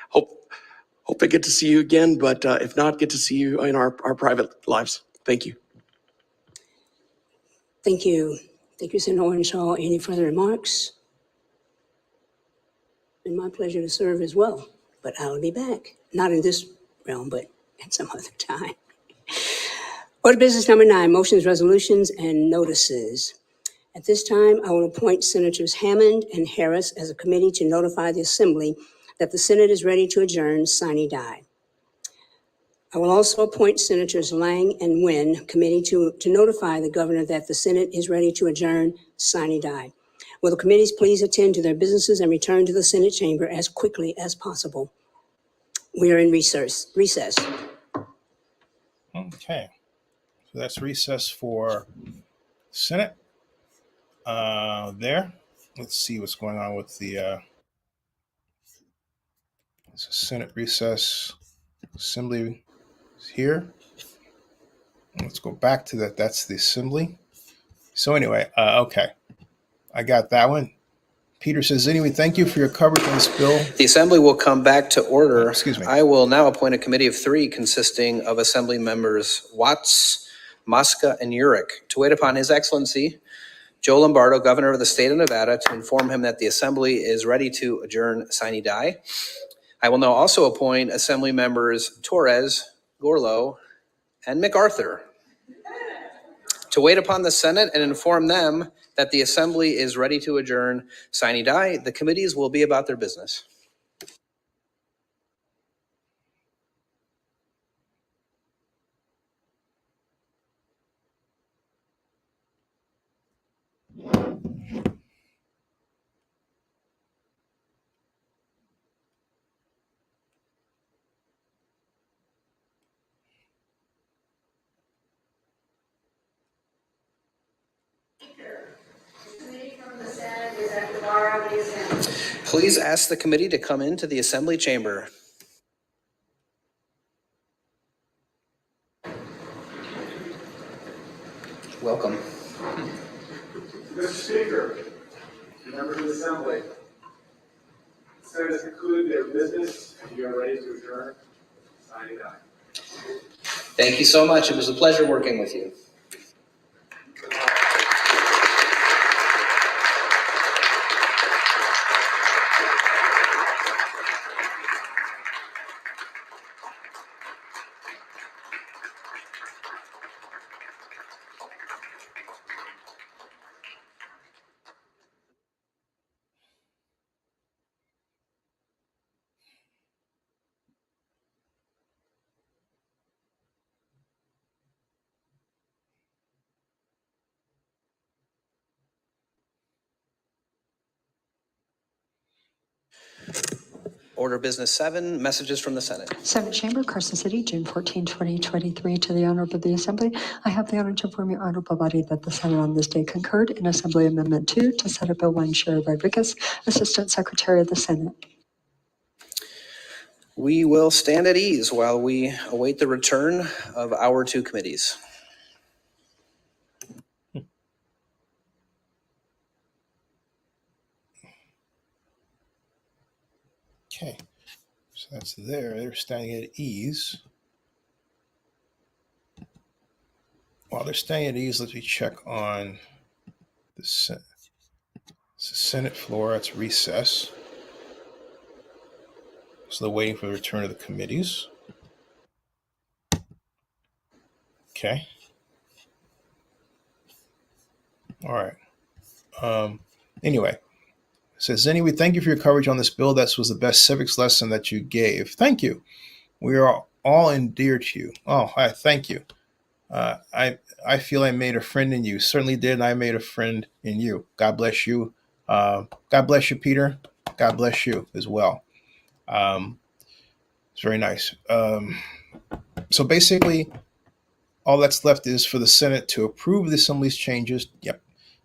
hope I get to see you again, but if not, get to see you in our private lives. Thank you. Thank you. Thank you, Senator Orenshaw. Any further remarks? It's been my pleasure to serve as well, but I'll be back. Not in this realm, but at some other time. Order business number 9, motions, resolutions, and notices. At this time, I will appoint Senators Hammond and Harris as a committee to notify the Assembly that the Senate is ready to adjourn sine die. I will also appoint Senators Lang and Nguyen committee to notify the governor that the Senate is ready to adjourn sine die. Will the committees please attend to their businesses and return to the Senate chamber as quickly as possible? We are in recess. Okay. So that's recess for Senate. There. Let's see what's going on with the Senate recess. Assembly is here. Let's go back to that. That's the Assembly. So anyway, okay. I got that one. Peter says, anyway, thank you for your coverage on this bill. The Assembly will come back to order. Excuse me. I will now appoint a committee of 3 consisting of Assembly members Watts, Mosca, and Urick to wait upon His Excellency Joe Lombardo, Governor of the State of Nevada, to inform him that the Assembly is ready to adjourn sine die. I will now also appoint Assembly members Torres, Gorlow, and MacArthur to wait upon the Senate and inform them that the Assembly is ready to adjourn sine die. The committees will be about their business. Please ask the committee to come into the Assembly chamber. Welcome. Mr. Speaker, members of the Assembly, the Senate has concluded their business and you are ready to adjourn. Signing die. Thank you so much. It was a pleasure working with you. Order business 7, messages from the Senate. Senate Chamber, Carson City, June 14, 2023. To the Honorable the Assembly, I have the honor to inform your Honorable Body that the Senate on this day concurred in Assembly Amendment 2 to Senate Bill 1, Sherry Rodriguez, Assistant Secretary of the Senate. We will stand at ease while we await the return of our 2 committees. Okay. So that's there. They're standing at ease. While they're staying at ease, let me check on the Senate floor. It's recess. So they're waiting for the return of the committees. Okay. All right. Anyway, says Zennie, we thank you for your coverage on this bill. That was the best civics lesson that you gave. Thank you. We are all endeared to you. Oh, I thank you. I feel I made a friend in you. Certainly did. And I made a friend in you. God bless you. God bless you, Peter. God bless you as well. It's very nice. So basically, all that's left is for the Senate to approve the Assembly's changes. Yep.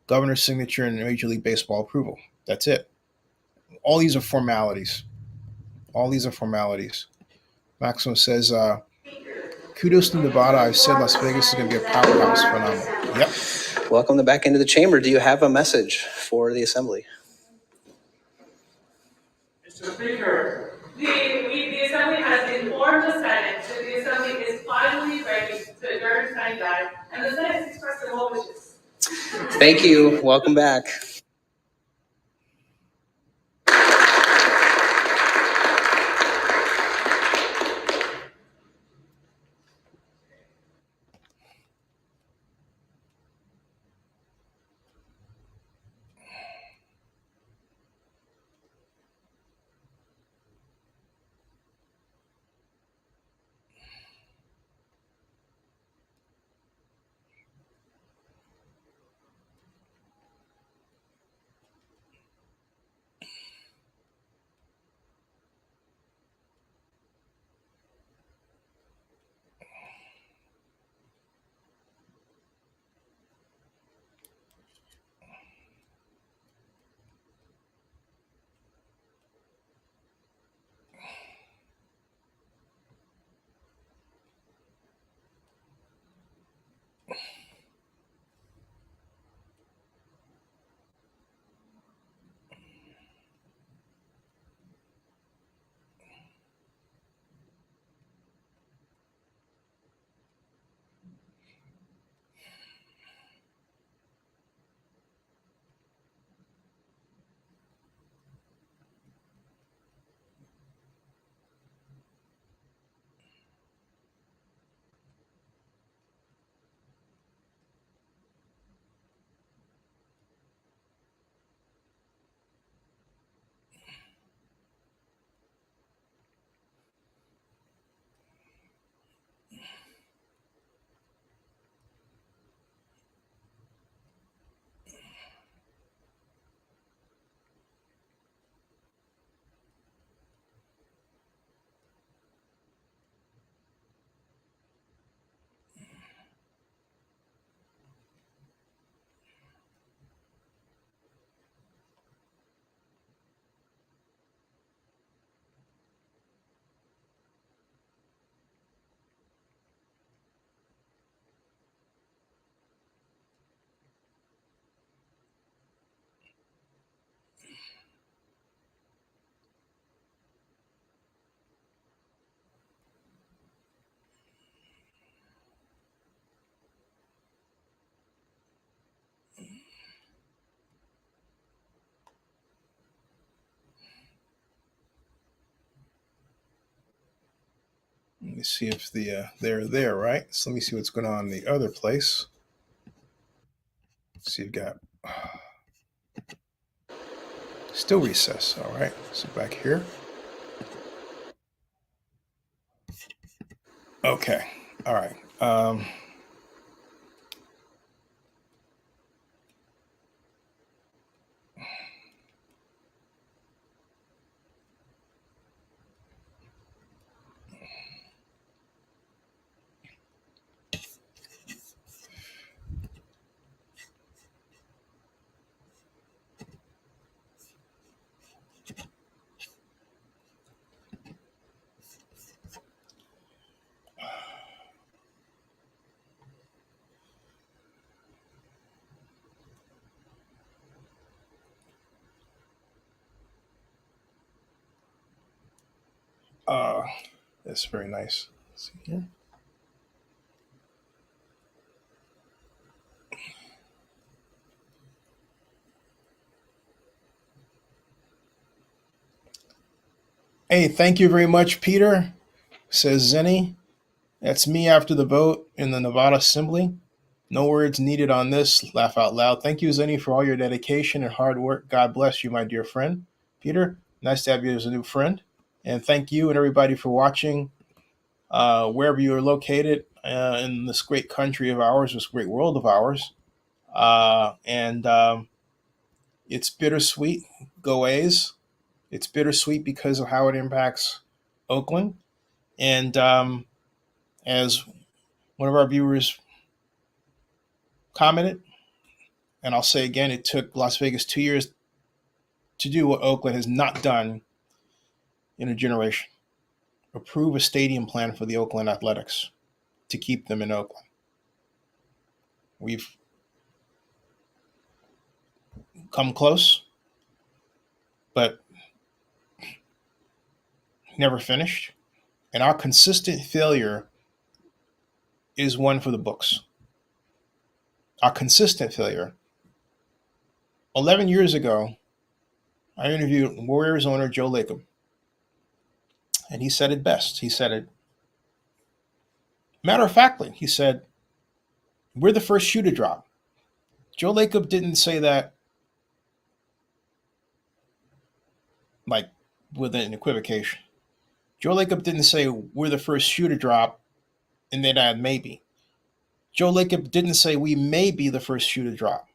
Governor's signature and Major League Baseball approval. That's it. All these are formalities. All these are formalities. Maxim says, kudos to Nevada. I've said Las Vegas is going to be a powerhouse. Phenomenal. Yep. Welcome back into the chamber. Do you have a message for the Assembly? Mr. Speaker, the Assembly has informed the Senate that the Assembly is finally ready to adjourn tonight's item, and the Senate has expressed their well wishes. Thank you. Welcome back. Let me see if they're there, right? So let me see what's going on in the other place. So you've got still recess. All right. So back here. Okay. All right. That's very nice. Let's see here. Hey, thank you very much, Peter, says Zennie. That's me after the vote in the Nevada Assembly. No words needed on this. Laugh out loud. Thank you, Zennie, for all your dedication and hard work. God bless you, my dear friend. Peter, nice to have you as a new friend. And thank you and everybody for watching wherever you are located in this great country of ours, this great world of ours. And it's bittersweet. Go A's. It's bittersweet because of how it impacts Oakland. And as one of our viewers commented, and I'll say again, it took Las Vegas 2 years to do what Oakland has not done in a generation. Approve a stadium plan for the Oakland Athletics to keep them in Oakland. We've come close, but never finished. And our consistent failure is one for the books. Our consistent failure. 11 years ago, I interviewed Warriors owner Joe Lacob, and he said it best. He said it matter of factly. He said, we're the first shoe to drop. Joe Lacob didn't say that like with an equivocation. Joe Lacob didn't say we're the first shoe to drop and then add maybe. Joe Lacob didn't say we may be the first shoe to drop.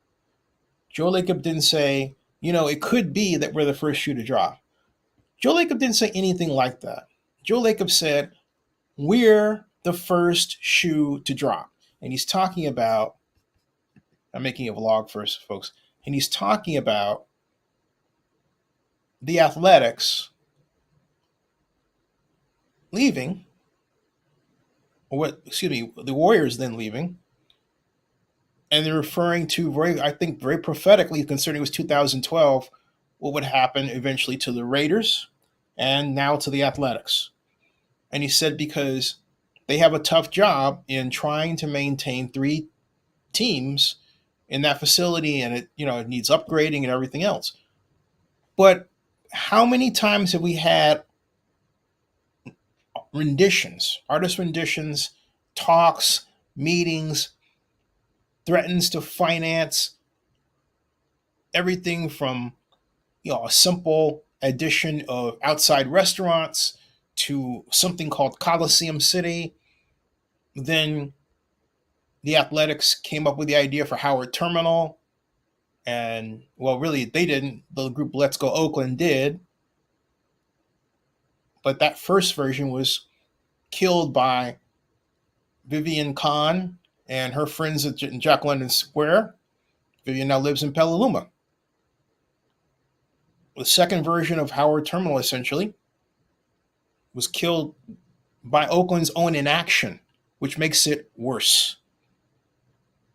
Joe Lacob didn't say, it could be that we're the first shoe to drop. Joe Lacob didn't say anything like that. Joe Lacob said, we're the first shoe to drop. And he's talking about, I'm making a vlog first, folks, and he's talking about the Athletics leaving, the Warriors then leaving, and they're referring to very prophetically, considering it was 2012, what would happen eventually to the Raiders and now to the Athletics. And he said because they have a tough job in trying to maintain 3 teams in that facility, and it needs upgrading and everything else. But how many times have we had artist renditions, talks, meetings, threatens to finance everything from a simple addition of outside restaurants to something called Coliseum City. Then the Athletics came up with the idea for Howard Terminal. And, well, really, they didn't. The group Let's Go Oakland did. But that first version was killed by Vivian Kahn and her friends at Jack London Square. Vivian now lives in Petaluma. The second version of Howard Terminal, essentially, was killed by Oakland's own inaction, which makes it worse.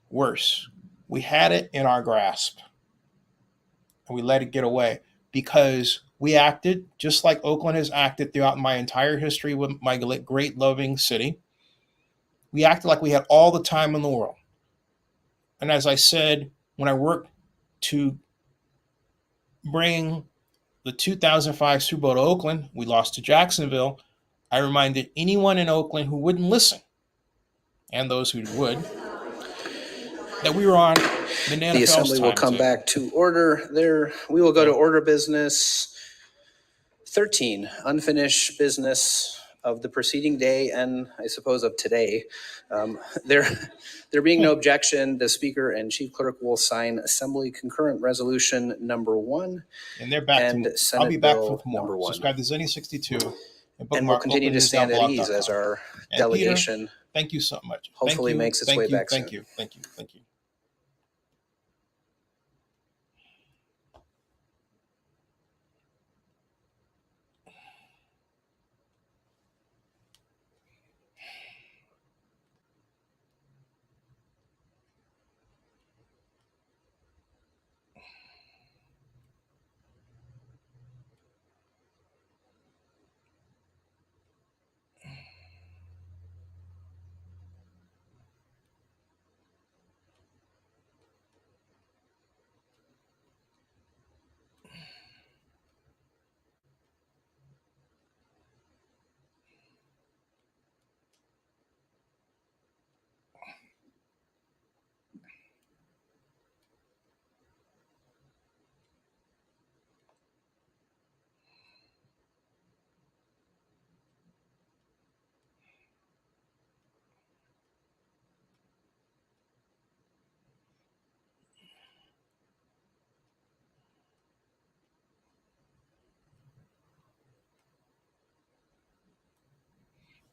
Worse. We had it in our grasp, and we let it get away because we acted just like Oakland has acted throughout my entire history with my great loving city. We acted like we had all the time in the world. And as I said, when I worked to bring the 2005 Super Bowl to Oakland, we lost to Jacksonville. I reminded anyone in Oakland who wouldn't listen, and those who would, that we were on the The assembly will come back to order. We will go to order business 13, unfinished business of the preceding day and I suppose of today. There being no objection, the Speaker and Chief Clerk will sign Assembly Concurrent Resolution number 1. And they're back and to Senate I'll be back Bill with more. number 1. Subscribe to Zennie62. And we'll continue to stand at ease as our delegation. Peter, thank you so much. Hopefully makes its way back soon. Thank you.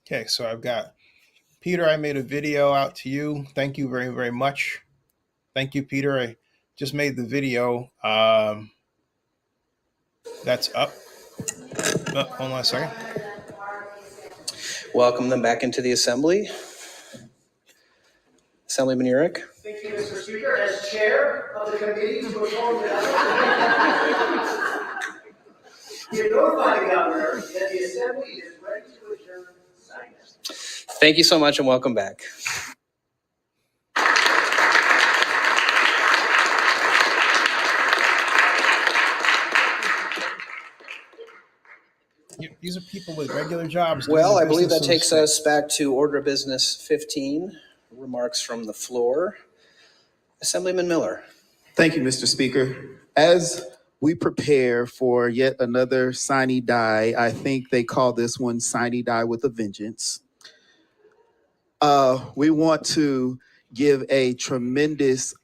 Okay, so I've got Peter. I made a video out to you. Thank you very, very much. Thank you, Peter. I just made the video. That's up. Oh, hold on a second. Welcome them back into the assembly. Assemblyman Urick. Thank you, Mr. Speaker. As chair of the committee to perform the you notify the governor that the assembly is ready to adjourn silence. Thank you so much and welcome back. These are people with regular jobs. Well, I believe that takes us back to order of business 15, remarks from the floor. Assemblyman Miller. Thank you, Mr. Speaker. As we prepare for yet another sine die, I think they call this one sine die with a vengeance. We want to give a tremendous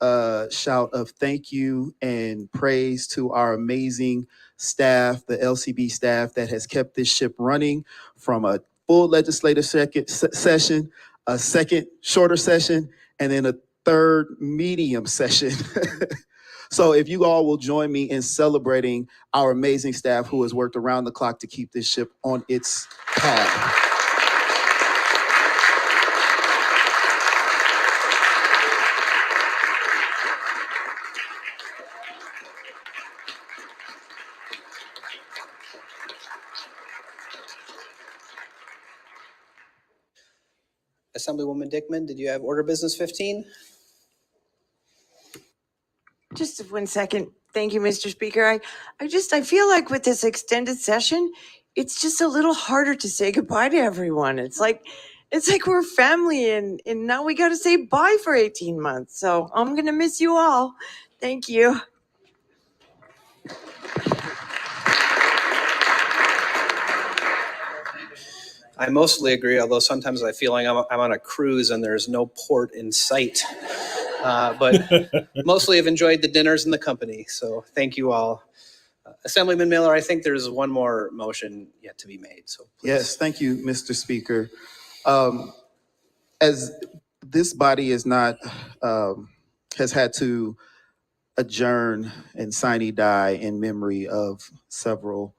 shout of thank you and praise to our amazing staff, the LCB staff that has kept this ship running from a full legislative session, a second shorter session, and then a third medium session. So if you all will join me in celebrating our amazing staff who has worked around the clock to keep this ship on its path. Assemblywoman Dickman, did you have order business 15? Just 1 second. Thank you, Mr. Speaker. I feel like with this extended session, it's just a little harder to say goodbye to everyone. It's like we're family and now we got to say bye for 18 months. So I'm going to miss you all. Thank you. I mostly agree, although sometimes I feel like I'm on a cruise and there's no port in sight. But mostly have enjoyed the dinners and the company. So thank you all. Assemblyman Miller, I think there's one more motion yet to be made. So please. Yes, thank you, Mr. Speaker. As this body is not, has had to adjourn and sine die in memory of several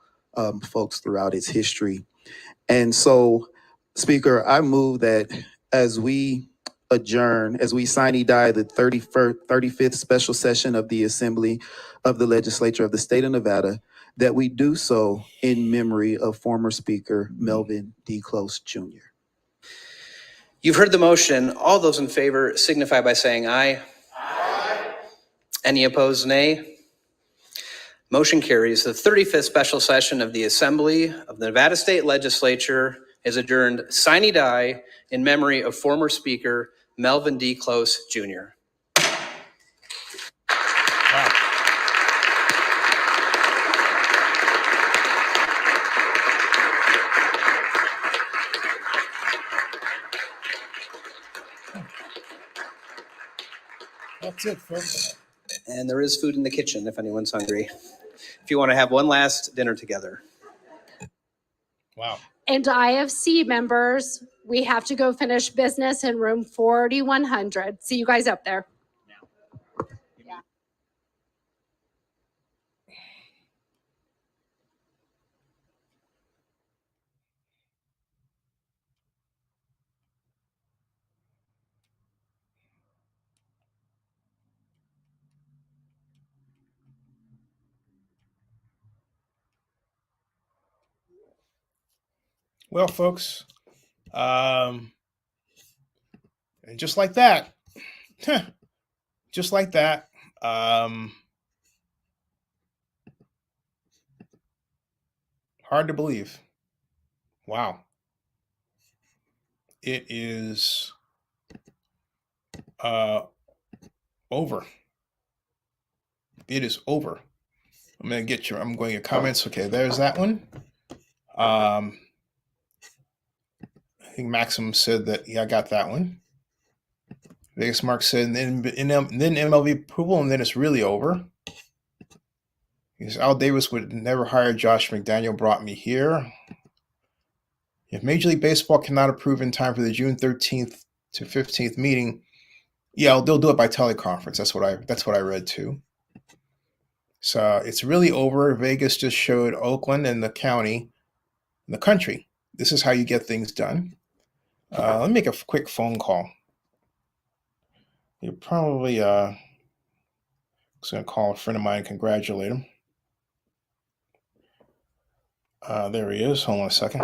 folks throughout its history. And so, Speaker, I move that as we adjourn, as we sine die the 35th special session of the Assembly of the Legislature of the State of Nevada, that we do so in memory of former Speaker Melvin D. Close, Jr. You've heard the motion. All those in favor signify by saying aye. Aye. Any opposed, nay? Motion carries. The 35th special session of the Assembly of the Nevada State Legislature is adjourned sine die in memory of former Speaker Melvin D. Close, Jr. Wow. That's it, folks. And there is food in the kitchen if anyone's hungry. If you want to have one last dinner together. Wow. And IFC members, we have to go finish business in room 4100. See you guys up there. Well, folks, and just like that, just like that, hard to believe. Wow. It is over. It is over. I'm going to get your comments. Okay, there's that one. I think Maxim said that, yeah, I got that one. Vegas Mark said, and then MLB approval, and then it's really over. Because Al Davis would never hire Josh McDaniel, brought me here. If Major League Baseball cannot approve in time for the June 13th to 15th meeting, yeah, they'll do it by teleconference. That's what I read too. So it's really over. Vegas just showed Oakland and the county, and the country. This is how you get things done. Let me make a quick phone call. You're probably just gonna call a friend of mine and congratulate him. There he is. Hold on a second.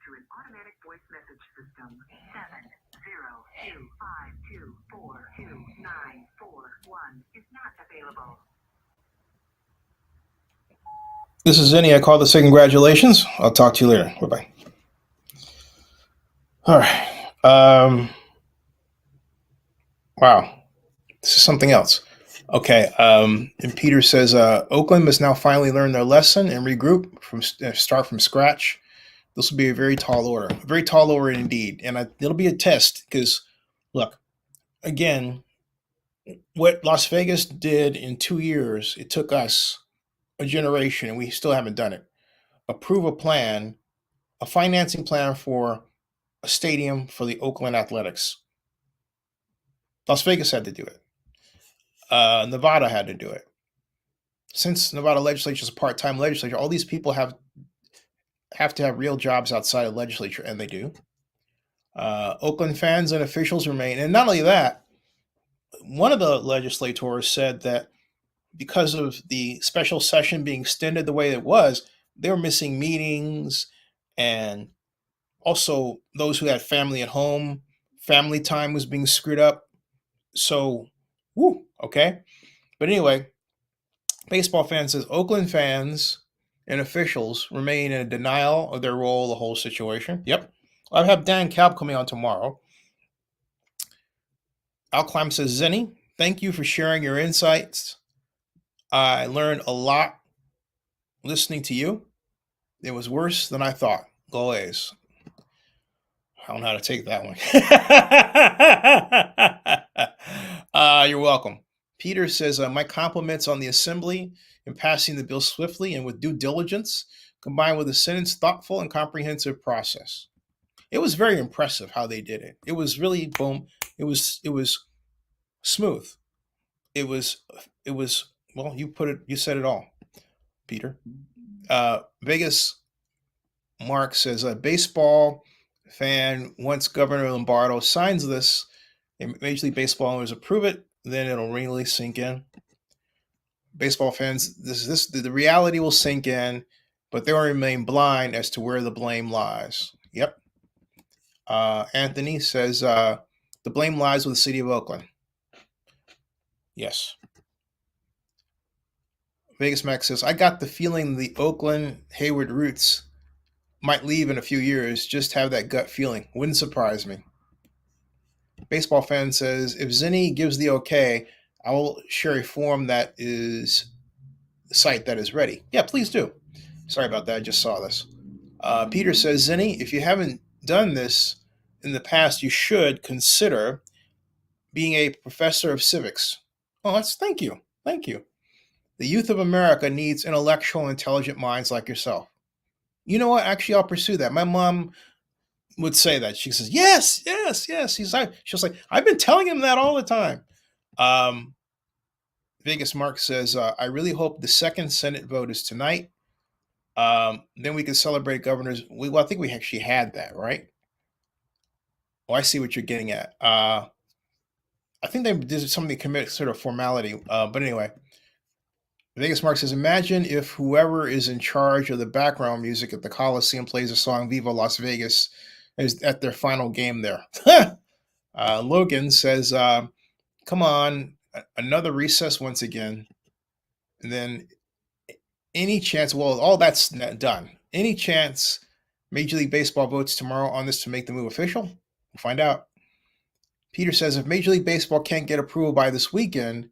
To an automatic voice message system 702524941 is not available. This is Zennie. I called to say congratulations. I'll talk to you later. Bye-bye. All right. Wow. This is something else. Okay. And Peter says, Oakland must now finally learn their lesson and regroup start from scratch. This will be a very tall order indeed. And it'll be a test because, look, again, what Las Vegas did in 2 years, it took us a generation, and we still haven't done it. Approve a plan, a financing plan for a stadium for the Oakland Athletics. Las Vegas had to do it. Nevada had to do it. Since Nevada legislature is a part-time legislature, all these people have to have real jobs outside of legislature, and they do. Oakland fans and officials remain. And not only that, one of the legislators said that because of the special session being extended the way it was, they were missing meetings, and also those who had family at home, family time was being screwed up. So, okay. But anyway, baseball fans says Oakland fans and officials remain in denial of their role in the whole situation. Yep. I have Dan Calb coming on tomorrow. Al Climb says, Zennie, thank you for sharing your insights. I learned a lot listening to you. It was worse than I thought. Go A's. I don't know how to take that one. You're welcome. Peter says, my compliments on the assembly in passing the bill swiftly and with due diligence, combined with the Senate's thoughtful and comprehensive process. It was very impressive how they did it. It was really boom. It was smooth. It was well, you said it all, Peter. Vegas Mark says a baseball fan, once Governor Lombardo signs this and Major League Baseball owners approve it, then it'll really sink in. Baseball fans, the reality will sink in, but they will remain blind as to where the blame lies. Yep. Anthony says the blame lies with the city of Oakland. Yes. Vegas Max says, I got the feeling the Oakland Hayward roots might leave in a few years. Just have that gut feeling. Wouldn't surprise me. Baseball fan says, if Zennie gives the okay, I will share a form that is the site that is ready. Yeah, please do. Sorry about that. I just saw this. Peter says, Zennie, if you haven't done this in the past, you should consider being a professor of civics. Oh, thank you. Thank you. The youth of America needs intellectual, intelligent minds like yourself. You know what? Actually, I'll pursue that. My mom would say that. She says, yes. She was like, I've been telling him that all the time. Vegas Mark says, I really hope the second Senate vote is tonight. Then we can celebrate governors. Well, I think we actually had that, right? Oh, I see what you're getting at. I think they did something to commit sort of formality. But anyway, Vegas Mark says, imagine if whoever is in charge of the background music at the Coliseum plays a song Viva Las Vegas is at their final game there. Logan says, come on, another recess once again. And then any chance, well, all that's done. Any chance Major League Baseball votes tomorrow on this to make the move official? We'll find out. Peter says if Major League Baseball can't get approval by this weekend,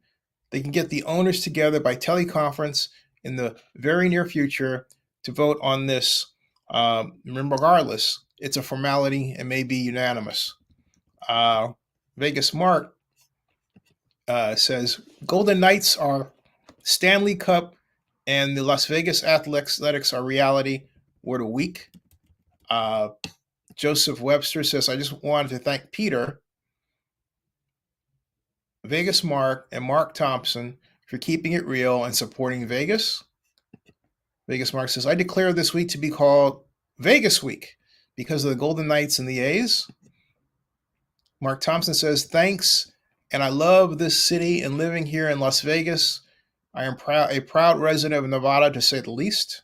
they can get the owners together by teleconference in the very near future to vote on this. Regardless, it's a formality and may be unanimous. Vegas Mark says Golden Knights are Stanley Cup and the Las Vegas Athletics are reality. Word of the week. Joseph Webster says, I just wanted to thank Peter, Vegas Mark, and Mark Thompson for keeping it real and supporting Vegas. Vegas Mark says, I declare this week to be called Vegas Week because of the Golden Knights and the A's. Mark Thompson says, thanks, and I love this city and living here in Las Vegas. I am a proud resident of Nevada, to say the least.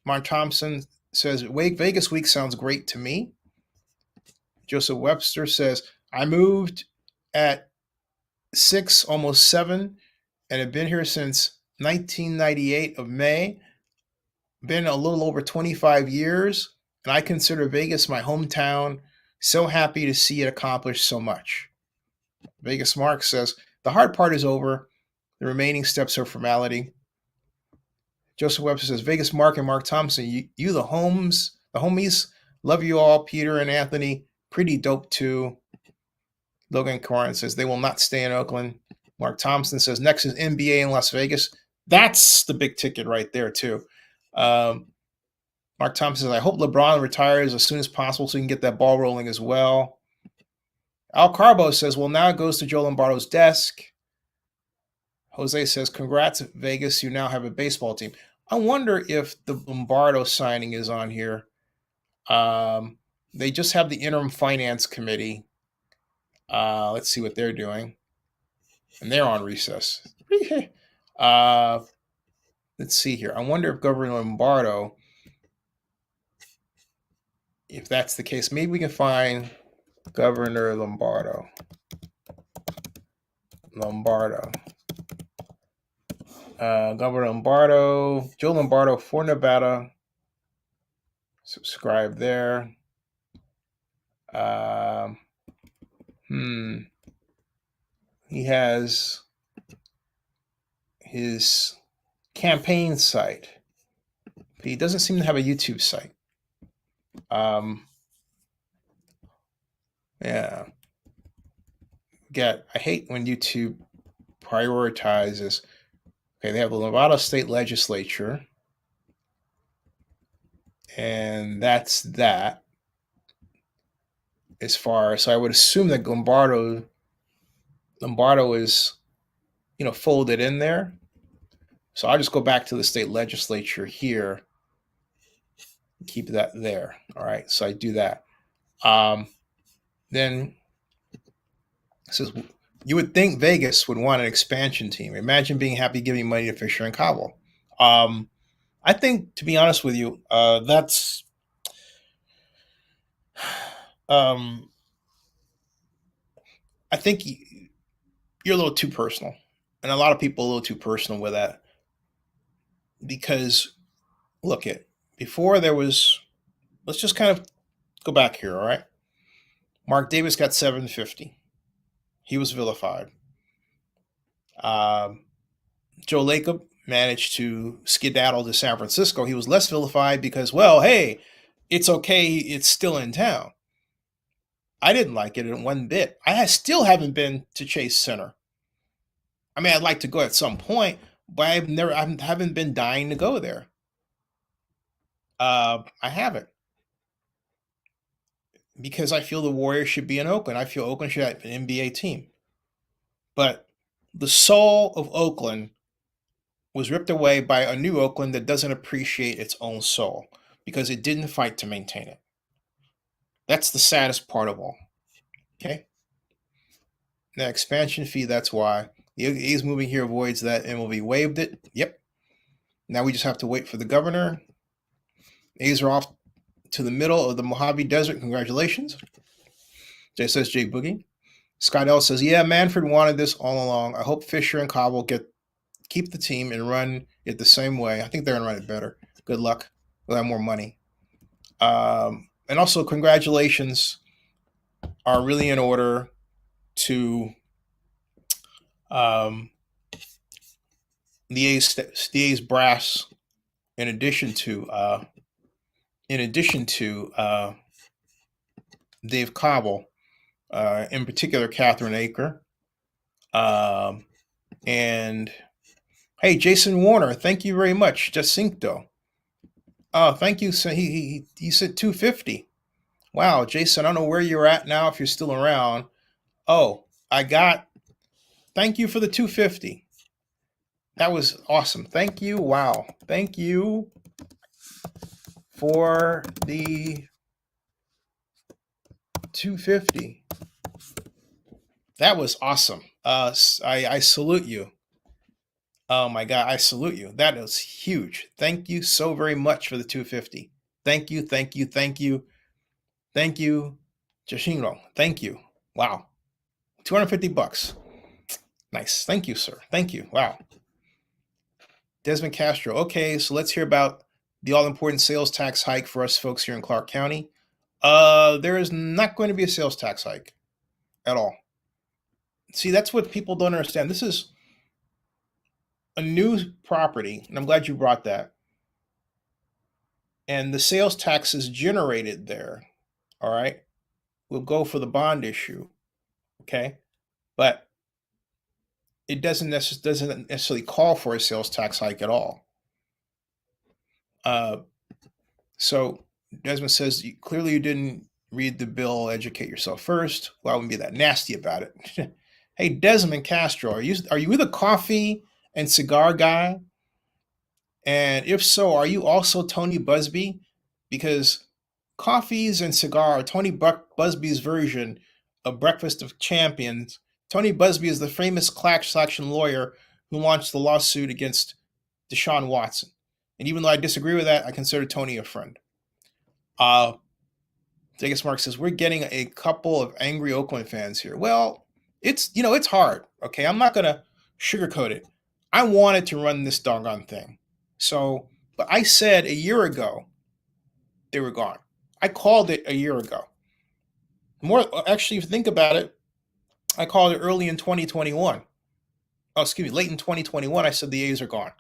Mark Thompson says, Vegas Week sounds great to me. Joseph Webster says, I moved at 6, almost 7, and have been here since 1998 of May. Been a little over 25 years, and I consider Vegas my hometown. So happy to see it accomplish so much. Vegas Mark says, the hard part is over. The remaining steps are formality. Joseph Webster says, Vegas Mark and Mark Thompson, you the homies, love you all. Peter and Anthony, pretty dope too. Logan Corin says, they will not stay in Oakland. Mark Thompson says, next is NBA in Las Vegas. That's the big ticket right there too. Mark Thompson says, I hope LeBron retires as soon as possible so he can get that ball rolling as well. Al Carbo says, well, now it goes to Joe Lombardo's desk. Jose says, congrats, Vegas. You now have a baseball team. I wonder if the Lombardo signing is on here. They just have the interim finance committee. Let's see what they're doing. And they're on recess. Let's see here. I wonder if Governor Lombardo, if that's the case, maybe we can find Governor Lombardo. Governor Lombardo, Joe Lombardo for Nevada. Subscribe there. He has his campaign site, but he doesn't seem to have a YouTube site. Yeah. I hate when YouTube prioritizes. Okay, they have the Nevada State Legislature, and that's that. As far as, so I would assume that Lombardo is, folded in there. So I'll just go back to the state legislature here. Keep that there. All right. So I do that. Then it says, you would think Vegas would want an expansion team. Imagine being happy giving money to Fisher and Cobble. I think, to be honest with you, that's I think you're a little too personal, and a lot of people are a little too personal with that. Because look, before there was, let's just kind of go back here, all right? Mark Davis got $750. He was vilified. Joe Lacob managed to skedaddle to San Francisco. He was less vilified because, well, hey, it's okay. It's still in town. I didn't like it in one bit. I still haven't been to Chase Center. I mean, I'd like to go at some point, but I haven't been dying to go there. I haven't. Because I feel the Warriors should be in Oakland. I feel Oakland should have an NBA team. But the soul of Oakland was ripped away by a new Oakland that doesn't appreciate its own soul because it didn't fight to maintain it. That's the saddest part of all. Okay? The expansion fee, that's why. The A's moving here avoids that. MLB waived it. Yep. Now we just have to wait for the governor. A's are off to the middle of the Mojave Desert. Congratulations. Says Jay Boogie. Scott L says, yeah, Manfred wanted this all along. I hope Fisher and Cobb will keep the team and run it the same way. I think they're going to run it better. Good luck. We'll have more money. And also, congratulations are really in order to the A's brass, in addition to Dave Cobble, in particular Catherine Aker, and hey, Jason Warner, thank you very much. Jacinto, thank you. So he said 250. Wow, Jason, I don't know where you're at now, if you're still around. Oh, thank you for the 250. That was awesome. Thank you. Wow. Thank you for the 250. That was awesome. I salute you. Oh my God, I salute you. That is huge. Thank you so very much for the 250. Thank you, thank you, thank you. Thank you, Jashino. Thank you. Wow. $250. Nice. Thank you, sir. Thank you. Wow. Desmond Castro. Okay, so let's hear about the all-important sales tax hike for us folks here in Clark County. There is not going to be a sales tax hike at all. See, that's what people don't understand. This is a new property, and I'm glad you brought that. And the sales tax is generated there. All right. We'll go for the bond issue. Okay. But it doesn't necessarily call for a sales tax hike at all. So Desmond says, clearly you didn't read the bill, educate yourself first. Well, I wouldn't be that nasty about it. Hey, Desmond Castro, are you the coffee and cigar guy? And if so, are you also Tony Busby? Because coffees and cigar are Tony Busby's version of Breakfast of Champions. Tony Busby is the famous class action lawyer who launched the lawsuit against Deshaun Watson. And even though I disagree with that, I consider Tony a friend. Vegas Mark says, we're getting a couple of angry Oakland fans here. Well, it's hard. Okay, I'm not going to sugarcoat it. I wanted to run this doggone thing. So, but I said a year ago, they were gone. I called it a year ago. Actually, if you think about it, I called it early in 2021. Oh, excuse me, late in 2021, I said the A's are gone.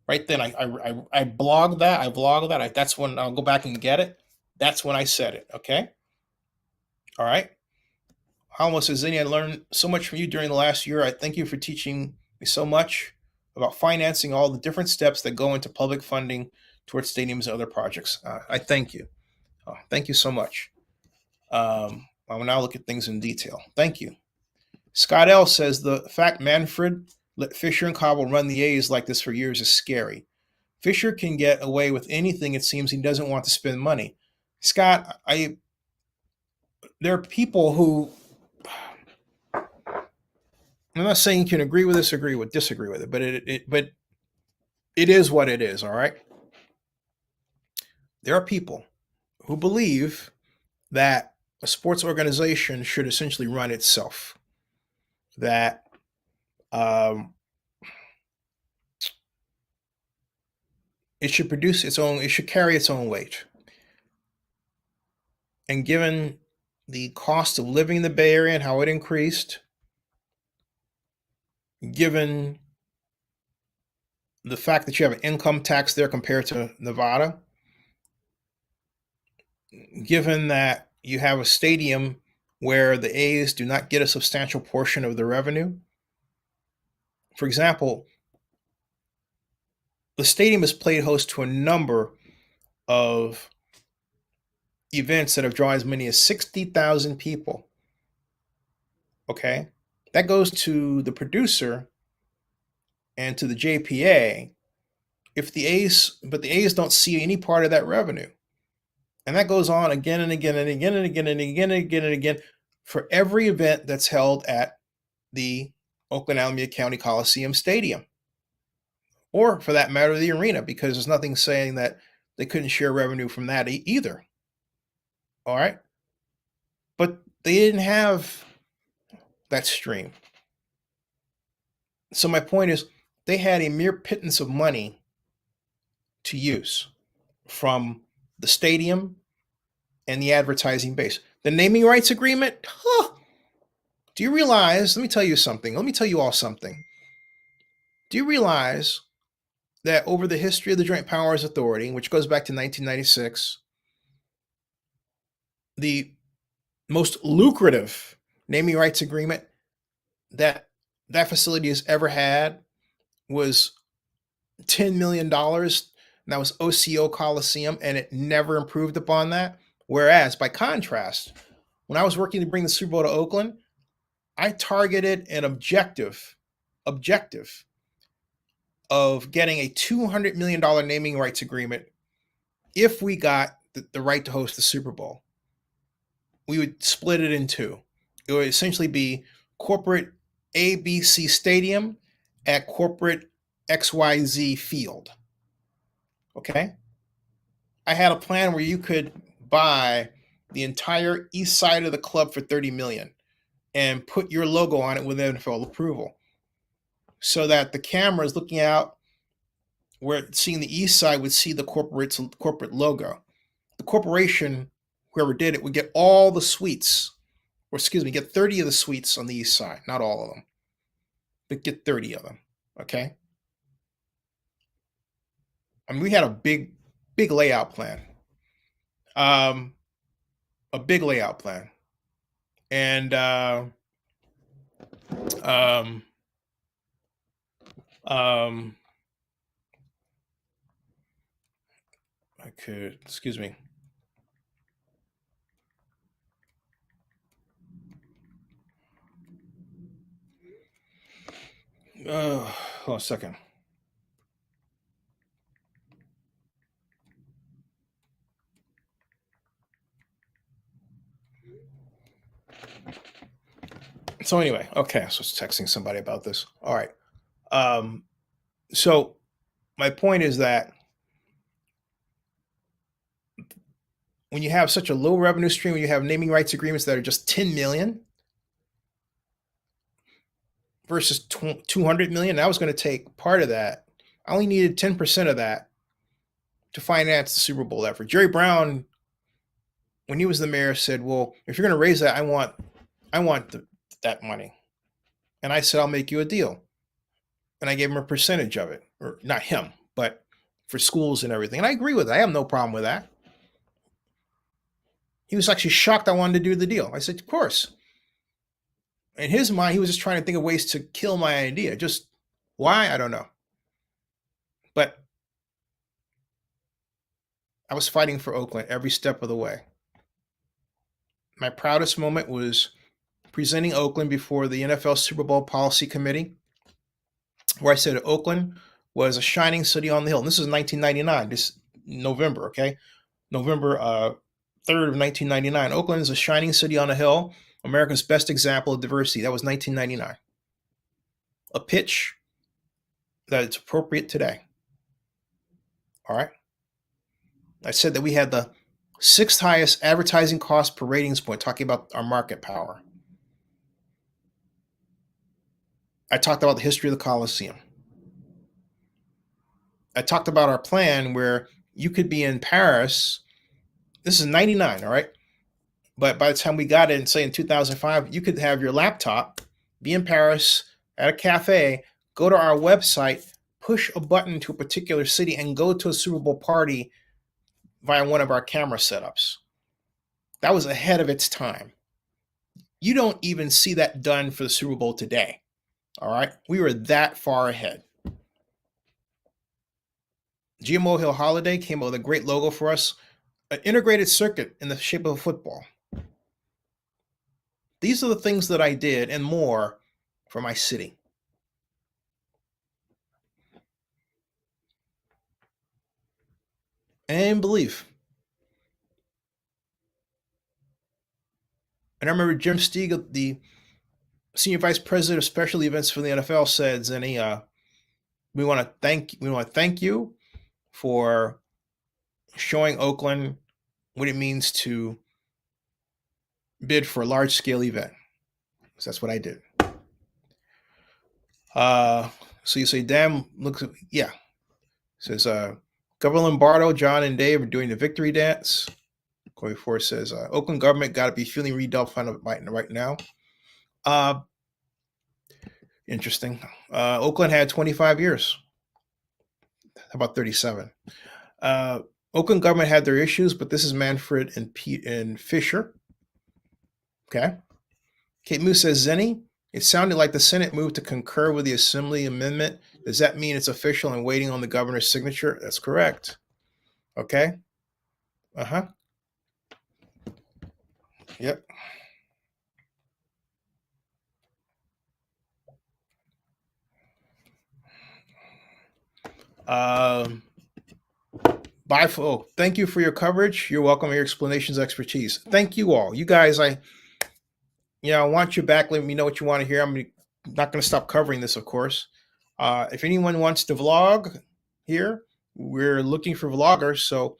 Right then, I blogged that. That's when I'll go back and get it. That's when I said it. Okay. All right. Halmo says, Zennie, I learned so much from you during the last year. I thank you for teaching me so much about financing all the different steps that go into public funding towards stadiums and other projects. I thank you. Thank you so much. I will now look at things in detail. Thank you. Scott L. says, the fact Manfred let Fisher and Cobble run the A's like this for years is scary. Fisher can get away with anything. It seems he doesn't want to spend money. Scott, there are people who, I'm not saying you can agree with this, disagree with it, but it is what it is, all right? There are people who believe that a sports organization should essentially run itself, that it should produce its own, it should carry its own weight. And given the cost of living in the Bay Area and how it increased, given the fact that you have an income tax there compared to Nevada, given that you have a stadium where the A's do not get a substantial portion of the revenue. For example, the stadium has played host to a number of events that have drawn as many as 60,000 people. Okay, that goes to the producer and to the JPA. But the A's don't see any part of that revenue. And that goes on again and again and again and again and again and again and again for every event that's held at the Oakland Alameda County Coliseum Stadium. Or for that matter, the arena, because there's nothing saying that they couldn't share revenue from that either. All right. But they didn't have that stream. So my point is, they had a mere pittance of money to use from the stadium and the advertising base. The naming rights agreement, Do you realize, let me tell you something. Let me tell you all something. Do you realize that over the history of the Joint Powers Authority, which goes back to 1996, the most lucrative naming rights agreement that that facility has ever had was $10 million. And that was OCO Coliseum, and it never improved upon that. Whereas, by contrast, when I was working to bring the Super Bowl to Oakland, I targeted an objective of getting a $200 million naming rights agreement if we got the right to host the Super Bowl. We would split it in two. It would essentially be corporate ABC Stadium at corporate XYZ Field. Okay? I had a plan where you could buy the entire east side of the club for $30 million and put your logo on it with NFL approval, so that the cameras looking out where seeing the east side would see the corporate logo. The corporation, whoever did it, would get all the suites, or excuse me, get 30 of the suites on the east side, not all of them, but get 30 of them. Okay? I mean, we had a big layout plan. A big layout plan. And I could, excuse me. Hold on a second. So anyway, okay, so I was texting somebody about this. All right. So my point is that when you have such a low revenue stream, when you have naming rights agreements that are just 10 million versus 200 million, I was going to take part of that. I only needed 10% of that to finance the Super Bowl effort. Jerry Brown, when he was the mayor, said, well, if you're going to raise that, I want that money. And I said, I'll make you a deal. And I gave him a percentage of it, or not him, but for schools and everything. And I agree with that. I have no problem with that. He was actually shocked I wanted to do the deal. I said, of course. In his mind, he was just trying to think of ways to kill my idea. Just why? I don't know. But I was fighting for Oakland every step of the way. My proudest moment was presenting Oakland before the NFL Super Bowl Policy Committee, where I said Oakland was a shining city on the hill. And this is 1999, this November, okay? November 3rd of 1999. Oakland is a shining city on a hill, America's best example of diversity. That was 1999. A pitch that it's appropriate today. All right? I said that we had the 6th highest advertising cost per ratings point, talking about our market power. I talked about the history of the Coliseum. I talked about our plan where you could be in Paris. This is 99, all right? But by the time we got in, say in 2005, you could have your laptop, be in Paris at a cafe, go to our website, push a button to a particular city, and go to a Super Bowl party via one of our camera setups. That was ahead of its time. You don't even see that done for the Super Bowl today. All right? We were that far ahead. GMO Hill Holiday came up with a great logo for us, an integrated circuit in the shape of a football. These are the things that I did and more for my city. And belief. And I remember Jim Stieg, the Senior Vice President of Special Events for the NFL, said, Zennie, we want to thank you for showing Oakland what it means to bid for a large-scale event. So that's what I did. So you say, damn, looks, yeah. It says, Governor Lombardo, John, and Dave are doing the victory dance. Corey Ford says, Oakland government got to be feeling redefined right now. Uh, interesting. Oakland had 25 years. How about 37? Oakland government had their issues, but this is Manfred and Fisher. Okay. Kate Moose says, Zennie, it sounded like the Senate moved to concur with the Assembly amendment. Does that mean it's official and waiting on the governor's signature? That's correct. Okay. Uh-huh. Yep. Thank you for your coverage. You're welcome. Your explanations, expertise. Thank you all. You guys, I want you back. Let me know what you want to hear. I'm not going to stop covering this, of course. If anyone wants to vlog here, we're looking for vloggers. So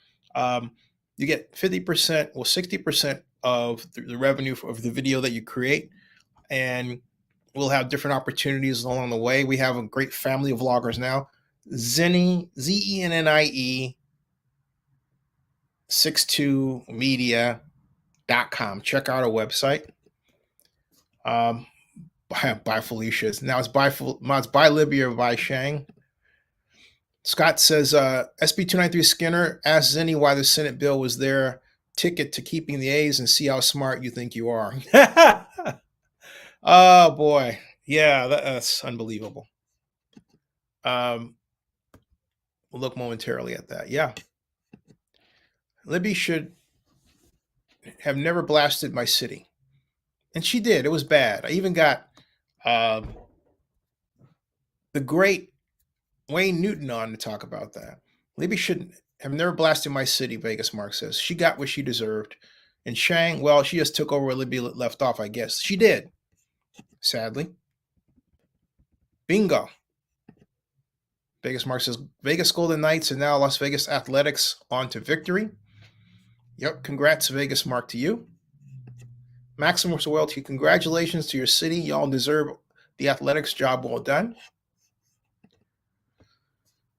you get 50%, 60% of the revenue of the video that you create. And we'll have different opportunities along the way. We have a great family of vloggers now. Zennie, Zennie 62 media.com. Check out our website. By Felicia. Now it's by Libya or by Shang. Scott says, SB 293 Skinner asked Zennie why the Senate bill was their ticket to keeping the A's and see how smart you think you are. Oh boy. Yeah, that's unbelievable. We'll look momentarily at that. Yeah. Libby should have never blasted my city. And she did. It was bad. I even got the great Wayne Newton on to talk about that. Libby should have never blasted my city, Vegas Mark says. She got what she deserved. And Shang, well, she just took over where Libby left off, I guess. She did. Sadly. Bingo. Vegas Mark says, Vegas Golden Knights and now Las Vegas Athletics on to victory. Yep, congrats, Vegas Mark, to you. Maximum Royalty, congratulations to your city. Y'all deserve the athletics. Job well done.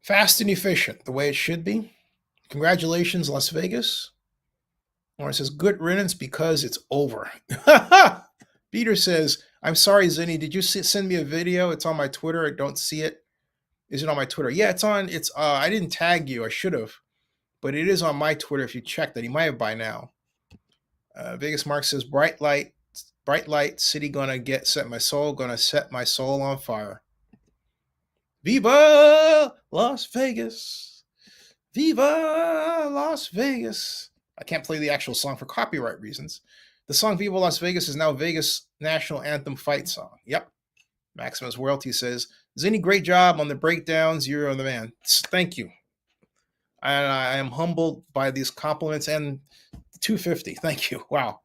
Fast and efficient, the way it should be. Congratulations, Las Vegas. Lauren says, good riddance because it's over. Peter says, I'm sorry, Zennie. Did you send me a video? It's on my Twitter. I don't see it. Is it on my Twitter? Yeah, it's on. I didn't tag you. I should have. But it is on my Twitter if you check that. He might have by now. Vegas Mark says, bright light, city gonna set my soul on fire. Viva Las Vegas. Viva Las Vegas. I can't play the actual song for copyright reasons. The song Viva Las Vegas is now Vegas national anthem fight song. Yep. Maximus Royalty says, Zennie, great job on the breakdowns. You're the man. Thank you. And I am humbled by these compliments and 250. Thank you. Wow.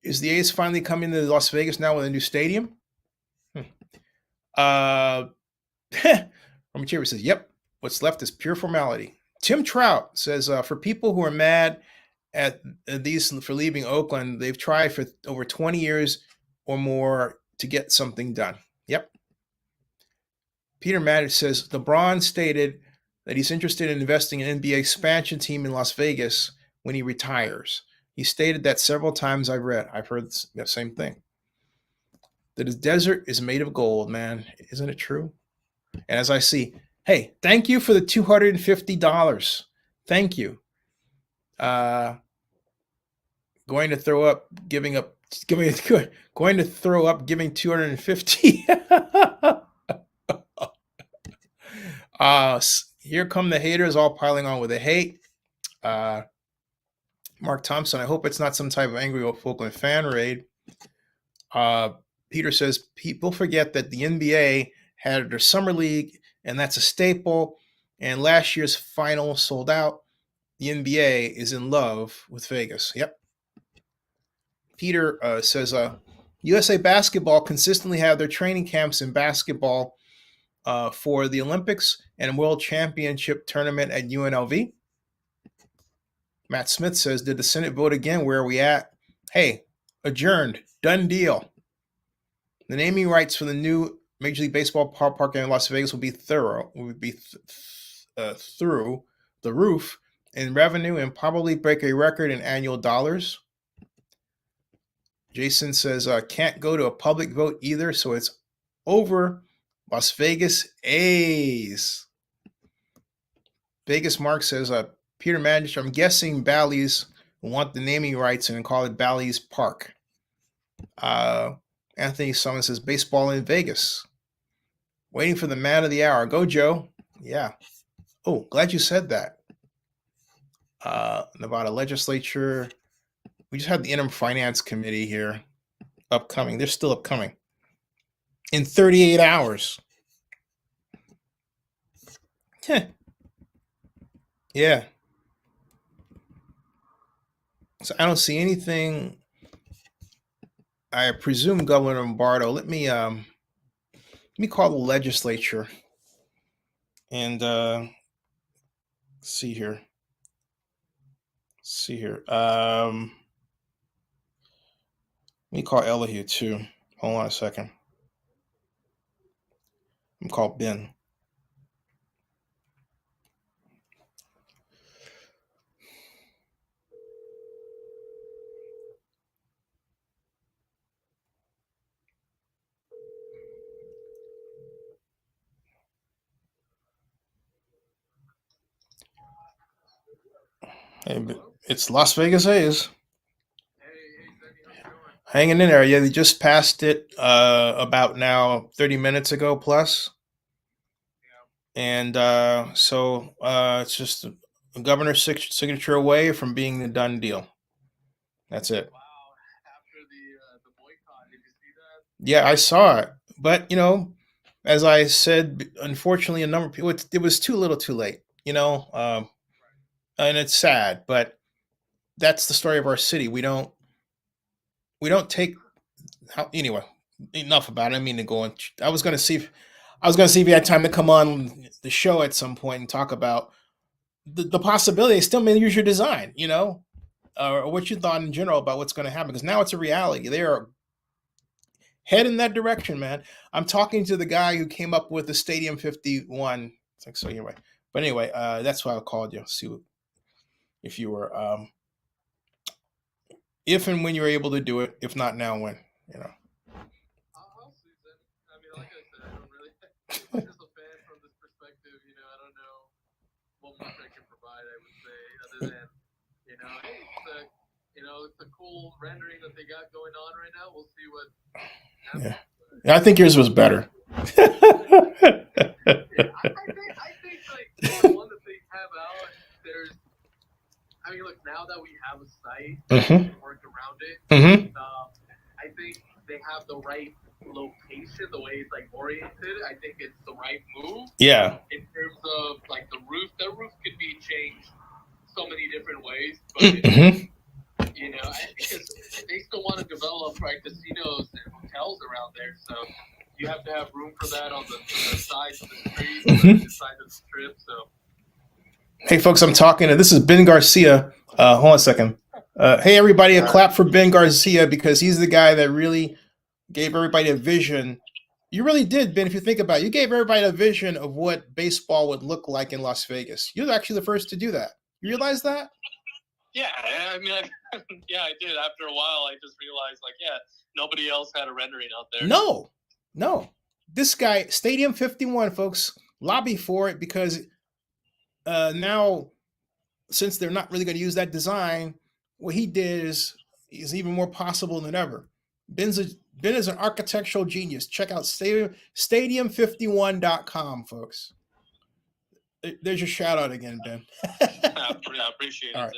Is the A's finally coming to Las Vegas now with a new stadium? Roman Cherry says, yep. What's left is pure formality. Tim Trout says, for people who are mad at these for leaving Oakland, they've tried for over 20 years or more to get something done. Yep. Peter Maddich says, LeBron stated that he's interested in investing in an NBA expansion team in Las Vegas when he retires. He stated that several times I've heard the same thing. That his desert is made of gold, man. Isn't it true? And as I see, hey, thank you for the $250. Thank you. Going to throw up giving 250. Here come the haters all piling on with the hate. Mark Thompson, I hope it's not some type of angry Oakland fan raid. Peter says, people forget that the NBA had their summer league, and that's a staple. And last year's final sold out. The NBA is in love with Vegas. Yep. Peter says, USA Basketball consistently have their training camps in basketball for the Olympics and World Championship tournament at UNLV. Matt Smith says, did the Senate vote again? Where are we at? Hey, adjourned. Done deal. The naming rights for the new Major League Baseball ballpark in Las Vegas will be through the roof in revenue and probably break a record in annual dollars. Jason says, can't go to a public vote either, so it's over. Las Vegas A's. Vegas Mark says, Peter Magic, I'm guessing Bally's want the naming rights and call it Bally's Park. Anthony Summon says, baseball in Vegas. Waiting for the man of the hour. Go, Joe. Yeah. Oh, glad you said that. Nevada legislature. We just had the interim finance committee here upcoming. They're still upcoming in 38 hours. Yeah. So I don't see anything. I presume Governor Lombardo. Let me call the legislature and see here. Let me call Ella here too. Hold on a second. I'm call Ben. Hey, it's Las Vegas A's. Hanging in there. Yeah, they just passed it about now 30 minutes ago plus. And so it's just a governor's signature away from being the done deal. That's it. Wow. After the boycott, did you see that? Yeah, I saw it. But, as I said, unfortunately, a number of people, it was too little too late, and it's sad, but that's the story of our city. We don't take anyway, enough about it. I mean to go and I was going to see if you had time to come on the show at some point and talk about the possibility. They still may use your design, or what you thought in general about what's going to happen, because now it's a reality. They are head in that direction, man. I'm talking to the guy who came up with the Stadium 51. It's like, so anyway, but anyway, that's why I called you. See if you were, if and when you're able to do it. If not now, when, I'll see that. I mean, like I said, I'm just a fan from this perspective. I don't know what much I can provide. I would say, other than, hey, it's a cool rendering that they got going on right now. We'll see what happens. Yeah, I think yours was better. I think like the one that they have out, look, now that we have a site and work around it, I think they have the right location, the way it's like oriented. I think it's the right move. Yeah. In terms of like the roof could be changed so many different ways, but because they still want to develop casinos and hotels around there, so you have to have room for that on the sides of the street, the sides of the strip. So. Hey folks, I'm talking to, this is Ben Garcia. Hold on a second. Hey everybody, a clap for Ben Garcia, because he's the guy that really gave everybody a vision. You really did, Ben, if you think about it. You gave everybody a vision of what baseball would look like in Las Vegas. You're actually the first to do that. You realize that? Yeah, I did. After a while, I just realized, nobody else had a rendering out there. No. This guy, Stadium 51, folks, lobby for it, because now, since they're not really going to use that design, what he did is even more possible than ever. Ben is an architectural genius. Check out stadium51.com, folks. There's your shout out again, Ben. I appreciate it. All right.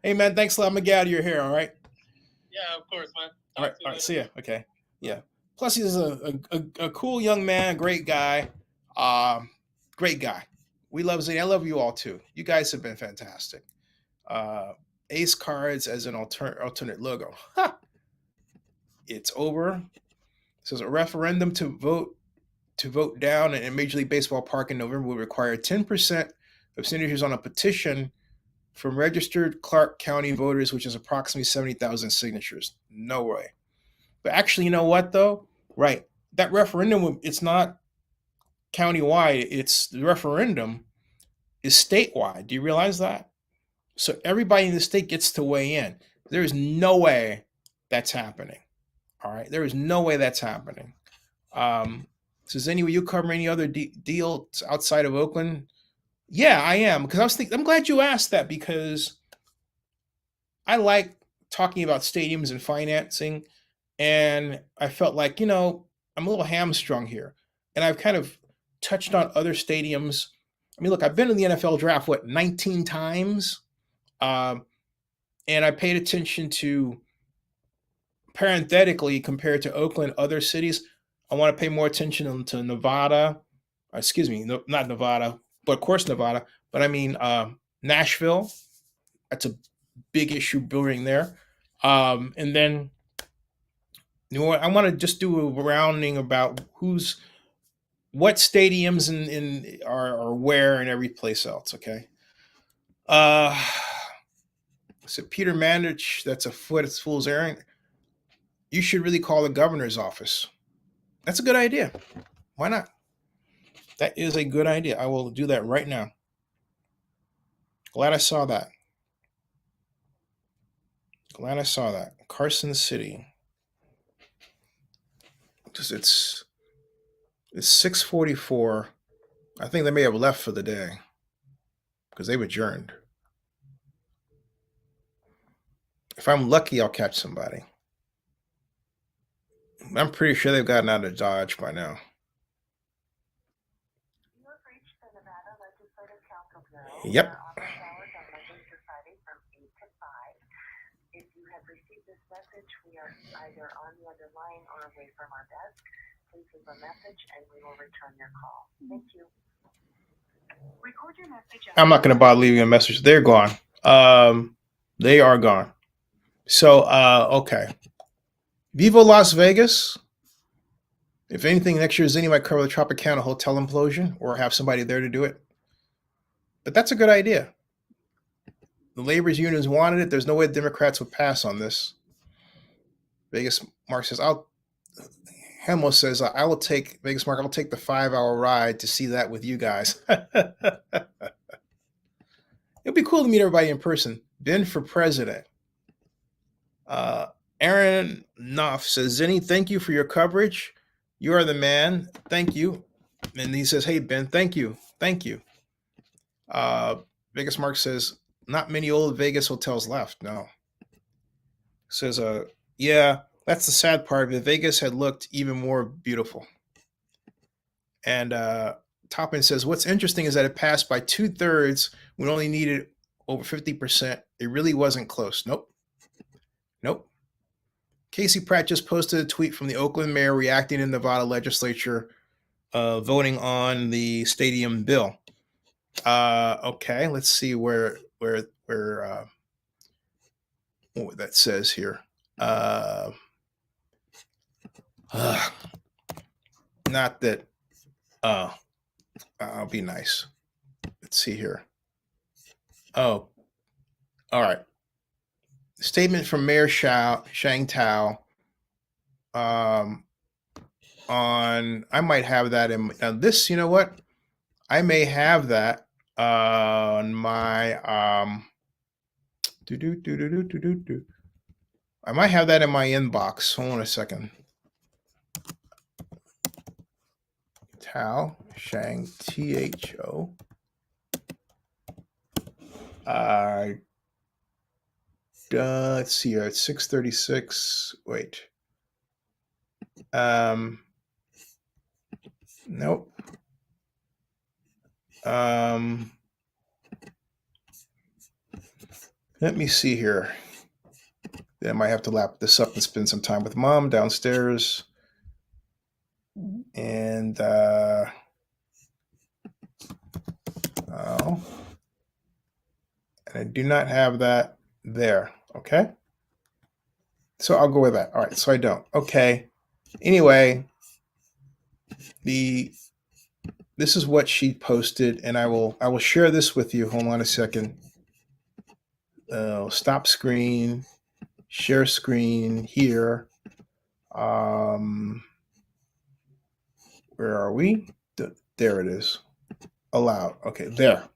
Hey, man, thanks a lot. I'm going to get out of your hair, all right? Yeah, of course, man. All right, see ya. Okay, yeah. Plus, he's a cool young man, great guy. Great guy. We love Zennie. I love you all, too. You guys have been fantastic. Ace Cards as an alternate logo. Ha! It's over. It says a referendum to vote down in Major League Baseball Park in November will require 10% of signatures on a petition from registered Clark County voters, which is approximately 70,000 signatures. No way. But actually, you know what, though? Right. That referendum, it's not countywide. It's the referendum is statewide. Do you realize that? So everybody in the state gets to weigh in. There is no way that's happening. All right, there is no way that's happening. So Zennie, will you cover any other deals outside of Oakland? Yeah, I am, because I was thinking. I'm glad you asked that, because I like talking about stadiums and financing, and I felt like, I'm a little hamstrung here, and I've kind of touched on other stadiums. I mean, look, I've been in the NFL draft 19 times, and I paid attention to, parenthetically, compared to Oakland, other cities. I want to pay more attention to Nevada. Excuse me, no, not Nevada, but of course Nevada. But I mean Nashville. That's a big issue brewing there. And then I want to just do a rounding about what stadiums are where and every place else. Okay. So Peter Mandich, that's a fool's errand. You should really call the governor's office. That's a good idea. Why not? That is a good idea. I will do that right now. Glad I saw that. Carson City. It's 6:44. I think they may have left for the day because they've adjourned. If I'm lucky, I'll catch somebody. I'm pretty sure they've gotten out of Dodge by now. Yep. If you have received this message, we are either on the other line or away from our desk. Please leave a message and we will return your call. Thank you. Record your message. I'm not going to bother leaving a message. They're gone. They are gone. So, okay. Viva Las Vegas. If anything, next year Zennie might cover the Tropicana hotel implosion or have somebody there to do it. But that's a good idea. The labor's unions wanted it. There's no way the Democrats would pass on this. Vegas Mark says, Hemo says, I will take, Vegas Mark, I'll take the 5-hour ride to see that with you guys. It'd be cool to meet everybody in person. Ben for president. Aaron Knopf says, Zennie, thank you for your coverage. You are the man. Thank you. And he says, hey, Ben, thank you. Thank you. Vegas Mark says, not many old Vegas hotels left. No. Says, yeah, that's the sad part. But Vegas had looked even more beautiful. And Toppin says, what's interesting is that it passed by 2/3 when only needed over 50%. It really wasn't close. Nope. Casey Pratt just posted a tweet from the Oakland mayor reacting to Nevada legislature voting on the stadium bill. Okay, let's see where what that says here. Not that. I'll be nice. Let's see here. Oh, all right. Statement from Mayor Shang Tao. On, I might have that in this. You know what? I may have that on my I might have that in my inbox. Hold on a second. Tao Shang THO. Let's see here. It's 6:36. Wait. Nope. Let me see here. Then I might have to lap this up and spend some time with Mom downstairs. And and I do not have that there. Okay. So I'll go with that. All right. So I don't. Okay. Anyway, this is what she posted, and I will share this with you. Hold on a second. Stop screen, share screen here. Where are we? There it is. Allowed. Okay, there.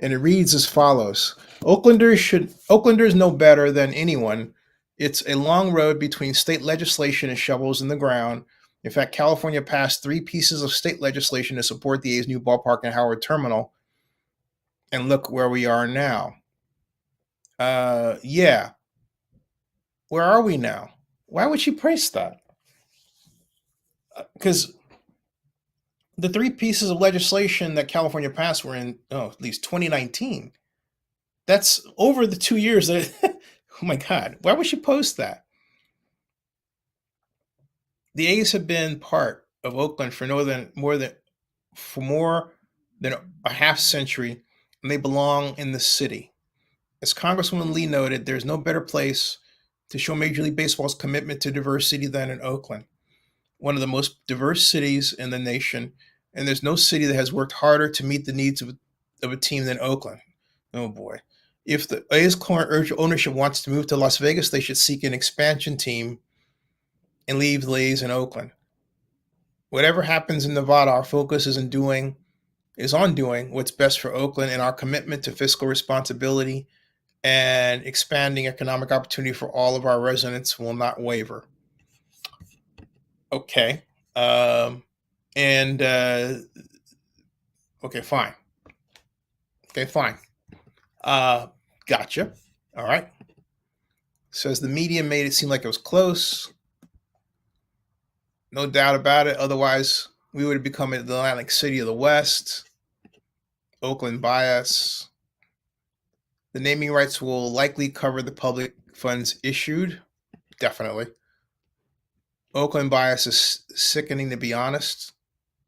And it reads as follows. Oaklanders know better than anyone It's a long road between state legislation and shovels in the ground. In fact, California passed 3 pieces of state legislation to support the A's new ballpark and Howard Terminal. And look where we are now. Yeah. Where are we now? Why would she praise that? Because the 3 pieces of legislation that California passed were in, at least 2019. That's over the 2 years that, oh my God, why would she post that? The A's have been part of Oakland for more than a half century, and they belong in the city. As Congresswoman Lee noted, there's no better place to show Major League Baseball's commitment to diversity than in Oakland, one of the most diverse cities in the nation, and there's no city that has worked harder to meet the needs of a team than Oakland. Oh boy. If the A's current ownership wants to move to Las Vegas, they should seek an expansion team and leave the A's in Oakland. Whatever happens in Nevada, our focus is on doing what's best for Oakland, and our commitment to fiscal responsibility and expanding economic opportunity for all of our residents will not waver. Okay. Okay, fine. Okay, fine. Gotcha. All right. Says the media made it seem like it was close. No doubt about it. Otherwise, we would have become the Atlantic City of the West. Oakland bias. The naming rights will likely cover the public funds issued. Definitely. Oakland bias is sickening, to be honest.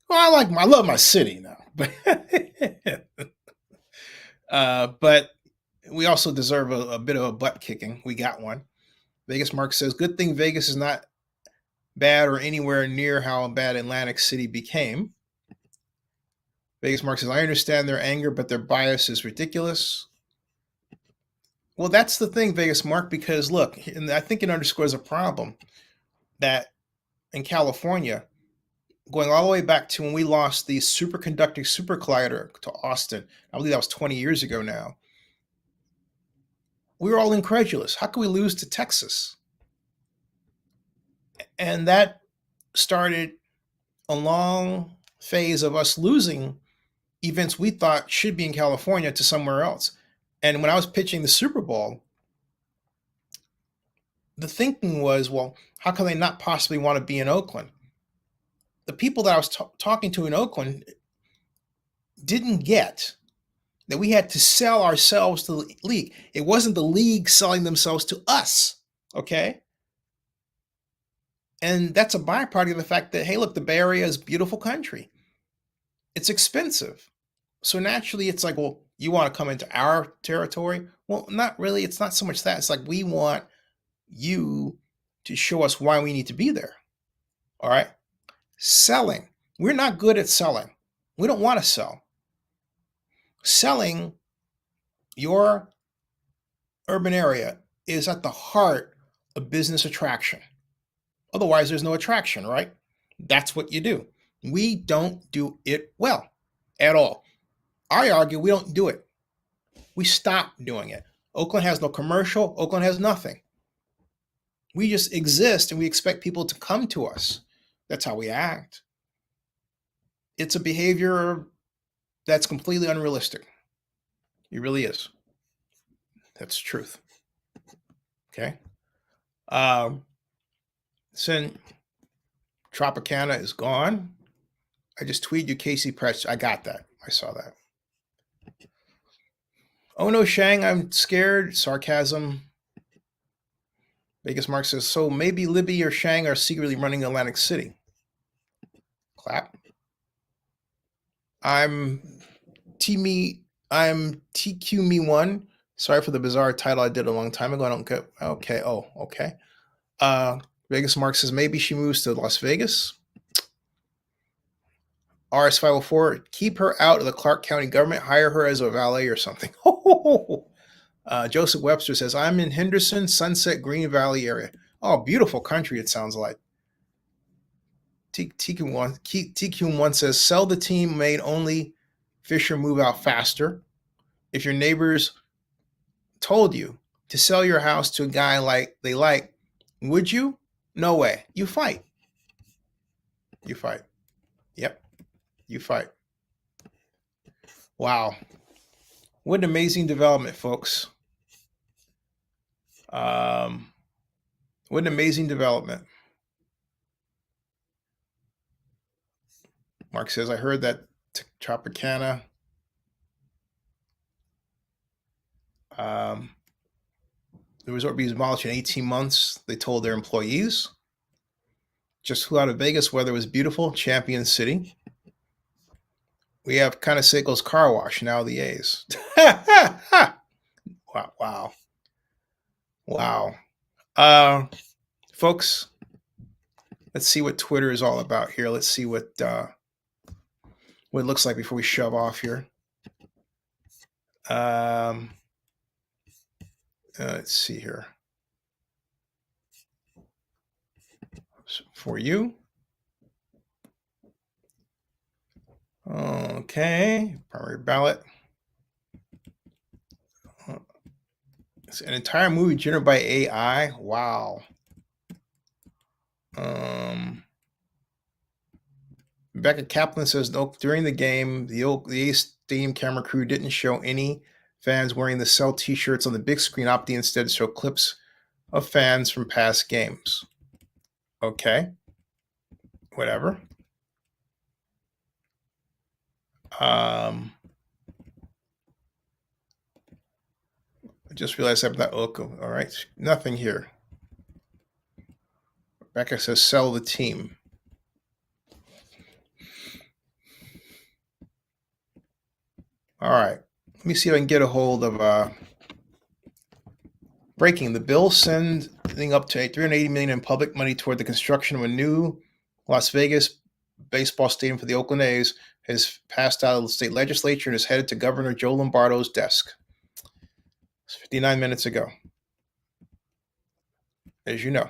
Well, I love my city now, but we also deserve a bit of a butt kicking. We got one. Vegas Mark says, good thing Vegas is not bad or anywhere near how bad Atlantic City became. Vegas Mark says, I understand their anger, but their bias is ridiculous. Well, that's the thing, Vegas Mark, because look, and I think it underscores a problem that in California, going all the way back to when we lost the superconducting super collider to Austin, I believe that was 20 years ago now, we were all incredulous. How could we lose to Texas? And that started a long phase of us losing events we thought should be in California to somewhere else. And when I was pitching the Super Bowl, the thinking was, well, how can they not possibly want to be in Oakland? The people that I was talking to in Oakland didn't get that we had to sell ourselves to the league. It wasn't the league selling themselves to us, okay? And that's a byproduct of the fact that, hey, look, the Bay Area is a beautiful country. It's expensive. So naturally, it's like, well, you want to come into our territory? Well, not really. It's not so much that. It's like we want you to show us why we need to be there. All right? Selling. We're not good at selling. We don't want to sell. Selling your urban area is at the heart of business attraction. Otherwise, there's no attraction, right? That's what you do. We don't do it well at all. I argue we don't do it. We stopped doing it. Oakland has no commercial. Oakland has nothing. We just exist and we expect people to come to us. That's how we act. It's a behavior that's completely unrealistic. It really is. That's the truth. Okay. Sin Tropicana is gone. I just tweeted you Casey Press. I got that. I saw that. Oh no, Shang, I'm scared. Sarcasm. Vegas Mark says, so maybe Libby or Shang are secretly running Atlantic City. Clap. I'm TQ Me One. Sorry for the bizarre title I did a long time ago. I don't get. Okay. Oh, okay. Vegas Mark says maybe she moves to Las Vegas. RS504, keep her out of the Clark County government. Hire her as a valet or something. Joseph Webster says, I'm in Henderson, Sunset, Green Valley area. Oh, beautiful country, it sounds like. TQ1 says, sell the team made only Fisher move out faster. If your neighbors told you to sell your house to a guy like they like, would you? No way. You fight. You fight. Yep. You fight. Wow. What an amazing development, folks. What an amazing development. Mark says, I heard that Tropicana the resort will be demolished in 18 months, they told their employees. Just flew out of Vegas. Weather was beautiful. Champion City. We have Coneseco's car wash, now the A's. Wow. Folks, let's see what Twitter is all about here. Let's see what it looks like before we shove off here. Let's see here. For you. Okay, primary ballot. It's an entire movie generated by AI. Wow. Rebecca Kaplan says, during the game, the A's Stadium camera crew didn't show any fans wearing the Cell t-shirts on the big screen, opting instead to show clips of fans from past games. Okay. Whatever. I just realized I'm not Oakland. All right. Nothing here. Rebecca says, sell the team. All right. Let me see if I can get a hold of breaking. The bill sending up to $380 million in public money toward the construction of a new Las Vegas baseball stadium for the Oakland A's has passed out of the state legislature and is headed to Governor Joe Lombardo's desk. It's 59 minutes ago, as you know.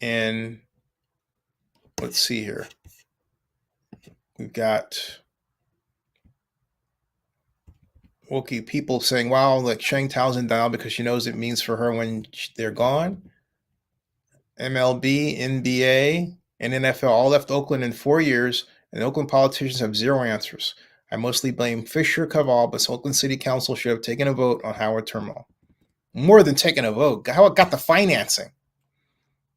And let's see here. We've got Wookiee people saying, wow, like Shang Townsend down because she knows it means for her when they're gone. MLB, NBA, and NFL all left Oakland in 4 years, and Oakland politicians have zero answers. I mostly blame Fisher Caval, but Oakland City Council should have taken a vote on Howard Terminal. More than taking a vote. How it got the financing.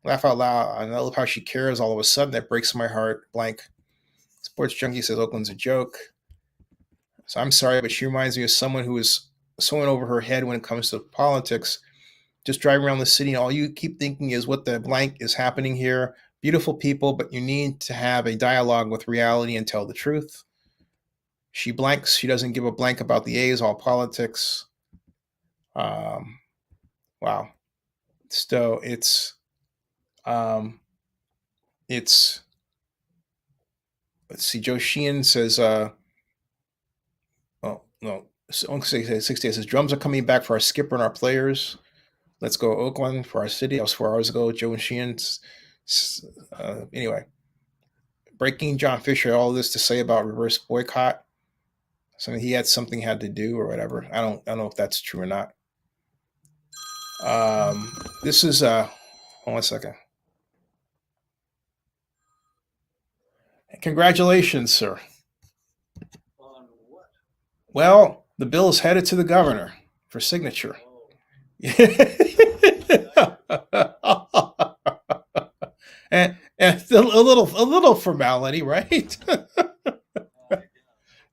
Laugh out loud. I love how she cares all of a sudden. That breaks my heart. Blank. Sports Junkie says Oakland's a joke. So I'm sorry, but she reminds me of someone who is so in over her head when it comes to politics. Just driving around the city, and all you keep thinking is what the blank is happening here. Beautiful people, but you need to have a dialogue with reality and tell the truth. She blanks. She doesn't give a blank about the A's, all politics. Wow. So it's let's see. Joe Sheehan says, oh no, 60 says drums are coming back for our skipper and our players. Let's go Oakland for our city. That was 4 hours ago. Joe Sheehan. Anyway, breaking John Fisher. All this to say about reverse boycott. So he had something had to do or whatever. I don't know if that's true or not. This is hold on a second. Congratulations, sir. On what? Well, the bill is headed to the governor for signature. and a little formality, right?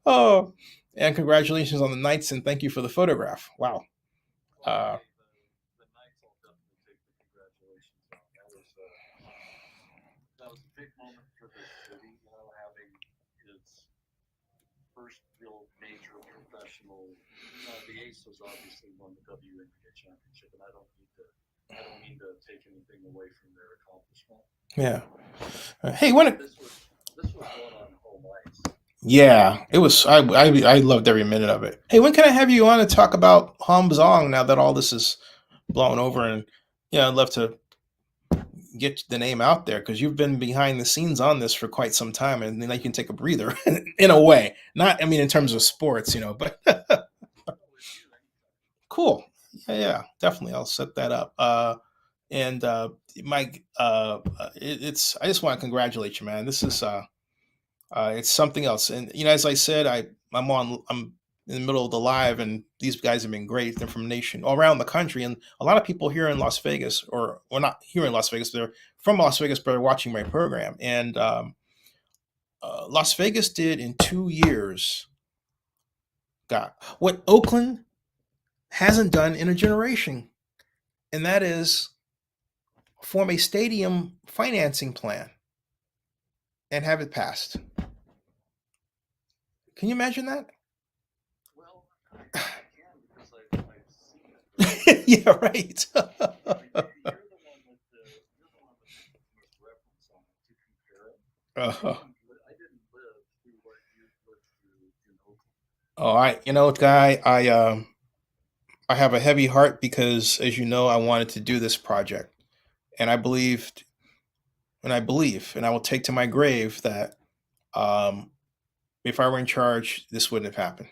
Oh, and congratulations on the Knights, and thank you for the photograph. Wow. The Knights will definitely take the congratulations on. That was a big moment for the city, having its first real major professional. The Aces obviously won the WNBA championship, and I don't mean to take anything away from their accomplishment. Yeah. Hey, when this was one on home ice. Yeah, it was. I loved every minute of it. Hey, when can I have you on to talk about Hamzong now that all this is blown over? And I'd love to get the name out there because you've been behind the scenes on this for quite some time, and then you can take a breather in a way. Not, in terms of sports, but. Cool. Yeah, definitely. I'll set that up. And Mike, it's I just want to congratulate you, man. This is it's something else. And as I said, I'm in the middle of the live, and these guys have been great. They're from all around the country, and a lot of people here in Las Vegas, or not here in Las Vegas, they're from Las Vegas, but they're watching my program. And Las Vegas did in 2 years, what Oakland hasn't done in a generation, and that is form a stadium financing plan and have it passed. Can you imagine that? Well, I can because I've seen it. Yeah, right. You're the one with the most reference on it to compare it. I didn't live through what you lived through in Oakland. All right, Guy, I have a heavy heart because, as you know, I wanted to do this project, and I believed, and I will take to my grave that if I were in charge, this wouldn't have happened.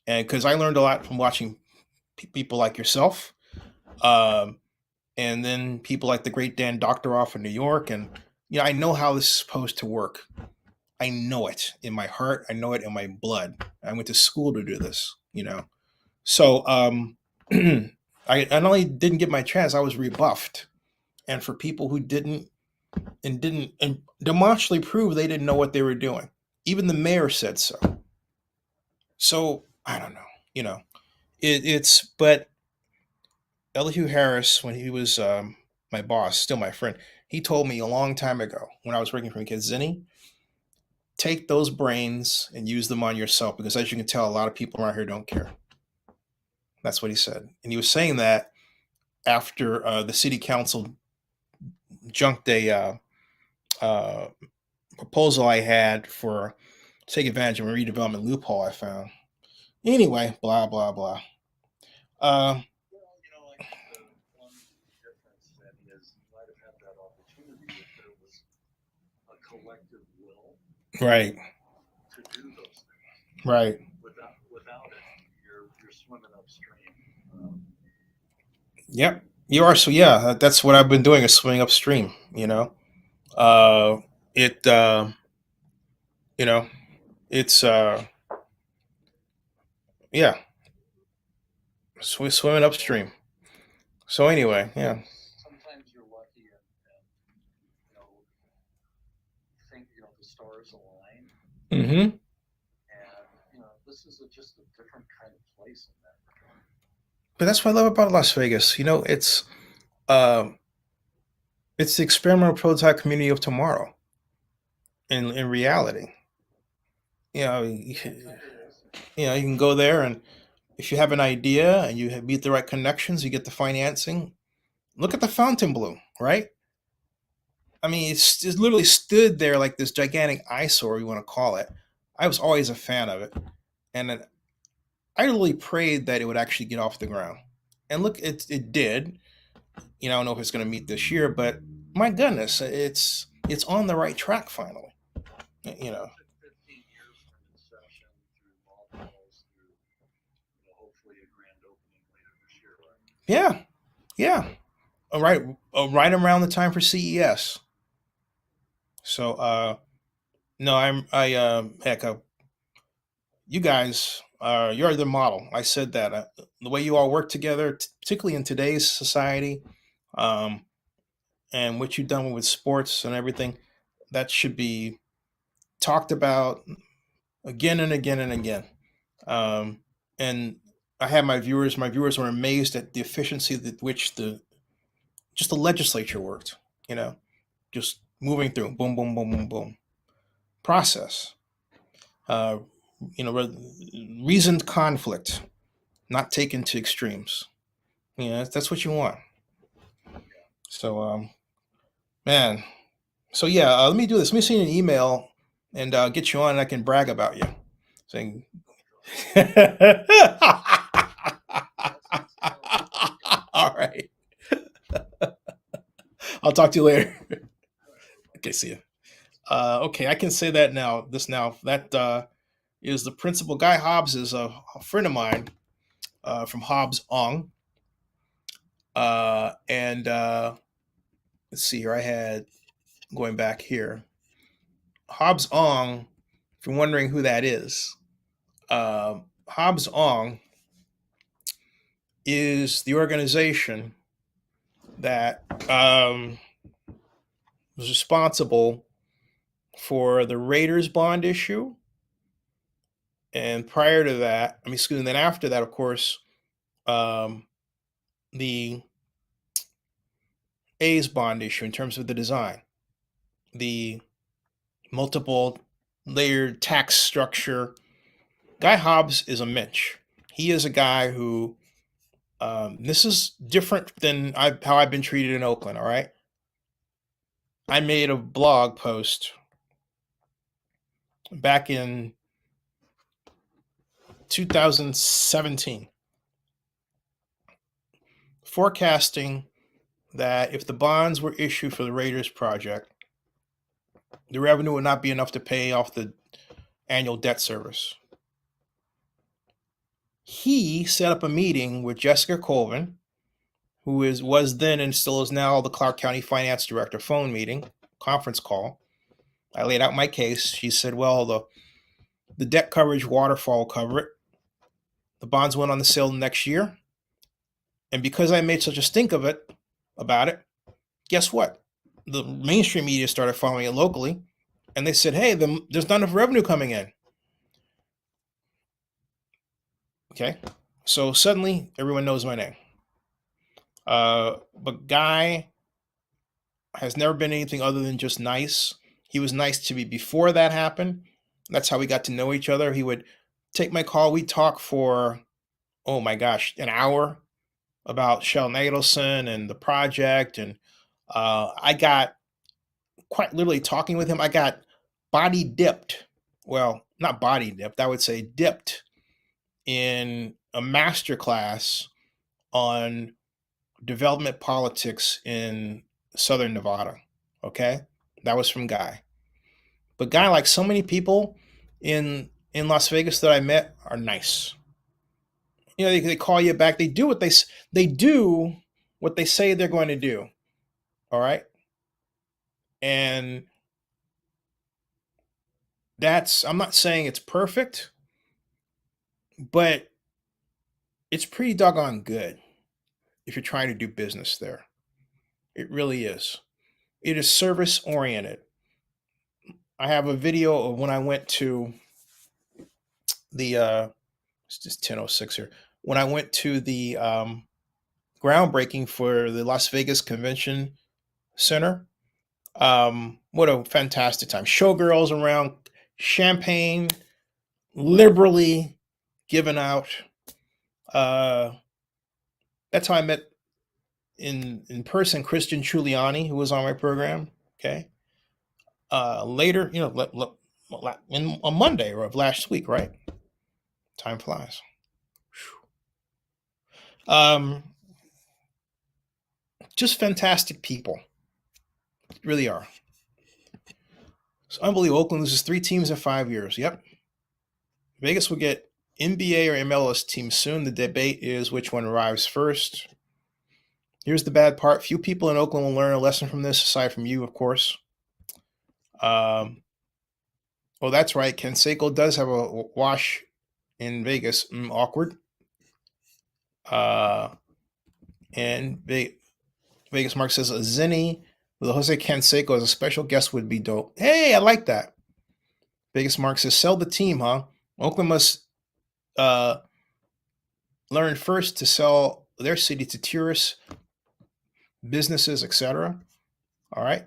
And because I learned a lot from watching people like yourself, and then people like the great Dan Doctoroff in New York, and I know how this is supposed to work. I know it in my heart. I know it in my blood. I went to school to do this. So I not only didn't get my chance, I was rebuffed. And for people who didn't and demonstrably prove they didn't know what they were doing. Even the mayor said so. So I don't know. But Elihu Harris, when he was my boss, still my friend, he told me a long time ago when I was working for him, Zennie, take those brains and use them on yourself, because as you can tell, a lot of people around here don't care. That's what he said. And he was saying that after the city council junked a proposal I had for take advantage of a redevelopment loophole I found. Anyway, blah, blah, blah. I think the one difference then is you might have had that opportunity if there was a collective will Right. to do those things. Right. Without it, you're swimming upstream. Yep. You are. So yeah, that's what I've been doing, is swimming upstream, it's yeah, swimming upstream. So anyway, yeah. Sometimes you're lucky and think the stars align. Mm-hmm. And this is just a different kind of place in that regard. But that's what I love about Las Vegas. It's the experimental prototype community of tomorrow. In reality, you can go there, and if you have an idea and you meet the right connections, you get the financing. Look at the Fontainebleau, right? I mean, it's literally stood there like this gigantic eyesore, you want to call it. I was always a fan of it, and I really prayed that it would actually get off the ground. And look, it did. I don't know if it's going to meet this year, but my goodness, it's on the right track finally. 15 years from inception through models through hopefully a grand opening later this year. Right? Yeah. All right. Right around the time for CES. So you guys you're the model. I said that the way you all work together, particularly in today's society, and what you've done with sports and everything, that should be talked about again and again and again. And I had my viewers were amazed at the efficiency with which the legislature worked, just moving through boom, boom, boom, boom, boom process. Reasoned conflict, not taken to extremes. That's what you want. So, man. So yeah, let me do this. Let me send you an email and get you on, and I can brag about you. Saying, all right. I'll talk to you later. Okay, see you. Okay, I can say that now. That is the principal. Guy Hobbs is a friend of mine. from Hobbs Ong. And let's see here. I had, going back here, Hobbs Ong, if you're wondering who that is, Hobbs Ong is the organization that was responsible for the Raiders bond issue. And prior to that, then after that, of course, the A's bond issue in terms of the design, the multiple layered tax structure. Guy Hobbs is a mensch. He is a guy who, this is different than how I've been treated in Oakland, all right? I made a blog post back in 2017 forecasting that if the bonds were issued for the Raiders project, the revenue would not be enough to pay off the annual debt service. He set up a meeting with Jessica Colvin, who was then and still is now the Clark County Finance Director, phone meeting, conference call. I laid out my case. She said, well, the debt coverage waterfall will cover it. The bonds went on the sale next year. And because I made such a stink of it, about it, guess what? The mainstream media started following it locally, and they said, hey, there's not enough revenue coming in. Okay, so suddenly everyone knows my name. But Guy has never been anything other than just nice. He was nice to me before that happened. That's how we got to know each other. He would take my call. We'd talk for, oh my gosh, an hour about Shell Nagelson and the project. And I got, quite literally talking with him, I got body dipped. Well, not body dipped, I would say dipped in a master class on development politics in Southern Nevada. Okay, that was from Guy. But Guy, like so many people in Las Vegas that I met, are nice. You know, they call you back. They do what they say they're going to do. All right, and I'm not saying it's perfect, but it's pretty doggone good if you're trying to do business there. It really is. It is service oriented. I have a video of when I went to the it's just 10:06 here. When I went to the groundbreaking for the Las Vegas Convention Center. What a fantastic time. Showgirls around, champagne liberally given out. That's how I met in person Christian Giuliani, who was on my program. Okay. Later, you know, on Monday of last week, right? Time flies. Just fantastic people. Really are. It's unbelievable. Oakland loses 3 teams in 5 years. Yep. Vegas will get NBA or MLS teams soon. The debate is which one arrives first. Here's the bad part. Few people in Oakland will learn a lesson from this, aside from you, of course. Oh, that's right. Ken Seiko does have a wash in Vegas. Awkward. And Vegas Mark says a Zennie with a Jose Canseco as a special guest would be dope. Hey, I like that. Vegas Mark says sell the team, huh? Oakland must learn first to sell their city to tourists, businesses, etc. All right.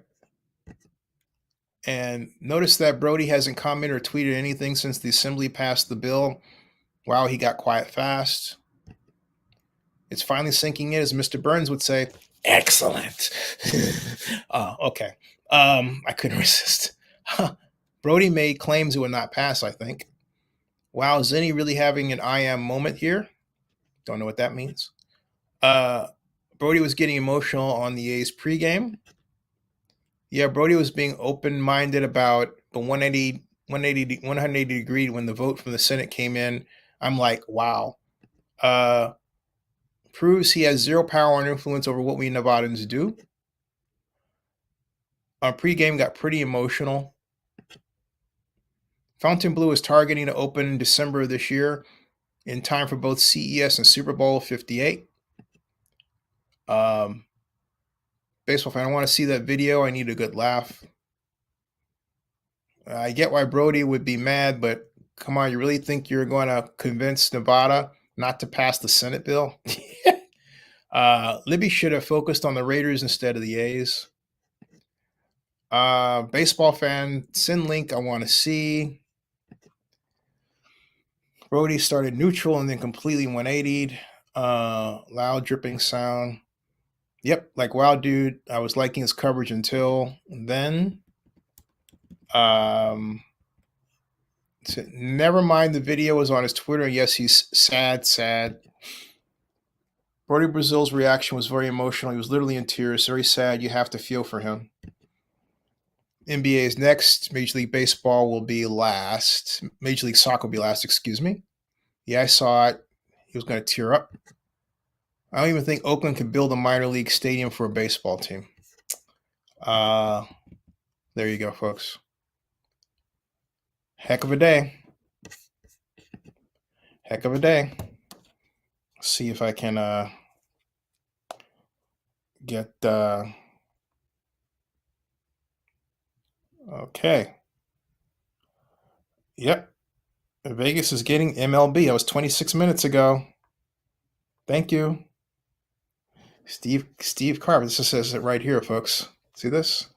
And notice that Brody hasn't commented or tweeted anything since the assembly passed the bill. Wow, he got quiet fast. It's finally sinking in, as Mr. Burns would say. Excellent. Okay. I couldn't resist. Brody made claims it would not pass, I think. Wow, Zennie really having an I am moment here. Don't know what that means. Brody was getting emotional on the A's pregame. Yeah, Brody was being open-minded about the 180 degree when the vote from the Senate came in. I'm like, wow. proves he has zero power and influence over what we Nevadans do. Our pregame got pretty emotional. Fontainebleau is targeting to open in December of this year in time for both CES and Super Bowl 58. Baseball fan, I want to see that video. I need a good laugh. I get why Brody would be mad, but come on, you really think you're going to convince Nevada not to pass the Senate bill? Libby should have focused on the Raiders instead of the A's. Baseball fan, send link I want to see. Brody started neutral and then completely 180'd. Loud dripping sound. Yep, like wow, dude. I was liking his coverage until then. So never mind, the video was on his Twitter. Yes, he's sad. Brody Brazil's reaction was very emotional. He was literally in tears, very sad. You have to feel for him. NBA is next. Major League Baseball will be last. Major League Soccer will be last, excuse me. Yeah, I saw it. He was going to tear up. I don't even think Oakland could build a minor league stadium for a baseball team. There you go, folks. Heck of a day. Heck of a day. Let's see if I can get... Okay. Yep. Vegas is getting MLB. That was 26 minutes ago. Thank you. Steve Carver. This says it right here, folks. See this?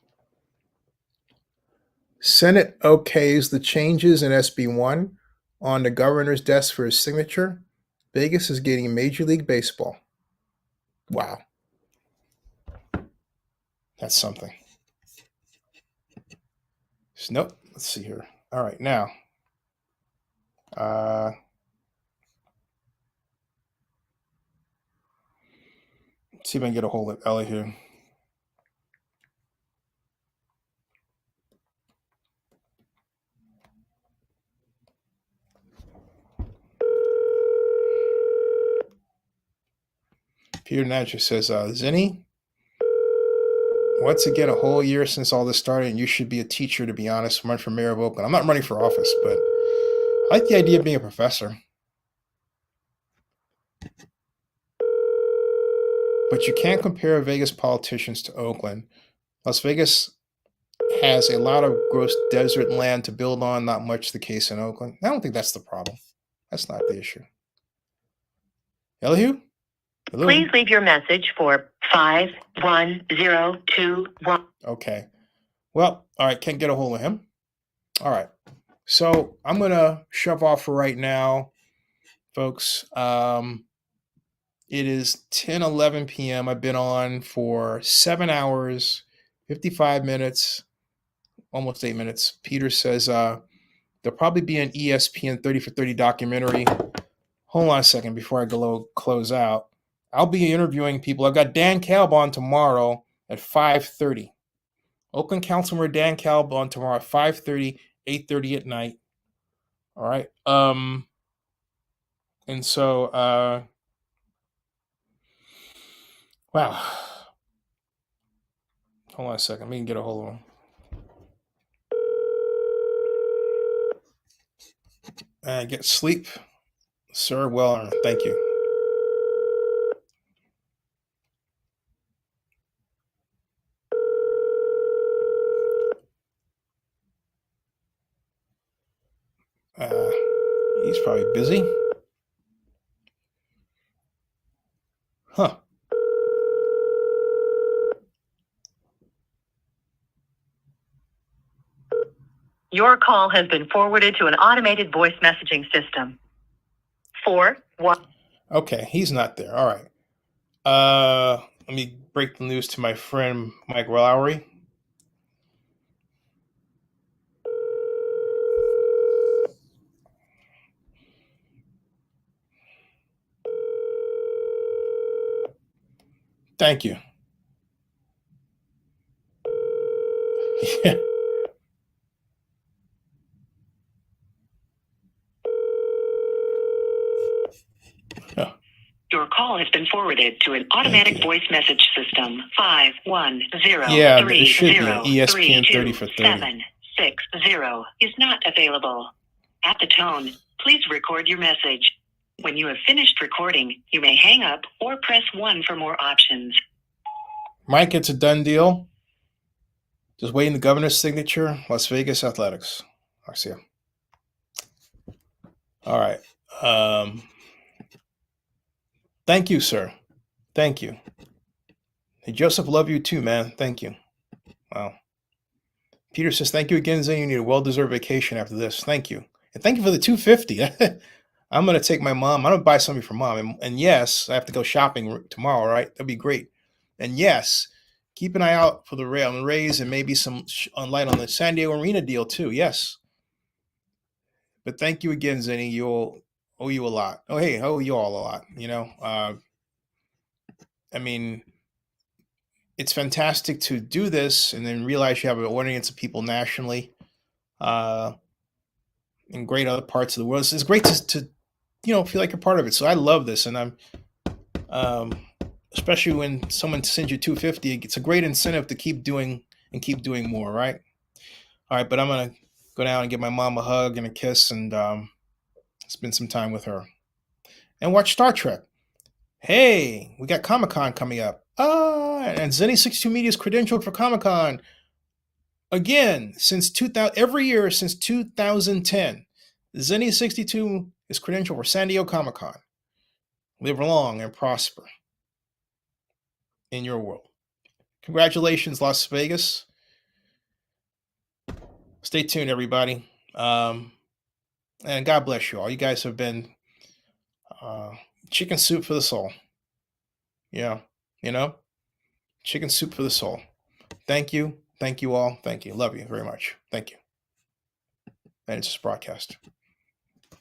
Senate okays the changes in SB1 on the governor's desk for his signature. Vegas is getting Major League Baseball. Wow. That's something. So, nope. Let's see here. All right, now. Let's see if I can get a hold of Ellie here. Peter Natcher says, Zennie, once again, a whole year since all this started, and you should be a teacher, to be honest. Run for mayor of Oakland. I'm not running for office, but I like the idea of being a professor. But you can't compare Vegas politicians to Oakland. Las Vegas has a lot of gross desert land to build on, not much the case in Oakland. I don't think that's the problem. That's not the issue. Elihu? Hello? Please leave your message for 51021. Okay. Well, all right, can't get a hold of him. All right. So I'm going to shove off for right now, folks. It is 10:11 p.m. I've been on for 7 hours, 55 minutes, almost 8 minutes. Peter says there'll probably be an ESPN 30 for 30 documentary. Hold on a second before I close out. I'll be interviewing people. I've got Dan Kalb on tomorrow at 5:30. Oakland Councilman Dan Kalb on tomorrow at 5:30, 8:30 at night. All right. And so, wow. Hold on a second. We can get a hold of him. Get sleep, sir. Well, thank you. He's probably busy. Huh. Your call has been forwarded to an automated voice messaging system. 41. Okay, he's not there. All right. Let me break the news to my friend Mike Lowry. Thank you. Yeah. Oh. call has been forwarded to an automatic voice message system. 510303032 Yeah, it should be ESPN 30 for 30. 760 is not available. At the tone, please record your message. When you have finished recording, you may hang up or press 1 for more options. Mike, it's a done deal. Just waiting the governor's signature. Las Vegas Athletics. I'll see you. All right. Thank you, sir. Thank you. Hey, Joseph, love you too, man. Thank you. Wow. Peter says, thank you again, Zen. You need a well-deserved vacation after this. Thank you. And thank you for the $250. I'm going to take my mom. I'm going to buy something for mom. And yes, I have to go shopping tomorrow, right? That'd be great. And yes, keep an eye out for the Rays and maybe some light on the San Diego Arena deal too. Yes. But thank you again, Zenny. You'll owe you a lot. Oh, hey, I owe you all a lot. You know, I mean, it's fantastic to do this and then realize you have an audience of people nationally in great other parts of the world. It's great to feel like you're part of it. So I love this. And I'm, especially when someone sends you $250, it's a great incentive to keep doing more. Right. All right. But I'm going to go down and give my mom a hug and a kiss and spend some time with her and watch Star Trek. Hey, we got Comic-Con coming up. And Zennie62 Media is credentialed for Comic-Con again since 2000. Every year since 2010. Zennie62 is credentialed for San Diego Comic-Con. Live long and prosper in your world. Congratulations, Las Vegas. Stay tuned, everybody. And God bless you all. You guys have been chicken soup for the soul. Yeah, chicken soup for the soul. Thank you. Thank you all. Thank you. Love you very much. Thank you. And it's just broadcast.